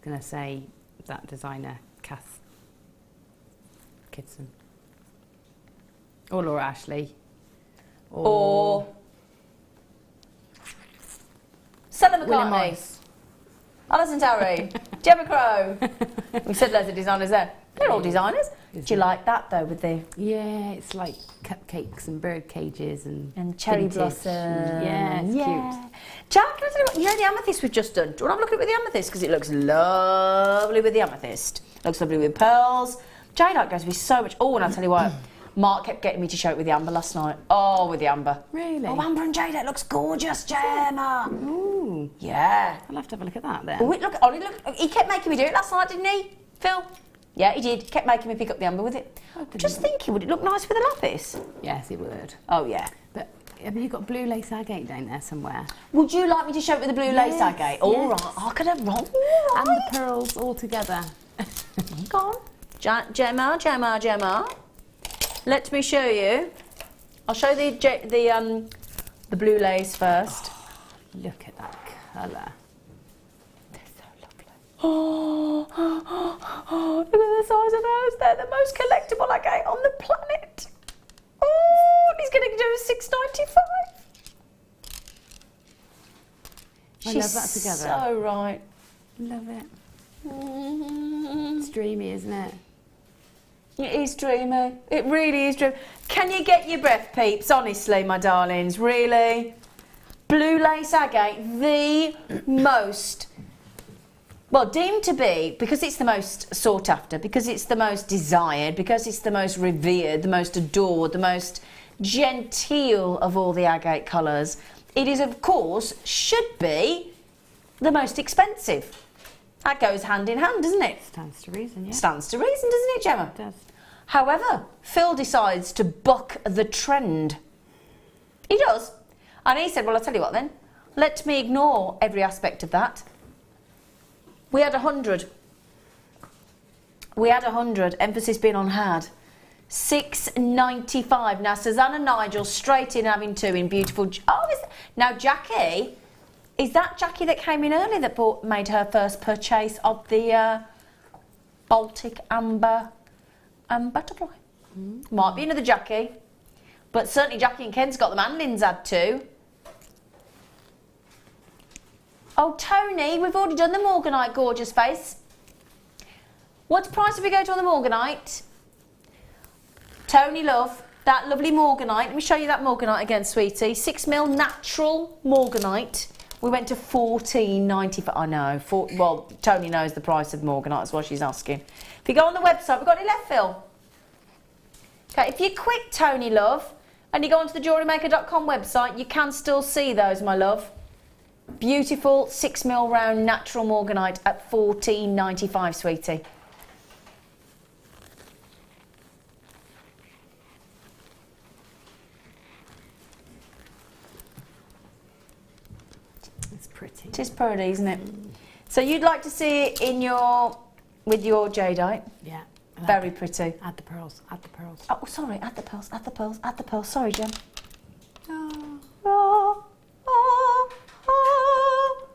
going to say that designer, Kath Kidson. Or Laura Ashley. Or Stella McCartney. Alison Terry. Gemma Crow. We said loads of designers there. They're all designers. Do you like that though with the... Yeah, it's like cupcakes and bird cages and cherry vintage. blossoms. Yeah, it's cute. Jack, can I tell you what, you know the amethyst we've just done? Do you want to have a look at it with the amethyst? Because it looks lovely with the amethyst. Looks lovely with pearls. Jadeite goes with so much... Oh, and I'll tell you what, Mark kept getting me to show it with the amber last night. Oh, with the amber. Really? Oh, amber and jadeite looks gorgeous, Gemma. Ooh. Yeah. I'll have to have a look at that then. Oh, look, Ollie, look. He kept making me do it last night, didn't he, Phil? Yeah, he did. He kept making me pick up the amber with it. Just thinking, would it look nice with a lapis? Yes, it would. Oh, yeah. But have you got blue lace agate down there somewhere? Would you like me to show it with the blue lace agate? All yes. right. I could have wrong. And the pearls all together. Go on. Gemma. Let me show you. I'll show the blue lace first. Look at that colour. Oh, look at the size of those. They're the most collectible agate on the planet. Oh, he's going to do $6.95. I love that together. So right. Love it. It's dreamy, isn't it? It is dreamy. It really is dreamy. Can you get your breath, peeps? Honestly, my darlings, really. Blue lace agate, the most, well, deemed to be, because it's the most sought after, because it's the most desired, because it's the most revered, the most adored, the most genteel of all the agate colours. It is, of course, should be the most expensive. That goes hand in hand, doesn't it? Stands to reason, yeah. Stands to reason, doesn't it, Gemma? It does. However, Phil decides to buck the trend. He does. And he said, well, I'll tell you what then. Let me ignore every aspect of that. We had 100. We had 100. Emphasis being on had. $6.95. Now, Suzanne and Nigel straight in having two in beautiful... Oh, now, Jackie... Is that Jackie that came in early that made her first purchase of the Baltic Amber and Butterfly? Might be another Jackie. But certainly Jackie and Ken's got them and Lynn's had two. Oh, Tony, we've already done the Morganite gorgeous face. What price did we go to on the Morganite? Tony, love, that lovely Morganite. Let me show you that Morganite again, sweetie. 6mm natural Morganite. We went to $14.95. I know. Well, Tony knows the price of Morganite. That's why she's asking. If you go on the website, we've got any left, Phil? Okay, if you're quick, Tony, love, and you go onto the JewelleryMaker.com website, you can still see those, my love. Beautiful 6mm round natural Morganite at $14.95, sweetie. Pretty. It is pretty, isn't it? So you'd like to see it in with your jadeite? Yeah. Very pretty. Add the pearls. Add the pearls. Oh, sorry. Add the pearls. Add the pearls. Add the pearls. Sorry, Jem. Oh. Oh, oh, oh.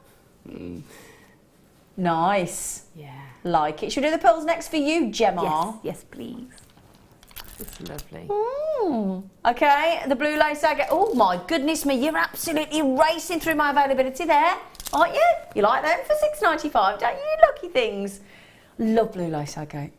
Nice. Yeah. Like it. Should we do the pearls next for you, Gemma? Yes. Yes, please. It's lovely. Okay, the blue lace agate. Oh my goodness me, you're absolutely racing through my availability there, aren't you? You like them for $6.95, don't you? Lucky things. Love blue lace agate.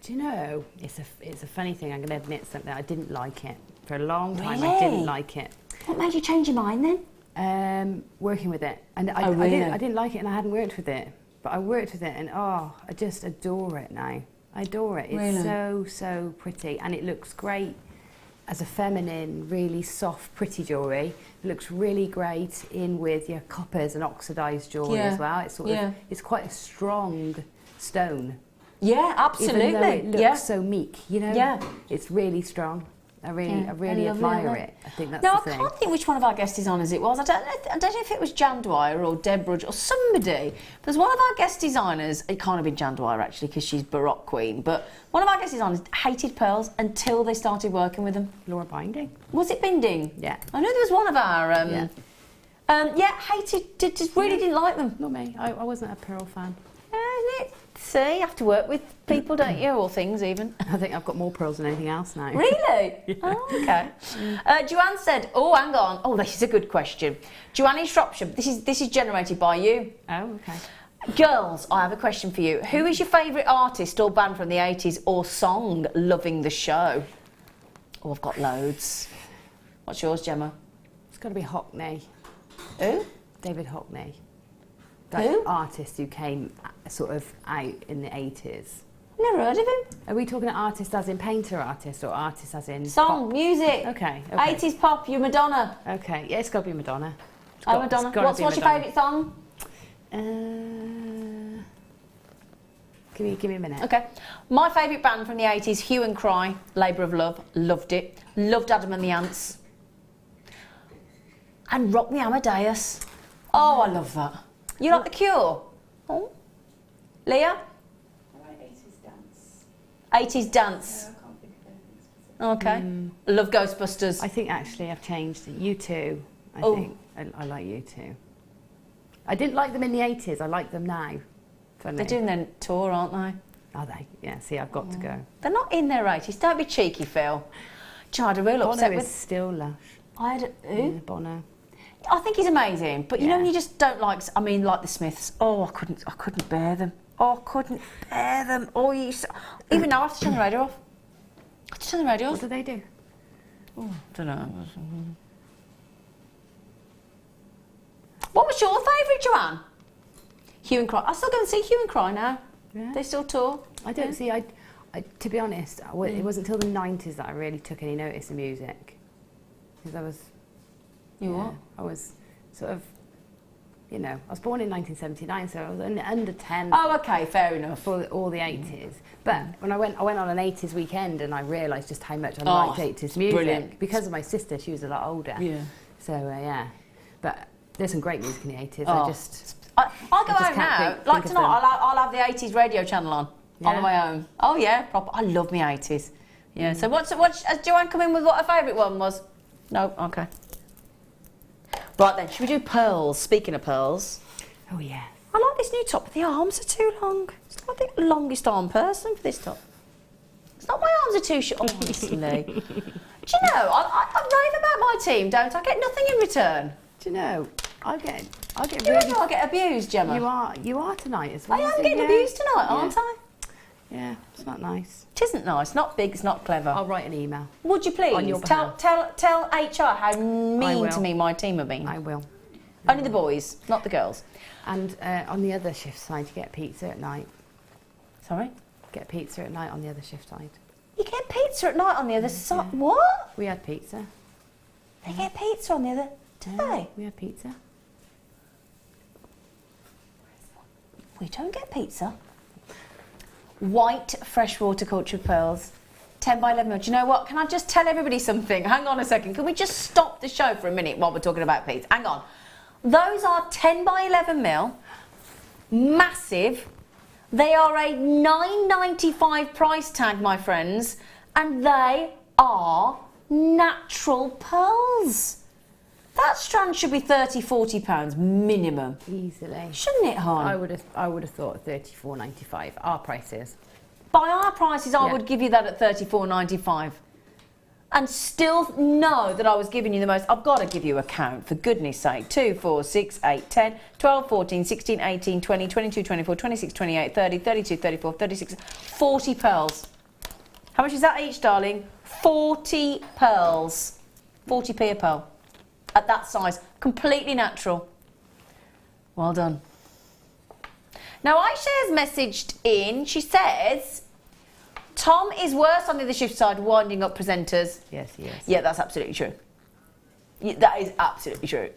Do you know, it's a funny thing, I'm going to admit something, I didn't like it. For a long time, Really? I didn't like it. What made you change your mind then? Working with it. And really? I didn't like it and I hadn't worked with it. But I worked with it and I just adore it now. I adore it. It's Really? so pretty, and it looks great as a feminine, really soft, pretty jewellery. It looks really great in with your coppers and oxidised jewellery as well. It's sort of, it's quite a strong stone. Yeah, absolutely. Even though it looks so meek, you know. Yeah. It's really strong. I really admire it. I think that's now, the thing. I can't think which one of our guest designers it was. I don't know if it was Jan Dwyer or Deborah or somebody. There's one of our guest designers. It can't have been Jan Dwyer actually because she's Baroque Queen. But one of our guest designers hated pearls until they started working with them. Laura Binding. Was it Binding? Yeah. I know there was one of our. Hated. Didn't like them. Not me. I wasn't a pearl fan. See, you have to work with people, don't you, or things even. I think I've got more pearls than anything else now. Really? Yeah. Oh, okay. Joanne said, oh, hang on. Oh, this is a good question. Joanne in Shropshire, this is generated by you. Oh, okay. Girls, I have a question for you. Who is your favourite artist or band from the 80s or song loving the show? Oh, I've got loads. What's yours, Gemma? It's got to be Hockney. Who? David Hockney. Who? Artist who came sort of out in the 80s. Never heard of him. Are we talking artist as in painter artist or artist as in Song, pop? music. Okay. 80s pop, you're Madonna. Okay, yeah, it's got to be Madonna. Madonna. What's your favourite song? Give me a minute. Okay. My favourite band from the 80s, Hue and Cry, Labour of Love. Loved it. Loved Adam and the Ants. And Rock Me Amadeus. Oh, I love that. You like The Cure? Oh. Leah? I like 80s dance. 80s dance. I can't think of anything specific. Okay. Love Ghostbusters. I think actually I've changed. U2, I think. I like U2. I didn't like them in the 80s. I like them now. Funny. They're doing their tour, aren't they? Are they? Yeah, see, I've got to go. They're not in their 80s. Don't be cheeky, Phil. Do you know, I had a real upset Bono with... is still lush. I had a... Who? Yeah, Bono. I think he's amazing, but you know Yeah. when you just don't like... I mean, like the Smiths. Oh, I couldn't bear them. Oh, I couldn't bear them. Oh, even now I have to turn the radio off. I have to turn the radio What off. do they do? Oh, don't know. What was your favourite, Joanne? Hue and Cry. I still go and see Hue and Cry now. Yeah. They still tour. I don't see. I to be honest, it wasn't until the 90s that I really took any notice of music. Because I was... You yeah, what? I was sort of, you know, I was born in 1979, so I was under 10 Oh, okay, fair enough. for all the 80s. But when I went on an 80s weekend and I realised just how much I Oh, liked 80s music. brilliant. Because of my sister, she was a lot older. Yeah. So, yeah. But there's some great music in the 80s. Oh. I just... I'll go I just home can't now. think Like of tonight, them. I'll have the 80s radio channel on Yeah? my own. Oh yeah, proper. I love my 80s. Yeah. So what? Has Joanne come in with what her favourite one was? No. Okay. Right then, should we do pearls? Speaking of pearls, Oh, yeah. I like this new top, but the arms are too long. It's not the longest arm person for this top. It's not my arms are too short. Honestly. Do you know? I rave about my team, don't I? I get nothing in return. Do you know, I get Do you really... know I get abused, Gemma? You are tonight as I well. am getting abused tonight, Yeah. aren't I? Yeah, it's not nice. It isn't nice, not big, it's not clever. I'll write an email. Would you please On your tell HR how mean will. to me my team have been? I will. Only the boys, not the girls. And on the other shift side, you get pizza at night. Sorry? Get pizza at night on the other shift side. You get pizza at night on the other side. What? We had pizza. They get pizza on the other. Do they? We had pizza. We don't get pizza. White freshwater cultured pearls. 10 by 11 mil. Do you know what? Can I just tell everybody something? Hang on a second. Can we just stop the show for a minute while we're talking about pizza? Hang on. Those are 10 by 11 mil. Massive. They are a $9.95 price tag, my friends. And they are natural pearls. That strand should be £30–40 minimum. Easily. Shouldn't it, hon? I would have thought $34.95. Our prices. By our prices, I Yeah. would give you that at £34.95. And still know that I was giving you the most. I've got to give you a count, for goodness sake. 2, 4, 6, 8, 10, 12, 14, 16, 18, 20, 22, 24, 26, 28, 30, 32, 34, 36, 40 pearls. How much is that each, darling? 40 pearls. 40p a pearl. At that size. Completely natural. Well done. Now, Aisha's messaged in. She says, Tom is worse on the other shift side, winding up presenters. Yes, yes. Yeah, that's absolutely true. Yeah, that is absolutely true.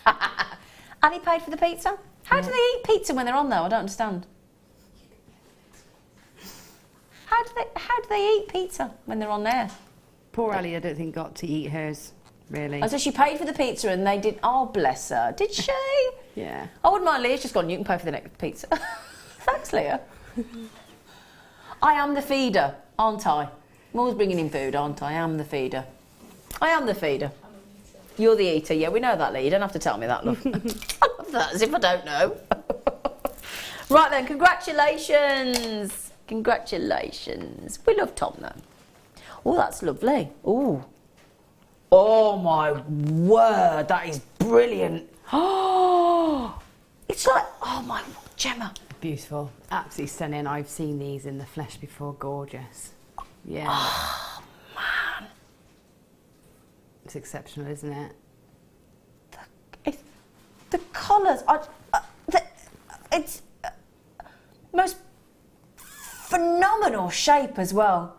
And he paid for the pizza? How do they eat pizza when they're on, though? I don't understand. How do they eat pizza when they're on there? Poor Ali, I don't think got to eat hers, really. Oh, so she paid for the pizza and they did. Oh, bless her. Did she? Yeah. I wouldn't mind. Leah's just gone. You can pay for the next pizza. Thanks, Leah. I am the feeder, aren't I? I'm always bringing in food, aren't I? I am the feeder. I am the feeder. You're the eater. Yeah, we know that, Leah. You don't have to tell me that, love. I love that as if I don't know. Right then, congratulations. Congratulations. We love Tom, though. Oh, that's lovely. Oh. Oh, my word. That is brilliant. Oh, it's like, oh, my, Gemma. Beautiful. Absolutely stunning. I've seen these in the flesh before. Gorgeous. Yeah. Oh, man. It's exceptional, isn't it? The colours, it's most phenomenal shape as well.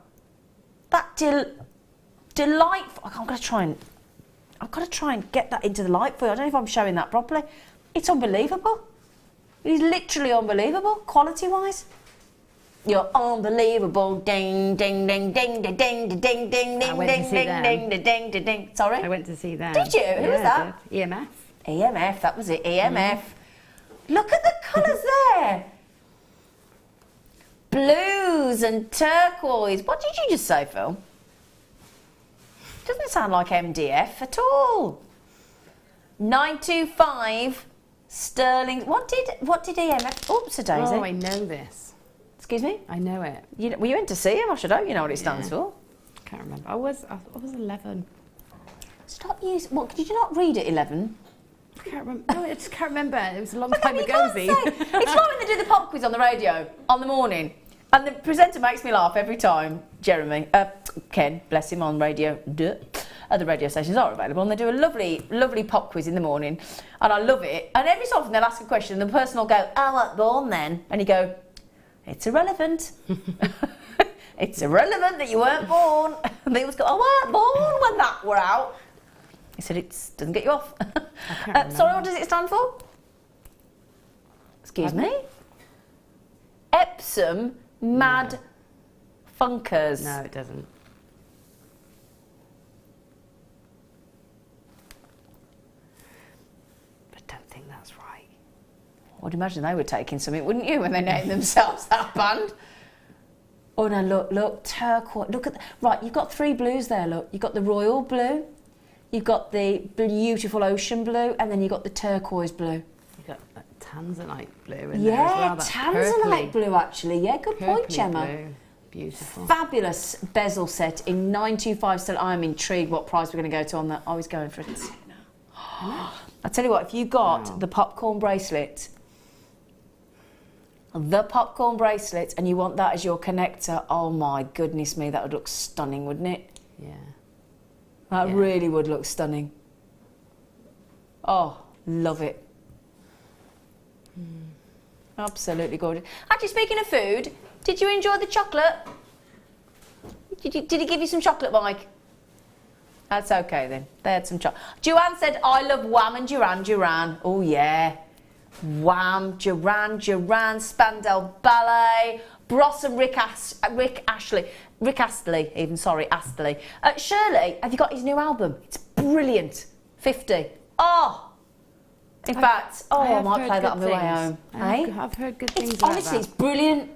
That delightful. I've got to try and get that into the light for you. I don't know if I'm showing that properly. It's unbelievable. It's literally unbelievable, quality-wise. You're unbelievable. Ding, ding, ding, ding, ding, ding, ding, ding, ding, ding, ding, ding, ding, ding, ding. Sorry? I went to see them. Did you? Who was that? I did. EMF. EMF, that was it, EMF. Look at the colours there. Blues and turquoise. What did you just say, Phil? Doesn't sound like MDF at all. 925 sterling. What did EMF? Oops, a daisy. Oh, I know this. Excuse me? I know it. Were you in to see him? I should hope you know what it stands for. Can't remember. I was 11. Stop using. What? Did you not read at 11? I can't remember. No, I just can't remember. It was a long But time then you ago, can't Z. say- It's like when they do the pop quiz on the radio on the morning, and the presenter makes me laugh every time. Jeremy, Ken, bless him, on radio. Other radio stations are available, and they do a lovely, lovely pop quiz in the morning, and I love it. And every so often they'll ask a question, and the person will go, "I wasn't born then," and you go, "It's irrelevant." It's irrelevant that you weren't born. And they always go, "I weren't born when that were out." He said, "It doesn't get you off." Sorry, what does it stand for? Excuse me? Epsom Mad Funkers. No, it doesn't. I don't think that's right. I would imagine they were taking something, wouldn't you, when they named themselves that band? Oh no, look, turquoise. Look at right, you've got 3 blues there, look. You've got the royal blue, you've got the beautiful ocean blue, and then you've got the turquoise blue. You've got tanzanite blue in there as well. That's tanzanite blue actually. Yeah, good point, Gemma. Blue. Beautiful. Fabulous bezel set in 925 still. I'm intrigued what price we're going to go to on that. I was going for it. I tell you what, if you got the popcorn bracelet, and you want that as your connector, oh my goodness me, that would look stunning, wouldn't it? Yeah. That really would look stunning. Oh, love it. Absolutely gorgeous. Actually, speaking of food, did you enjoy the chocolate? Did he give you some chocolate, Mike? That's okay then. They had some chocolate. Joanne said, "I love Wham and Duran." Oh yeah. Wham, Duran, Spandau Ballet, Bros and Rick Astley, even, sorry, Astley. Shirley, have you got his new album? It's brilliant. 50. Oh! In fact, I might play that on the way home. I've heard good things It's about honestly, that. it's brilliant.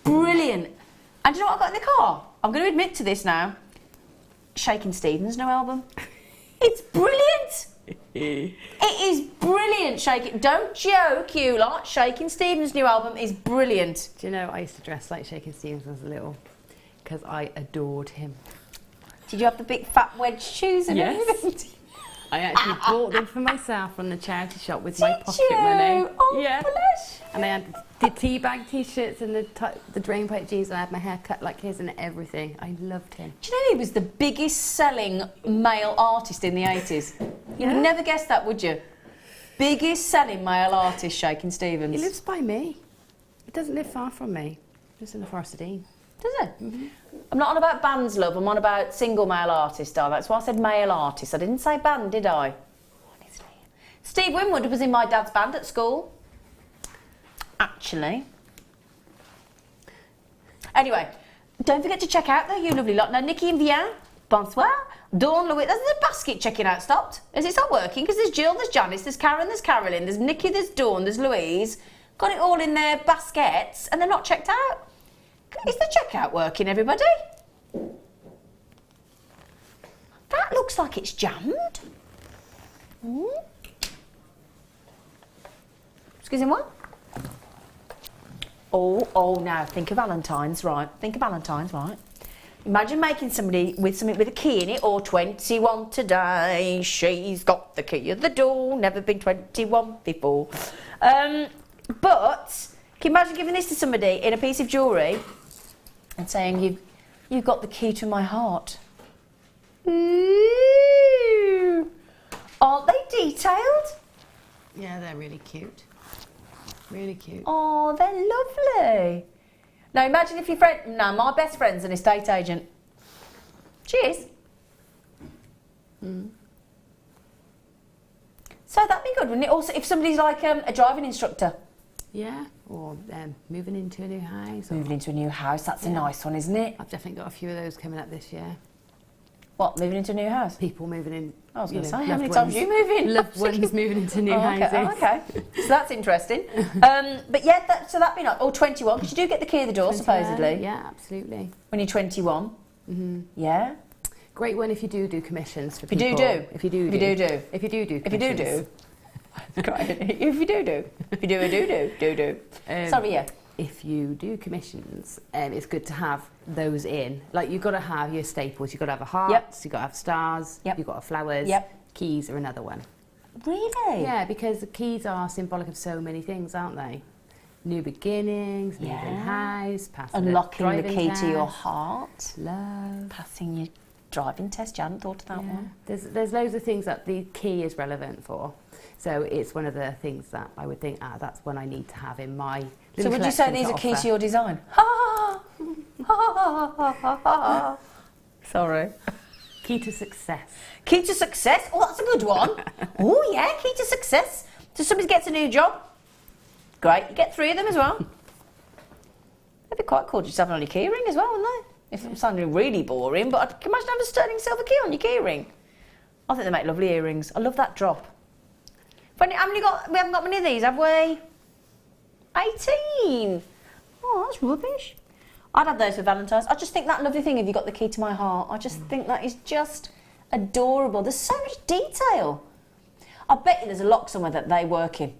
Brilliant. And do you know what I got in the car? I'm going to admit to this now. Shakin' Stevens' new album. It's brilliant. It is brilliant, Shakin'. Don't joke, you lot. Shakin' Stevens' new album is brilliant. Do you know, I used to dress like Shakin' Stevens when I was little because I adored him. Did you have the big fat wedge shoes and everything? I actually bought them for myself from the charity shop with my pocket you? money. Oh, yeah. bless you. And I had the teabag t-shirts and the drain pipe jeans, and I had my hair cut like his and everything. I loved him. Do you know he was the biggest selling male artist in the 80s? You would never guess that, would you? Biggest selling male artist, Shakin' Stevens. He lives by me. He doesn't live far from me. He lives in the Forest of Dean. Does it? Mm-hmm. I'm not on about bands, love. I'm on about single male artists, darling. That's why I said male artist. I didn't say band, did I? Honestly. Steve Winwood was in my dad's band at school. Actually. Anyway, don't forget to check out, though, you lovely lot. Now, Nikki and Vian, Bonsoir. Dawn, Louis, there's the basket checking out stopped. Has it stopped working? Because there's Jill, there's Janice, there's Karen, there's Carolyn, there's Nikki, there's Dawn, there's Louise. Got it all in their baskets and they're not checked out. Is the checkout working, everybody? That looks like it's jammed. Excuse me, what? Oh, now think of Valentine's, right? Think of Valentine's, right? Imagine making somebody with something with a key in it, or 21 today, she's got the key of the door, never been 21 before. But can you imagine giving this to somebody in a piece of jewellery and saying, you've got the key to my heart? Ooh. Aren't they detailed? Yeah, they're really cute. Really cute. Oh, they're lovely. Now imagine if your friend... No, my best friend's an estate agent. She is. So that'd be good, wouldn't it? Also, if somebody's like a driving instructor. Yeah, or moving into a new house. Moving into a new house, that's a nice one, isn't it? I've definitely got a few of those coming up this year. What, moving into a new house? People moving in. I was going to say, how many times you move in? Loved ones moving into new houses. Okay. So that's interesting. But yeah, so that'd be nice. Or 21, because you do get the key of the door, supposedly. Yeah, absolutely. When you're 21. Yeah. Great one if you do commissions for If you people. do. If you do. If you do. If you do If you do. Great. If you do. If you do. Sorry, yeah. If you do commissions, it's good to have those in. Like, you've got to have your staples. You've got to have a heart, you've got to have stars, you've got to have flowers. Keys are another one. Really? Yeah, because the keys are symbolic of so many things, aren't they? New beginnings, moving house, passing unlocking the key test, to your heart. love. Passing your driving test. You hadn't thought of that one. There's loads of things that the key is relevant for. So it's one of the things that I would think, that's one I need to have in my little So would you say collection these are key offer. to your design? Sorry. Key to success. Key to success? Oh, that's a good one. Oh, yeah, key to success. So somebody gets a new job. Great, you get 3 of them as well. That'd be quite cool just having on your key ring as well, wouldn't they? If I'm sounding really boring, but I can imagine having a sterling silver key on your key ring. I think they make lovely earrings. I love that drop. We haven't got many of these, have we? 18. Oh, that's rubbish. I'd have those for Valentine's. I just think that lovely thing, if you got the key to my heart, I just think that is just adorable. There's so much detail. I bet you there's a lock somewhere that they work in.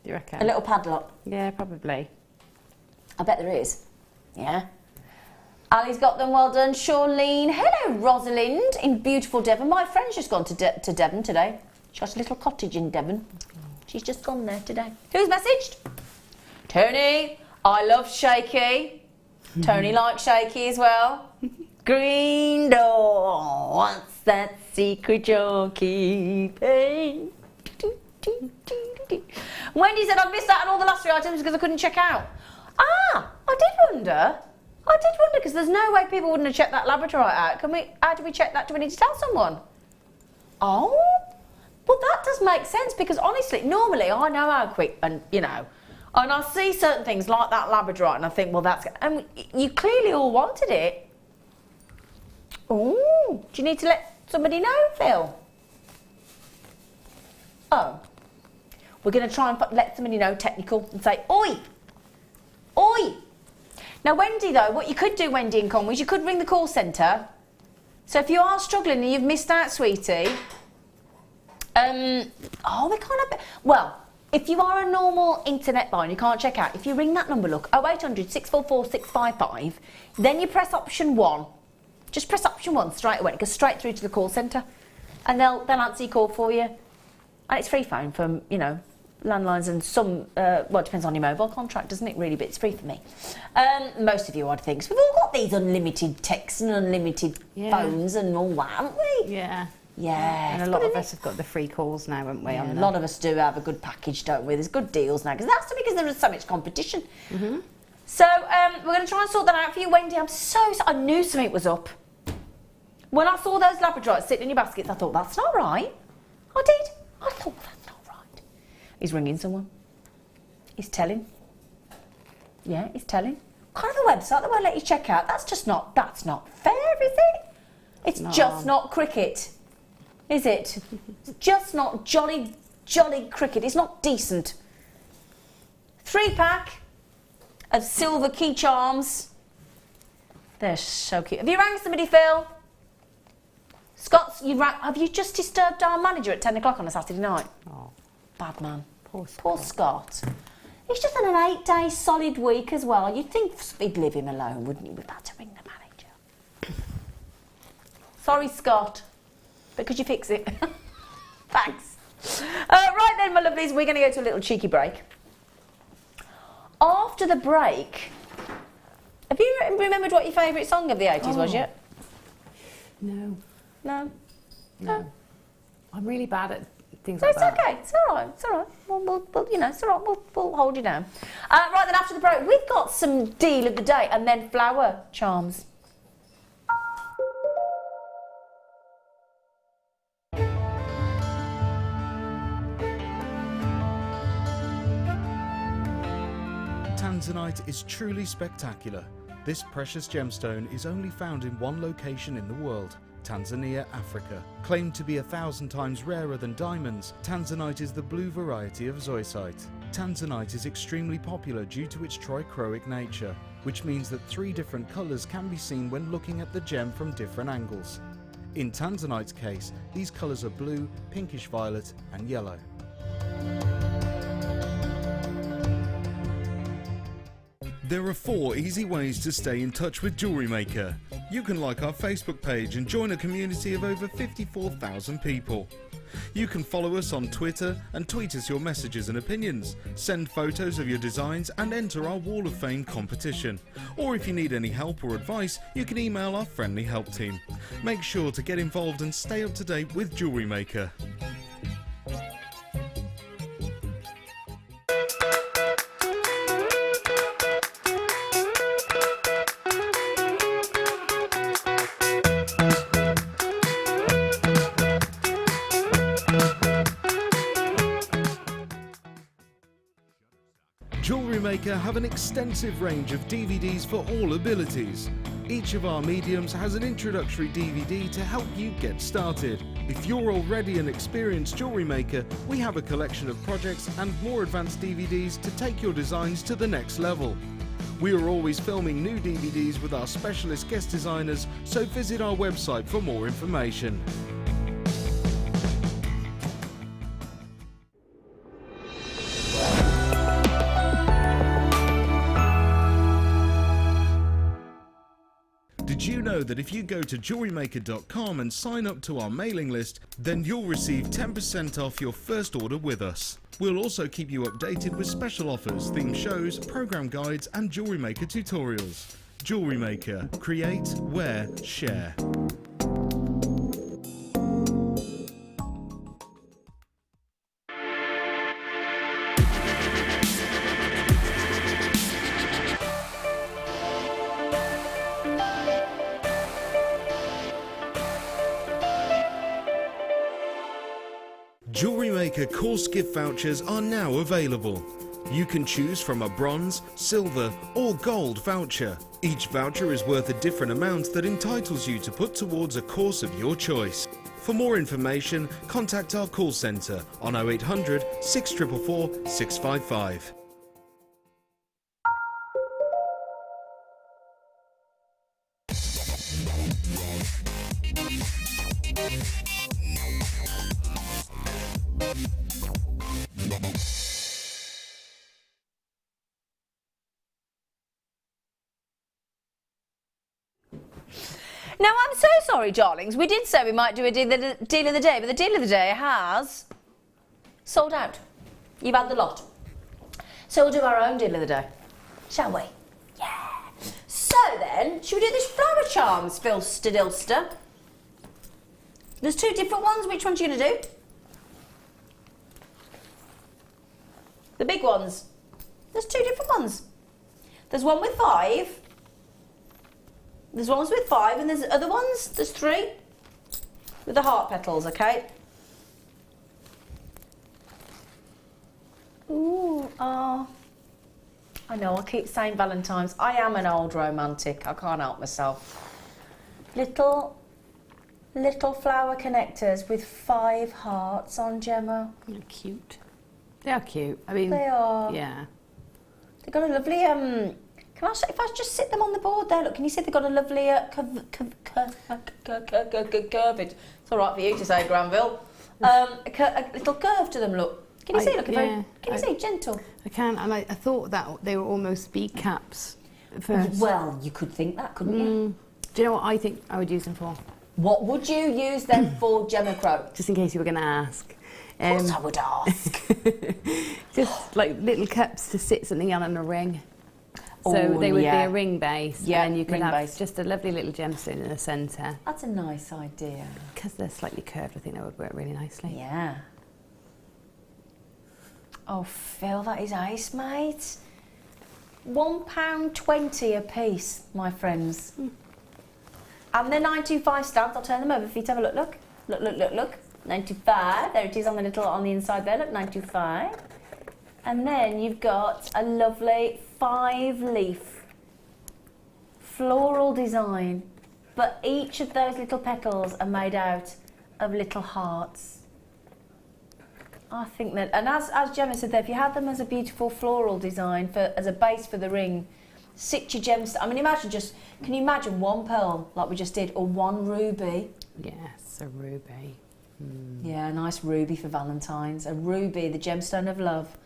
Do you reckon? A little padlock. Yeah, probably. I bet there is. Yeah. Ali's got them, well done. Charlene. Hello, Rosalind in beautiful Devon. My friend's just gone to Devon today. She got a little cottage in Devon. She's just gone there today. Who's messaged? Tony. I love shaky. Tony likes shaky as well. Green door. What's that secret you're keeping? Wendy said I missed out on all the last 3 items because I couldn't check out. I did wonder because there's no way people wouldn't have checked that labradorite out. How do we check that? Do we need to tell someone? Oh, well that does make sense because honestly, normally I know how quick and and I see certain things like that labradorite and I think, well and you clearly all wanted it. Oh, do you need to let somebody know, Phil? Oh. We're going to try and let somebody know technical and say, oi! Oi! Now, Wendy, though, what you could do, Wendy and Conway, is you could ring the call centre. So if you are struggling and you've missed out, sweetie, we can't have... Well, if you are a normal internet line, you can't check out. If you ring that number, look, 0800 644 655, then you press option 1. Just press option 1 straight away. It goes straight through to the call centre. And they'll answer your call for you. And it's free phone from, landlines and some, it depends on your mobile contract, doesn't it, really, but it's free for me. Most of you, I'd think. So we've all got these unlimited texts and unlimited phones and all that, haven't we? Yeah. Yeah. And a lot of us have got the free calls now, haven't we? Yeah, a lot of us do have a good package, don't we? There's good deals now, because that's because there is so much competition. Mm-hmm. So we're going to try and sort that out for you, Wendy. I knew something was up. When I saw those labradorites sitting in your baskets, I thought, that's not right. I did. I thought, that's not right. He's ringing someone. He's telling. Yeah, he's telling. Kind of a website that won't let you check out. That's not fair, is it? It's just not cricket, is it? It's just not jolly cricket. It's not decent. 3-pack of silver key charms. They're so cute. Have you rang somebody, Phil? Scott's, have you just disturbed our manager at 10 o'clock on a Saturday night? Oh, bad man. Poor Scott. He's just had an 8-day solid week as well. You'd think he'd leave him alone, wouldn't you? We've had to ring the manager. Sorry, Scott, but could you fix it? Thanks. Right then, my lovelies, we're going to go to a little cheeky break. After the break, have you remembered what your favourite song of the 80s was yet? No. No? No. I'm really bad at things No, like that. it's okay. It's all right. It's all right. We'll you know, it's all right. We'll hold you down. Right then, after the break, we've got some deal of the day and then flower charms. Tanzanite is truly spectacular. This precious gemstone is only found in one location in the world, Tanzania, Africa. Claimed to be 1,000 times rarer than diamonds, Tanzanite is the blue variety of zoisite. Tanzanite is extremely popular due to its trichroic nature, which means that 3 different colours can be seen when looking at the gem from different angles. In Tanzanite's case, these colours are blue, pinkish violet and yellow. There are 4 easy ways to stay in touch with Jewellery Maker. You can like our Facebook page and join a community of over 54,000 people. You can follow us on Twitter and tweet us your messages and opinions, send photos of your designs and enter our Wall of Fame competition. Or if you need any help or advice, you can email our friendly help team. Make sure to get involved and stay up to date with Jewellery Maker. Jewellery Maker have an extensive range of DVDs for all abilities. Each of our mediums has an introductory DVD to help you get started. If you're already an experienced jewellery maker, we have a collection of projects and more advanced DVDs to take your designs to the next level. We are always filming new DVDs with our specialist guest designers, so visit our website for more information. Did you know that if you go to JewelleryMaker.com and sign up to our mailing list, then you'll receive 10% off your first order with us. We'll also keep you updated with special offers, themed shows, program guides and Jewellery Maker tutorials. Jewellery Maker. Create, wear, share. Jewellery Maker course gift vouchers are now available. You can choose from a bronze, silver or gold voucher. Each voucher is worth a different amount that entitles you to put towards a course of your choice. For more information, contact our call centre on 0800 644 655. Now, I'm so sorry, darlings. We did say we might do a deal of the day, but the deal of the day has sold out. You've had the lot. So we'll do our own deal of the day, shall we? Yeah. So then, should we do this flower charms, Filster-Dilster? There's 2 different ones. Which ones are you going to do? The big ones. There's 2 different ones. There's one with 5. There's ones with 5 and there's other ones. There's 3 with the heart petals, okay? Ooh, I know, I keep saying Valentine's. I am an old romantic. I can't help myself. Little little flower connectors with 5 hearts on, Gemma. They're cute. They are cute. I mean, They are. Yeah. They've got a lovely, can I say, if I just sit them on the board there, look, can you see they've got a lovely curvage. It's all right for you to say, Granville. A little curve to them, look. Can you see? Look, can you see? Gentle. I can, and I thought that they were almost bead caps at first. Well, you could think that, couldn't you? Do you know what I think I would use them for? What would you use them for, Gemma Crow? Just in case you were going to ask. Of course I would ask. Just like little cups to sit something on in a ring. So they would be a ring base, and you could have just a lovely little gemstone in the centre. That's a nice idea. Because they're slightly curved, I think that would work really nicely. Yeah. Oh, Phil, that is ace, mate. £1.20 a piece, my friends. And they're 925 stamps. I'll turn them over for you to have a look. Look, look, look, look, look. 925. There it is on the little on the inside there. Look, 925. And then you've got a lovely 5-leaf floral design, but each of those little petals are made out of little hearts. I think that, and as Gemma said there, if you had them as a beautiful floral design as a base for the ring, sit your gemstone. I mean, imagine can you imagine one pearl like we just did, or one ruby? Yes, a ruby. Yeah, a nice ruby for Valentine's. A ruby, the gemstone of love,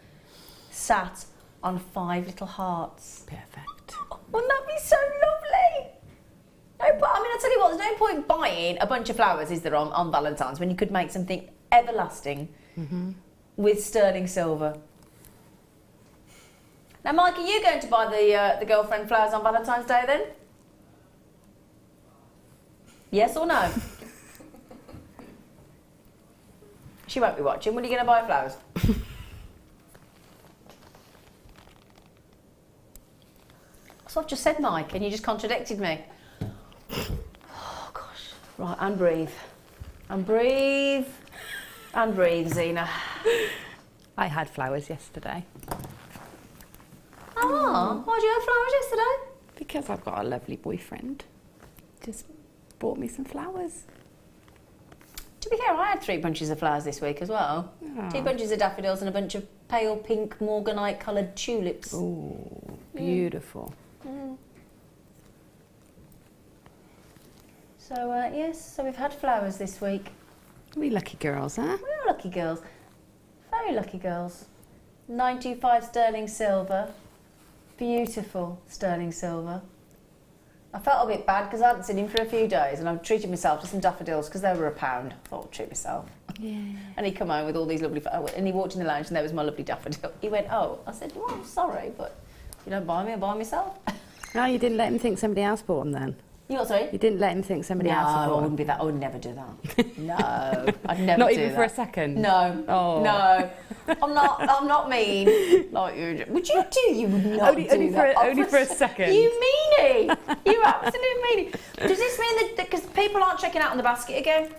sat on 5 little hearts. Perfect. Wouldn't that be so lovely? I mean, I'll tell you what, there's no point buying a bunch of flowers, is there, on Valentine's, when you could make something everlasting with sterling silver. Now, Mike, are you going to buy the girlfriend flowers on Valentine's Day then? Yes or no? She won't be watching. When are you going to buy flowers? That's what I've just said, Mike, and you just contradicted me. Oh, gosh. Right, and breathe. And breathe. And breathe, Zena. I had flowers yesterday. Oh, why did you have flowers yesterday? Because I've got a lovely boyfriend. Just bought me some flowers. To be fair, I had 3 bunches of flowers this week as well. Oh. 2 bunches of daffodils and a bunch of pale pink Morganite coloured tulips. Oh, beautiful. So, yes, so we've had flowers this week. We lucky girls, huh? We're lucky girls. Very lucky girls. 925 sterling silver. Beautiful sterling silver. I felt a bit bad because I hadn't seen him for a few days and I treated myself to some daffodils because they were £1. I thought I'd treat myself. Yeah. And he come home with all these lovely and he walked in the lounge and there was my lovely daffodil. He went, oh. I said, well, I'm sorry, but if you don't buy me, I'll buy myself. No, you didn't let him think somebody else bought them then? You what, sorry? You didn't let him think somebody else had No, bought I them? wouldn't be that. I would never do that. No, I'd never Not do even that. for a second? No. Oh. No. I'm not mean like you. Would you do? You would not do that. Only for a second. You meanie. You absolute meanie. Does this mean that because people aren't checking out on the basket again?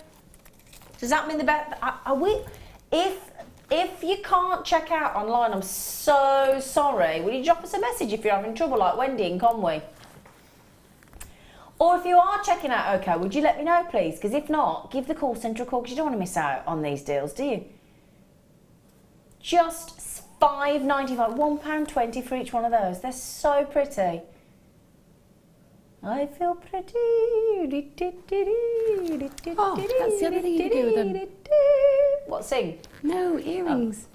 Does that mean if you can't check out online, I'm so sorry. Will you drop us a message if you're having trouble, like Wendy in Conway? Or if you are checking out okay, would you let me know, please? Because if not, give the call centre a call because you don't want to miss out on these deals, do you? Just £5.95, £1.20 for each one of those. They're so pretty. I feel pretty. Oh, that's the other thing you can do with them. What, sing? No, earrings.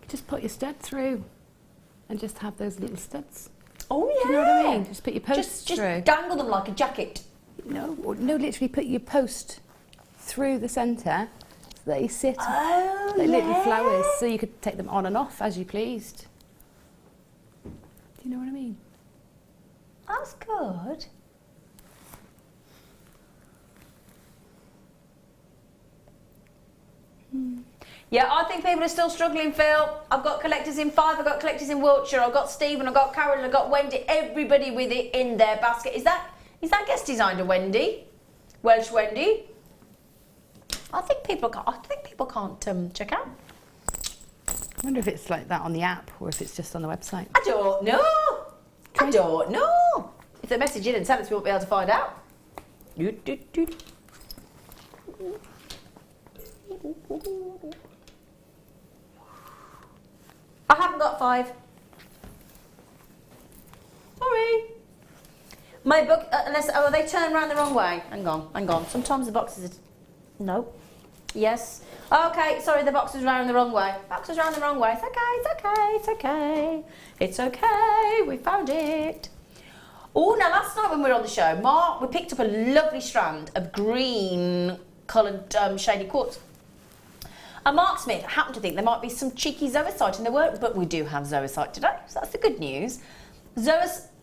Just put your stud through and just have those little studs. Oh, yeah. Do you know what I mean? Just put your posts just through. dangle them like a jacket. No, literally put your post through the centre so they sit like little flowers so you could take them on and off as you pleased. Do you know what I mean? That's good. Yeah, I think people are still struggling, Phil. I've got collectors in Fife, I've got collectors in Wiltshire, I've got Stephen, I've got Carol, I've got Wendy, everybody with it in their basket. Is that guest designer Wendy? Welsh Wendy? I think people can't check out. I wonder if it's like that on the app or if it's just on the website. I don't know. I don't know. If they message in and tell us, we won't be able to find out. I haven't got 5. Sorry. My book, unless, oh, they turn around the wrong way. Hang on, hang on. Sometimes the boxes are, no. Yes. Okay, sorry, the box is round the wrong way. Box is round the wrong way. It's okay, it's okay, it's okay. It's okay, we found it. Oh, now last night when we were on the show, we picked up a lovely strand of green coloured shady quartz. And Mark Smith happened to think there might be some cheeky zoisite, and there weren't, but we do have zoisite today, so that's the good news.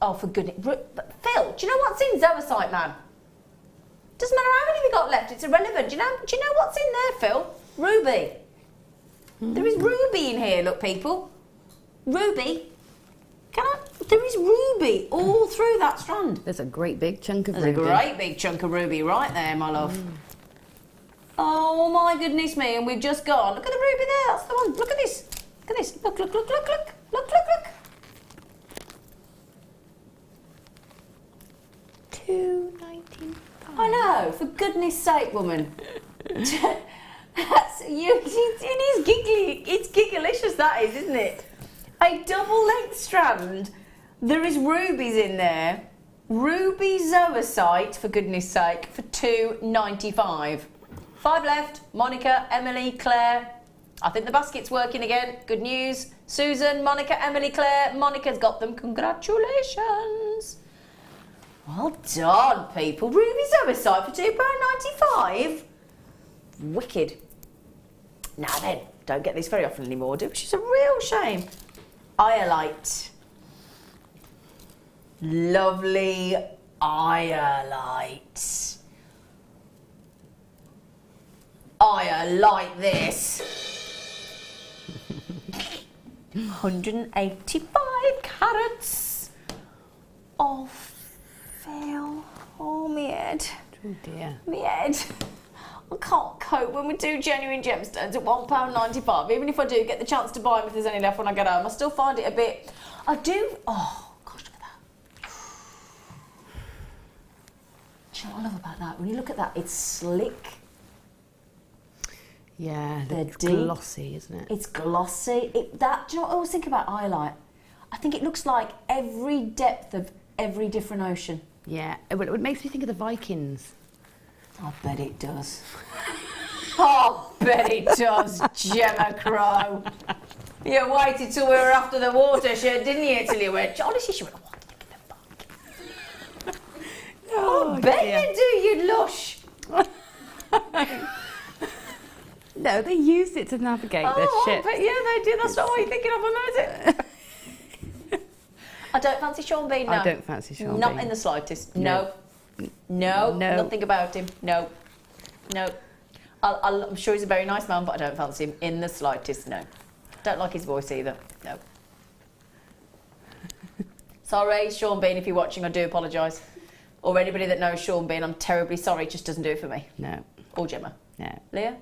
Oh, for goodness. Phil, do you know what's in zoisite, man? Doesn't matter how many we got left, it's irrelevant. Do you know what's in there, Phil? Ruby. There is ruby in here, look, people. Ruby. There is ruby all through that strand. There's a great big chunk of There's ruby. a great big chunk of ruby right there, my love. Oh my goodness me, and we've just gone. Look at the ruby there, that's the one. Look at this. Look at this. Look, look, look, look, look. Look, look, look. $2.95. I know, for goodness sake, woman. It is giggly. It's gigglicious, that is, isn't it? A double length strand. There is rubies in there. Ruby zoisite, for goodness sake, for $2.95. 5 left. Monica, Emily, Claire. I think the basket's working again. Good news. Susan, Monica, Emily, Claire. Monica's got them. Congratulations. Well done, people. Ruby zoisite for £2.95. Wicked. Now then, don't get this very often anymore, do, which is a real shame. Iolite. Lovely iolite. Iolite this. 185 carats of Phil. Oh, my head. Oh dear. My head. I can't cope when we do genuine gemstones at £1.95. Even if I do get the chance to buy them if there's any left when I get home, I still find it a bit... I do... Oh, gosh, look at that. Do you know what I love about that? When you look at that, it's slick. Yeah, it's deep. glossy, isn't it? It's glossy. Do you know what I always think about highlight? I think it looks like every depth of every different ocean. Yeah, it makes me think of the Vikings. I bet it does. I bet it does, Gemma Crow. You waited till we were after the watershed, didn't you, till you went, honestly, she went, what, look at the buck. I bet you do, you lush. No, they used it to navigate their ship. But yeah, they do. That's not what you're thinking of, is it? I don't fancy Sean Bean, no. I don't fancy Sean Bean. Not in the slightest. No. No. Nothing about him. No. No. I'm sure he's a very nice man, but I don't fancy him in the slightest, no. Don't like his voice either. No. Sorry, Sean Bean, if you're watching, I do apologise. Or anybody that knows Sean Bean, I'm terribly sorry. It just doesn't do it for me. No. Or Gemma. No. Leah?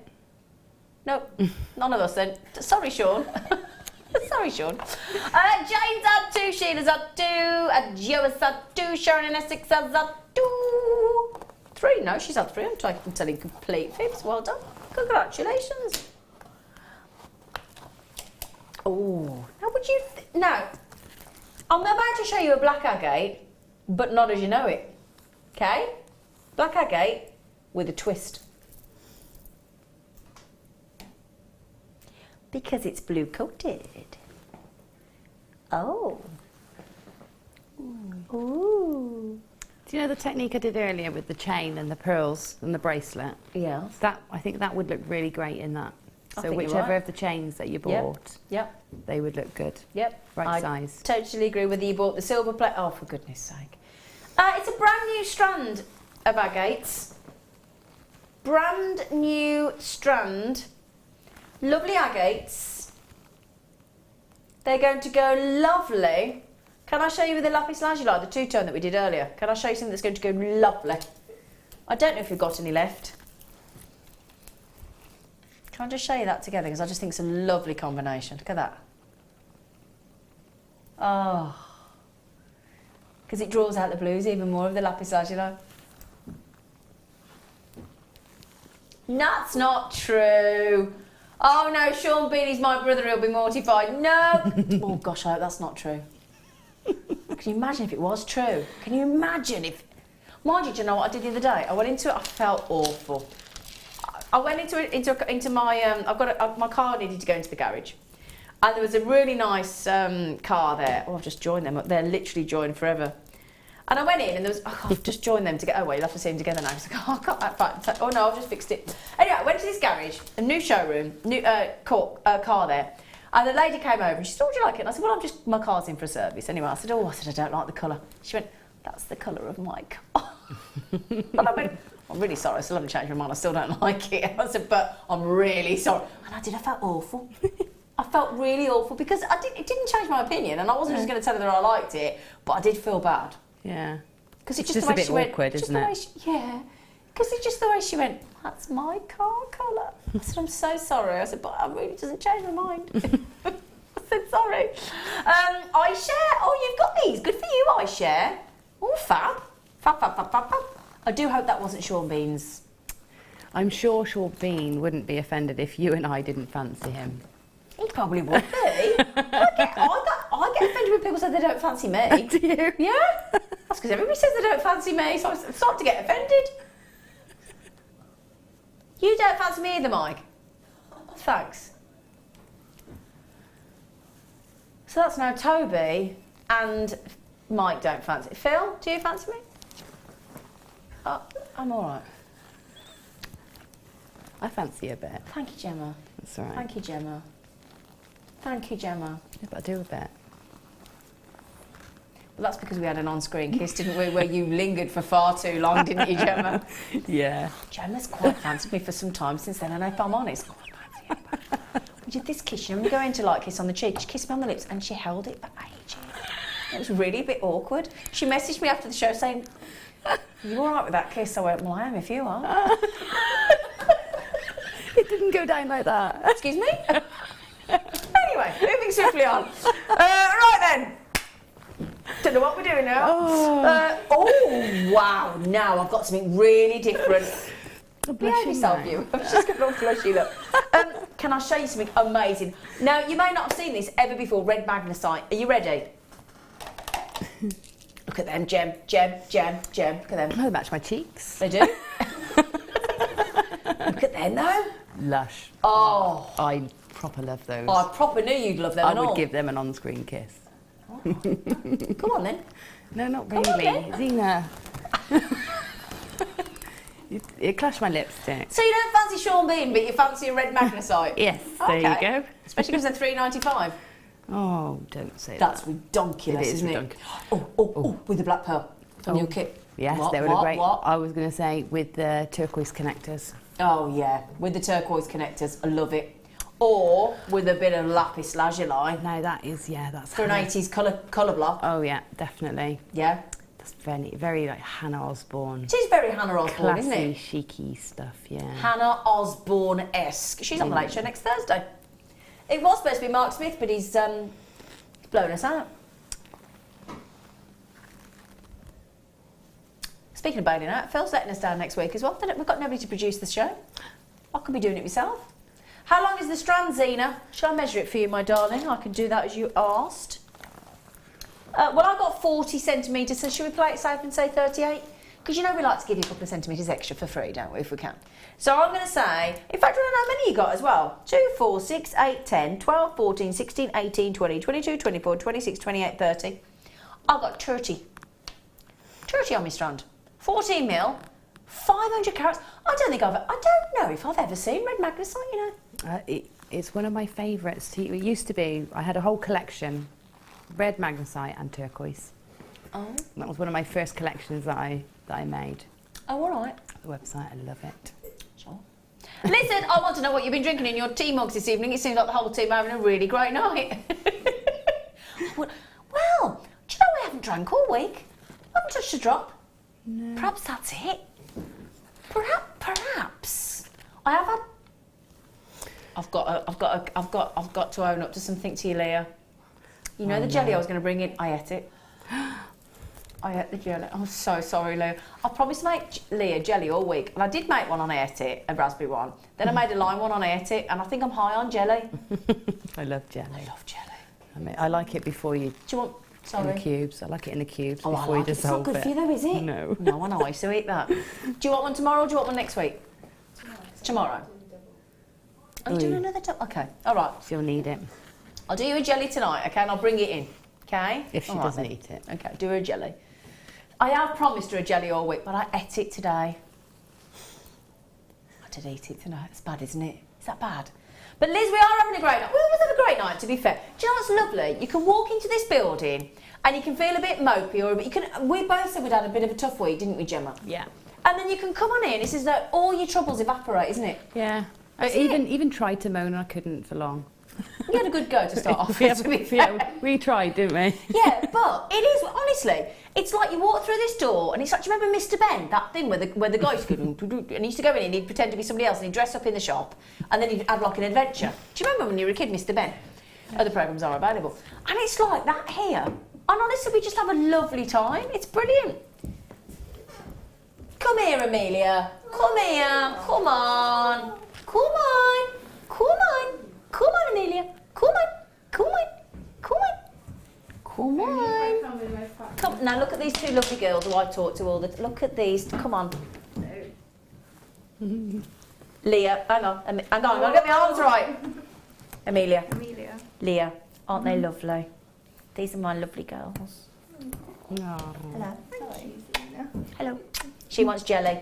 Nope. None of us then. Sorry, Sean. Sorry, Sean. Jane's had 2, Sheila's had 2, Joe's had 2, Sharon in Essex has had 2. 3, no, she's had 3. I'm telling complete fibs. Well done. Congratulations. Oh, now would you... Now, I'm about to show you a black agate, but not as you know it. Okay? Black agate with a twist. Because it's blue coated. Oh. Ooh. Do you know the technique I did earlier with the chain and the pearls and the bracelet? Yeah. I think that would look really great in that. I So think you're whichever right. of the chains that you bought, Yep. they would look good. Yep. Right size. Totally agree with you. You bought the silver plate. Oh, for goodness sake. It's a brand new strand of agates. Brand new strand. Lovely agates. They're going to go lovely. Can I show you with the lapis lazuli, the two-tone that we did earlier? Can I show you something that's going to go lovely? I don't know if we've got any left. Can I just show you that together? Because I just think it's a lovely combination. Look at that. Oh. Because it draws out the blues even more of the lapis lazuli. That's not true. Oh no, Sean Beanie's my brother, he'll be mortified. No! Oh gosh, I hope that's not true. Can you imagine if it was true? Can you imagine if... Mind you, do you know what I did the other day? I went into it, I felt awful. I went into my... my car needed to go into the garage. And there was a really nice car there. Oh, I've just joined them. They're literally joined forever. And I went in and there was... Oh, I've just joined them together. Oh, wait, you'll have to see them together now. I was like, oh, I can't... Oh, no, I've just fixed it. Anyway, I went to this garage, a new showroom, new car there. And the lady came over and she said, oh, do you like it? And I said, well, my car's in for a service. Anyway, I said, I don't like the colour. She went, that's the colour of my car. And I went, I'm really sorry, I still haven't changed my mind. I still don't like it. And I said, but I'm really sorry. And I felt awful. I felt really awful because it didn't change my opinion and I wasn't just going to tell her that I liked it, but I did feel bad. Yeah. Because it's just a bit awkward, isn't it? Yeah. Because it's just the way she went, that's my car colour. I said, I'm so sorry. I said, but it really doesn't change my mind. I said, sorry. iShare. Oh, you've got these. Good for you, iShare. Oh, fab. Fab, fab, fab, fab, fab. I do hope that wasn't Sean Bean's. I'm sure Sean Bean wouldn't be offended if you and I didn't fancy him. He probably would be. I get offended when people say they don't fancy me. Do you? Yeah. That's because everybody says they don't fancy me, so I'm starting to get offended. You don't fancy me either, Mike. Thanks. So that's now Toby and Mike don't fancy. Phil, do you fancy me? Oh, I'm all right. I fancy a bit. Thank you, Gemma. That's all right. Thank you, Gemma. Thank you, Gemma. Yeah, but I do a bit. Well, that's because we had an on-screen kiss, didn't we? Where you lingered for far too long, didn't you, Gemma? Yeah. Gemma's quite fancied me for some time since then, and if I'm honest, we did this kiss. You know, when you go into like kiss on the cheek, she kissed me on the lips, and she held it for ages. It was really a bit awkward. She messaged me after the show saying, "Are you all right with that kiss?" I went, "Well, I am if you are." It didn't go down like that. Excuse me. Anyway, moving swiftly on. Right then. Don't know what we're doing now. Oh wow! Now I've got something really different. Behave yourself, you. I've just got a blushy look. Can I show you something amazing? Now you may not have seen this ever before. Red magnesite. Are you ready? Look at them, Gem. Look at them. Oh, they match my cheeks. They do. Look at them though. Lush. Oh, I proper love those. I proper knew you'd love them. I would give them an on-screen kiss. Come on then. No, not Come on, really. then. Zena. It clashed my lipstick. So you don't fancy Sean Bean, but you fancy a red magnesite? Yes, there you go. Especially because they're £3.95. Oh, don't say That's that. redonkulous, It is isn't redonkulous. it? Oh, with the black pearl on your kit. Yes, they were great. I was going to say with the turquoise connectors. Oh yeah, with the turquoise connectors, I love it. Or with a bit of lapis lazuli. No, that is, yeah, that's For an 80s colour block. Oh yeah, definitely. Yeah. That's very like Hannah Osbourne. It is very Hannah Osbourne, isn't it? Classy, chicy stuff, yeah. Hannah Osbourne-esque. She's on the Late Show next Thursday. It was supposed to be Mark Smith, but he's blown us out. Speaking of bailing out, Phil's letting us down next week as well. We've got nobody to produce the show. I could be doing it myself. How long is the strand, Zena? Shall I measure it for you, my darling? I can do that as you asked. Well, I've got 40 centimetres, so should we play it safe and say 38? Because you know we like to give you a couple of centimetres extra for free, don't we, if we can? So I'm going to say, in fact, I don't know how many you got as well. 2, 4, 6, 8, 10, 12, 14, 16, 18, 20, 22, 24, 26, 28, 30. I've got 30. 30 on my strand. 14 mil, 500 carats. I don't know if I've ever seen red magnesite, you know. It's one of my favourites. It used to be, I had a whole collection, red magnesite and turquoise. Oh. That was one of my first collections that I made. Oh, all right. The website, I love it. Sure. Listen, I want to know what you've been drinking in your tea mugs this evening. It seems like the whole team are having a really great night. Well, do you know I haven't drank all week? I haven't touched a drop. No. Perhaps that's it. Perhaps. I have had. I've got to own up to something to you, Leah. You know the jelly I was going to bring in. I ate it. I ate the jelly. I'm so sorry, Leah. I promised to make Leah jelly all week, and I did make one and I ate it, a raspberry one. Then I made a lime one and I ate it, and I think I'm high on jelly. I love jelly. I love jelly. I mean, I like it before you. Do you want? Sorry. In the cubes. I like it in the cubes Oh, before I you like it. It's not dissolve good for you though, is it? No. No, I know. I used to eat that. Do you want one tomorrow or do you want one next week? Tomorrow. Oh, you're doing another double? Okay. All right. She'll need it. I'll do you a jelly tonight, okay? And I'll bring it in, okay? If she All right, doesn't then. eat it. Okay, do her a jelly. I have promised her a jelly all week, but I ate it today. I did eat it tonight. It's bad, isn't it? Is that bad? But Liz, we are having a great night. We always have a great night, to be fair. Do you know what's lovely? You can walk into this building and you can feel a bit mopey or a bit... We both said we'd had a bit of a tough week, didn't we, Gemma? Yeah. And then you can come on in. It's as though all your troubles evaporate, isn't it? Yeah. I even tried to moan and I couldn't for long. We had a good go to start off with, to be fair. We tried, didn't we? Yeah, but it is, honestly, it's like you walk through this door and it's like, do you remember Mr. Ben, that thing where the guy used to go, and he used to go in and he'd pretend to be somebody else and he'd dress up in the shop and then he'd have like an adventure. Do you remember when you were a kid, Mr. Ben? Other programmes are available. And it's like that here. And honestly, we just have a lovely time. It's brilliant. Come here, Amelia. Come here. Come on. Come on. Come on. Come on, Amelia. Come on. Come on. Come on. Come on. Come now. Look at these two lovely girls who I talk to all the. Look at these. Come on. Leah, hang on. Hang on. I've got to get my arms right. Amelia. Leah. Aren't they lovely? These are my lovely girls. No. Hello. Hello. She wants jelly.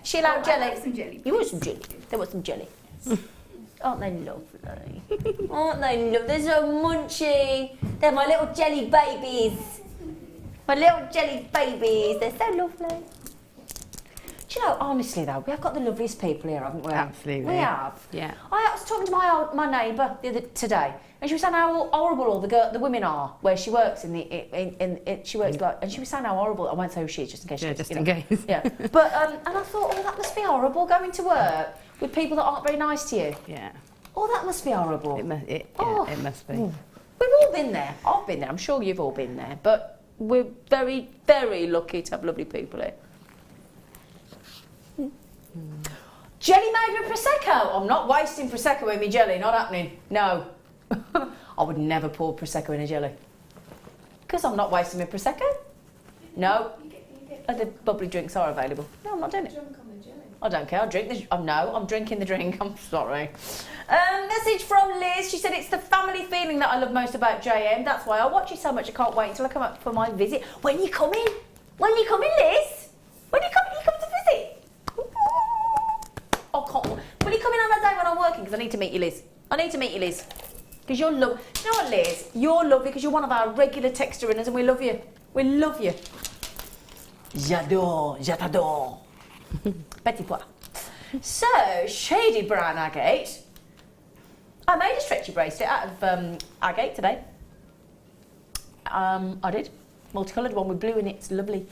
She allowed jelly. I want some jelly. You want some jelly? They want some jelly. Aren't they lovely? Aren't they lovely? They're so munchy. They're my little jelly babies. My little jelly babies. They're so lovely. Do you know, honestly though, we have got the loveliest people here, haven't we? Absolutely. We have. Yeah. I was talking to my neighbour today, and she was saying how horrible all the women are where she works she works like, and she was saying how horrible. I won't say who she is just in case. Yeah, just in case. Yeah. But and I thought, oh, that must be horrible going to work with people that aren't very nice to you. Yeah. Oh, that must be horrible. It must be. We've all been there. I've been there. I'm sure you've all been there. But we're very, very lucky to have lovely people here. Jelly made with Prosecco. I'm not wasting Prosecco in my jelly, not happening. No. I would never pour Prosecco in a jelly. Because I'm not wasting my Prosecco. No. The bubbly drinks are available. No, I'm not doing it. I don't care. I'll drink this. No, I'm drinking the drink. I'm sorry. Message from Liz. She said it's the family feeling that I love most about JM. That's why I watch you so much. I can't wait until I come up for my visit. When you come in? When you come in, Liz? When you come to visit? I can't. Will you come in on that day when I'm working? Because I need to meet you, Liz. I need to meet you, Liz. Because you're lovely. You know what, Liz? You're lovely because you're one of our regular texturinners and we love you. We love you. J'adore. Petit pois. So, shady brown agate. I made a stretchy bracelet out of agate today. I did. Multicoloured one with blue in it. It's lovely.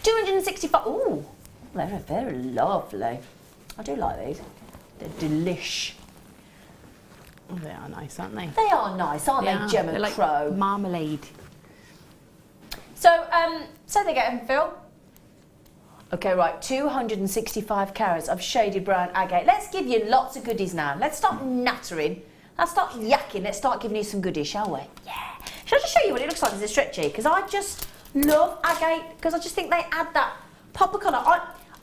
265. Ooh, they're very lovely. I do like these. They're delish. Oh, they are nice, aren't they? They are nice, aren't they, Gemma They're like Crow? marmalade. So, so they get them, Phil. Okay, right, 265 carats of shaded brown agate. Let's give you lots of goodies now. Let's start nattering. Let's start yakking. Let's start giving you some goodies, shall we? Yeah. Shall I just show you what it looks like as a stretchy? Because I just love agate, because I just think they add that pop of colour.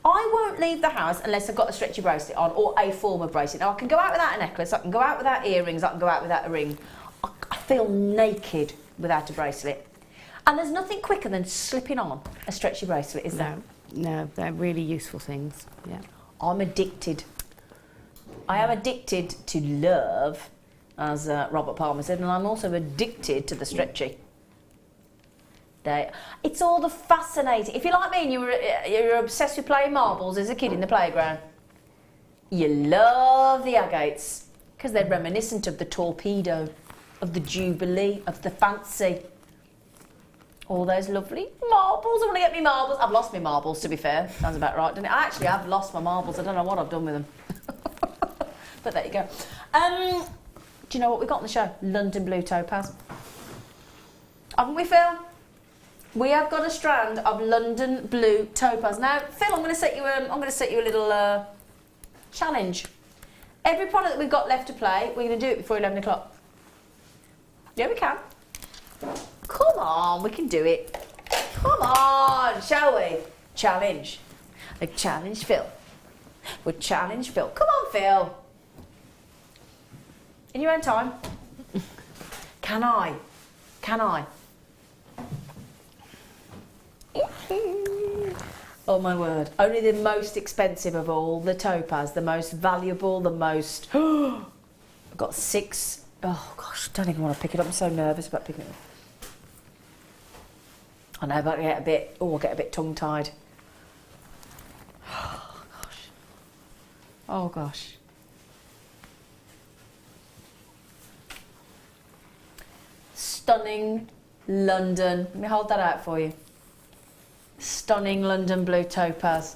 I won't leave the house unless I've got a stretchy bracelet on or a form of bracelet. Now, I can go out without a necklace, I can go out without earrings, I can go out without a ring. I feel naked without a bracelet. And there's nothing quicker than slipping on a stretchy bracelet, is there? No, they're really useful things. Yeah. I'm addicted. I am addicted to love, as Robert Palmer said, and I'm also addicted to the stretchy. It's all the fascinating. If you're like me and you're obsessed with playing marbles as a kid in the playground, you love the agates because they're reminiscent of the torpedo, of the jubilee, of the fancy. All those lovely marbles. I want to get me marbles. I've lost my marbles, to be fair. Sounds about right, doesn't it? I actually have lost my marbles. I don't know what I've done with them. But there you go. Do you know what we got on the show? London Blue Topaz. Haven't we, Phil? We have got a strand of London blue topaz. Now, Phil, I'm going to set you a little challenge. Every product that we've got left to play, we're going to do it before 11 o'clock. Yeah, we can. Come on, we can do it. Come on, shall we? Challenge. A challenge, Phil. We'll challenge Phil. Come on, Phil. In your own time. Can I? Can I? Oh my word. Only the most expensive of all the topaz, the most valuable, the most... I've got 6... Oh gosh, I don't even want to pick it up. I'm so nervous about picking it up. I know, but I get a bit tongue-tied. Oh gosh. Oh gosh. Stunning London. Let me hold that out for you. Stunning London blue topaz.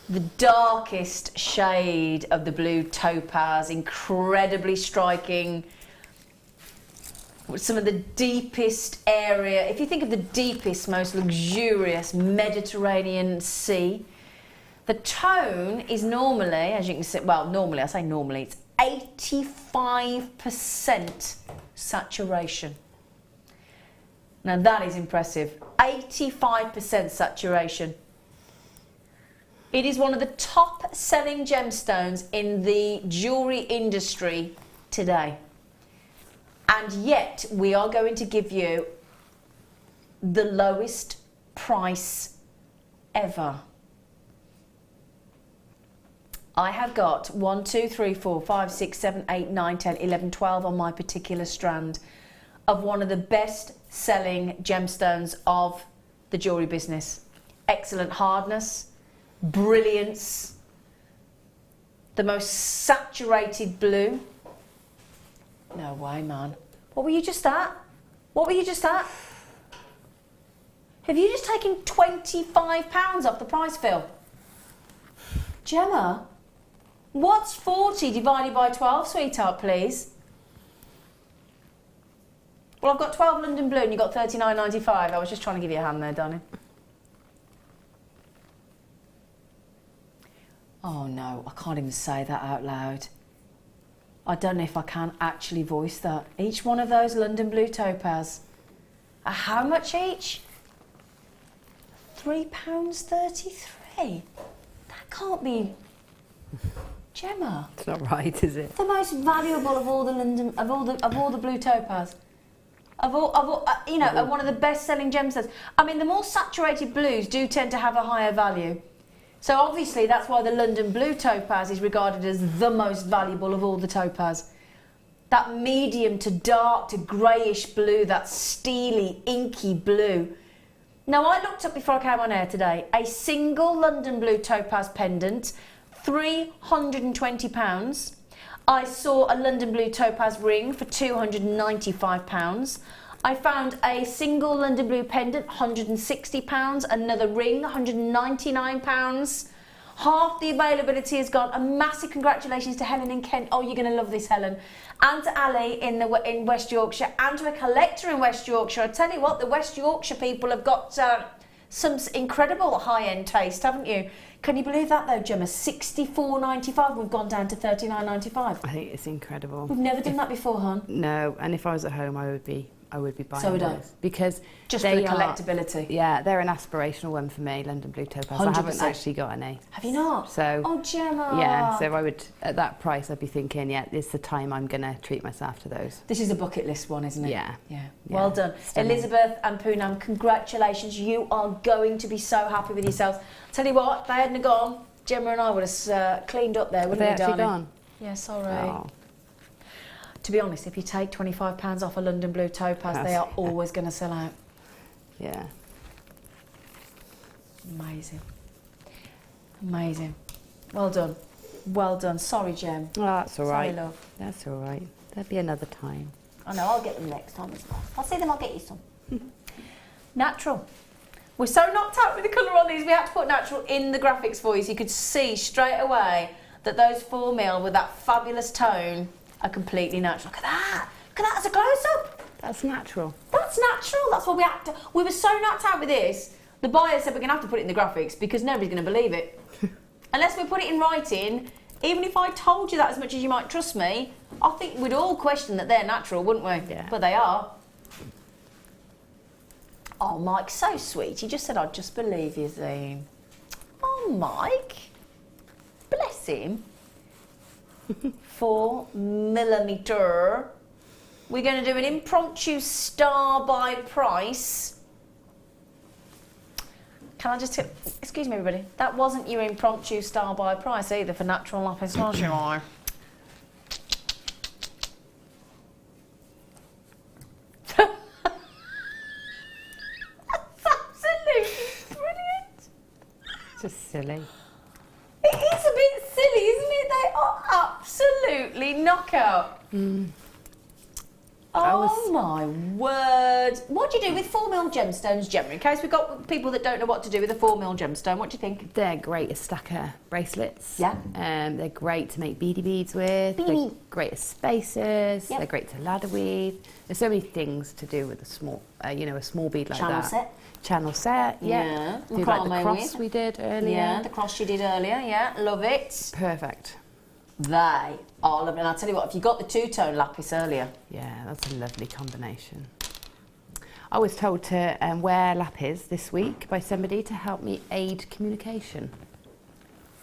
The darkest shade of the blue topaz, incredibly striking. Some of the deepest area, if you think of the deepest, most luxurious Mediterranean Sea, the tone is normally, as you can see, well, normally, I say normally, it's 85% saturation. Now that is impressive. 85% saturation. It is one of the top selling gemstones in the jewellery industry today. And yet we are going to give you the lowest price ever. I have got 1, 2, 3, 4, 5, 6, 7, 8, 9, 10, 11, 12 on my particular strand of one of the best selling gemstones of the jewellery business. Excellent hardness, brilliance, the most saturated blue. No way, man. What were you just at? What were you just at? Have you just taken £25 off the price, Phil? Gemma, what's 40 divided by 12, sweetheart, please? Well, I've got 12 London blue and you got £39.95. I was just trying to give you a hand there, darling. Oh no, I can't even say that out loud. I don't know if I can actually voice that. Each one of those London blue topaz are how much each? £3.33. That can't be... Gemma. It's not right, is it? The most valuable of all the London, of all the blue topaz. You know, one of the best-selling gemstones. I mean, the more saturated blues do tend to have a higher value. So obviously that's why the London blue topaz is regarded as the most valuable of all the topaz. That medium to dark to greyish blue, that steely, inky blue. Now, I looked up before I came on air today, a single London blue topaz pendant, £320. I saw a London blue topaz ring for £295. I found a single London blue pendant, £160. Another ring, £199. Half the availability has gone. A massive congratulations to Helen in Kent. Oh, you're going to love this, Helen. And to Ali in West Yorkshire, and to a collector in West Yorkshire. I tell you what, the West Yorkshire people have got some incredible high-end taste, haven't you? Can you believe that though, Gemma? $64.95. We've gone down to $39.95. I think it's incredible. We've never done that before, hon. No, and if I was at home, I would be buying so would I. because just for the collectability. Yeah, they're an aspirational one for me, London blue topaz. 100%. I haven't actually got any. Have you not? So oh, Gemma. Yeah, so I would at that price I'd be thinking, yeah, it's the time I'm gonna treat myself to those. This is a bucket list one, isn't it? Yeah. Well done. Stunning. Elizabeth and Poonam, congratulations. You are going to be so happy with yourselves. Tell you what, if they hadn't gone, Gemma and I would have cleaned up there, wouldn't we, darling? They actually gone? Yeah, sorry. Oh. To be honest, if you take £25 off a London blue topaz, they are always going to sell out. Yeah. Amazing. Amazing. Well done. Well done. Sorry, Gem. Oh, that's all right. Sorry, love. That's all right. There'll be another time. I know, I'll get them next time as well. I'll see them, I'll get you some. Natural. We're so knocked out with the colour on these, we had to put natural in the graphics for you so you could see straight away that those 4 mil with that fabulous tone are completely natural. Look at that! Look at that as a close-up! That's natural. That's natural. That's what we had to. We were so knocked out with this. The buyer said we're going to have to put it in the graphics because nobody's going to believe it. Unless we put it in writing, even if I told you that as much as you might trust me, I think we'd all question that they're natural, wouldn't we? Yeah. But they are. Oh, Mike's so sweet. He just said, I'd just believe you, Zane. Oh, Mike. Bless him. 4mm. We're going to do an impromptu star by price. Can I just... Excuse me, everybody. That wasn't your impromptu star by price either for natural lapis lazuli. That's absolutely brilliant. Just silly. It is a bit silly, isn't it? They are absolutely knockout. Oh my word. What do you do with 4mm gemstones, Gemma? In case we've got people that don't know what to do with a 4mm gemstone, what do you think? They're great as stacker bracelets. Yeah. They're great to make beady beads with. Beanie. They're great as spacers. Yep. They're great to ladder weave. There's so many things to do with a small, a small bead like Channel that. set. Channel set. Yeah. Do like the Macrame cross weave. we did earlier. Yeah, the cross you did earlier, yeah, love it. Perfect. They are lovely. And I'll tell you what, if you got the two-tone lapis earlier. Yeah, that's a lovely combination. I was told to wear lapis this week by somebody to help me aid communication.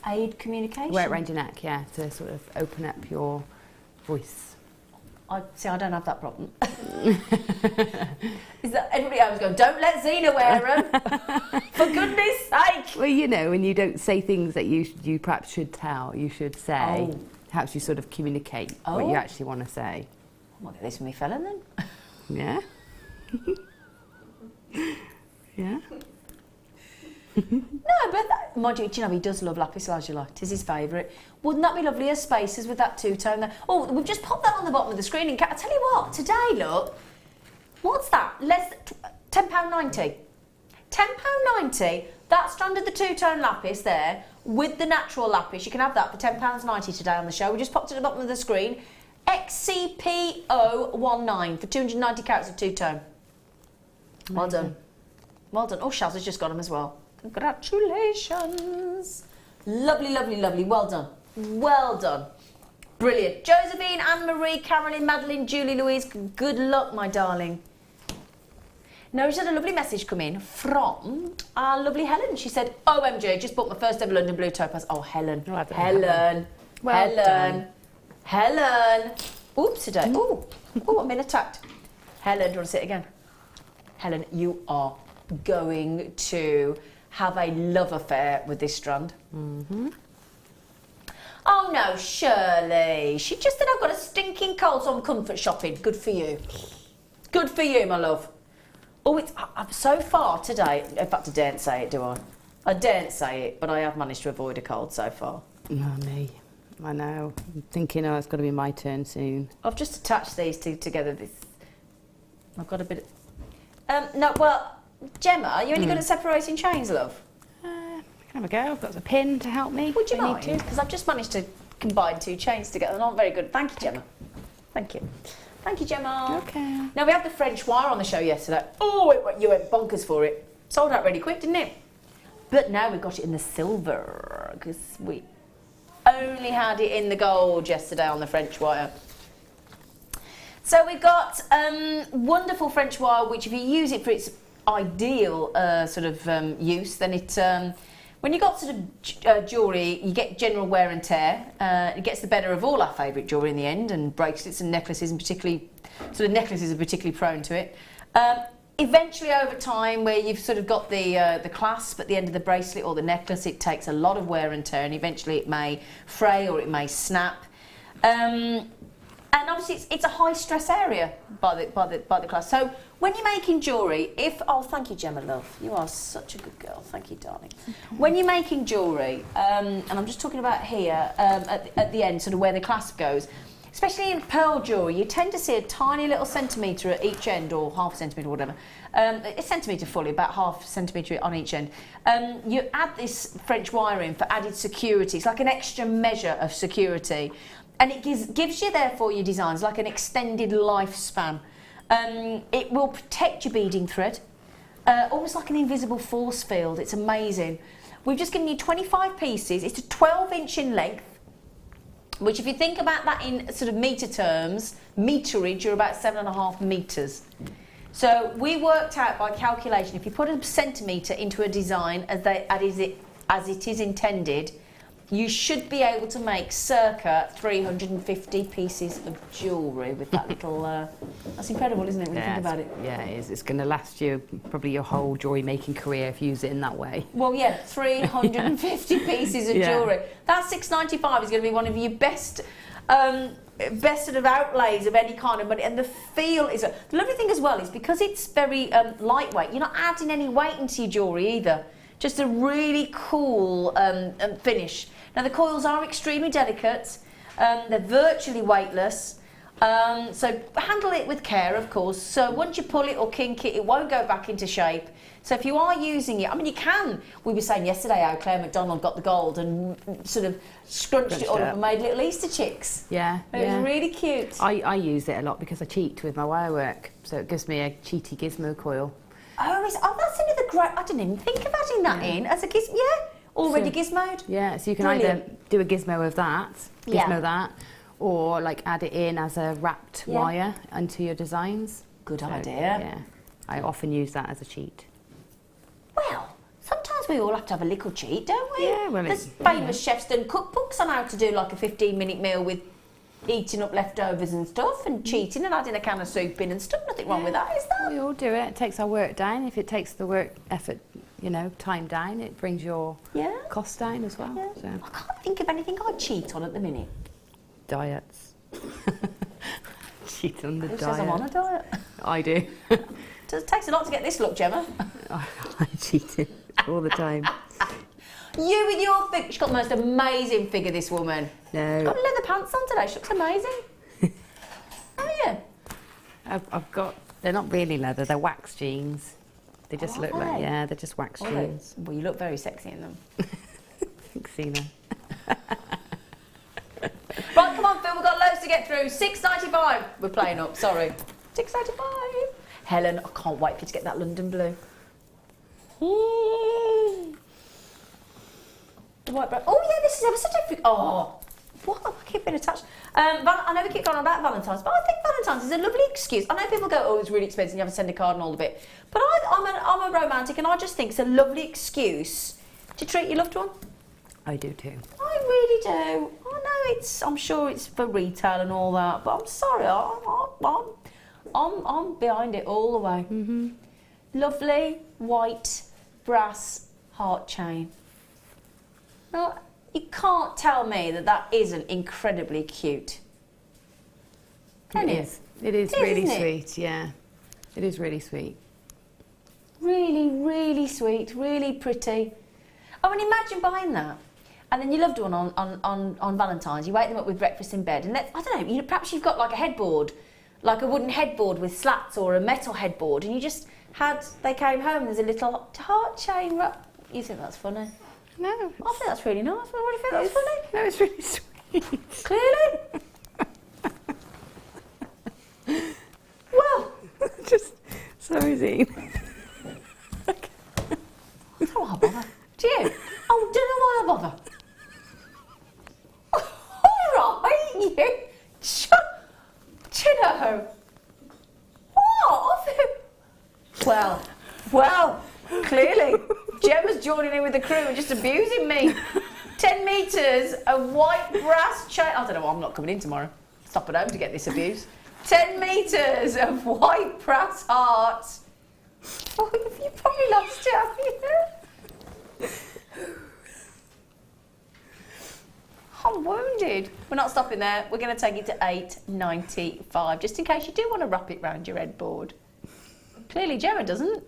Aid communication? Wear it around your neck, yeah, to sort of open up your voice. I don't have that problem. Is that everybody else going, don't let Zena wear them, for goodness sake. Well, you know, when you don't say things that you perhaps should tell, you should say. Oh. Helps you sort of communicate what you actually want to say. I might get this with me fella then. Yeah? Yeah? No, but mind you, he does love lapis lazuli. It is his favourite. Wouldn't that be lovely as spacers with that two-tone there? Oh, we've just popped that on the bottom of the screen. I tell you what, today, look, what's that? £10.90. £10.90. That strand of the two-tone lapis there with the natural lapis. You can have that for £10.90 today on the show. We just popped it at the bottom of the screen. XCP019 for 290 carats of two-tone. Well done. Well done. Oh, Shaz has just got them as well. Congratulations. Lovely, lovely, lovely. Well done. Well done. Brilliant. Josephine, Anne-Marie, Carolyn, Madeline, Julie, Louise, good luck, my darling. No, we just had a lovely message come in from our lovely Helen. She said, OMG, just bought my first ever London Blue topaz. Oh, Helen. Oh, Helen. Well done. Helen. Oops, today. Oh, I'm been attacked. Helen, do you want to say it again? Helen, you are going to have a love affair with this strand. Mm-hmm. Oh no, Shirley. She just said I've got a stinking cold, so I'm comfort shopping. Good for you. Good for you, my love. Oh, I'm so far today. In fact, I daren't say it, do I? I daren't say it, but I have managed to avoid a cold so far. No, me. I know. I'm thinking, it's got to be my turn soon. I've just attached these two together. I've got a bit of... no, well, Gemma, are you only good at separating chains, love? I can have a go. I've got a pin to help me. Would you if I mind? need to. Because I've just managed to combine two chains together. They're not very good. Thank you, Gemma. Thank you. Thank you, Gemma. Okay. Now, we had the French wire on the show yesterday. Oh, you went bonkers for it. Sold out really quick, didn't it? But now we've got it in the silver, because we only had it in the gold yesterday on the French wire. So we've got wonderful French wire, which if you use it for its ideal use, then it... when you've got sort of jewellery, you get general wear and tear. It gets the better of all our favourite jewellery in the end, and bracelets and necklaces, and particularly necklaces are particularly prone to it. Eventually, over time, where you've sort of got the clasp at the end of the bracelet or the necklace, it takes a lot of wear and tear, and eventually it may fray or it may snap. And obviously, it's a high stress area by the clasp. So when you're making jewellery, thank you, Gemma, love. You are such a good girl. Thank you, darling. Okay. When you're making jewellery, and I'm just talking about here at the end, sort of where the clasp goes. Especially in pearl jewellery, you tend to see a tiny little centimetre at each end, or half a centimetre, or whatever. A centimetre fully, about half a centimetre on each end. You add this French wire in for added security. It's like an extra measure of security. And it gives you, therefore, your designs like an extended lifespan. It will protect your beading thread, almost like an invisible force field. It's amazing. We've just given you 25 pieces. It's a 12-inch in length, which if you think about that in sort of metre terms, meterage, you're about 7.5 metres. So we worked out by calculation, if you put a centimetre into a design as it is intended, you should be able to make circa 350 pieces of jewellery with that little... that's incredible, isn't it, when you think about it? Yeah, it is. It's going to last you probably your whole jewellery making career if you use it in that way. Well, yeah, 350 pieces of jewellery. That £6.95 is going to be one of your best sort of outlays of any kind of money, and the feel is... The lovely thing as well is because it's very lightweight, you're not adding any weight into your jewellery either. Just a really cool finish. Now the coils are extremely delicate, they're virtually weightless, so handle it with care, of course. So once you pull it or kink it, it won't go back into shape. So if you are using it, I mean you can, we were saying yesterday how Claire McDonald got the gold and sort of scrunched it all up and made little Easter chicks. Yeah. It was really cute. I use it a lot because I cheat with my wire work, so it gives me a cheaty gizmo coil. Oh, that's another great... I didn't even think of adding that in as a gizmo. Yeah, already gizmoed. Yeah, so you can Brilliant. either do a gizmo of that, that, or like add it in as a wrapped wire onto your designs. Good idea. Yeah, I often use that as a cheat. Well, sometimes we all have to have a little cheat, don't we? Yeah, well, there's famous chefs done cookbooks on how to do like a 15-minute meal with eating up leftovers and stuff and cheating and adding a can of soup in and stuff. Nothing wrong with that, is there? We all do it. It takes our work down. If it takes the work, effort, you know, time down, it brings your costs down as well. Yeah. So. I can't think of anything I cheat on at the minute. Diets. Cheat on the diet. Who says I'm on a diet? I do. It takes a lot to get this look, Gemma. I cheat all the time. You with your figure. She's got the most amazing figure, this woman. No. She's got leather pants on today. She looks amazing. Oh, yeah. I've got, they're not really leather, they're wax jeans. They just look like, they're just wax jeans. Well, you look very sexy in them. Thanks, Zena. Right, come on, Phil, we've got loads to get through. £6.95. We're playing up, sorry. £6.95. Helen, I can't wait for you to get that London blue. The white brown. Oh, yeah, this is ever such a... Oh, what? I keep being attached. I know we keep going on about Valentine's, but I think Valentine's is a lovely excuse. I know people go, oh, it's really expensive, you have to send a card and all the bit. But I'm a romantic, and I just think it's a lovely excuse to treat your loved one. I do too. I really do. I know I'm sure it's for retail and all that, but I'm sorry, I'm behind it all the way. Mm-hmm. Lovely white brass heart chain. Now, you can't tell me that isn't incredibly cute. Can you? It is really sweet, yeah. It is really sweet. Really, really sweet, really pretty. I mean, imagine buying that. And then your loved one on Valentine's, you wake them up with breakfast in bed, and I don't know, perhaps you've got like a headboard, like a wooden headboard with slats or a metal headboard, and you just they came home, there's a little heart chain. You think that's funny? No. I think that's really nice. I really think that's funny. No, it's really sweet. Clearly. Well. Just, sorry, Zine. I don't know why I bother. Do you? Oh, don't know why I bother. All right, you. Do you know? What? Well, clearly, Gemma's joining in with the crew and just abusing me. 10 metres of white brass chain. I don't know, I'm not coming in tomorrow. Stop at home to get this abuse. 10 metres of white brass hearts. Oh, you probably lost it, have you? I'm wounded. We're not stopping there. We're going to take it to £8.95, just in case you do want to wrap it round your headboard. Clearly, Gemma doesn't.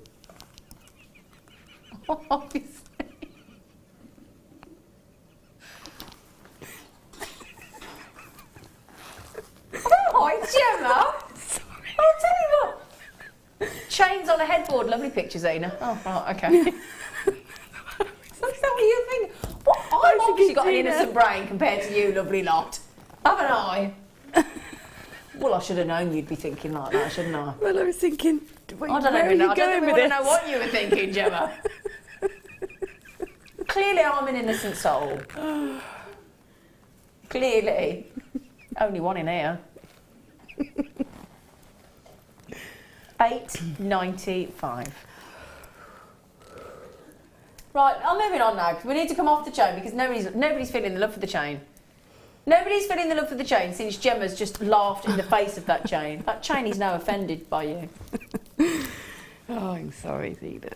Obviously. Oh, Gemma. Sorry. I'll tell you what. Chains on a headboard. Lovely picture, Zena. Oh, right, okay. Is that what you think? What? I've obviously got an innocent brain compared to you, lovely lot. Haven't I? Well, I should have known you'd be thinking like that, shouldn't I? Well, I was thinking, I don't know. I don't think we want to know what you were thinking, Gemma. Clearly, I'm an innocent soul. Clearly. Only one in here. $8.95. Right, I'm moving on now because we need to come off the chain because nobody's feeling the love for the chain. Nobody's feeling the love for the chain since Gemma's just laughed in the face of that chain. That chain is now offended by you. Oh, I'm sorry, Zena.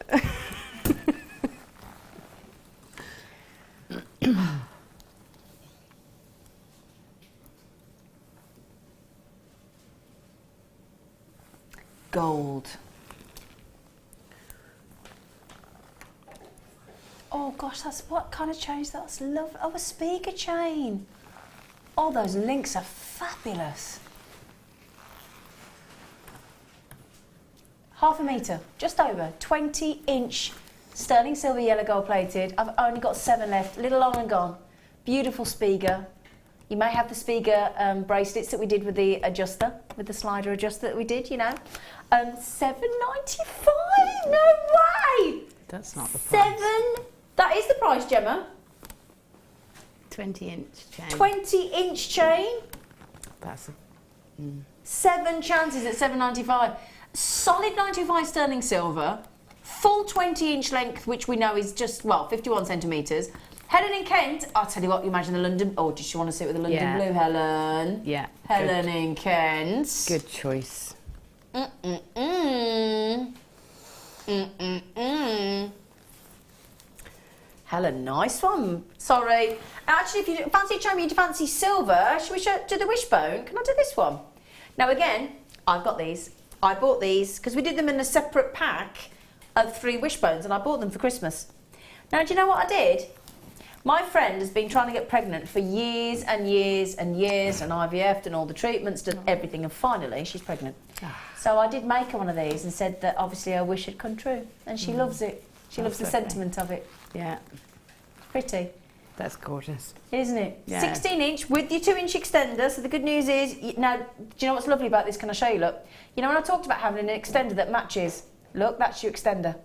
Gold. Oh gosh, that's what kind of chain is that? That's lovely. Oh, a speaker chain. Oh, those links are fabulous. Half a metre, just over, 20-inch sterling silver yellow gold plated. I've only got 7 left, little long and gone. Beautiful Spiga. You may have the Spiga bracelets that we did with the adjuster, with the slider adjuster that we did, you know. $7.95, no way! That's not the price. That is the price, Gemma. 20-inch chain. 20-inch chain. That's 7 chances at $7.95. Solid 95 sterling silver, full 20-inch length, which we know is just, well, 51 centimetres. Helen in Kent, I'll tell you what, you imagine the London, oh, did you want to sit with the London blue, Helen? Yeah. Helen in Kent. Good choice. Helen, nice one. Sorry. Actually, if you fancy showing me, you fancy silver, should we do the Wishbone? Can I do this one? Now again, I've got these. I bought these because we did them in a separate pack of 3 Wishbones and I bought them for Christmas. Now, do you know what I did? My friend has been trying to get pregnant for years and years and years, and IVF'd and all the treatments, done everything, and finally she's pregnant. So I did make her one of these and said that obviously her wish had come true, and she loves it. She loves the sentiment of it. Yeah. Pretty. That's gorgeous. Isn't it? Yeah. 16-inch with your 2-inch extender. So the good news is, now, do you know what's lovely about this? Can I show you? Look. You know when I talked about having an extender that matches? Look, that's your extender.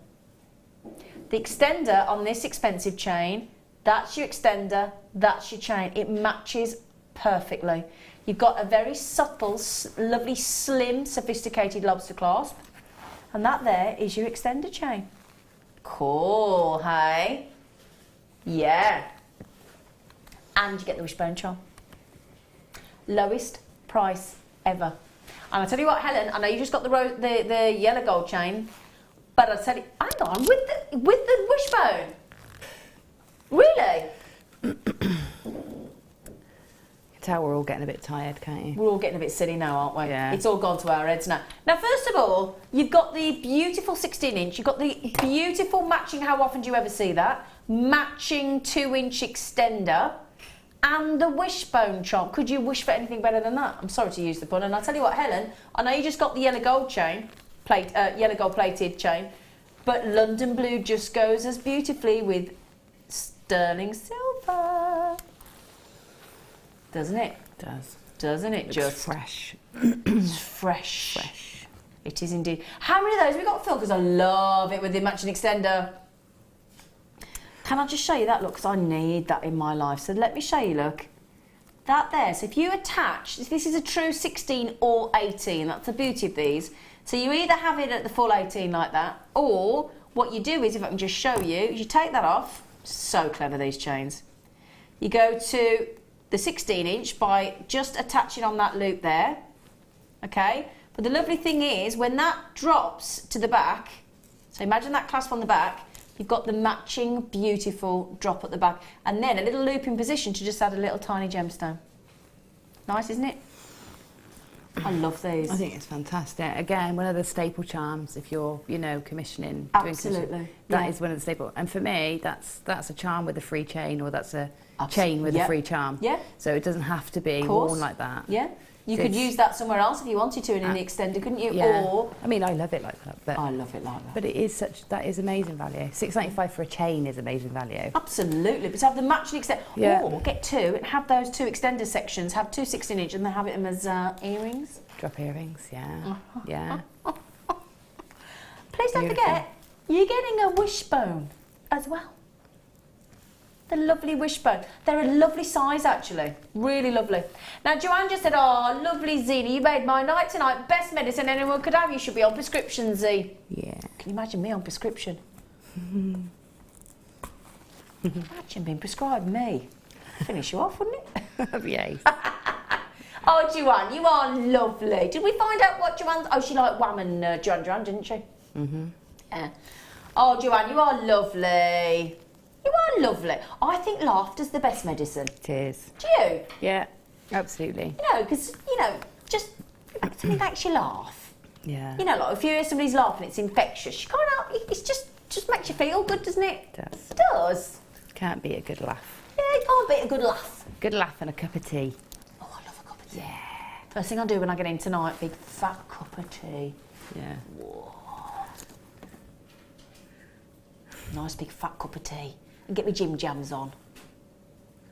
The extender on this expensive chain, that's your extender, that's your chain. It matches perfectly. You've got a very subtle, lovely, slim, sophisticated lobster clasp. And that there is your extender chain. Cool, hey? Yeah. And you get the Wishbone charm. Lowest price ever. And I'll tell you what, Helen, I know you just got the yellow gold chain, but I'll tell you, hang on, with the Wishbone. Really? You can tell we're all getting a bit tired, can't you? We're all getting a bit silly now, aren't we? Yeah. It's all gone to our heads now. Now, first of all, you've got the beautiful 16-inch. You've got the beautiful matching, how often do you ever see that? Matching 2-inch extender. And the Wishbone charm. Could you wish for anything better than that? I'm sorry to use the pun. And I'll tell you what, Helen, I know you just got the yellow gold chain, yellow gold plated chain, but London blue just goes as beautifully with sterling silver. Doesn't it? It does. Doesn't it? It's just fresh. It's fresh. Fresh. It is indeed. How many of those have we got, Phil? Because I love it with the matching extender. Can I just show you that, look, because I need that in my life. So let me show you, look. That there, so if you attach, this is a true 16 or 18, that's the beauty of these. So you either have it at the full 18 like that, or what you do is, if I can just show you, is you take that off. So clever, these chains. You go to the 16-inch by just attaching on that loop there, okay? But the lovely thing is, when that drops to the back, so imagine that clasp on the back, you've got the matching beautiful drop at the back, and then a little loop in position to just add a little tiny gemstone. Nice, isn't it? I love these. I think it's fantastic. Again, one of the staple charms if you're, you know, commissioning. Absolutely. That is one of the staple. And for me, that's a charm with a free chain, or that's a chain with a free charm. Yeah. So it doesn't have to be worn like that. Yeah. You could use that somewhere else if you wanted to in the extender, couldn't you? Yeah. Or I mean, I love it like that. But I love it like that. But it is that is amazing value. £6.95 for a chain is amazing value. Absolutely, but to have the matching extender, Yeah. or get two and have those two extender sections, have two 16-inch and then have them as earrings. Drop earrings, yeah. Yeah. Please don't forget, you're getting a wishbone as well. The lovely wishbone. They're a lovely size, actually. Really lovely. Now, Joanne just said, oh, lovely Zena, you made my night tonight. Best medicine anyone could have. You should be on prescription, Z. Yeah. Can you imagine me on prescription? Imagine being prescribed me. Finish you off, wouldn't it? Yes. Oh, Joanne, you are lovely. Did we find out what Joanne's... Oh, she liked Wham and Joanne, didn't she? Mm-hmm. Yeah. Oh, Joanne, you are lovely. You are lovely. I think laughter's the best medicine. It is. Do you? Yeah, absolutely. You know, because, just something makes you laugh. Yeah. You know, like if you hear somebody's laughing, it's infectious. You can't help it. It's just makes you feel good, doesn't it? It does. It does. Can't beat a good laugh. Yeah, you can't beat a good laugh. Good laugh and a cup of tea. Oh, I love a cup of tea. Yeah. First thing I do when I get in tonight, big fat cup of tea. Yeah. Whoa. Nice big fat cup of tea. And get my gym jams on.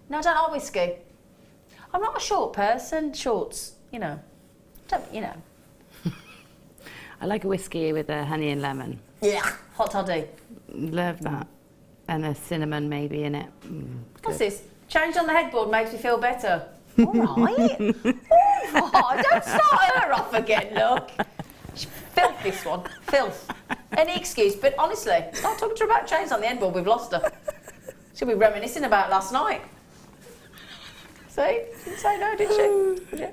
No, I don't like whiskey. I'm not a short person. Shorts, I like a whiskey with a honey and lemon. Yeah. Hot toddy. Love that. And a cinnamon maybe in it. What's this? Changed on the headboard makes me feel better. All right. Oh, don't start her off again, look. Filth, this one. Filth. Any excuse, but honestly, start talking to her about chains on the headboard, we've lost her. She'll be reminiscing about last night. See? Didn't say no, did she? Yeah.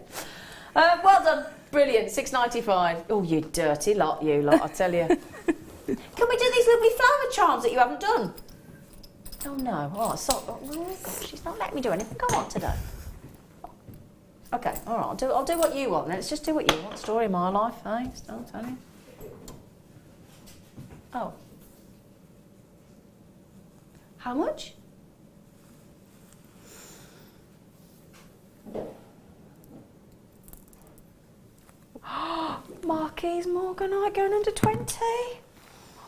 Well done. Brilliant. $6.95. Oh, you dirty lot, you lot, I tell you. Can we do these lovely flower charms that you haven't done? Oh, no. Oh, gosh, she's not letting me do anything. Go on today. Okay, all right. I'll do what you want. Let's just do what you want. Story of my life, eh? I'll tell you. Oh. How much? Marquise Morganite going under 20.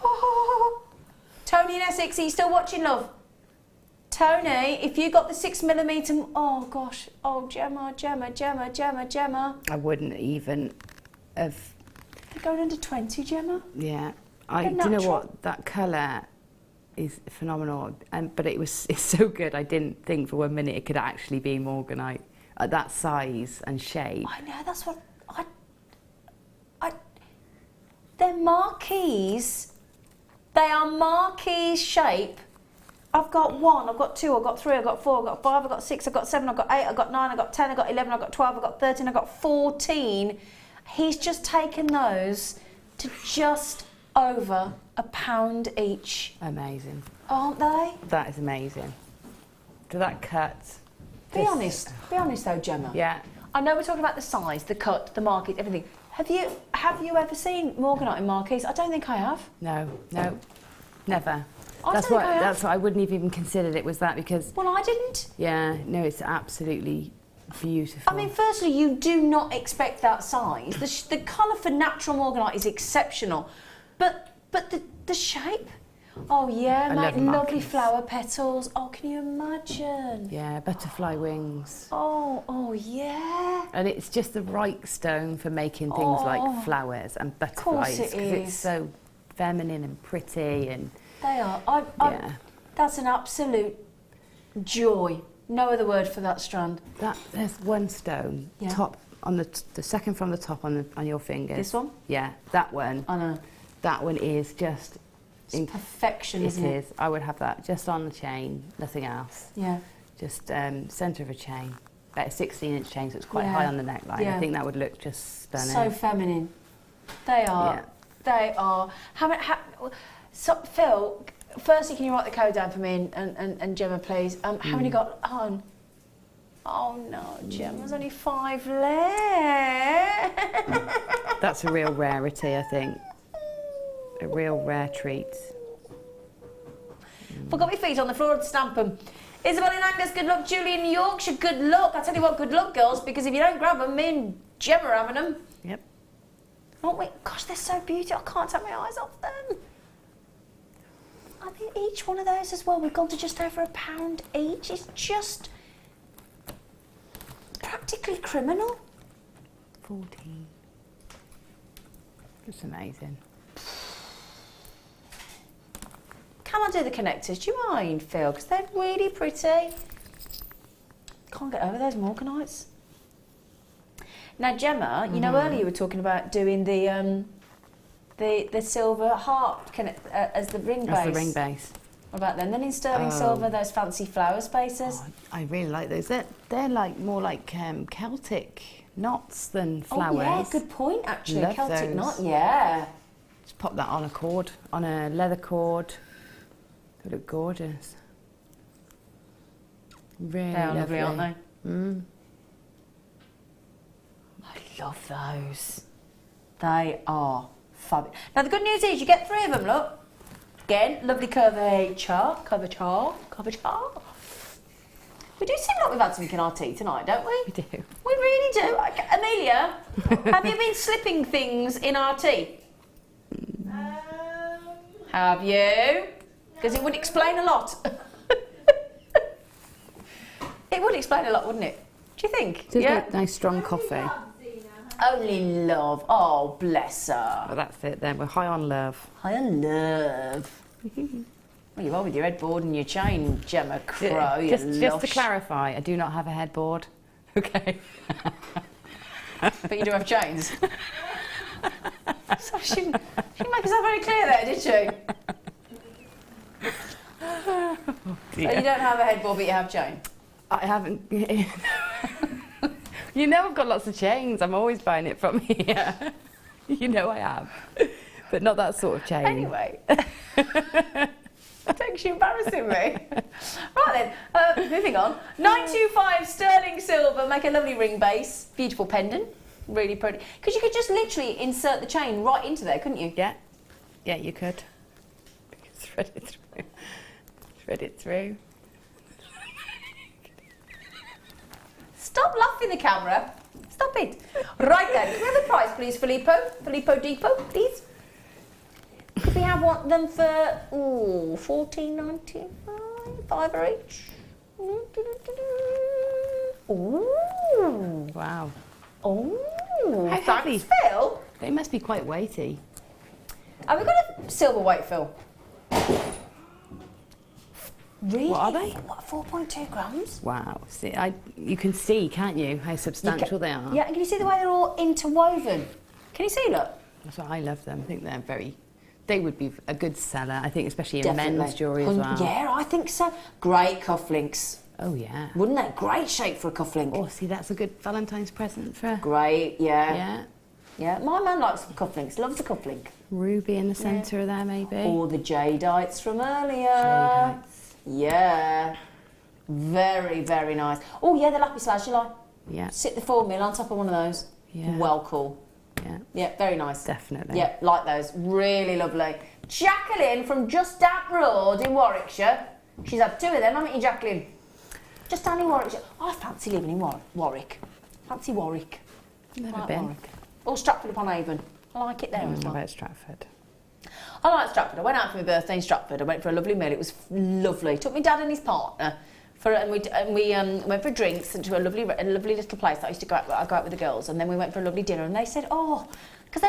Oh. Tony in Essex, are you still watching, love? Tony, if you got the 6mm, oh gosh, oh Gemma. I wouldn't even have. They're going under 20, Gemma. Yeah. They're Do you know natural. what? That colour is phenomenal. But it's so good. I didn't think for 1 minute it could actually be Morganite at that size and shape. I know, that's what they're marquees. They are marquee shape. I've got 1, I've got 2, I've got 3, I've got 4, I've got 5, I've got 6, I've got 7, I've got 8, I've got 9, I've got 10, I've got 11, I've got 12, I've got 13, I've got 14. He's just taken those to just over £1 each. Amazing. Aren't they? That is amazing. To that cut. Be honest though, Gemma. Yeah. I know we're talking about the size, the cut, the marquee, everything. Have you ever seen Morganite in marquees? I don't think I have. No, never. That's what I wouldn't have even considered it was that because. Well, I didn't. Yeah, no, it's absolutely beautiful. I mean, firstly, you do not expect that size. The colour for natural Morganite is exceptional, but the shape. Oh yeah, I mate, love lovely marquees. flower petals. Oh, can you imagine? Yeah, butterfly wings. Oh yeah. And it's just the right stone for making things like flowers and butterflies it because is. it's so feminine and pretty and. They are. Yeah. That's an absolute joy. No other word for that strand. There's one stone top on the second from the top on your fingers. This one? Yeah, that one. I know. That one is just. It's perfection, isn't it? It is. I would have that just on the chain, nothing else. Yeah. Just centre of a chain. About a 16-inch chain, so it's quite high on the neckline. Yeah. I think that would look just stunning. So feminine. They are. Yeah. They are. So, Phil, firstly, can you write the code down for me and Gemma, please? How many got on? Oh no, Gemma's only 5 left. That's a real rarity, I think. A real rare treat. Forgot my feet on the floor to stamp them. Isabel in Angus, good luck. Julie in Yorkshire, good luck. I tell you what, good luck, girls, because if you don't grab them, me and Gemma having them. Yep. Aren't we? Gosh, they're so beautiful. I can't take my eyes off them. I think each one of those as well, we've gone to just over £1 each. It's just practically criminal. 14. It's amazing. Can I do the connectors? Do you mind, Phil? Because they're really pretty. Can't get over those Morganites. Now, Gemma, you know earlier you were talking about doing the silver heart as the ring base. That's the ring base. What about them? Then in sterling silver, those fancy flower spaces. Oh, I really like those. They're like more like Celtic knots than flowers. Oh yeah, good point actually. Love Celtic those. knot, yeah. Just pop that on a cord, on a leather cord. They look gorgeous. Really They are lovely, aren't they? Mm. I love those. They are fabulous. Now the good news is you get 3 of them, look. Again, lovely curvature. We do seem like we've had something in our tea tonight, don't we? We do. We really do. Amelia, have you been slipping things in our tea? Have you? Because it would explain a lot. It would explain a lot, wouldn't it? Do you think? Just a nice strong coffee. Only love. Oh, bless her. Well, that's it then. We're high on love. High on love. Well, you are with your headboard and your chain, Gemma Crow. Just to clarify, I do not have a headboard. Okay. But you do have chains. So she didn't make herself very clear there, did she? Oh, So you don't have a headboard, but you have chain. I haven't. You know I've got lots of chains. I'm always buying it from here. You know I have. But not that sort of chain. Anyway. Thanks, you're embarrassing me. Right then, moving on. 925 sterling silver, make a lovely ring base. Beautiful pendant. Really pretty. Because you could just literally insert the chain right into there, couldn't you? Yeah. Yeah, you could. Thread it through. Thread it through. Stop laughing the camera. Stop it. Right then, can we have the price, please, Filippo Depot, please? Could we have them for $14.95, £5 each? Ooh. Wow. Oh, How heavy? thanks, Phil. They must be quite weighty. Have we got a silver weight, Phil? Really? What are they? What, 4.2 grams? Wow. See, you can see, can't you, how substantial they are? Yeah, and can you see the way they're all interwoven? Can you see, look? That's why I love them. I think they're they would be a good seller, I think, especially in Definitely. men's jewellery as well. Yeah, I think so. Great cufflinks. Oh, yeah. Wouldn't they? Great shape for a cufflink. Oh, see, that's a good Valentine's present for... Great, yeah. Yeah. Yeah, my man likes cufflinks, loves the cufflink. Ruby in the centre there, maybe. Or the Jadeites from earlier. Jadeites. Yeah. Very, very nice. Oh, yeah, the Lapis lazuli. Yeah. Sit the 4mm on top of one of those. Yeah. Well cool. Yeah. Yeah, very nice. Definitely. Yeah, like those. Really lovely. Jacqueline from Just Down Road in Warwickshire. She's had 2 of them, haven't you, Jacqueline? Just down in Warwickshire. I fancy living in Warwick. Fancy Warwick. Never Like been. Warwick. Or Stratford upon Avon. I like it there as well. About Stratford. I like Stratford. I went out for my birthday in Stratford. I went for a lovely meal. It was lovely. Took my dad and his partner, and we went for drinks and to a lovely little place that I used to go out with the girls. And then we went for a lovely dinner. And they said, oh, because they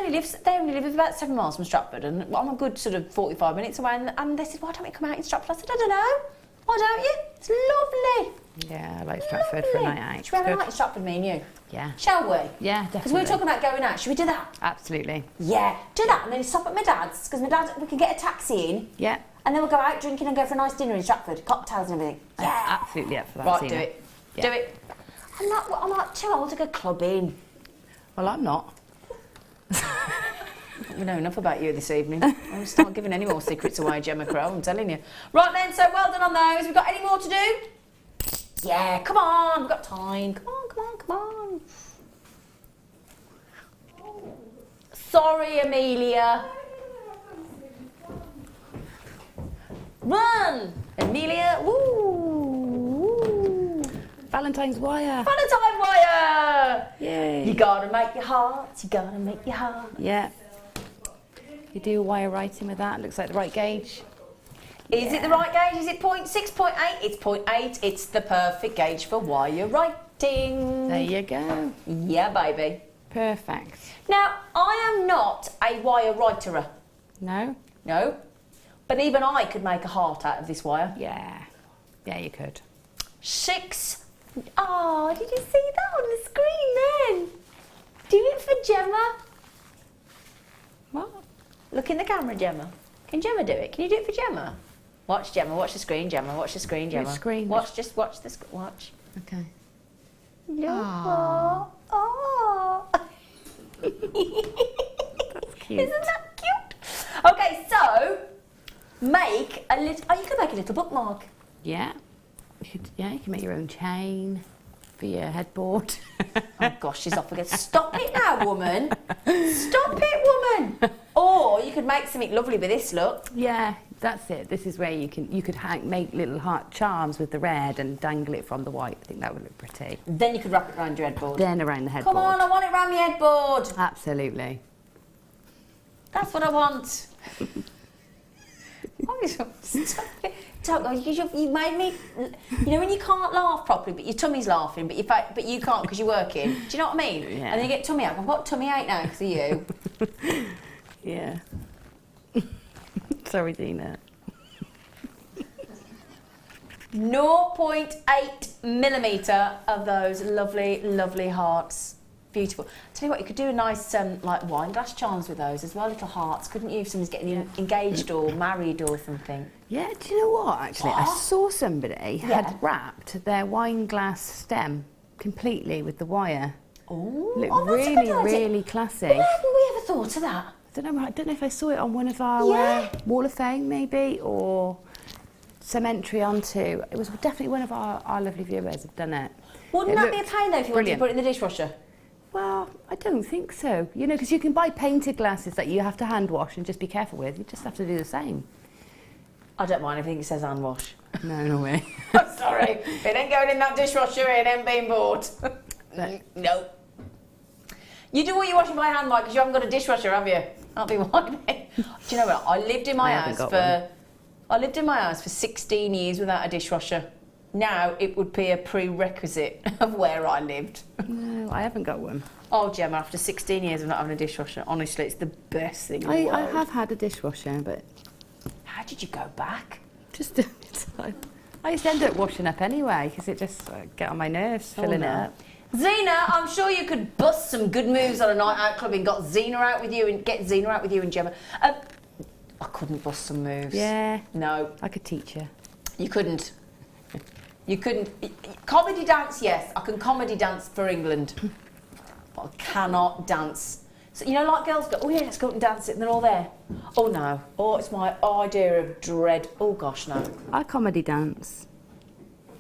only live about 7 miles from Stratford, and I'm a good sort of 45 minutes away. And they said, why don't we come out in Stratford? I said, I don't know. Why don't you? It's lovely. Yeah, I like Stratford for a night out. Should we have a night in Stratford, me and you? Yeah. Shall we? Yeah, definitely. Because we were talking about going out. Should we do that? Absolutely. Yeah, do that and then stop at my dad's, because we can get a taxi in. Yeah. And then we'll go out drinking and go for a nice dinner in Stratford, cocktails and everything. I'm Yeah. absolutely up for that. Right, Zena. do it. Yeah. Do it. I'm not too old to go clubbing. Well, I'm not. We know enough about you this evening. I won't start giving any more secrets away, Gemma Crow, I'm telling you. Right then, so well done on those. We've got any more to do? Yeah, come on, we've got time. Come on. Sorry, Amelia. Run, Amelia. Woo. Valentine's wire. Valentine wire! Yay. You gotta make your heart, you gotta make your heart. Yeah. You do wire writing with that. Looks like the right gauge. Is it the right gauge? Is it 0.6, 0.8? It's 0.8. It's the perfect gauge for wire writing. There you go. Yeah, baby. Perfect. Now, I am not a wire writerer. No? No. But even I could make a heart out of this wire. Yeah. Yeah, you could. 6. Oh, did you see that on the screen then? Do it for Gemma. What? Look in the camera, Gemma. Can Gemma do it? Can you do it for Gemma? Watch, Gemma. Watch the screen, Gemma. Watch the screen, Gemma. Which screen? Watch, just watch the screen. Watch. Okay. Look. Aww. Oh. That's cute. Isn't that cute? Okay, so make a little. Oh, you can make a little bookmark. Yeah. You can make your own chain for your headboard. Oh gosh, she's off again. Stop it now, woman. Stop it, woman. Or you could make something lovely with this. Look. Yeah, that's it. This is where you could make little heart charms with the red and dangle it from the white. I think that would look pretty. Then you could wrap it around your headboard. Then around the headboard. Come on, I want it around my headboard. Absolutely. That's what I want. Stop it. You made me. You know when you can't laugh properly, but your tummy's laughing, but you can't because you're working. Do you know what I mean? Yeah. And then you get tummy ache. I've got tummy ache now because of you. Yeah. Sorry, Zena. 0.8 millimetre of those lovely, lovely hearts. Beautiful. Tell you what, you could do a nice like wine glass charms with those as well, little hearts, couldn't you? If someone's getting engaged or married or something. Yeah, do you know what, actually? I saw somebody had wrapped their wine glass stem completely with the wire. Oh, Looked that's a really, good idea. really classy. Why haven't we ever thought of that? I don't know if I saw it on one of our Wall of Fame, maybe, or some entry onto. It was definitely one of our lovely viewers have done it. Wouldn't that be a pain though if you wanted to put it in the dishwasher? Well, I don't think so. You know, because you can buy painted glasses that you have to hand wash and just be careful with. You just have to do the same. I don't mind, I think it says hand wash. No, no way. I'm sorry. It ain't going in that dishwasher, it ain't being bought. No. You do all your washing by hand, Mike, because you haven't got a dishwasher, have you? That'll be one. Do you know what? I lived in my house for 16 years without a dishwasher. Now it would be a prerequisite of where I lived. No, I haven't got one. Oh, Gemma, after 16 years of not having a dishwasher, honestly, it's the best thing in the world. I have had a dishwasher, but... How did you go back? Just... I used to end up washing up anyway, because it just get on my nerves, filling it up. Zena, I'm sure you could bust some good moves on a night out club and get Zena out with you and Gemma. I couldn't bust some moves. Yeah. No. I could teach you. You couldn't. You couldn't. Comedy dance, yes. I can comedy dance for England. But I cannot dance. So, you know, like girls go, oh yeah, let's go up and dance it, and they're all there. Oh no. Oh, it's my idea of dread. Oh gosh, no. I comedy dance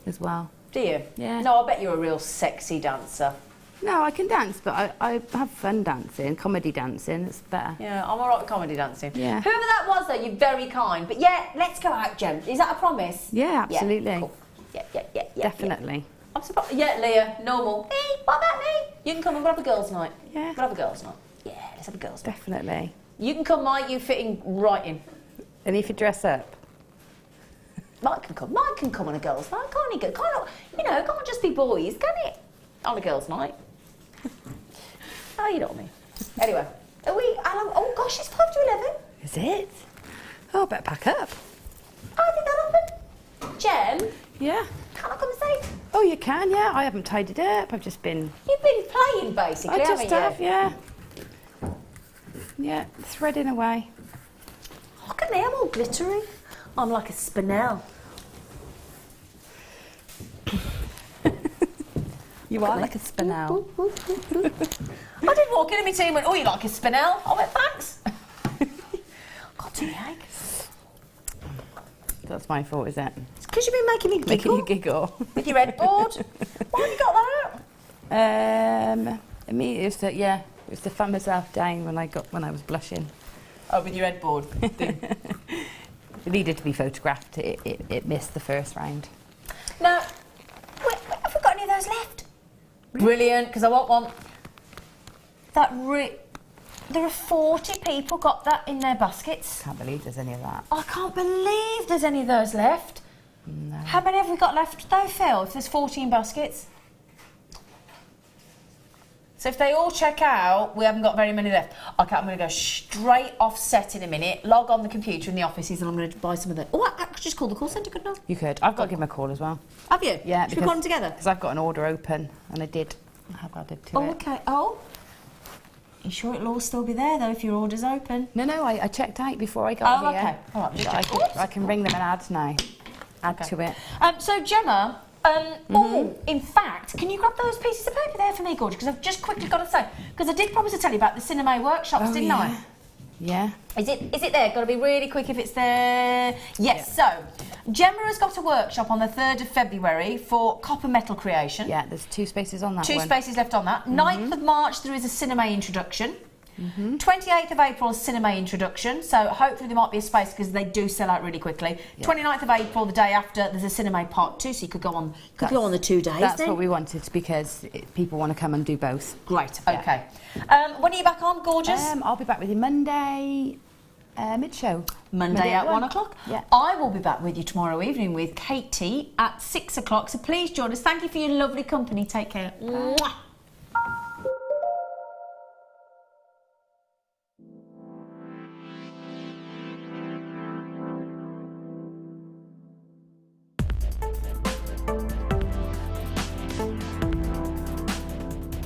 as well. Do you? Yeah. No, I bet you're a real sexy dancer. No, I can dance, but I have fun dancing. Comedy dancing, it's better. Yeah, I'm all right with comedy dancing. Yeah. Whoever that was, though, you're very kind. But yeah, let's go out, Jem. Is that a promise? Yeah, absolutely. Yeah, cool. Yeah. Definitely. Yeah. I'm surprised. Yeah, Leah, normal. Me? What about me? You can come and we'll have a girls' night. Yeah. We'll have a girls' night. Yeah, let's have a girls' night. Definitely. You can come, Mike, you fitting right in. And if you dress up? Mike can come. Mike can come on a girls' night. Can't he? Can't just be boys, can it? On a girls' night. Oh, you know what I mean. Anyway, are we... Oh, gosh, it's 5 to 11. Is it? Oh, I better pack up. Oh, did that happen? Jem? Yeah. Can I come and say? Oh, you can, yeah. I haven't tidied up. I've just been... You've been playing, basically, I just haven't you? have, yeah. Yeah, threading away. Look at me, I'm all glittery. I'm like a spinel. You are like a spinel. I did walk in and my team went, oh, you like a spinel? I went, thanks. Got too egg. That's my fault, is it? It's because you've been making me giggle. Making you giggle. With your headboard. Why have you got that out? I mean, it was to fan myself down when I was blushing. Oh, with your headboard thing. It needed to be photographed. It missed the first round. Now, have we got any of Brilliant, because I want one. There are 40 people got that in their baskets. Can't believe there's any of that. I can't believe there's any of those left. No. How many have we got left though, Phil, if there's 14 baskets? So if they all check out, we haven't got very many left. Okay, I'm going to go straight off set in a minute, log on the computer in the offices, and I'm going to buy some of the... Oh, I could just call the call centre, couldn't I? You could. I've got to give them a call as well. Have you? Yeah. Should we call them together? Because I've got an order open, and I did have added to it. Oh, okay. Oh. You sure it'll all still be there, though, if your order's open? No, I checked out before I got here. Okay. All right, I can ring them and add now. Add to it. So, Gemma... Oh, in fact, can you grab those pieces of paper there for me, Gorgeous? Because I've just quickly got to say, because I did promise to tell you about the Cinem workshops, didn't I? Yeah. Is it there? Got to be really quick if it's there. Yes. So, Gemma has got a workshop on the 3rd of February for copper metal creation. Yeah, there's 2 spaces on that Two one. spaces left on that. 9th of March there is a Cinem introduction. 28th of April is Cinem introduction, so hopefully there might be a space because they do sell out really quickly. 29th of April, the day after, there's a Cinem part 2, so you could go on the 2 days. That's then. what we wanted because people want to come and do both. Great, Yeah. okay. When are you back on, Gorgeous? I'll be back with you Monday mid-show. Monday at 1 o'clock. Yeah. I will be back with you tomorrow evening with Katie at 6 o'clock, so please join us. Thank you for your lovely company. Take care. Mwah.